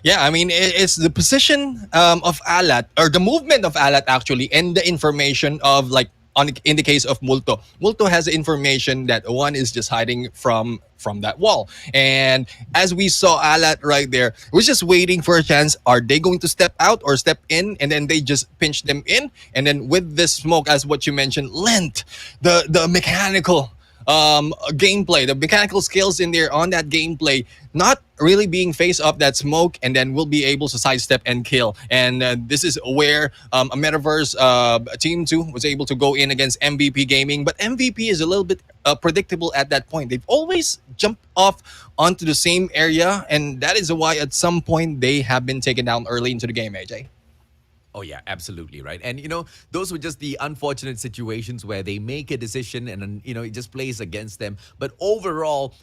Yeah, I mean, it's the position of Alat, or the movement of Alat actually, and the information of in the case of Multo. Multo has information that one is just hiding from that wall. And as we saw Alat right there, was just waiting for a chance. Are they going to step out or step in? And then they just pinch them in. And then with this smoke, as what you mentioned, Lent, the mechanical gameplay, the mechanical skills in there on that gameplay, not really being face up that smoke, and then we'll be able to sidestep and kill. And this is where a Metaverse Team 2 was able to go in against MVP Gaming. But MVP is a little bit predictable at that point. They've always jumped off onto the same area, and that is why at some point they have been taken down early into the game, AJ. Oh, yeah, absolutely, right. And, those were just the unfortunate situations where they make a decision and, it just plays against them. But overall,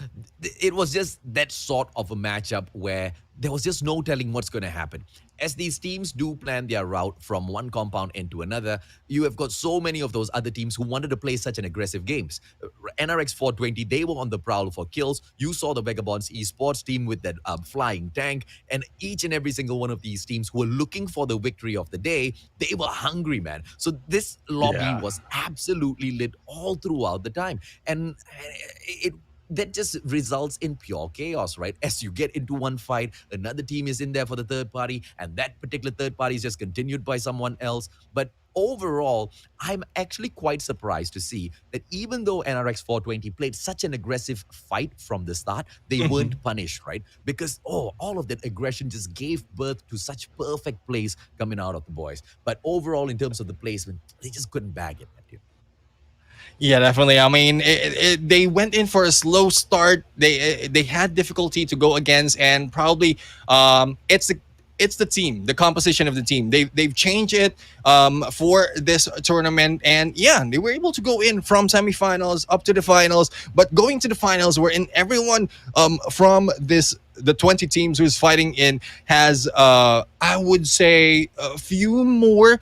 it was just that sort of a matchup where there was just no telling what's going to happen. As these teams do plan their route from one compound into another, you have got so many of those other teams who wanted to play such an aggressive games. NRX 420, they were on the prowl for kills. You saw the Vagabonds esports team with that flying tank, and each and every single one of these teams who were looking for the victory of the day, they were hungry, man. So this lobby was absolutely lit all throughout the time. And that just results in pure chaos, right? As you get into one fight, another team is in there for the third party, and that particular third party is just continued by someone else. But overall, I'm actually quite surprised to see that even though NRX 420 played such an aggressive fight from the start, they weren't punished, right? Because, all of that aggression just gave birth to such perfect plays coming out of the boys. But overall, in terms of the placement, they just couldn't bag it. Yeah, definitely. I mean, they went in for a slow start. They had difficulty to go against, and probably it's the team, the composition of the team. They've changed it for this tournament, and yeah, they were able to go in from semifinals up to the finals. But going to the finals, wherein everyone from this the 20 teams who's fighting in has I would say a few more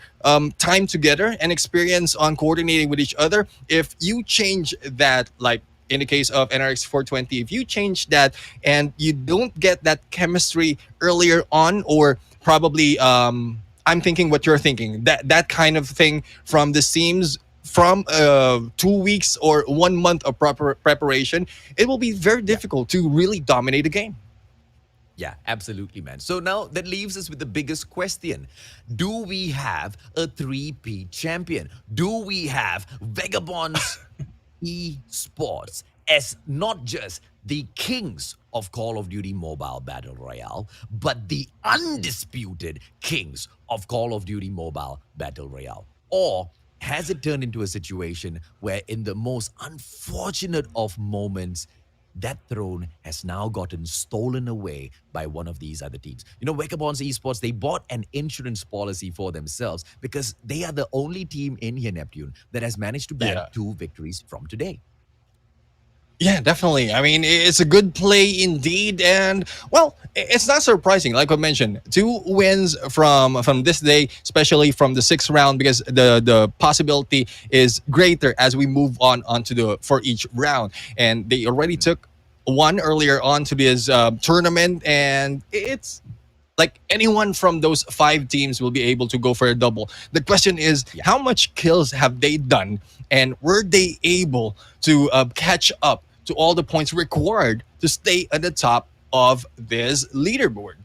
time together and experience on coordinating with each other. If you change that, like in the case of NRX 420, if you change that and you don't get that chemistry earlier on, or probably I'm thinking what you're thinking, that kind of thing from the seams from 2 weeks or 1 month of proper preparation, it will be very Yeah. difficult to really dominate a game. Yeah, absolutely, man. So now that leaves us with the biggest question. Do we have a 3P champion? Do we have Vagabonds esports as not just the kings of Call of Duty Mobile Battle Royale, but the undisputed kings of Call of Duty Mobile Battle Royale? Or has it turned into a situation where, in the most unfortunate of moments, that throne has now gotten stolen away by one of these other teams? You know, Vagabonds Esports, they bought an insurance policy for themselves because they are the only team in here, Neptune, that has managed to bag Yeah. 2 victories from today. Yeah, definitely. I mean, it's a good play indeed, and well, it's not surprising. Like I mentioned, 2 wins from this day, especially from the 6th round, because the possibility is greater as we move on onto the for each round, and they already took one earlier on to this tournament, and it's like anyone from those 5 teams will be able to go for a double. The question is, Yeah. how much kills have they done, and were they able to catch up to all the points required to stay at the top of this leaderboard?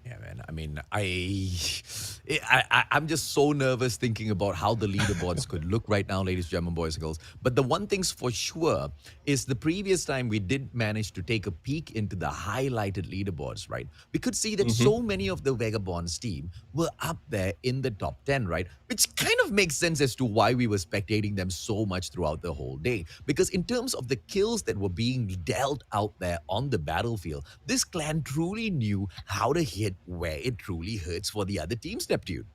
Yeah, man. I mean, I'm just so nervous thinking about how the leaderboards could look right now, ladies, gentlemen, boys and girls. But the one thing's for sure is the previous time we did manage to take a peek into the highlighted leaderboards, right? We could see that Hmm. so many of the Vagabonds team were up there in the top 10, right? Which kind of makes sense as to why we were spectating them so much throughout the whole day. Because in terms of the kills that were being dealt out there on the battlefield, this clan truly knew how to hit where it truly hurts for the other teams, Neptune.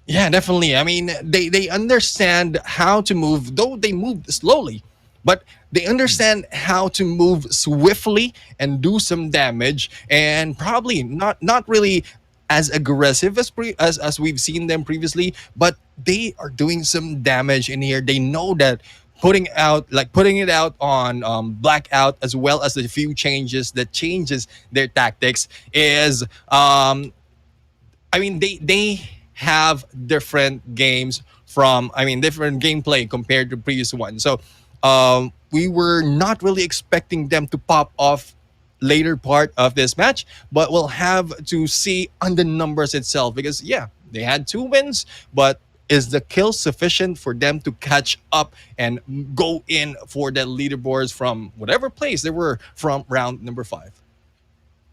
Yeah, definitely. I mean, they understand how to move, though they move slowly, but they understand how to move swiftly and do some damage, and probably not really as aggressive as as we've seen them previously, but they are doing some damage in here. They know that putting it out on blackout, as well as the few changes that changes their tactics, is I mean, they have different games from, I mean, different gameplay compared to previous ones. So we were not really expecting them to pop off later part of this match, but we'll have to see on the numbers itself, because yeah, they had 2 wins, but is the kill sufficient for them to catch up and go in for the leaderboards from whatever place they were from round number 5?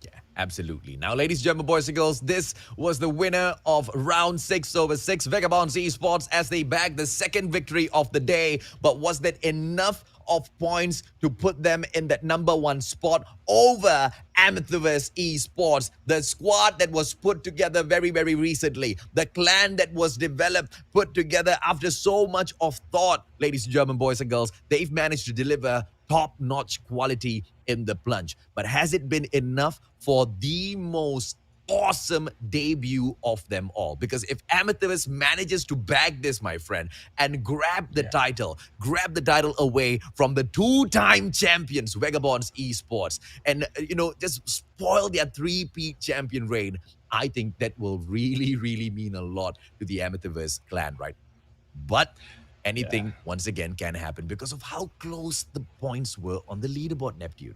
Yeah, absolutely. Now, ladies and gentlemen, boys and girls, this was the winner of round 6/6, Vagabonds Esports, as they bagged the second victory of the day. But was that enough of points to put them in that number 1 spot over Amethyst Esports, the squad that was put together very, very recently, the clan that was developed, put together after so much of thought, ladies and gentlemen, boys and girls? They've managed to deliver top-notch quality in the plunge. But has it been enough for the most awesome debut of them all? Because if Amethyst manages to bag this, my friend, and grab the title away from the 2-time champions, Vagabonds Esports, and, just spoil their 3P champion reign, I think that will really, really mean a lot to the Amethyst clan, right? But Yeah. anything, once again, can happen because of how close the points were on the leaderboard, Neptune.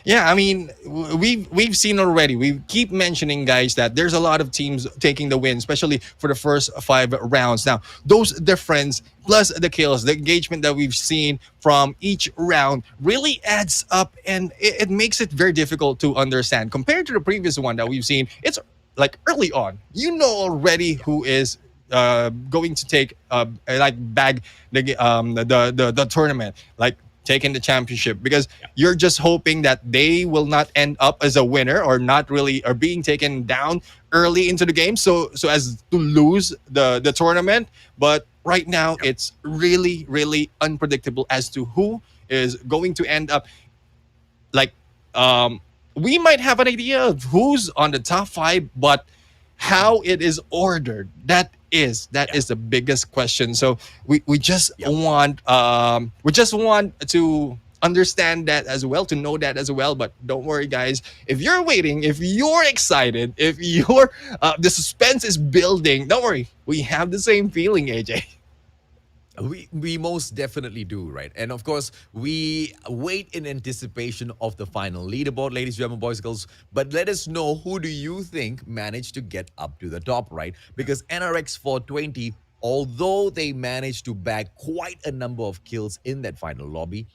Yeah, I mean, we've seen already. We keep mentioning, guys, that there's a lot of teams taking the win, especially for the first 5 rounds. Now, those difference plus the kills, the engagement that we've seen from each round really adds up, and it makes it very difficult to understand compared to the previous one that we've seen. It's like early on, you know already who is going to take like bag the tournament, like taking the championship, because you're just hoping that they will not end up as a winner, or not really, or being taken down early into the game, so as to lose the tournament. But right now it's really, really unpredictable as to who is going to end up like we might have an idea of who's on the top five, but how it is ordered, that Yeah. is the biggest question. So we just Yep. want to understand that as well, to know that as well. But don't worry, guys. If you're waiting, if you're excited, if you're the suspense is building, don't worry. We have the same feeling, AJ. We most definitely do, right? And of course, we wait in anticipation of the final leaderboard, ladies, gentlemen, boys, girls. But let us know, who do you think managed to get up to the top, right? Because NRX 420, although they managed to bag quite a number of kills in that final lobby,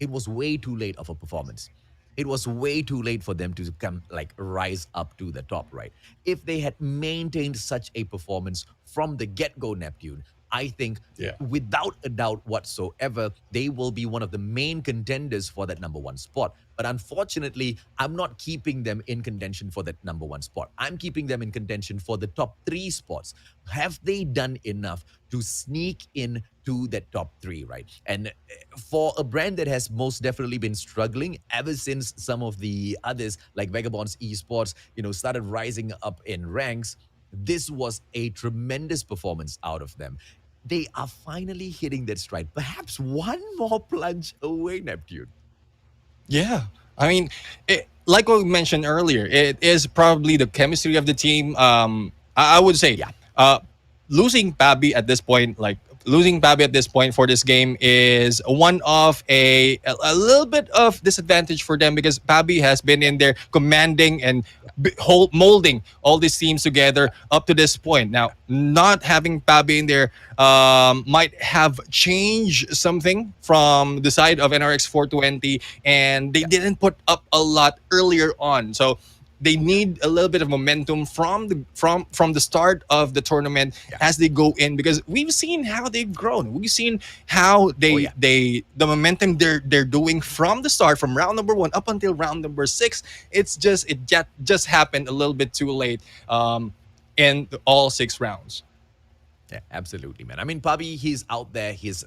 it was way too late of a performance. It was way too late for them to come, like, rise up to the top, right? If they had maintained such a performance from the get-go, Neptune, I think Yeah. without a doubt whatsoever, they will be one of the main contenders for that number one spot. But unfortunately, I'm not keeping them in contention for that number one spot. I'm keeping them in contention for the top three spots. Have they done enough to sneak in to that top three, right? And for a brand that has most definitely been struggling ever since some of the others, like Vagabonds Esports, started rising up in ranks, this was a tremendous performance out of them. They are finally hitting that stride. Perhaps one more plunge away, Neptune. Yeah. I mean, like what we mentioned earlier, it is probably the chemistry of the team. I would say, Yeah, uh, losing Pabi at this point, like losing Pabi at this point for this game, is one of a little bit of disadvantage for them, because Pabi has been in there commanding and yeah, molding all these teams together up to this point. Now, not having Pabi in there might have changed something from the side of NRX 420, and they yeah, didn't put up a lot earlier on. So they need a little bit of momentum from the start of the tournament yeah. as they go in, because we've seen how they've grown. We've seen how Oh, yeah. the momentum they're doing from the start, from round number 1 up until round number 6. It just happened a little bit too late, in all 6 rounds. Yeah, absolutely, man. I mean, Pabi, he's out there. He's,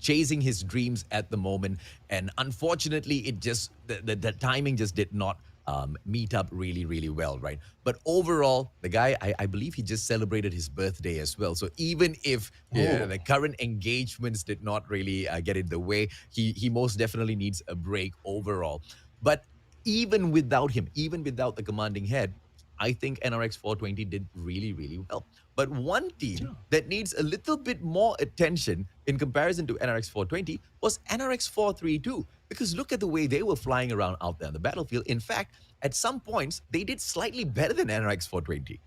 chasing his dreams at the moment. And unfortunately, the timing just did not meet up really, really well, right? But overall, the guy, I believe he just celebrated his birthday as well. So even if Oh. the current engagements did not really get in the way, he most definitely needs a break overall. But even without him, even without the commanding head, I think NRX 420 did really, really well. But one team that needs a little bit more attention in comparison to NRX 420 was NRX 432. Because look at the way they were flying around out there on the battlefield. In fact, at some points, they did slightly better than NRX 420.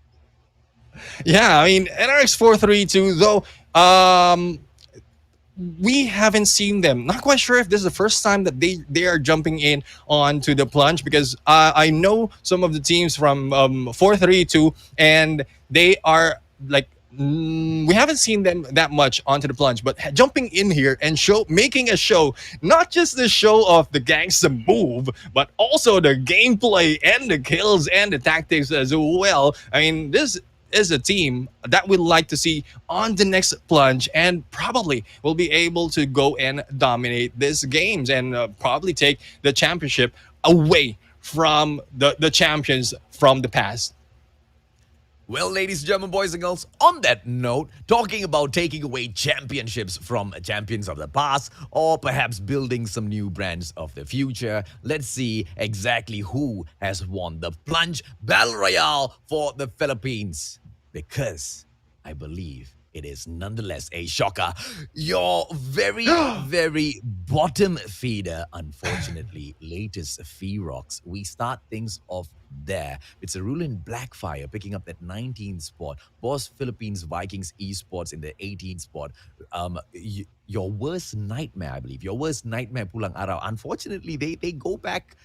Yeah, I mean, NRX 432, though, we haven't seen them. Not quite sure if this is the first time that they are jumping in onto the plunge, because I know some of the teams from 432, and they are like, we haven't seen them that much onto the plunge, but jumping in here and making a show, not just the show of the gangster move, but also the gameplay and the kills and the tactics as well. I mean, this is a team that we'd like to see on the next plunge, and probably will be able to go and dominate these games, and probably take the championship away from the champions from the past. Well, ladies and gentlemen, boys and girls, on that note, talking about taking away championships from champions of the past, or perhaps building some new brands of the future, let's see exactly who has won the Plunge Battle Royale for the Philippines. Because I believe it is nonetheless a shocker. Your very, very bottom feeder, unfortunately, latest Ferox. We start things off there. It's Cerulean Blackfire picking up that 19th spot. Boss Philippines Vikings Esports in the 18th spot. Your worst nightmare, I believe. Your worst nightmare, Pulang Araw. Unfortunately, they go back,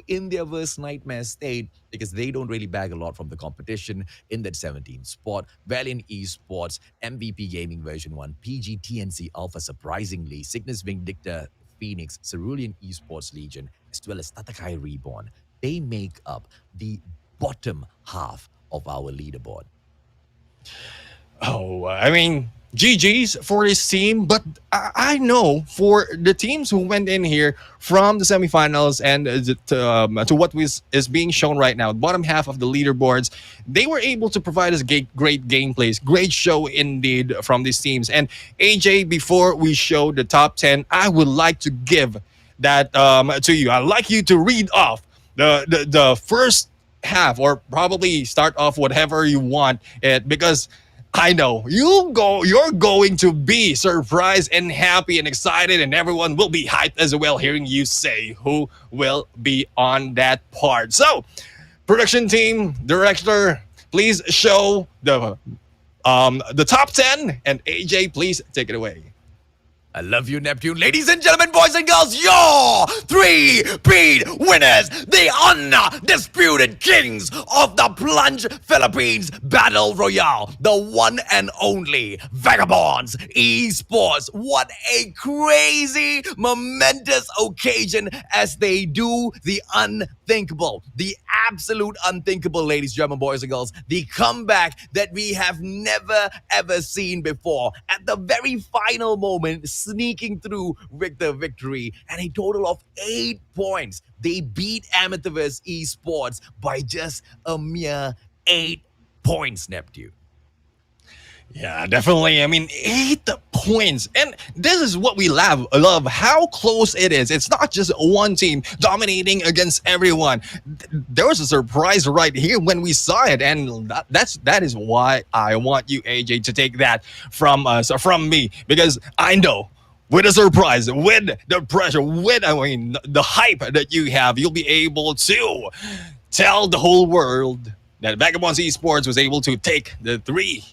in their worst nightmare state, because they don't really bag a lot from the competition in that 17th spot. Valiant Esports, MVP Gaming version 1, PGTNC Alpha, surprisingly, Cygnus Vindicta Phoenix, Cerulean Esports Legion, as well as Tatakai Reborn. They make up the bottom half of our leaderboard. Oh, I mean, GG's for this team, but I know for the teams who went in here from the semifinals and to what is being shown right now, bottom half of the leaderboards, they were able to provide us great gameplays, great show indeed from these teams. And AJ, before we show the top 10, I would like to give that to you. I'd like you to read off the first half, or probably start off whatever you want it, because I know you're going to be surprised and happy and excited, and everyone will be hyped as well hearing you say who will be on that part. So, production team, director, please show the top 10, and AJ, please take it away. I love you, Neptune. Ladies and gentlemen, boys and girls, your three-peat winners, the undisputed kings of the Plunge Philippines Battle Royale, the one and only Vagabonds Esports. What a crazy, momentous occasion as they do the unthinkable, the absolute unthinkable, ladies and gentlemen, boys and girls, the comeback that we have never ever seen before. At the very final moment, sneaking through with the victory, and a total of 8 points. They beat Amethyst Esports by just a mere 8 points, Neptune. Yeah, definitely. I mean, 8 points. And this is what we love how close it is. It's not just one team dominating against everyone. There was a surprise right here when we saw it. And that is why I want you, AJ, to take that from us, from me. Because I know with a surprise, with the pressure, with the hype that you have, you'll be able to tell the whole world that Vagabonds Esports was able to take the three-peat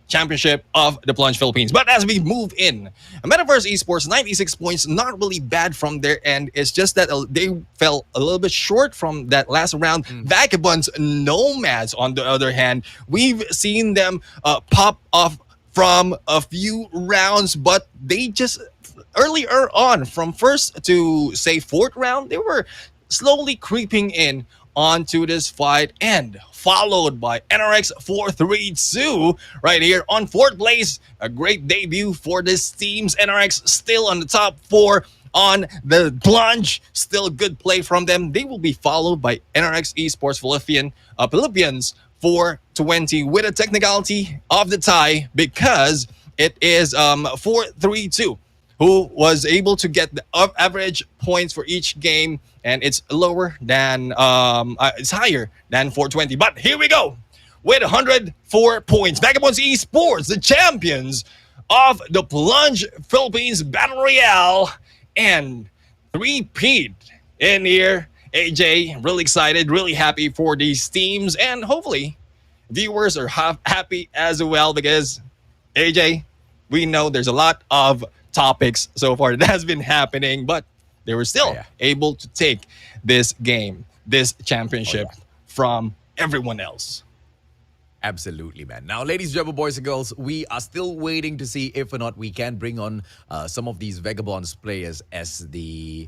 championship of the Plunge Philippines. But as we move in, Metaverse Esports, 96 points, not really bad from their end. It's just that they fell a little bit short from that last round. Vagabonds Nomads, on the other hand, we've seen them pop off from a few rounds, but they just earlier on, from first to say fourth round, they were slowly creeping in onto this fight, and followed by NRX 432 right here on fourth place. A great debut for this team's NRX, still on the top 4 on the Plunge. Still good play from them. They will be followed by NRX Esports Philippines 420 with a technicality of the tie, because it is 432 who was able to get the average points for each game, and it's higher than 420. But here we go with 104 points. Vagabonds Esports, the champions of the Plunge Philippines Battle Royale, and three-peat in here. AJ, really excited, really happy for these teams, and hopefully viewers are happy as well, because AJ, we know there's a lot of topics so far that has been happening, but they were still able to take this game, this championship from everyone else. Absolutely, man. Now, ladies and gentlemen, boys and girls, we are still waiting to see if or not we can bring on some of these Vagabonds players as the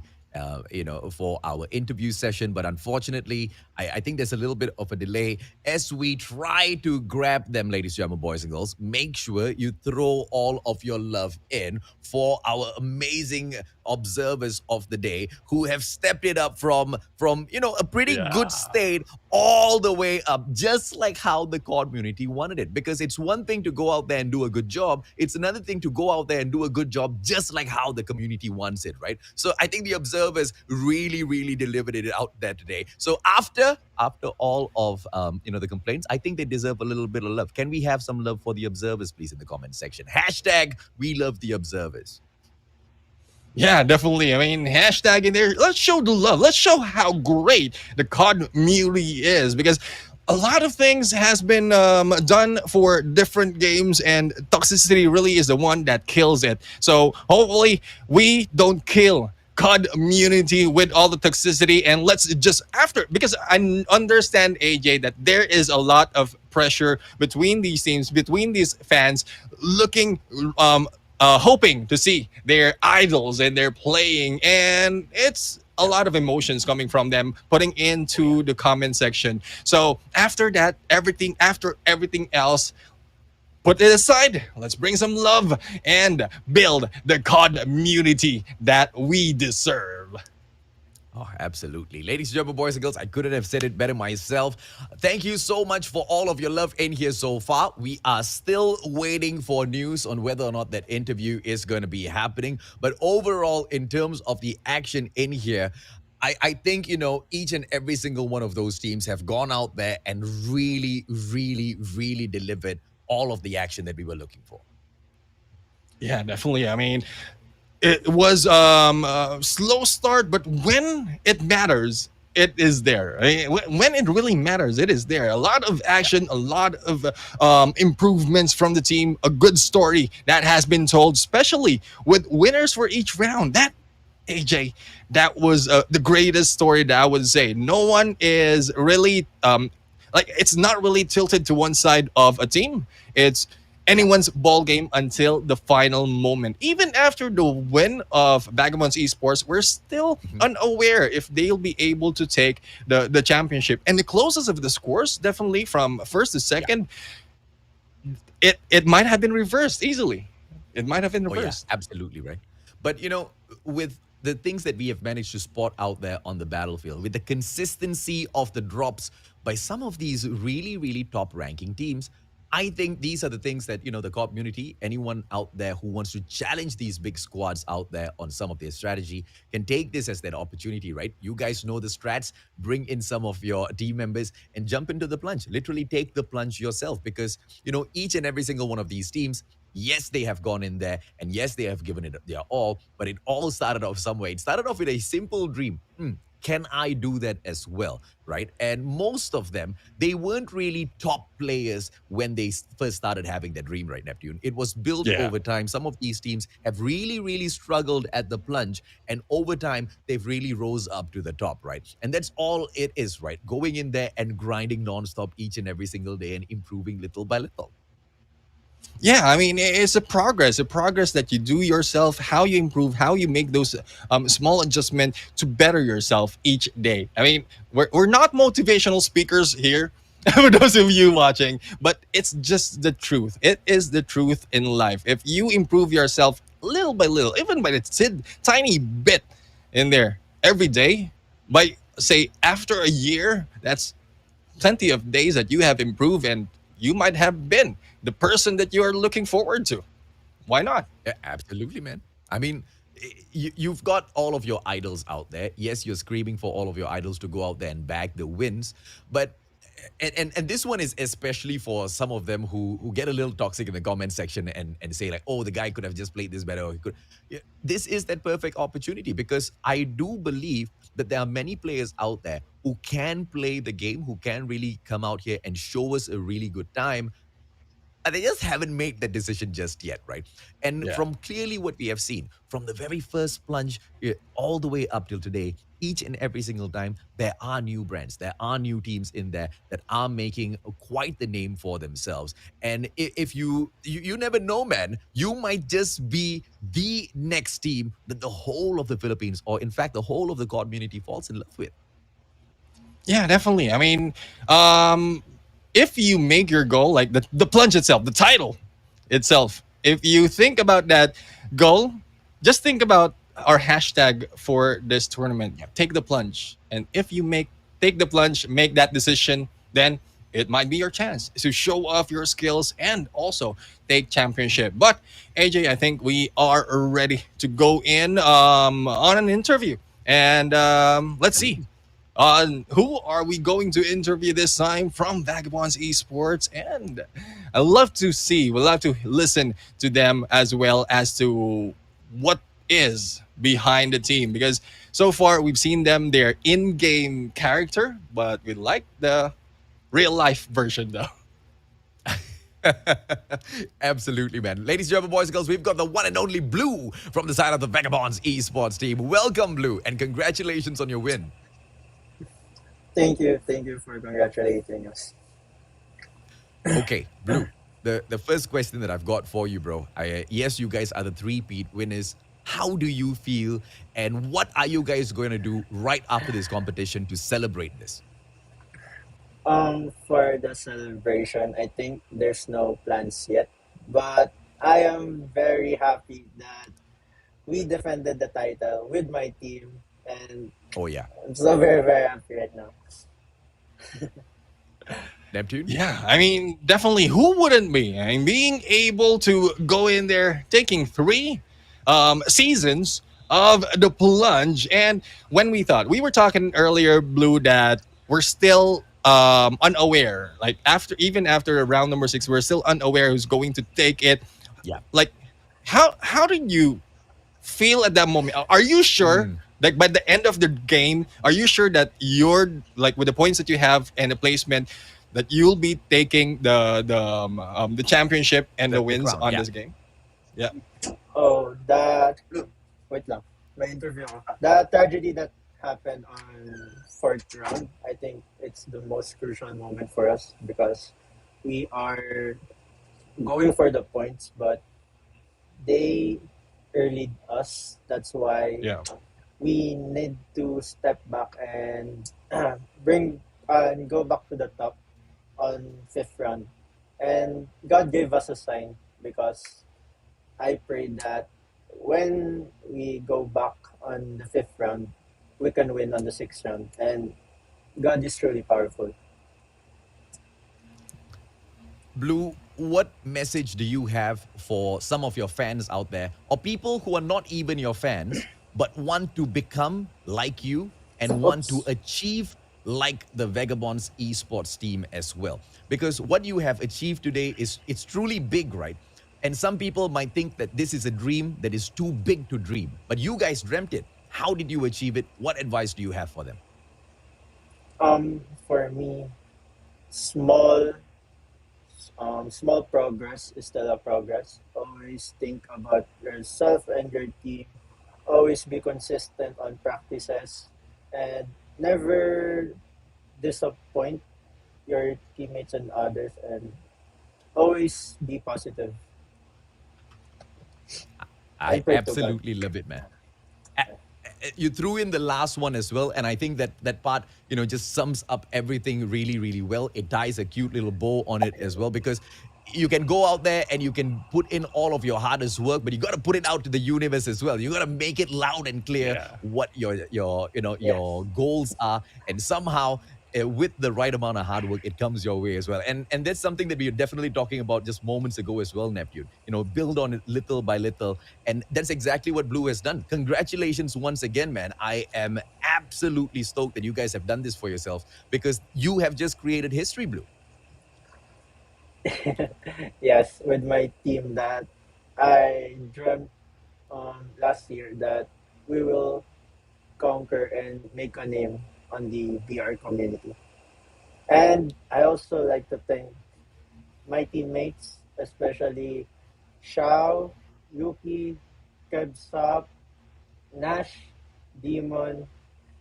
for our interview session. But unfortunately, I think there's a little bit of a delay as we try to grab them, ladies and gentlemen, boys and girls. Make sure you throw all of your love in for our amazing observers of the day who have stepped it up from a pretty good state all the way up, just like how the community wanted it. Because it's one thing to go out there and do a good job, it's another thing to go out there and do a good job just like how the community wants it, right? So I think the observers really delivered it out there today. So after all of the complaints, I think they deserve a little bit of love. Can we have some love for the observers, please, in the comment section? Hashtag we love the observers. Yeah, definitely. I mean, hashtag in there. Let's show the love. Let's show how great the COD community is, because a lot of things has been done for different games, and toxicity really is the one that kills it. So hopefully we don't kill COD community with all the toxicity, and let's just because I understand, AJ, that there is a lot of pressure between these teams, between these fans, looking hoping to see their idols and they're playing, and it's a lot of emotions coming from them putting Oh yeah. into the comment section. So after that, after everything else, put it aside. Let's bring some love and build the community that we deserve. Oh, absolutely. Ladies and gentlemen, boys and girls, I couldn't have said it better myself. Thank you so much for all of your love in here so far. We are still waiting for news on whether or not that interview is going to be happening. But overall, in terms of the action in here, I think, each and every single one of those teams have gone out there and really, really, really delivered all of the action that we were looking for. Yeah, definitely. I mean, it was a slow start, but when it matters, it is there. I mean, when it really matters, it is there. A lot of Yeah. action, a lot of improvements from the team, a good story that has been told, especially with winners for each round. That AJ, that was the greatest story that I would say. No one is really like it's not really tilted to one side of a team. It's Yeah. anyone's ball game until the final moment. Even after the win of Vagabonds Esports, we're still Mhm. unaware if they'll be able to take the championship. And the closest of the scores, definitely from first to Yeah. second, it might have been reversed easily. It might have been Oh yeah, reversed. absolutely right. But with the things that we have managed to spot out there on the battlefield, with the consistency of the drops by some of these really, really top ranking teams, I think these are the things that, the community, anyone out there who wants to challenge these big squads out there on some of their strategy can take this as their opportunity, right? You guys know the strats, bring in some of your team members and jump into the plunge. Literally take the plunge yourself because, each and every single one of these teams, yes, they have gone in there and yes, they have given it their all, but it all started off somewhere. It started off with a simple dream. Can I do that as well? Right. And most of them, they weren't really top players when they first started having that dream, right, Neptune? It was built Yeah. over time. Some of these teams have really, really struggled at the plunge. And over time, they've really rose up to the top, right? And that's all it is, right? Going in there and grinding nonstop each and every single day and improving little by little. Yeah, I mean, it's a progress that you do yourself, how you improve, how you make those small adjustments to better yourself each day. I mean, we're not motivational speakers here for those of you watching, but it's just the truth. It is the truth in life. If you improve yourself little by little, even by a tiny bit in there every day, by say after a year, that's plenty of days that you have improved and you might have been the person that you are looking forward to. Why not? Yeah, absolutely, man. I mean, you've got all of your idols out there. Yes, you're screaming for all of your idols to go out there and bag the wins, but and this one is especially for some of them who get a little toxic in the comment section and say like, oh, the guy could have just played this better. Or he could. Yeah, this is that perfect opportunity because I do believe that there are many players out there who can play the game, who can really come out here and show us a really good time, they just haven't made that decision just yet, right? And Yeah. from clearly what we have seen, from the very first plunge all the way up till today, each and every single time, there are new brands, there are new teams in there that are making quite the name for themselves. And if you never know, man, you might just be the next team that the whole of the Philippines, or in fact, the whole of the community falls in love with. Yeah, definitely. I mean, um, if you make your goal, like the plunge itself, the title itself, if you think about that goal, just think about our hashtag for this tournament. Yep. Take the plunge. And if you take the plunge, make that decision, then it might be your chance to show off your skills and also take championship. But AJ, I think we are ready to go in on an interview. And let's see. Absolutely. Who are we going to interview this time from Vagabonds Esports? And I love to see, we love to listen to them as well as to what is behind the team because so far we've seen them their in-game character, but we like the real life version though. Absolutely, man. Ladies and gentlemen, boys and girls, we've got the one and only Blue from the side of the Vagabonds esports team. Welcome, Blue, and congratulations on your win. Thank you for congratulating us. Okay, Blue. The first question that I've got for you, bro. Yes, you guys are the three-peat winners. How do you feel? And what are you guys going to do right after this competition to celebrate this? For the celebration, I think there's no plans yet, but I am very happy that we defended the title with my team, and Oh, yeah. I'm so very, very happy right now. Neptune? Yeah, I mean, definitely. Who wouldn't be? I mean, being able to go in there, taking three seasons of the plunge, and when we were talking earlier, Blue, that we're still unaware. Like even after round number 6, we're still unaware who's going to take it. Yeah. Like, how did you feel at that moment? Are you sure? Mm, Like by the end of the game, are you sure that you're like with the points that you have and the placement that you'll be taking the championship and the the wins crown. on Yeah. this game? Yeah. Oh, that wait lang. May interview ako. The tragedy that happened on fourth round, I think it's the most crucial moment for us because we are going for the points, but they earlied us. That's why Yeah. we need to step back and bring and go back to the top on fifth round. And God gave us a sign because I prayed that when we go back on the fifth round, we can win on the sixth round. And God is truly powerful. Blue, what message do you have for some of your fans out there, or people who are not even your fans, but want to become like you and want to Oops. achieve like the Vagabonds esports team as well? Because what you have achieved today is it's truly big, right? And some people might think that this is a dream that is too big to dream, but you guys dreamt it. How did you achieve it? What advice do you have for them? For me, small small progress is still a progress. Always think about yourself and your team. Always be consistent on practices and never disappoint your teammates and others and always be positive I and pray to God. absolutely love it, man. You threw in the last one as well, and I think that that part, just sums up everything really, really well. It ties a cute little bow on it as well, because you can go out there and you can put in all of your hardest work, but you got to put it out to the universe as well. You got to make it loud and clear Yeah. what your Yes. goals are, and somehow, with the right amount of hard work, it comes your way as well. And that's something that we were definitely talking about just moments ago as well, Neptune. Build on it little by little, and that's exactly what Blue has done. Congratulations once again, man. I am absolutely stoked that you guys have done this for yourself, because you have just created history, Blue. Yes, with my team that I dreamt last year that we will conquer and make a name on the VR community. And I also like to thank my teammates, especially Shao, Yuki, Kebsop, Nash, Demon,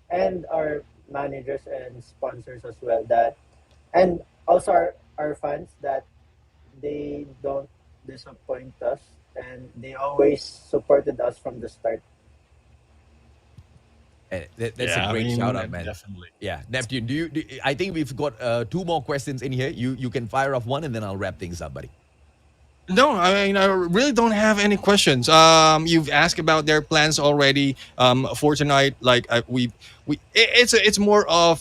and our managers and sponsors as well. That and also our fans that they don't disappoint us and they always supported us from the start. That's a Yeah. I great shout mean, out, man. definitely. Yeah, Neptune. I think we've got two more questions in here. You can fire off one, and then I'll wrap things up, buddy. No, I mean I really don't have any questions. You've asked about their plans already. For tonight, like it's more of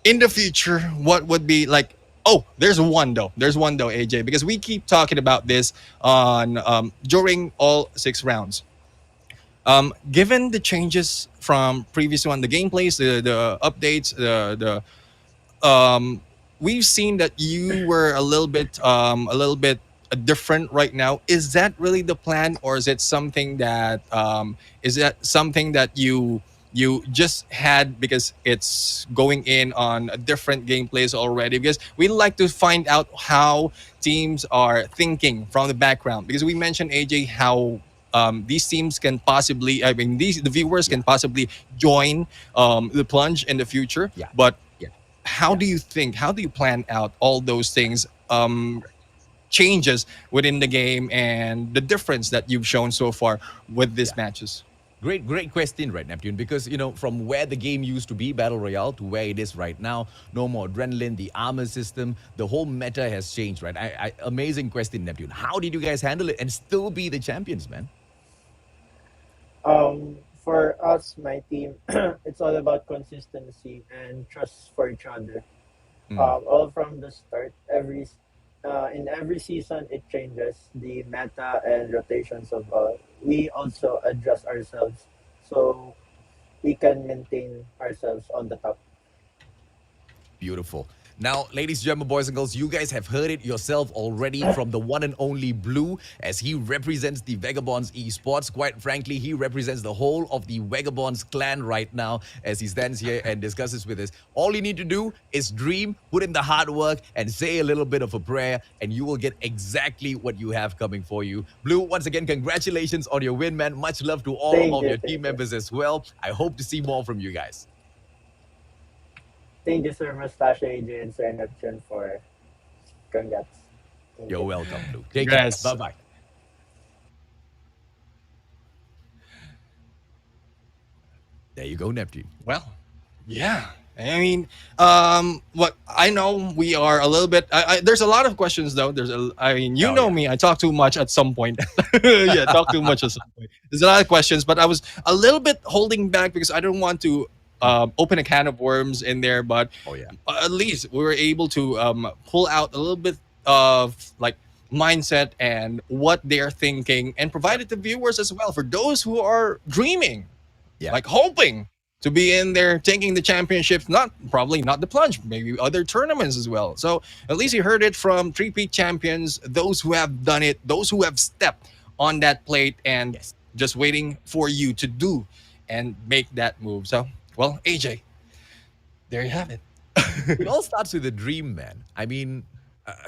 in the future what would be like. Oh, there's one though. There's one though, AJ, because we keep talking about this on during all 6 rounds. Given the changes from previous one, the gameplays, the updates, um, we've seen that you were a little bit different right now. Is that really the plan, or is that something that you just had because it's going in on a different gameplays already? Because we like to find out how teams are thinking from the background. Because we mentioned, AJ, how these teams can possibly, I mean, the viewers Yeah, can possibly join the plunge in the future, yeah, but yeah, how yeah. do you think, how do you plan out all those things changes within the game and the difference that you've shown so far with these Yeah. matches? Great question, right, Neptune? Because, from where the game used to be, Battle Royale, to where it is right now, no more adrenaline, the armor system, the whole meta has changed, right? Amazing question, Neptune. How did you guys handle it and still be the champions, man? For us, my team, it's all about consistency and trust for each other. Mm. All from the start, in every season it changes the meta and rotations of all. We also adjust ourselves so we can maintain ourselves on the top. Beautiful. Now, ladies and gentlemen, boys and girls, you guys have heard it yourself already from the one and only Blue, as he represents the Vagabonds esports. Quite frankly, he represents the whole of the Vagabonds clan right now as he stands here and discusses with us. All you need to do is dream, put in the hard work, and say a little bit of a prayer, and you will get exactly what you have coming for you. Blue, once again, congratulations on your win, man. Much love to all Thank of you, your team thank you. members as well. I hope to see more from you guys. Thank you, Sir Mustache, AJ, and Sir Neptune for congrats. Thank You're you. welcome, Blue. Take care. Congrats. Bye-bye. There you go, Neptune. Well, yeah. I mean, what I know, we are a little bit. There's a lot of questions though. I mean, you Oh, know yeah. me. I talk too much at some point. Yeah, talk too much at some point. There's a lot of questions, but I was a little bit holding back because I don't want to open a can of worms in there. But Oh, yeah. at least we were able to pull out a little bit of like mindset and what they're thinking, and provide it to viewers as well for those who are dreaming, Yeah. like hoping to be in there taking the championships, not probably not the plunge, maybe other tournaments as well. So at least you heard it from three-peat champions, those who have done it, those who have stepped on that plate and Yes. just waiting for you to do and make that move. So, well, AJ, there you have it. It all starts with a dream, man. I mean,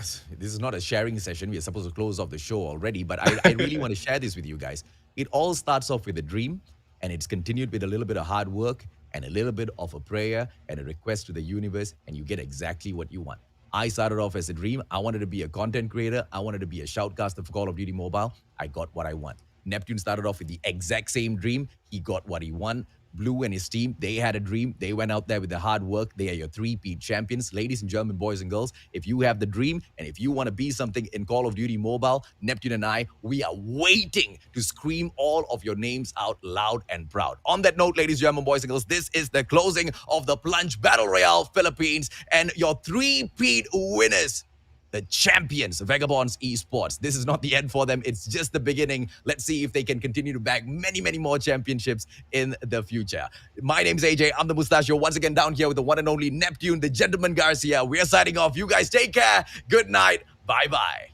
this is not a sharing session. We are supposed to close off the show already, but I really want to share this with you guys. It all starts off with a dream, and it's continued with a little bit of hard work and a little bit of a prayer and a request to the universe, and you get exactly what you want. I started off as a dream. I wanted to be a content creator. I wanted to be a shoutcaster for Call of Duty Mobile. I got what I want. Neptune started off with the exact same dream. He got what he wanted. Blue and his team, they had a dream. They went out there with the hard work. They are your three-peat champions. Ladies and gentlemen, boys and girls, if you have the dream and if you want to be something in Call of Duty Mobile, Neptune and I, we are waiting to scream all of your names out loud and proud. On that note, ladies and gentlemen, boys and girls, this is the closing of the Plunge Battle Royale Philippines and your three-peat winners, the champions, Vagabonds Esports. This is not the end for them. It's just the beginning. Let's see if they can continue to bag many, many more championships in the future. My name's AJ. I'm the Mustachio. Once again, down here with the one and only Neptune, the gentleman Garcia. We're signing off. You guys take care. Good night. Bye-bye.